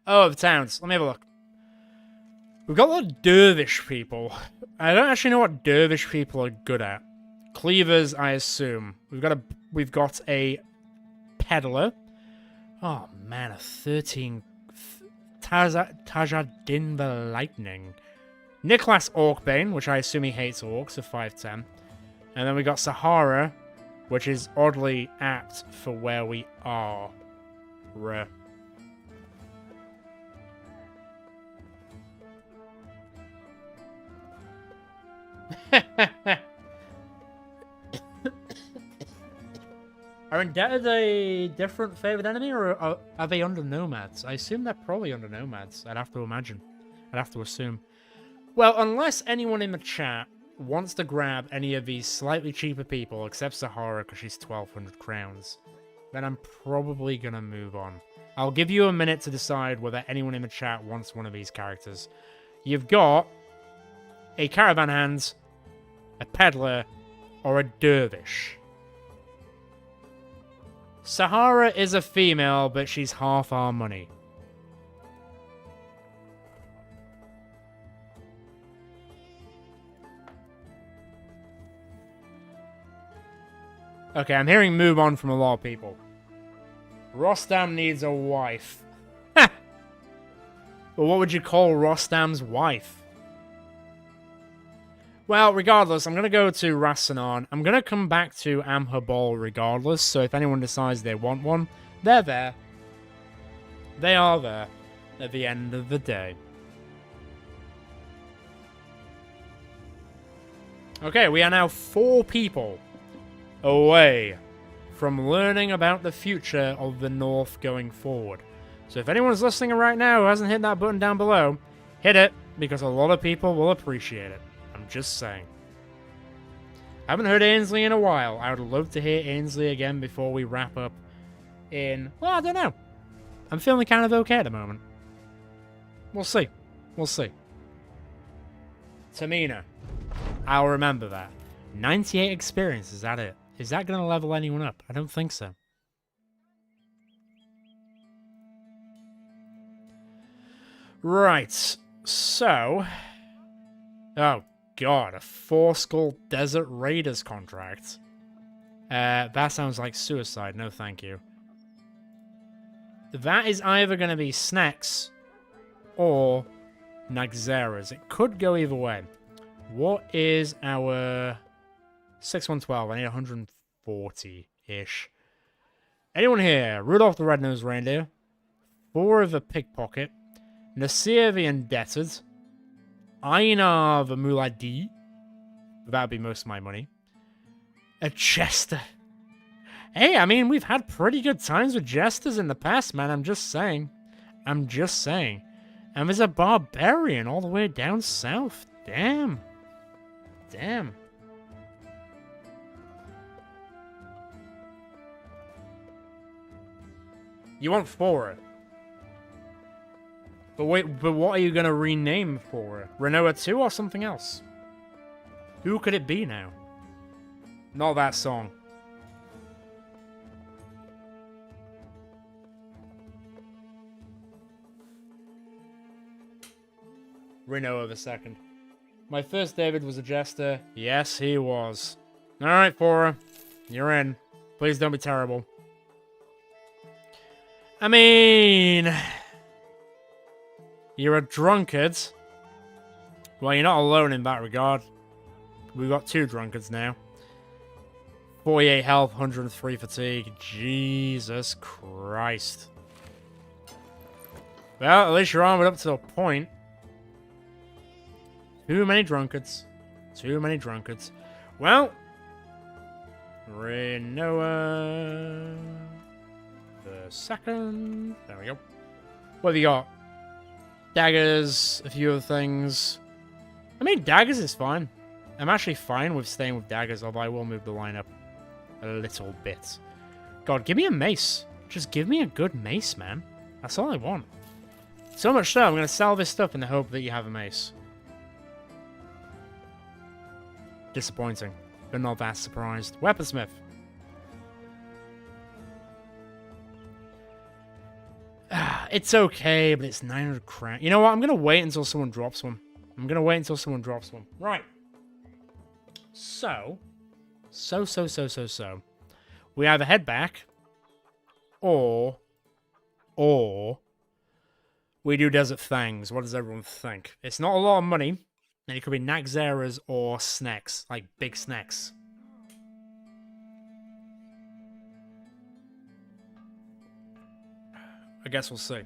Oh, the towns. Let me have a look. We've got a lot of dervish people. I don't actually know what dervish people are good at. Cleavers, I assume. We've got a peddler. Oh man, a 13 Tajadin the Lightning. Nicholas Orkbane, which I assume he hates orcs, a 5'10". And then we got Sahara, which is oddly apt for where we are. Ruh. Are indebted a different favored enemy, or are they under nomads? I assume they're probably under nomads. I'd have to imagine. I'd have to assume. Well, unless anyone in the chat wants to grab any of these slightly cheaper people, except Sahara because she's 1,200 crowns, then I'm probably going to move on. I'll give you a minute to decide whether anyone in the chat wants one of these characters. You've got a caravan hand, a peddler, or a dervish. Sahara is a female, but she's half our money. Okay, I'm hearing move on from a lot of people. Rostam needs a wife. Ha! Well, what would you call Rostam's wife? Well, regardless, I'm going to go to Rassanan. I'm going to come back to Amherbol regardless, so if anyone decides they want one, they're there. They are there at the end of the day. Okay, we are now 4 people away from learning about the future of the North going forward. So if anyone's listening right now who hasn't hit that button down below, hit it, because a lot of people will appreciate it. I'm just saying. I haven't heard Ainsley in a while. I would love to hear Ainsley again before we wrap up in... Well, I don't know. I'm feeling kind of okay at the moment. We'll see. We'll see. Tamina. I'll remember that. 98 experience, is that it? Is that going to level anyone up? I don't think so. Right. So... Oh, God. A 4-skull Desert Raiders contract. That sounds like suicide. No, thank you. That is either going to be Snacks or Nagxeras. It could go either way. What is our 6112? I need 140-ish. Anyone here? Rudolph the Red-Nosed Reindeer. 4 of the Pickpocket. Nasir the Indebted. Einar the Muladi. That would be most of my money. A Jester. Hey, I mean, we've had pretty good times with Jesters in the past, man. I'm just saying. I'm just saying. And there's a Barbarian all the way down south. Damn. Damn. You want 4. But wait, but what are you going to rename for her? Renoa 2 or something else? Who could it be now? Not that song. Renoa the second. My first David was a jester. Yes, he was. Alright, Fora. You're in. Please don't be terrible. I mean... You're a drunkard. Well, you're not alone in that regard. We've got 2 drunkards now. 48 health, 103 fatigue. Jesus Christ. Well, at least you're armored up to a point. Too many drunkards. Too many drunkards. Well, Renoa the second. There we go. What have you got? Daggers, a few other things. I mean, daggers is fine. I'm actually fine with staying with daggers, although I will move the line up a little bit. God, give me a mace. Just give me a good mace, man. That's all I want. So much so, I'm going to sell this stuff in the hope that you have a mace. Disappointing, but not that surprised. Weaponsmith. It's okay, but it's 900 crown. You know what? I'm going to wait until someone drops one. Right. So. We either head back, or we do Desert Fangs. What does everyone think? It's not a lot of money, and it could be Naxxeras or snacks, like big snacks. I guess we'll see.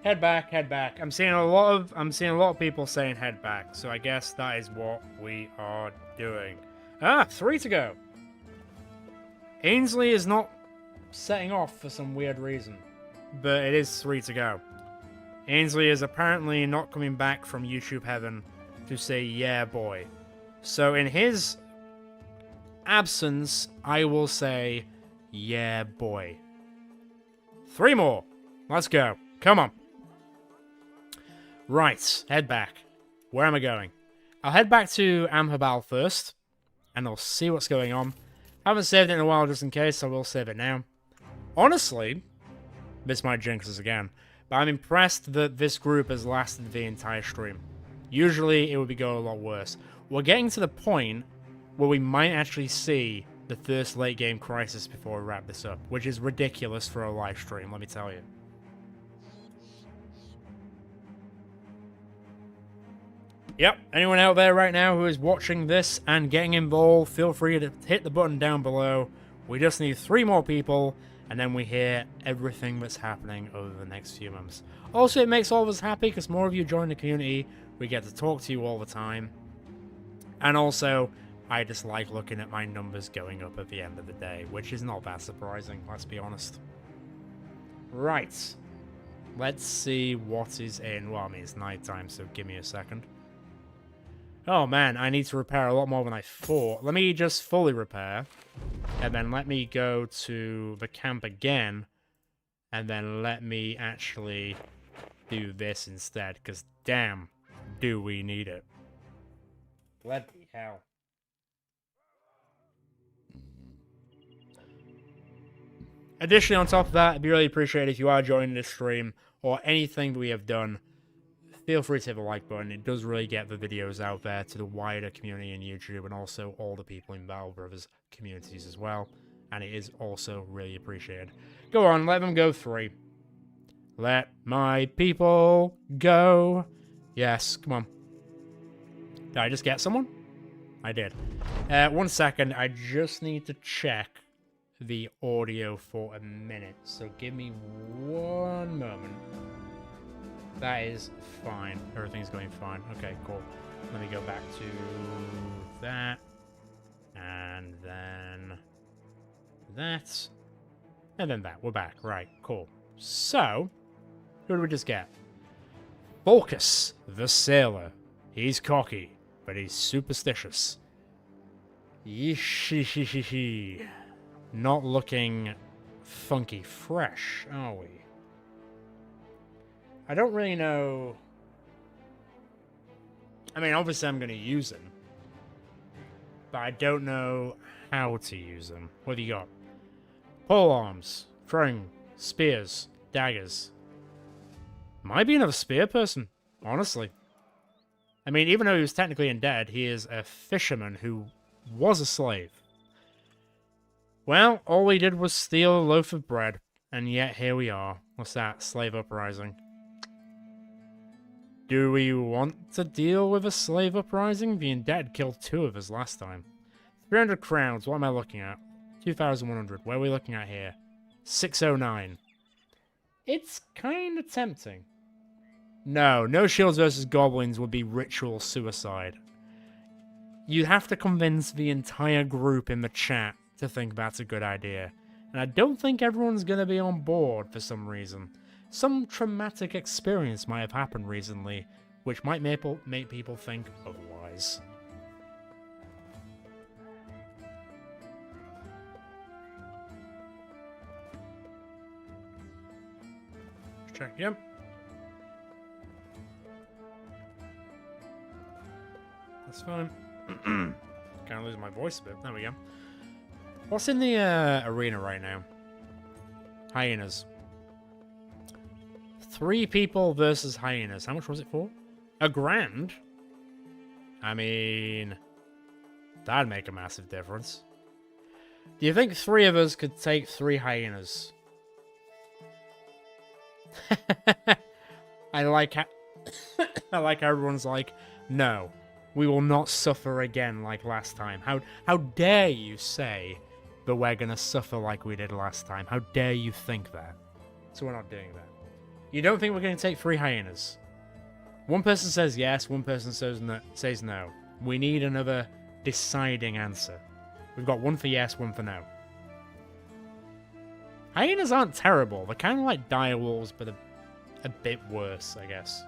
Head back, head back. I'm seeing a lot of people saying head back, so I guess that is what we are doing. 3 to go. Ainsley is not setting off for some weird reason, but it is 3 to go. Ainsley is apparently not coming back from YouTube heaven to say, yeah, boy. So in his absence, I will say, yeah, boy. 3 more. Let's go. Come on. Right, head back. Where am I going? I'll head back to Amhabal first, and I'll see what's going on. I haven't saved it in a while just in case, so I will save it now. Honestly, this might jinx us again, but I'm impressed that this group has lasted the entire stream. Usually, it would be going a lot worse. We're getting to the point where we might actually see the first late game crisis before we wrap this up, which is ridiculous for a live stream, let me tell you. Yep, anyone out there right now who is watching this and getting involved, feel free to hit the button down below. We just need 3 more people, and then we hear everything that's happening over the next few months. Also, it makes all of us happy because more of you join the community. We get to talk to you all the time. And also, I just like looking at my numbers going up at the end of the day, which is not that surprising, let's be honest. Right. Let's see what is in. Well, I mean, it's nighttime, so give me a second. Oh man, I need to repair a lot more than I thought. Let me just fully repair. And then let me go to the camp again. And then let me actually do this instead. Because damn, do we need it. Bloody hell. Additionally, on top of that, I'd be really appreciated if you are joining this stream or anything that we have done. Feel free to hit the like button. It does really get the videos out there to the wider community in YouTube and also all the people in Battle Brothers communities as well. And it is also really appreciated. Go on, let them go 3. Let my people go. Yes, come on. Did I just get someone? I did. 1 second, I just need to check the audio for a minute. So give me 1 moment. That is fine. Everything's going fine. Okay, cool. Let me go back to that. And then that. And then that. We're back. Right, cool. So, who did we just get? Volcus, the Sailor. He's cocky, but he's superstitious. Yeesh. Not looking funky fresh, are we? I don't really know. I mean, obviously I'm going to use him. But I don't know how to use them. What have you got? Pole arms, throwing, spears, daggers. Might be another spear person, honestly. I mean, even though he was technically undead, he is a fisherman who was a slave. Well, all we did was steal a loaf of bread, and yet here we are. What's that? Slave uprising. Do we want to deal with a slave uprising? The undead killed 2 of us last time. 300 crowns, what am I looking at? 2,100, where are we looking at here? 609. It's kind of tempting. No shields versus goblins would be ritual suicide. You'd have to convince the entire group in the chat to think that's a good idea. And I don't think everyone's going to be on board for some reason. Some traumatic experience might have happened recently, which might make people think otherwise. Check, yep. That's fine. Kind of losing my voice a bit. There we go. What's in the arena right now? Hyenas. 3 people versus hyenas. How much was it for? $1,000? I mean, that'd make a massive difference. Do you think 3 of us could take 3 hyenas? I like how everyone's like, no, we will not suffer again like last time. How dare you say that we're gonna suffer like we did last time? How dare you think that? So we're not doing that. You don't think we're going to take 3 hyenas? One person says yes, one person says no. We need another deciding answer. We've got 1 for yes, 1 for no. Hyenas aren't terrible. They're kind of like direwolves, but a bit worse, I guess.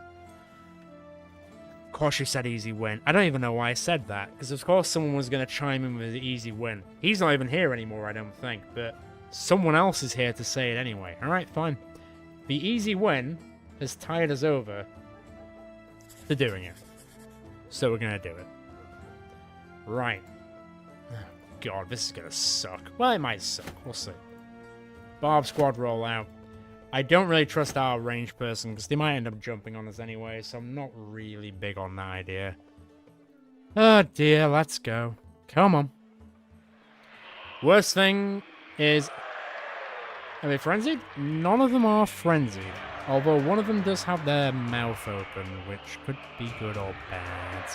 Of course you said easy win. I don't even know why I said that, because of course someone was going to chime in with the easy win. He's not even here anymore, I don't think, but someone else is here to say it anyway. Alright, fine. The easy win has tied us over to doing it. So we're going to do it. Right. Oh, God, this is going to suck. Well, it might suck. We'll see. Barb squad roll out. I don't really trust our ranged person because they might end up jumping on us anyway, so I'm not really big on that idea. Oh dear, let's go. Come on. Worst thing is... Are they frenzied? None of them are frenzied. Although one of them does have their mouth open, which could be good or bad.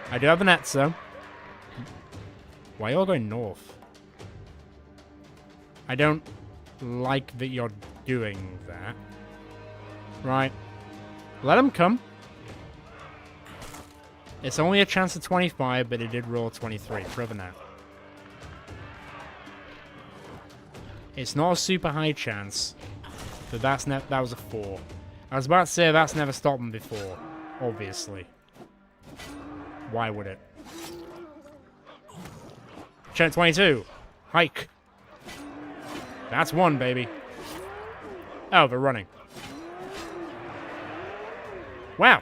I do have an Etzo. Why are you all going north? I don't like that you're doing that. Right. Let them come. It's only a chance of 25, but it did roll 23. Forever now. It's not a super high chance, but that was a 4. I was about to say that's never stopped them before, obviously. Why would it? Chance 22. Hike. That's 1, baby. Oh, they're running. Wow.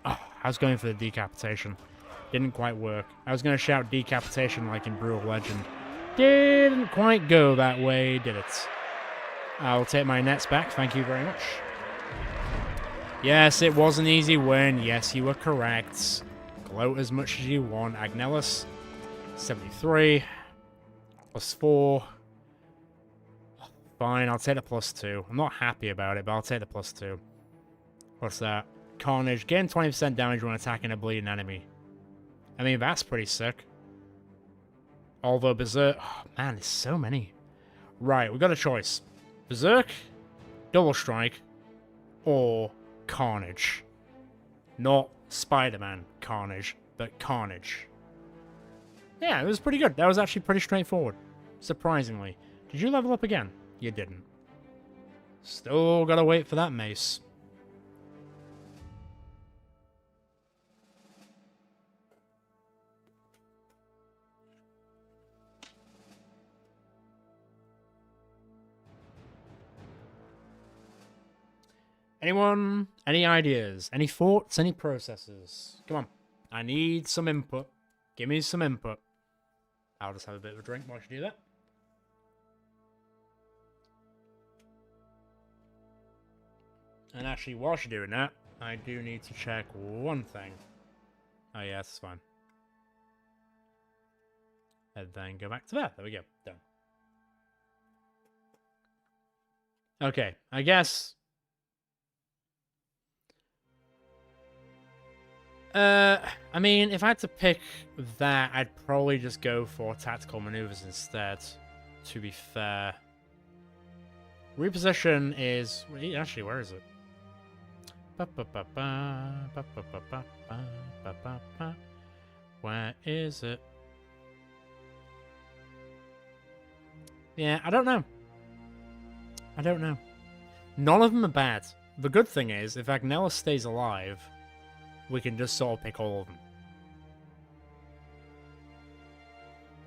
Oh, I was going for the decapitation. Didn't quite work. I was going to shout decapitation like in Brutal Legend. Didn't quite go that way, did it? I'll take my nets back, thank you very much. Yes, it was an easy win. Yes, you were correct. Gloat as much as you want. Agnellus, 73. Plus 4. Fine, I'll take the plus 2. I'm not happy about it, but I'll take the plus 2. What's that? Carnage. Gain 20% damage when attacking a bleeding enemy. I mean, that's pretty sick. Although Berserk... Oh, man, there's so many. Right, we've got a choice. Berserk, Double Strike, or Carnage. Not Spider-Man Carnage, but Carnage. Yeah, it was pretty good. That was actually pretty straightforward. Surprisingly. Did you level up again? You didn't. Still gotta wait for that mace. Anyone? Any ideas? Any thoughts? Any processes? Come on. I need some input. Give me some input. I'll just have a bit of a drink while you do that. And actually, while you're doing that, I do need to check one thing. Oh yeah, that's fine. And then go back to that. There we go. Done. Okay, I guess... I mean, if I had to pick that, I'd probably just go for tactical maneuvers instead, to be fair. Reposition is... Actually, where is it? Where is it? Yeah, I don't know. I don't know. None of them are bad. The good thing is, if Agnella stays alive, we can just sort of pick all of them.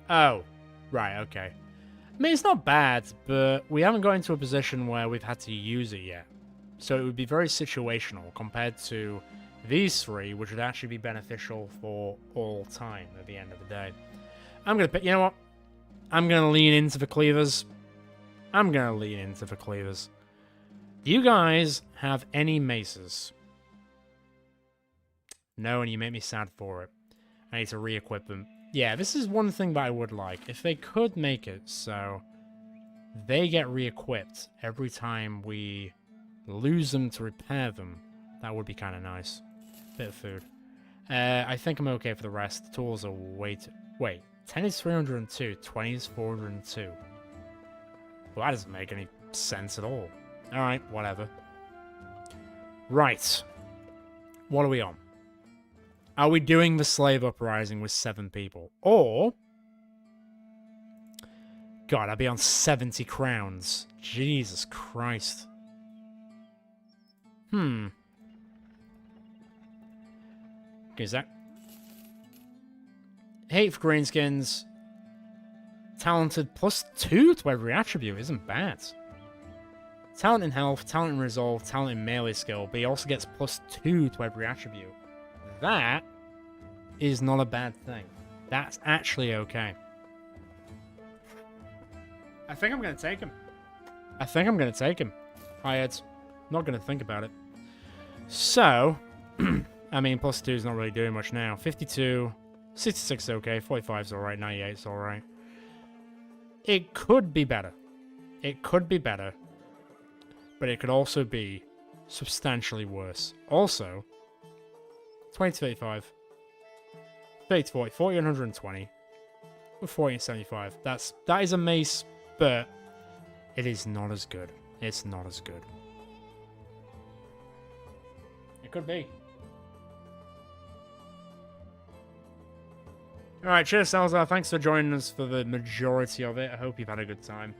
Oh. Right, okay. I mean, it's not bad, but we haven't got into a position where we've had to use it yet. So it would be very situational compared to these three, which would actually be beneficial for all time at the end of the day. I'm going to pick... You know what? I'm going to lean into the cleavers. Do you guys have any maces? No, and you make me sad for it. I need to re-equip them. Yeah, this is one thing that I would like. If they could make it so they get re-equipped every time we lose them to repair them, that would be kind of nice. Bit of food. I think I'm okay for the rest. The tools are Wait, 10 is 302, 20 is 402. Well, that doesn't make any sense at all. Alright, whatever. Right. What are we on? Are we doing the slave uprising with 7 people? Or... God, I'd be on 70 crowns. Jesus Christ. Is that... Hate for greenskins. Talented +2 to every attribute isn't bad. Talent in health, talent in resolve, talent in melee skill, but he also gets +2 to every attribute. That is not a bad thing. That's actually okay. I think I'm going to take him. Hired. Not going to think about it. So, I mean, +2 is not really doing much now. 52, 66 is okay, 45 is alright, 98 is alright. It could be better. But it could also be substantially worse. Also, 20 to 35, 30 to 40, 40 and 120, 40 and 75. That is a mace, but it is not as good. It's not as good. It could be. Alright, cheers, Salazar. Thanks for joining us for the majority of it. I hope you've had a good time.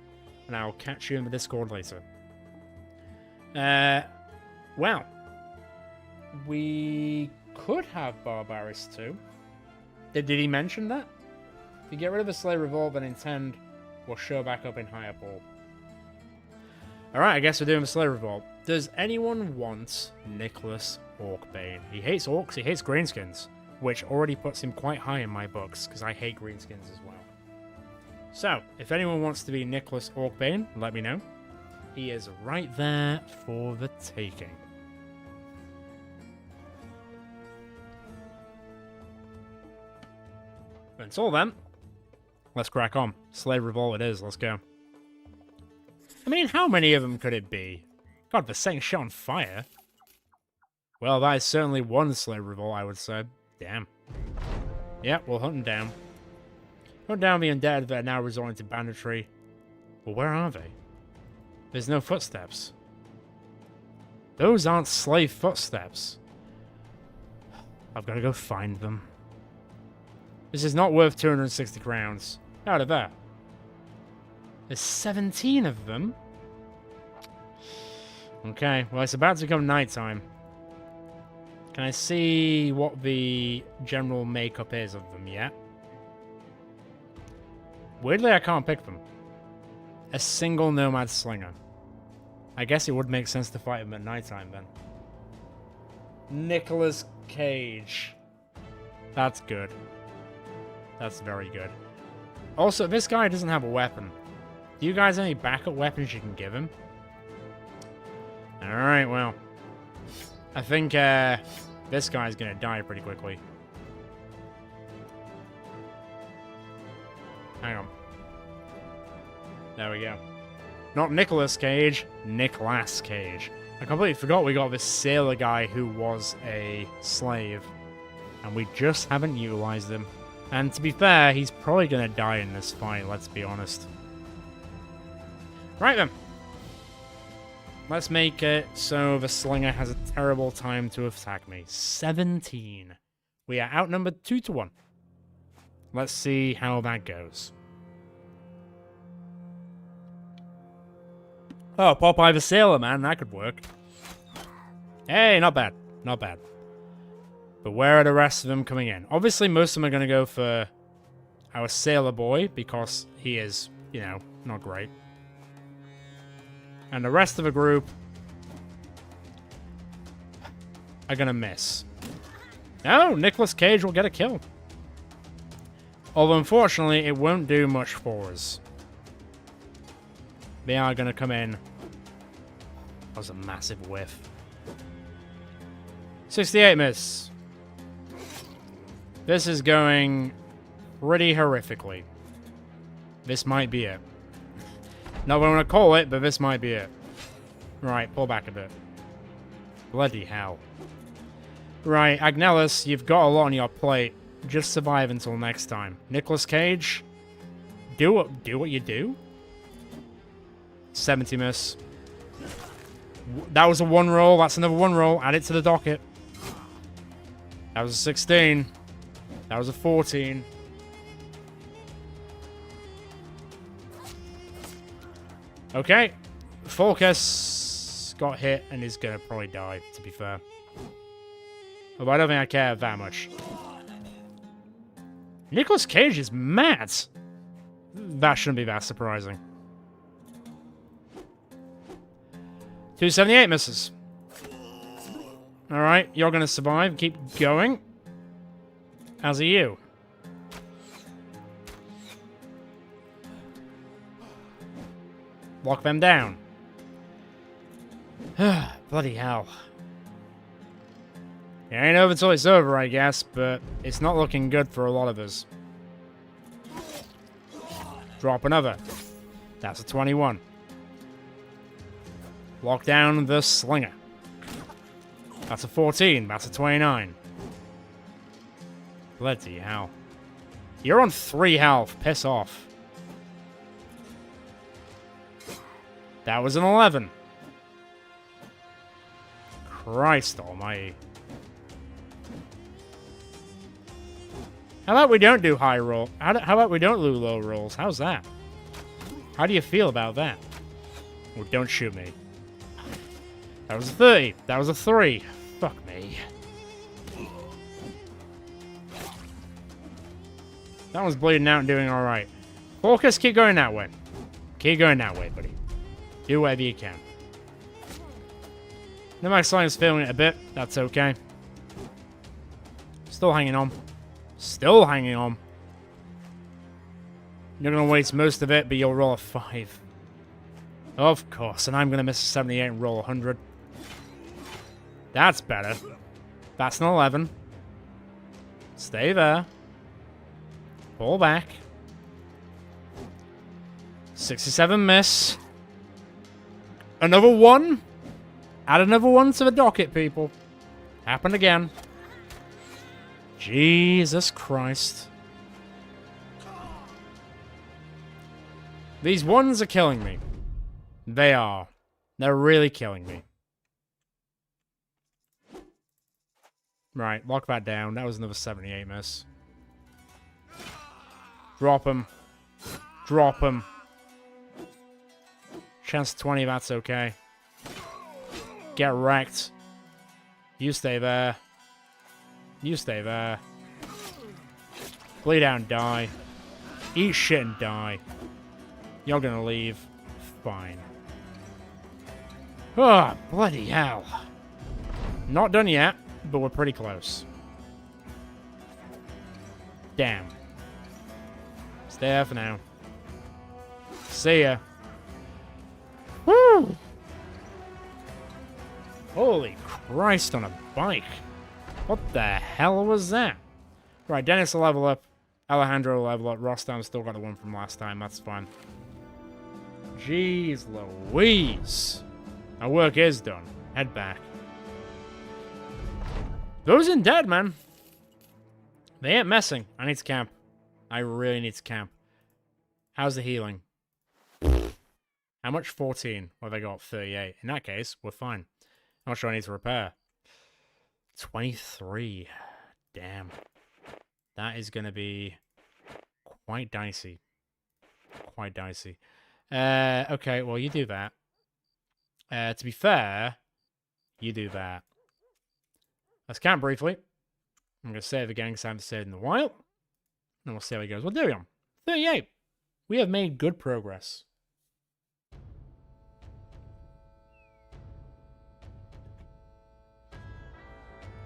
And I'll catch you in the Discord later. Well. We could have Barbaris too. Did he mention that? If you get rid of the Slave Revolt, then Intend will show back up in higher pool. Alright, I guess we're doing the Slave Revolt. Does anyone want Nicholas Orcbane? He hates orcs, he hates greenskins, which already puts him quite high in my books, because I hate greenskins as well. So, if anyone wants to be Nicholas Orcbane, let me know. He is right there for the taking. But until then, let's crack on. Slave Revolt it is, let's go. I mean, how many of them could it be? God, they're setting shit on fire. Well, that is certainly one Slave Revolt, I would say. Damn. Yep, we'll hunt them down. Hunt down the undead that are now resorting to banditry. Well, where are they? There's no footsteps. Those aren't slave footsteps. I've got to go find them. This is not worth 260 crowns. Out of that. There's 17 of them. Okay, well, it's about to become nighttime. Can I see what the general makeup is of them yet? Weirdly, I can't pick them. A single Nomad Slinger. I guess it would make sense to fight him at nighttime then. Nicolas Cage. That's good. That's very good. Also, this guy doesn't have a weapon. Do you guys have any backup weapons you can give him? Alright, well. I think this guy's gonna die pretty quickly. Hang on. There we go. Not Nicolas Cage, Nicolas Cage. I completely forgot we got this sailor guy who was a slave. And we just haven't utilized him. And to be fair, he's probably gonna die in this fight, let's be honest. Right then. Let's make it so the slinger has a terrible time to attack me. 17. We are outnumbered 2-1. Let's see how that goes. Oh, Popeye the Sailor Man, that could work. Hey, not bad. Not bad. But where are the rest of them coming in? Obviously, most of them are going to go for our Sailor Boy, because he is, you know, not great. And the rest of the group are going to miss. No, Nicolas Cage will get a kill. Although, unfortunately, it won't do much for us. They are going to come in. That was a massive whiff. 68 miss. This is going pretty horrifically. This might be it. Not what I want to call it, but this might be it. Right, pull back a bit. Bloody hell. Right, Agnellus, you've got a lot on your plate. Just survive until next time. Nicolas Cage, do what you do. 70 miss. That was a 1 roll. That's another 1 roll. Add it to the docket. That was a 16. That was a 14. Okay. Focus got hit and is going to probably die, to be fair. Although I don't think I care that much. Nicolas Cage is mad. That shouldn't be that surprising. 278 misses. Alright, you're going to survive. Keep going. As are you. Lock them down. Bloody hell. It ain't over till it's over, I guess, but it's not looking good for a lot of us. Drop another. That's a 21. Lock down the slinger. That's a 14. That's a 29. Bloody hell. You're on 3 health. Piss off. That was an 11. Christ almighty. How about we don't do high roll? How about we don't do low rolls? How's that? How do you feel about that? Well, don't shoot me. That was a 30. That was a 3. Fuck me. That one's bleeding out and doing alright. Focus, keep going that way. Keep going that way, buddy. Do whatever you can. The max line is failing it a bit. That's okay. Still hanging on. Still hanging on. You're going to waste most of it, but you'll roll a 5. Of course, and I'm going to miss a 78 and roll a 100. That's better. That's an 11. Stay there. Pull back. 67 miss. Another 1. Add another 1 to the docket, people. Happened again. Jesus Christ. These 1s are killing me. They are. They're really killing me. Right, lock that down. That was another 78 miss. Drop him. Drop him. Chance 20, that's okay. Get wrecked. You stay there. You stay there. Bleed out and die. Eat shit and die. You're gonna leave. Fine. Oh, bloody hell. Not done yet, but we're pretty close. Damn. Stay there for now. See ya. Woo! Holy Christ on a bike. What the hell was that? Right, Dennis will level up. Alejandro will level up. Rostam's still got the one from last time. That's fine. Jeez Louise. Our work is done. Head back. Those in dead, man. They ain't messing. I need to camp. I really need to camp. How's the healing? How much? 14. Well, they got 38. In that case, we're fine. How much do I need to repair? 23. Damn. That is going to be quite dicey. Quite dicey. Okay, well, you do that. To be fair, you do that. Let's camp briefly. I'm going to save again because I haven't saved in a while. And we'll see how it goes. Well, there we go. 38. We have made good progress.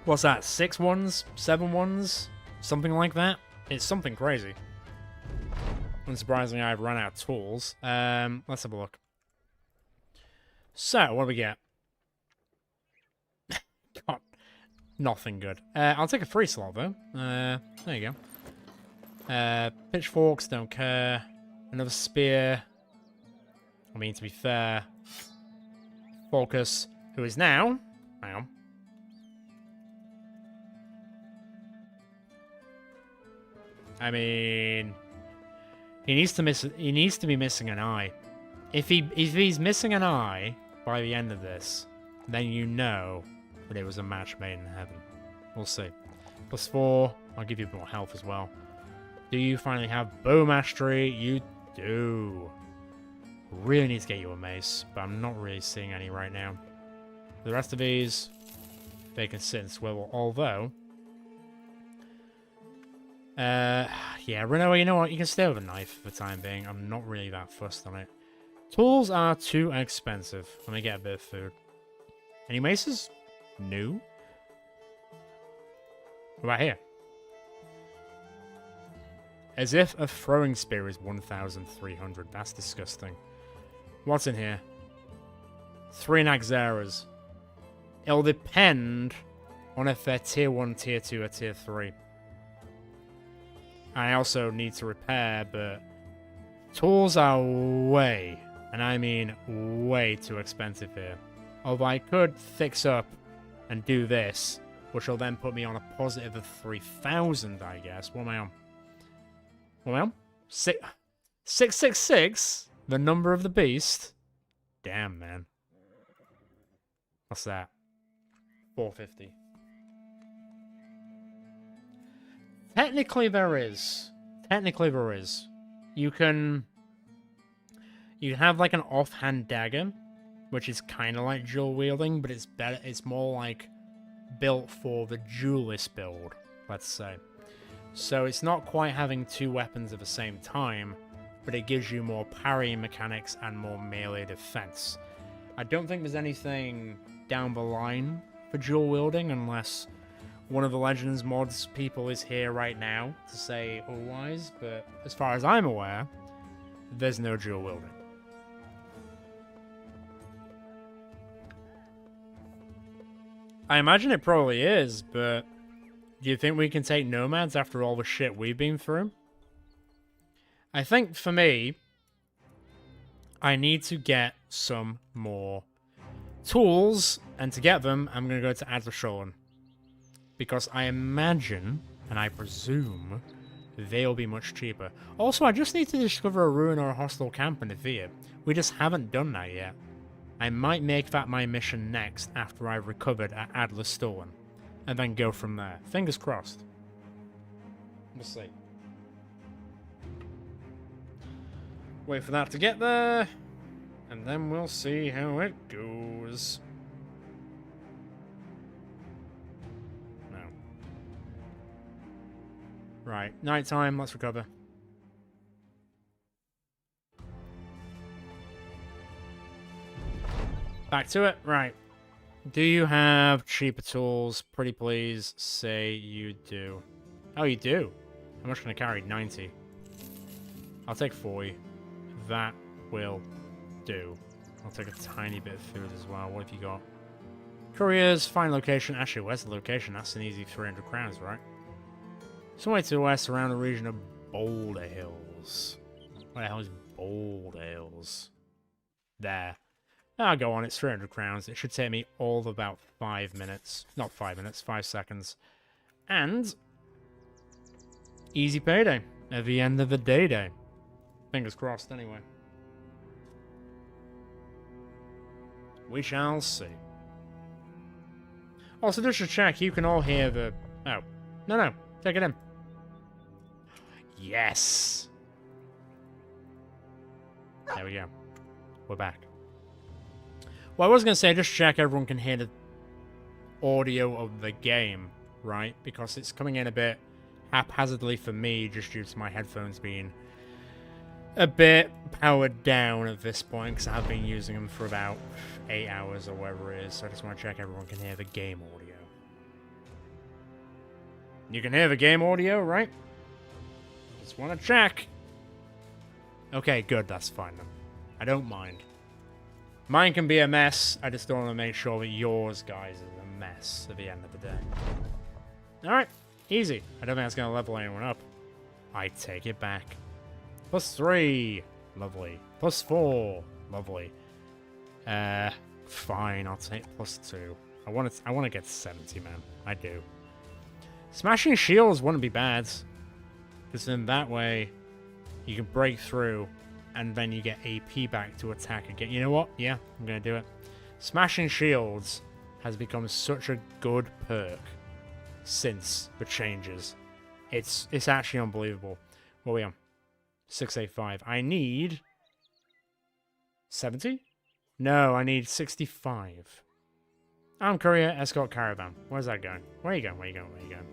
What's that? 6 ones? 7 ones? Something like that? It's something crazy. Unsurprisingly, I've run out of tools. Let's have a look. So, what do we get? God, nothing good. I'll take a free slot, though. There you go. Pitchforks, don't care. Another spear. I mean, to be fair, Focus, who is now... Hang on. I mean, he needs to be missing an eye. If he's missing an eye by the end of this, then you know that it was a match made in heaven. We'll see. +4. I'll give you a bit more health as well. Do you finally have bow mastery? You do. Really need to get you a mace, but I'm not really seeing any right now. The rest of these, they can sit and swivel. Although, yeah, Reno, you know what? You can stay with a knife for the time being. I'm not really that fussed on it. Tools are too expensive. Let me get a bit of food. Any maces? No. What about here? As if a throwing spear is 1,300. That's disgusting. What's in here? 3 Naxxeras. It'll depend on if they're tier 1, tier 2, or tier 3. I also need to repair, but tools are way, and I mean way too expensive here. Although I could fix up and do this, which will then put me on a positive of 3,000, I guess. What am I on? What am I on? 666? The number of the beast? Damn, man. What's that? 450. Technically there is. You can have like an offhand dagger, which is kind of like dual wielding, but it's better. It's more like built for the duelist build, let's say. So it's not quite having 2 weapons at the same time, but it gives you more parry mechanics and more melee defense. I don't think there's anything down the line for dual wielding unless one of the Legends mods people is here right now to say otherwise, but as far as I'm aware, there's no dual wielding. I imagine it probably is, but do you think we can take nomads after all the shit we've been through? I think for me, I need to get some more tools, and to get them, I'm going to go to Adlersholen. Because I imagine, and I presume, they'll be much cheaper. Also, I just need to discover a ruin or a hostile camp and defeat it. We just haven't done that yet. I might make that my mission next after I've recovered at Adlerstolen, and then go from there. Fingers crossed. We'll see. Wait for that to get there, and then we'll see how it goes. No. Right, nighttime, let's recover. Back to it. Right. Do you have cheaper tools? Pretty please say you do. Oh, you do? How much can I carry? 90. I'll take 40. That will do. I'll take a tiny bit of food as well. What have you got? Couriers, find location. Actually, where's the location? That's an easy 300 crowns, right? Somewhere to the west around the region of Boulder Hills. Where the hell is Boulder Hills? There. I'll go on, it's 300 crowns. It should take me all of about 5 minutes. Not 5 minutes, 5 seconds. And easy payday at the end of the day. Fingers crossed, anyway. We shall see. Also, just to check, you can all hear the... Oh. No. Take it in. Yes! There we go. We're back. Well, I was going to say, just check everyone can hear the audio of the game, right? Because it's coming in a bit haphazardly for me, just due to my headphones being a bit powered down at this point, because I've been using them for about 8 hours or whatever it is, so I just want to check everyone can hear the game audio. You can hear the game audio, right? Just want to check. Okay, good, that's fine then. I don't mind. Mine can be a mess, I just don't want to make sure that yours, guys, is a mess at the end of the day. Alright, easy. I don't think that's going to level anyone up. I take it back. +3. Lovely. +4. Lovely. Fine, I'll take +2. I want to get 70, man. I do. Smashing shields wouldn't be bad. Because then that way, you can break through, and then you get AP back to attack again. You know what? Yeah, I'm going to do it. Smashing shields has become such a good perk since the changes. It's actually unbelievable. What are we on? 685. I need 70? No, I need 65. Armed courier, escort caravan. Where's that going? Where are you going? Where are you going? Where are you going?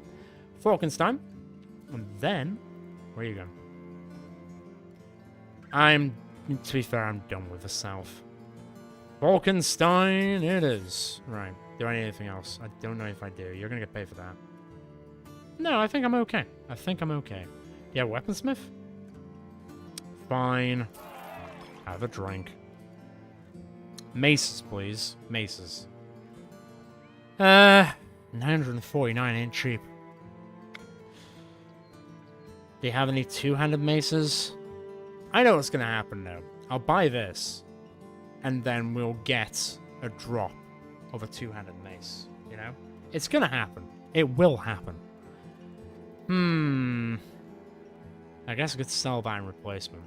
Falkenstein. And then, where are you going? To be fair, I'm done with the south. Falkenstein it is. Right. Do I need anything else? I don't know if I do. You're going to get paid for that. No, I think I'm okay. I think I'm okay. Yeah, weaponsmith? Fine. Have a drink. Maces, please. Maces. 949 ain't cheap. Do you have any two-handed maces? I know what's going to happen now. I'll buy this, and then we'll get a drop of a two-handed mace, you know? It's going to happen. It will happen. I guess I could sell that in replacement.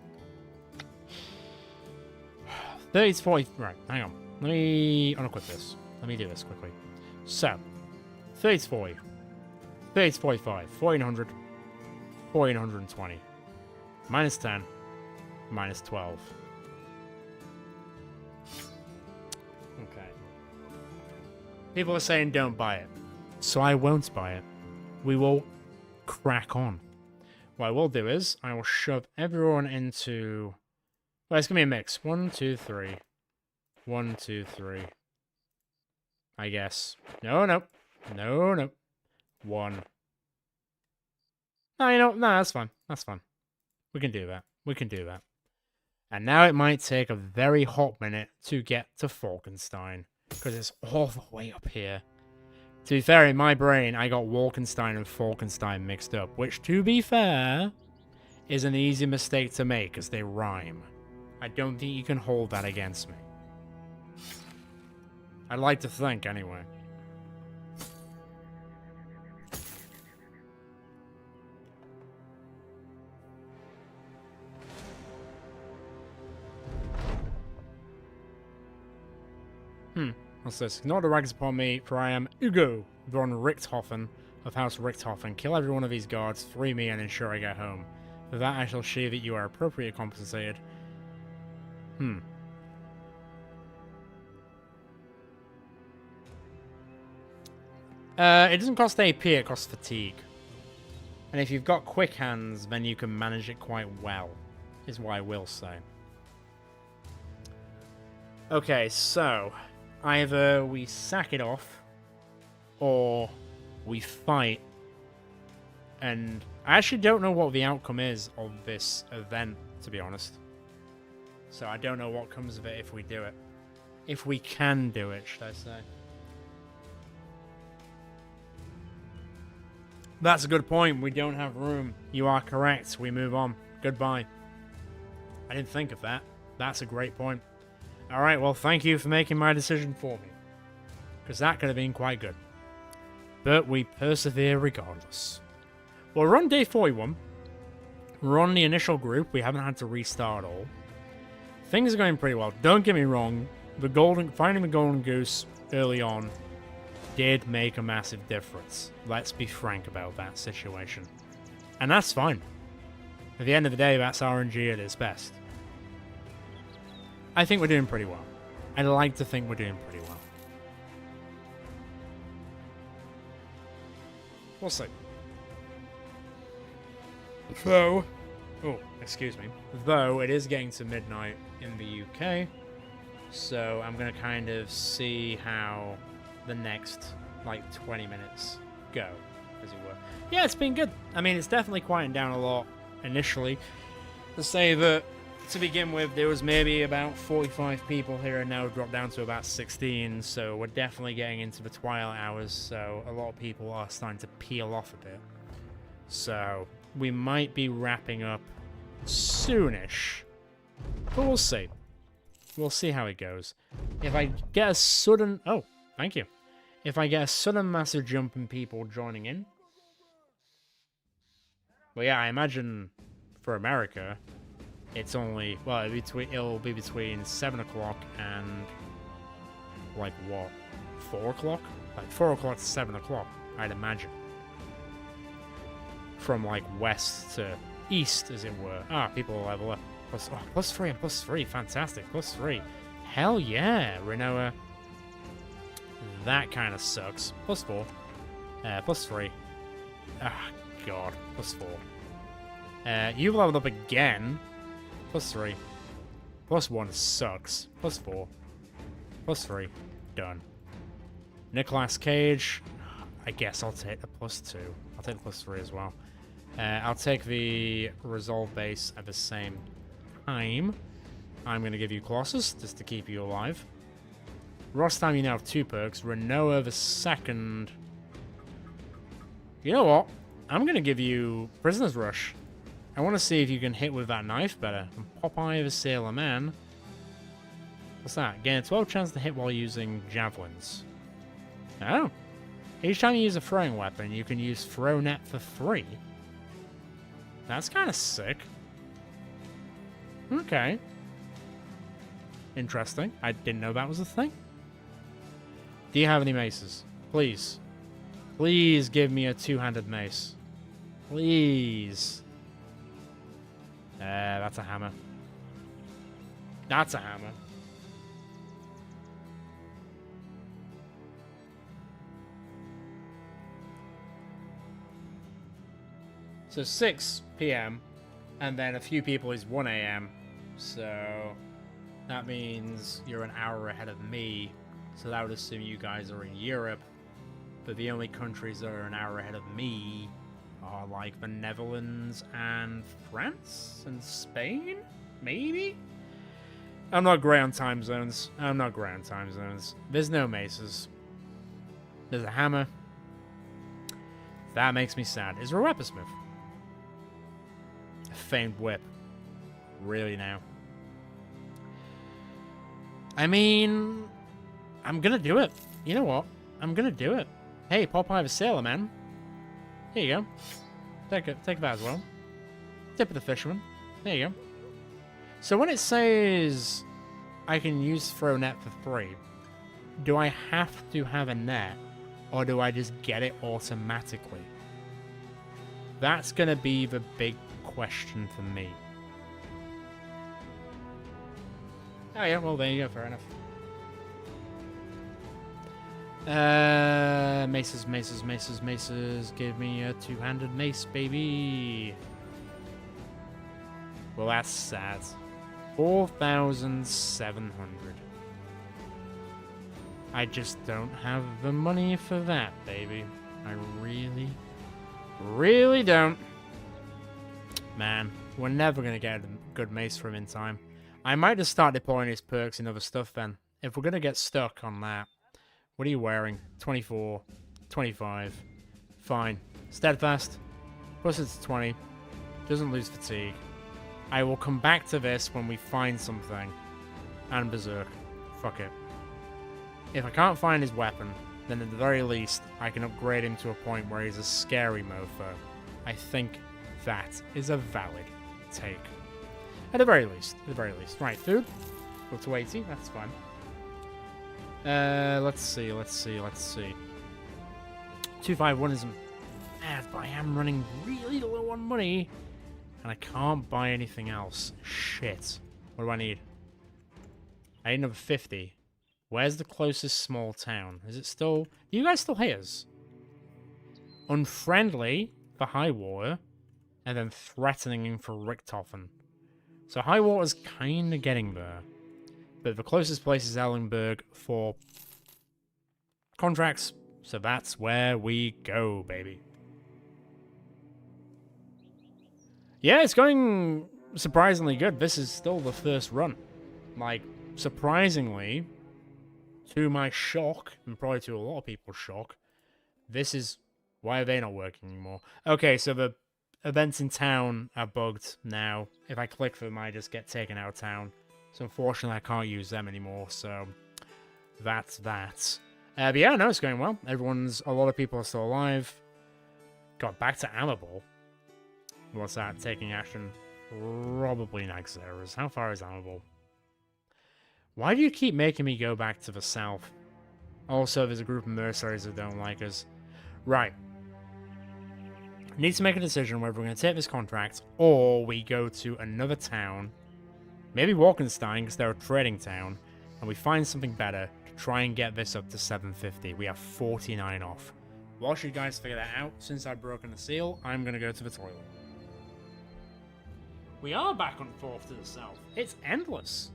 30 to 40... Right, hang on. Let me unequip this. Let me do this quickly. So, 30 to 40. 30 to 45. 1400. 1420. Minus 10. Minus 12. Okay. People are saying don't buy it. So I won't buy it. We will crack on. What I will do is, I will shove everyone into... Well, it's going to be a mix. 1, 2, 3. 1, 2, 3. I guess. No. 1. No, that's fine. That's fine. We can do that. And now it might take a very hot minute to get to Falkenstein, because it's all the way up here. To be fair, in my brain, I got Walkenstein and Falkenstein mixed up, which, to be fair, is an easy mistake to make, as they rhyme. I don't think you can hold that against me. I'd like to think, anyway. What's this? Ignore the rags upon me, for I am Ugo von Richthofen of House Richthofen. Kill every one of these guards, free me, and ensure I get home. For that I shall show that you are appropriately compensated. It doesn't cost AP, it costs fatigue. And if you've got quick hands, then you can manage it quite well, is what I will say. Okay, so either we sack it off, or we fight. And I actually don't know what the outcome is of this event, to be honest. So I don't know what comes of it if we do it. If we can do it, should I say. That's a good point. We don't have room. You are correct. We move on. Goodbye. I didn't think of that. That's a great point. Alright, well, thank you for making my decision for me. Because that could have been quite good. But we persevere regardless. Well, we're on day 41. We're on the initial group. We haven't had to restart all. Things are going pretty well. Don't get me wrong. Finding the golden goose early on did make a massive difference. Let's be frank about that situation. And that's fine. At the end of the day, that's RNG at its best. I think we're doing pretty well. I'd like to think we're doing pretty well. We'll see. Though, oh, excuse me. Though it is getting to midnight in the UK, so I'm going to kind of see how the next, like, 20 minutes go, as it were. Yeah, it's been good. I mean, it's definitely quieting down a lot initially. To say that, to begin with, there was maybe about 45 people here, and now we've dropped down to about 16, so we're definitely getting into the twilight hours, so a lot of people are starting to peel off a bit. So we might be wrapping up soonish, but we'll see. We'll see how it goes. If I get a sudden... Oh, thank you. If I get a sudden massive jump in people joining in... Well, yeah, I imagine for America, it's only... Well, it'll be between 7 o'clock and... Like, what? 4 o'clock? Like, 4 o'clock to 7 o'clock, I'd imagine. From, like, west to east, as it were. Ah, people will level up. Plus 3 and plus 3. Fantastic. Plus 3. Hell yeah, Renoa. That kind of sucks. Plus 4. Plus 3. Ah, God. Plus 4. You leveled up again. Plus 3. Plus 1 sucks. Plus 4. Plus 3. Done. Nicolas Cage. I guess I'll take the plus 2. I'll take the plus 3 as well. I'll take the Resolve base at the same time. I'm going to give you Colossus, just to keep you alive. Rostam, you now have 2 perks. Renoa the second. You know what? I'm going to give you Prisoner's Rush. I want to see if you can hit with that knife better. And Popeye the Sailor Man. What's that? Gain a 12 chance to hit while using javelins. Oh. Each time you use a throwing weapon, you can use Throw Net for 3. That's kind of sick. Okay. Interesting. I didn't know that was a thing. Do you have any maces? Please. Please give me a 2-handed mace. Please. That's a hammer. That's a hammer. So 6 p.m. and then a few people is 1 a.m. So that means you're an hour ahead of me. So that would assume you guys are in Europe. But the only countries that are an hour ahead of me are like the Netherlands and France and Spain? Maybe? I'm not great on time zones. There's no maces. There's a hammer. That makes me sad. Is there a weaponsmith? A famed whip. Really now? I mean, I'm gonna do it. You know what? I'm gonna do it. Hey, Popeye the Sailor Man. Here you go. Take that as well. Tip of the fisherman. There you go. So when it says I can use Throw Net for 3, do I have to have a net, or do I just get it automatically? That's gonna be the big question for me. Oh yeah, well there you go, fair enough. Maces. Give me a 2-handed mace, baby. Well, that's sad. 4,700. I just don't have the money for that, baby. I really, really don't. Man, we're never going to get a good mace from him in time. I might just start deploying his perks and other stuff then. If we're going to get stuck on that. What are you wearing? 24, 25. Fine. Steadfast. Plus it's 20. Doesn't lose fatigue. I will come back to this when we find something. And Berserk. Fuck it. If I can't find his weapon, then at the very least, I can upgrade him to a point where he's a scary mofo. I think that is a valid take. At the very least. At the very least. Right, food. Go to 80. That's fine. Let's see. 251 is mad, but I am running really low on money. And I can't buy anything else. Shit. What do I need? I need another 50. Where's the closest small town? Is it still... Do you guys still hate us? Unfriendly for Highwater. And then threatening for Richthofen. So Highwater's kind of getting there. But the closest place is Ellenberg for contracts. So that's where we go, baby. Yeah, it's going surprisingly good. This is still the first run. Like, surprisingly, to my shock, and probably to a lot of people's shock, this is... Why are they not working anymore? Okay, so the events in town are bugged now. If I click them, I just get taken out of town. So unfortunately, I can't use them anymore, so that's that. But yeah, no, it's going well. A lot of people are still alive. Got back to Amable. What's that? Taking action. Probably next errors. How far is Amable? Why do you keep making me go back to the south? Also, there's a group of mercenaries that don't like us. Right. Need to make a decision whether we're going to take this contract or we go to another town. Maybe Walkenstein, because they're a trading town, and we find something better to try and get this up to 750. We have 49 off. Whilst you guys figure that out, since I've broken the seal, I'm going to go to the toilet. We are back on 4th to the south. It's endless.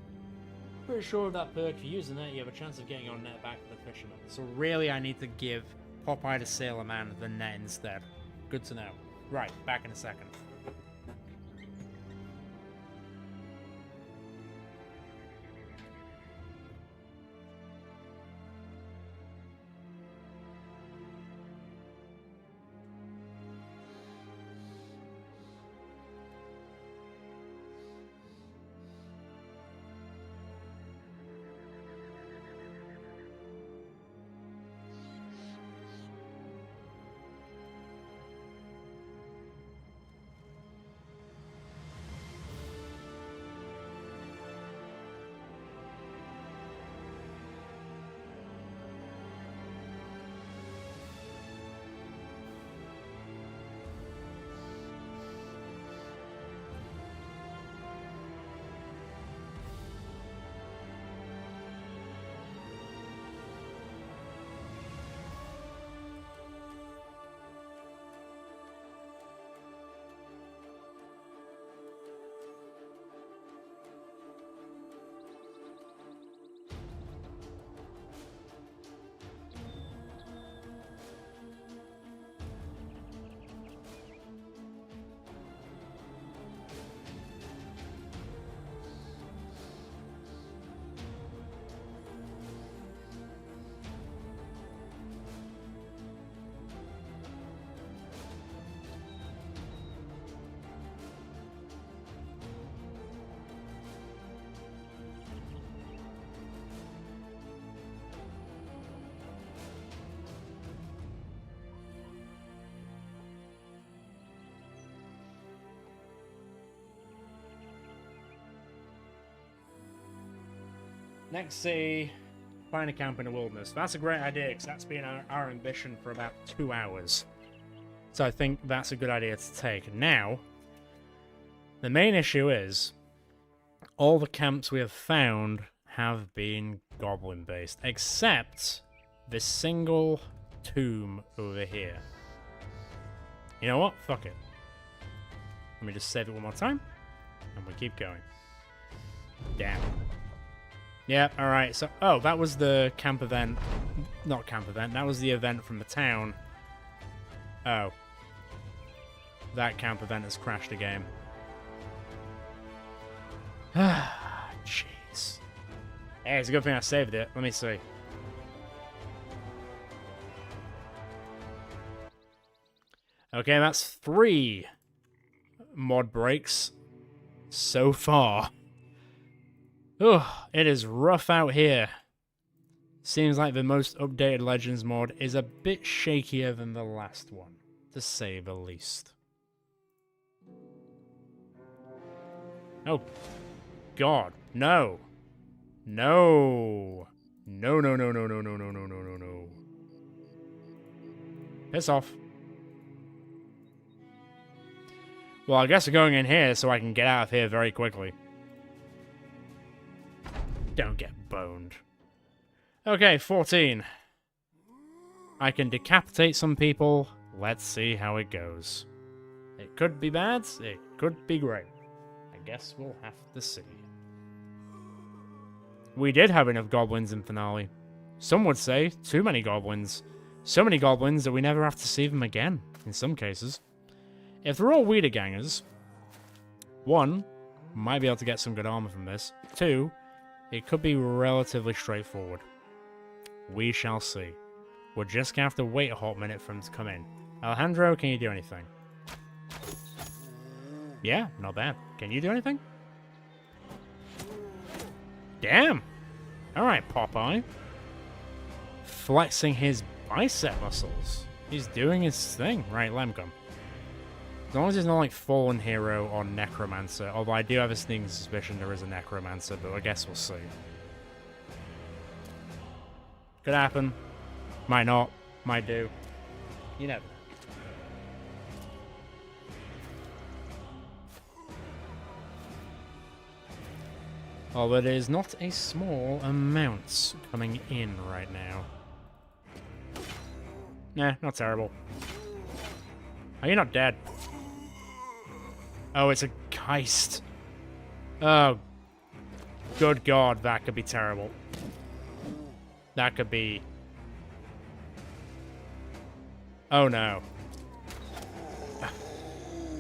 Pretty sure with that perk, if you're using it, you have a chance of getting your net back to the fisherman. So really, I need to give Popeye the Sailor Man the net instead. Good to know. Right, back in a second. Next, say, find a camp in the wilderness. That's a great idea, because that's been our ambition for about 2 hours. So I think that's a good idea to take. Now, the main issue is, all the camps we have found have been goblin-based, except this single tomb over here. You know what? Fuck it. Let me just save it one more time, and we keep going. Damn. Yep, alright, so... Oh, that was the camp event. Not camp event, that was the event from the town. Oh. That camp event has crashed the game. Jeez. Hey, it's a good thing I saved it. Let me see. Okay, that's 3 mod breaks so far. Ugh, it is rough out here. Seems like the most updated Legends mod is a bit shakier than the last one, to say the least. Oh, God, no. No. No, no, no, no, no, no, no, no, no, no, no. Piss off. Well, I guess we're going in here so I can get out of here very quickly. Don't get boned. Okay, 14. I can decapitate some people. Let's see how it goes. It could be bad. It could be great. I guess we'll have to see. We did have enough goblins in finale. Some would say too many goblins. So many goblins that we never have to see them again, in some cases. If they're all weeder gangers, 1, might be able to get some good armor from this. 2, it could be relatively straightforward. We shall see. We're just gonna have to wait a hot minute for him to come in. Alejandro, can you do anything? Yeah, not bad. Can you do anything? Damn! Alright, Popeye. Flexing his bicep muscles. He's doing his thing. Right, let him come. As long as he's not like Fallen Hero or Necromancer, although I do have a sneaking suspicion there is a Necromancer, but I guess we'll see. Could happen. Might not. Might do. You never know. Although it is not a small amount coming in right now. Nah, not terrible. Are you not dead? Oh, it's a Geist. Oh. Good God, that could be terrible. That could be... Oh no.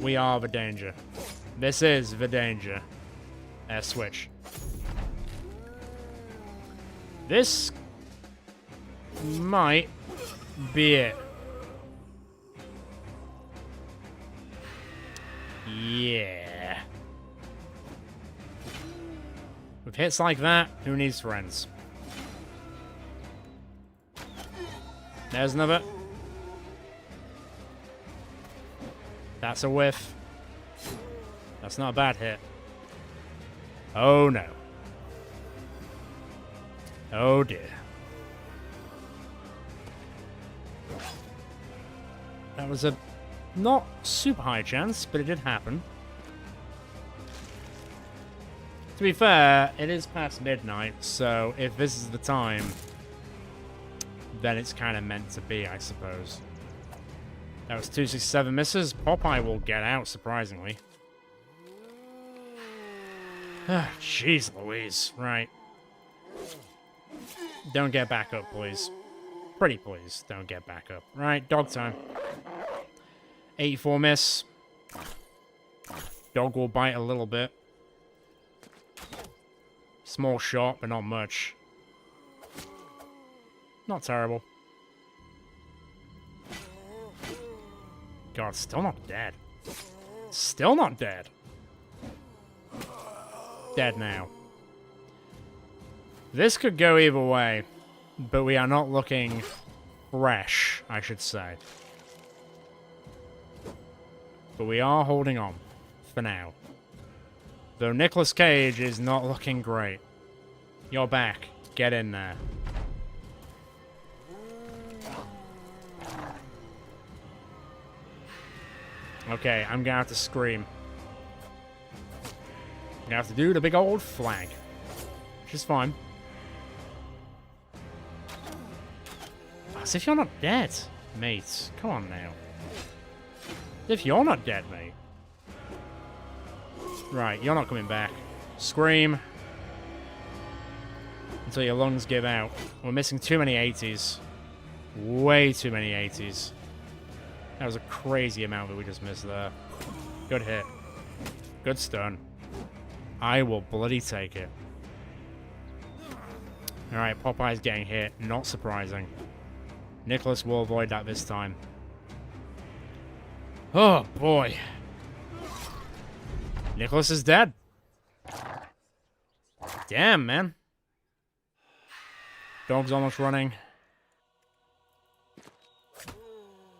We are the danger. This is the danger. Switch. This might be it. Yeah. With hits like that, who needs friends? There's another. That's a whiff. That's not a bad hit. Oh no. Oh dear. That was a not super high chance, but it did happen. To be fair, it is past midnight, so if this is the time, then it's kind of meant to be, I suppose. That was 267 misses. Popeye will get out, surprisingly. Jeez Louise. Right. Don't get back up, please. Pretty please, don't get back up. Right, dog time. 84 miss. Dog will bite a little bit. Small shot, but not much. Not terrible. God, still not dead. Still not dead. Dead now. This could go either way, but we are not looking fresh, I should say. But we are holding on, for now. Though Nicolas Cage is not looking great. You're back. Get in there. Okay, I'm gonna have to scream. I'm gonna have to do the big old flag. Which is fine. As if you're not dead, mate. Come on now. As if you're not dead, mate. Right, you're not coming back. Scream. until your lungs give out. We're missing too many 80s. Way too many 80s. That was a crazy amount that we just missed there. Good hit. Good stun. I will bloody take it. Alright, Popeye's getting hit. Not surprising. Nicholas will avoid that this time. Oh, boy. Nicholas is dead. Damn, man. Dog's almost running.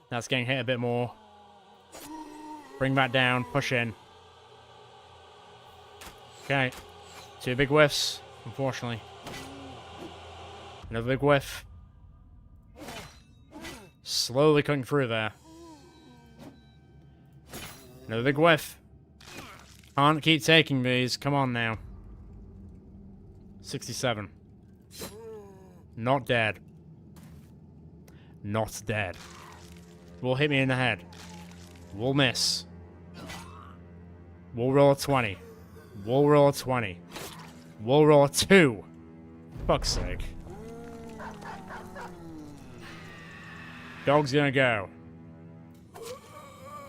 That's getting hit a bit more. Bring that down. Push in. Okay. 2 big whiffs, unfortunately. Another big whiff. Slowly cutting through there. Another big whiff. Can't keep taking these. Come on now. 67. Not dead. Not dead. Will hit me in the head. We'll miss. We'll roll a 20. We'll roll a 20. We'll roll a 2. Fuck's sake. Dog's gonna go.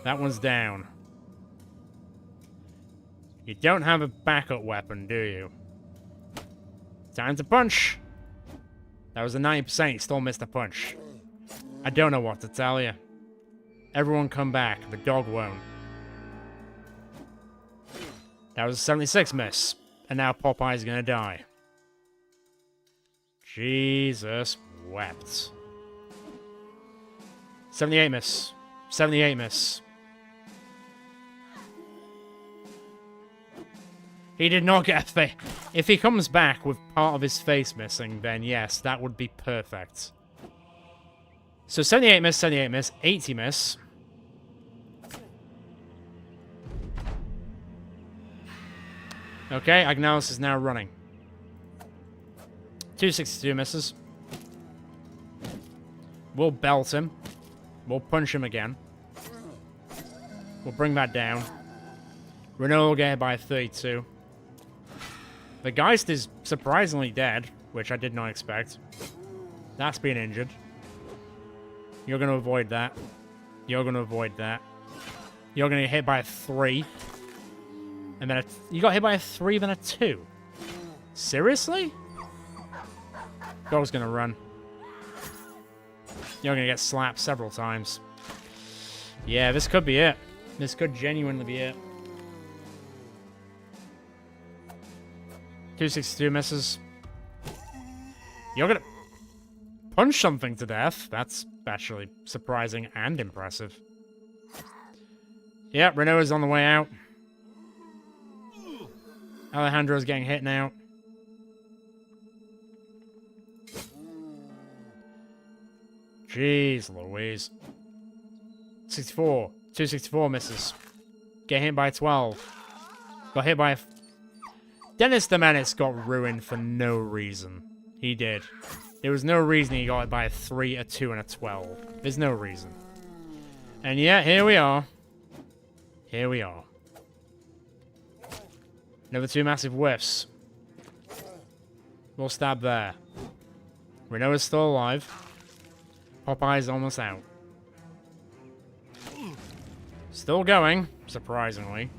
That one's down. You don't have a backup weapon, do you? Time to punch. That was a 90%. You still missed a punch. I don't know what to tell you. Everyone come back. The dog won't. That was a 76 miss. And now Popeye's gonna die. Jesus wept. 78 miss. 78 miss. He did not get a face. If he comes back with part of his face missing, then yes, that would be perfect. So 78 miss, 78 miss, 80 miss. Okay, Agnalis is now running. 262 misses. We'll belt him. We'll punch him again. We'll bring that down. Renault will get hit by 32. The Geist is surprisingly dead, which I did not expect. That's been injured. You're going to avoid that. You're going to avoid that. You're going to get hit by a 3. And then you got hit by a 3, then a 2. Seriously? Dog's going to run. You're going to get slapped several times. Yeah, this could be it. This could genuinely be it. 262 misses. You're going to punch something to death. That's actually surprising and impressive. Yep, Renault is on the way out. Alejandro's getting hit now. Jeez Louise. 64. 264 misses. Get hit by 12. Got hit by... Dennis the Menace got ruined for no reason. He did. There was no reason he got hit by a 3, a 2, and a 12. There's no reason. And yet, here we are. Here we are. Another 2 massive whiffs. We'll stab there. Renault is still alive. Popeye's almost out. Still going, surprisingly.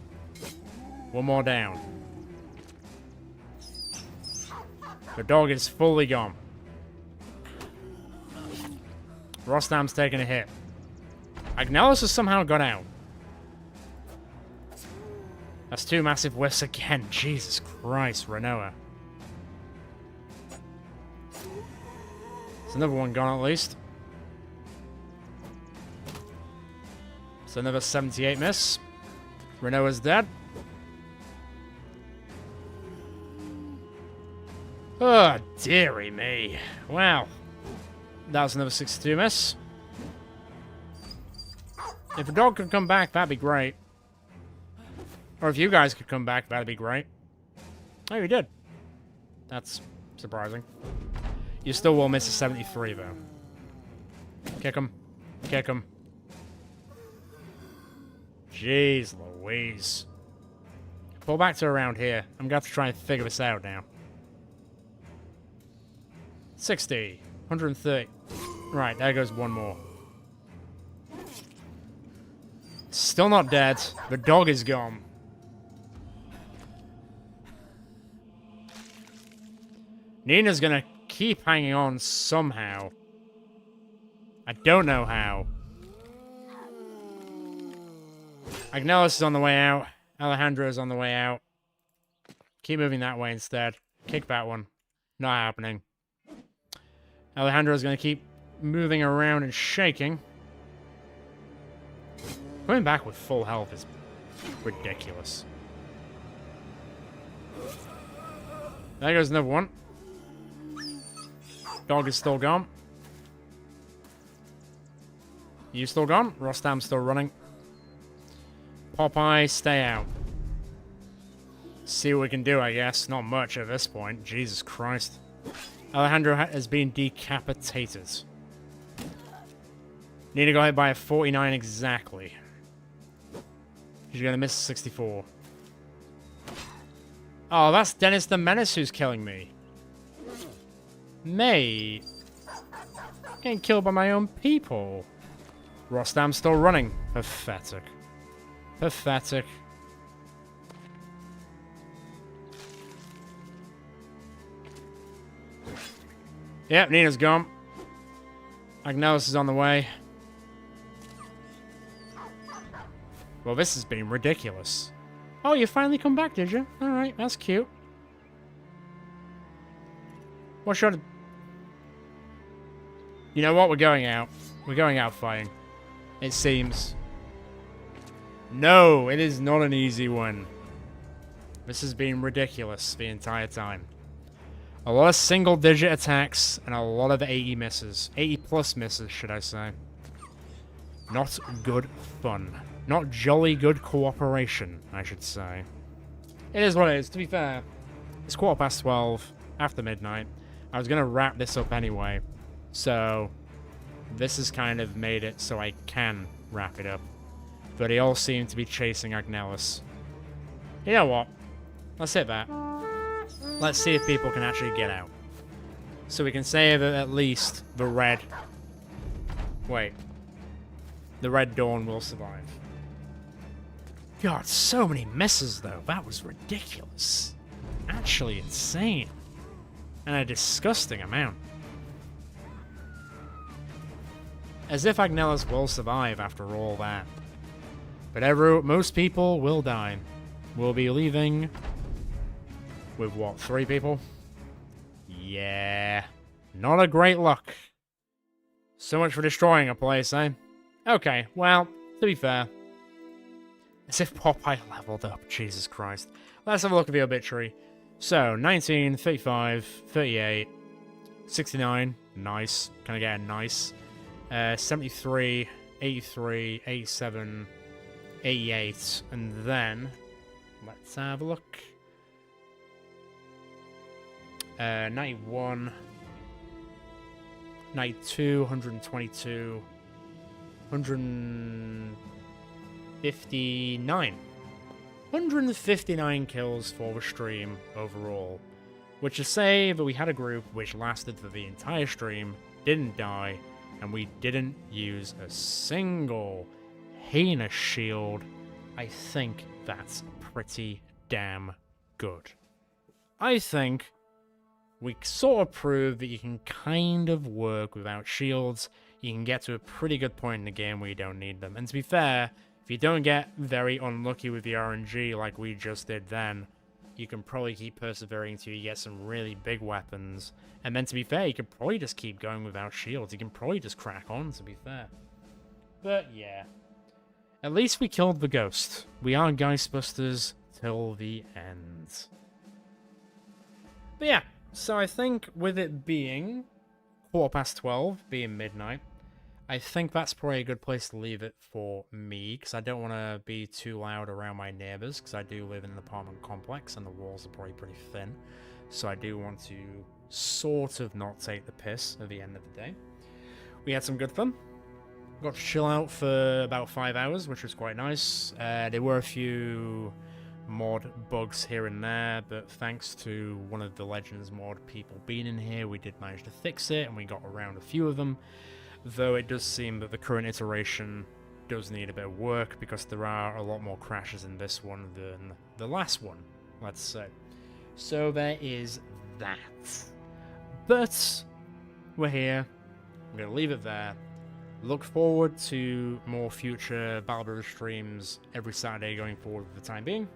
One more down. The dog is fully gone. Rostam's taking a hit. Agnalis has somehow got out. That's 2 massive whiffs again. Jesus Christ, Renoa. There's another one gone at least. It's another 78 miss. Renoa's dead. Oh, dearie me. Wow. That was another 62 miss. If a dog could come back, that'd be great. Or if you guys could come back, that'd be great. Oh, you did. That's surprising. You still will miss a 73, though. Kick him. Kick him. Jeez Louise. Pull back to around here. I'm going to have to try and figure this out now. 60. 130. Right, there goes one more. Still not dead. The dog is gone. Nina's gonna keep hanging on somehow. I don't know how. Agnelis is on the way out. Alejandro is on the way out. Keep moving that way instead. Kick that one. Not happening. Alejandro's going to keep moving around and shaking. Coming back with full health is ridiculous. There goes another one. Dog is still gone. You still gone? Rostam's still running. Popeye, stay out. See what we can do, I guess. Not much at this point. Jesus Christ. Alejandro has been decapitated. Need to go hit by a 49 exactly. He's going to miss 64. Oh, that's Dennis the Menace who's killing me. Mate. Getting killed by my own people. Rostam's still running. Pathetic. Pathetic. Yep, Nina's gone. Agnelis is on the way. Well, this has been ridiculous. Oh, you finally come back, did you? Alright, that's cute. What should... You know what? We're going out. We're going out fighting. It seems. No, it is not an easy one. This has been ridiculous the entire time. A lot of single-digit attacks and a lot of 80 misses. 80-plus misses, should I say. Not good fun. Not jolly good cooperation, I should say. It is what it is, to be fair. It's 12:15, after midnight. I was going to wrap this up anyway. So, this has kind of made it so I can wrap it up. But they all seem to be chasing Agnelis. You know what? Let's hit that. Let's see if people can actually get out. So we can say that at least the red... Wait. The Red Dawn will survive. God, so many misses though. That was ridiculous. Actually insane. And a disgusting amount. As if Agnelis will survive after all that. But most people will die. We'll be leaving... With what, 3 people? Yeah. Not a great luck. So much for destroying a place, eh? Okay, well, to be fair. As if Popeye leveled up, Jesus Christ. Let's have a look at the obituary. So, 19, 35, 38, 69, nice. Can I get a nice? 73, 83, 87, 88, and then... Let's have a look. 91, 92, 122, 159. 159 kills for the stream overall. Which is to say that we had a group which lasted for the entire stream, didn't die, and we didn't use a single heinous shield. I think that's pretty damn good. I think we sort of proved that you can kind of work without shields. You can get to a pretty good point in the game where you don't need them. And to be fair, if you don't get very unlucky with the RNG like we just did then, you can probably keep persevering until you get some really big weapons. And then to be fair, you can probably just keep going without shields. You can probably just crack on, to be fair. But yeah. At least we killed the ghost. We are Geistbusters till the end. But yeah. So I think with it being 12:15, being midnight, I think that's probably a good place to leave it for me, because I don't want to be too loud around my neighbors, because I do live in an apartment complex, and the walls are probably pretty thin, so I do want to sort of not take the piss at the end of the day. We had some good fun. Got to chill out for about 5 hours, which was quite nice. There were a few mod bugs here and there, but thanks to one of the Legends mod people being in here, we did manage to fix it, and we got around a few of them, though it does seem that the current iteration does need a bit of work, because there are a lot more crashes in this one than the last one, let's say. So there is that. But we're here. I'm going to leave it there. Look forward to more future Battle Brothers streams every Saturday going forward for the time being.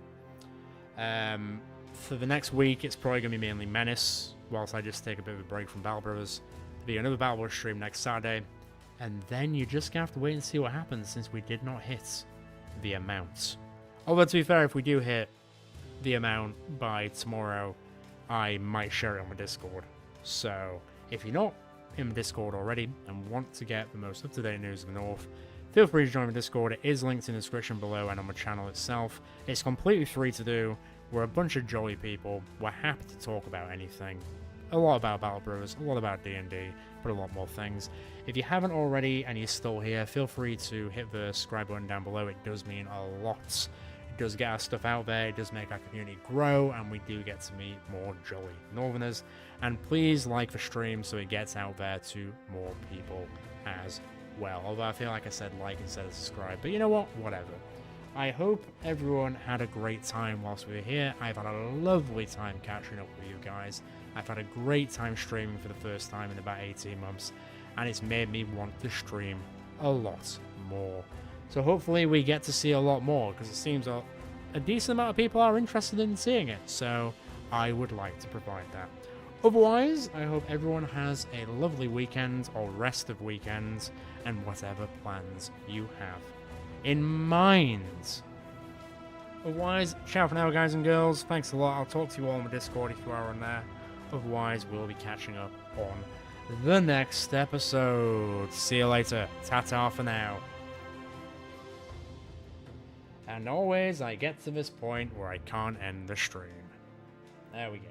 For the next week, it's probably going to be mainly Menace, whilst I just take a bit of a break from Battle Brothers. There'll be another Battle Brothers stream next Saturday, and then you just have to wait and see what happens, since we did not hit the amount. Although, to be fair, if we do hit the amount by tomorrow, I might share it on my Discord. So, if you're not in my Discord already and want to get the most up-to-date news of the North, feel free to join my Discord. It is linked in the description below and on my channel itself. It's completely free to do. We're a bunch of jolly people. We're happy to talk about anything. A lot about Battle Brothers, a lot about D&D, but a lot more things. If you haven't already and you're still here, feel free to hit the subscribe button down below. It does mean a lot. It does get our stuff out there, it does make our community grow, and we do get to meet more jolly Northerners. And please like the stream so it gets out there to more people as well. Although I feel like I said like instead of subscribe, but you know what? Whatever. I hope everyone had a great time whilst we were here. I've had a lovely time catching up with you guys. I've had a great time streaming for the first time in about 18 months, and it's made me want to stream a lot more. So hopefully we get to see a lot more, because it seems a decent amount of people are interested in seeing it, so I would like to provide that. Otherwise, I hope everyone has a lovely weekend, or rest of weekends, and whatever plans you have in mind. Otherwise, ciao for now, guys and girls. Thanks a lot. I'll talk to you all on my Discord if you are on there. Otherwise, we'll be catching up on the next episode. See you later. Ta-ta for now. And always, I get to this point where I can't end the stream. There we go.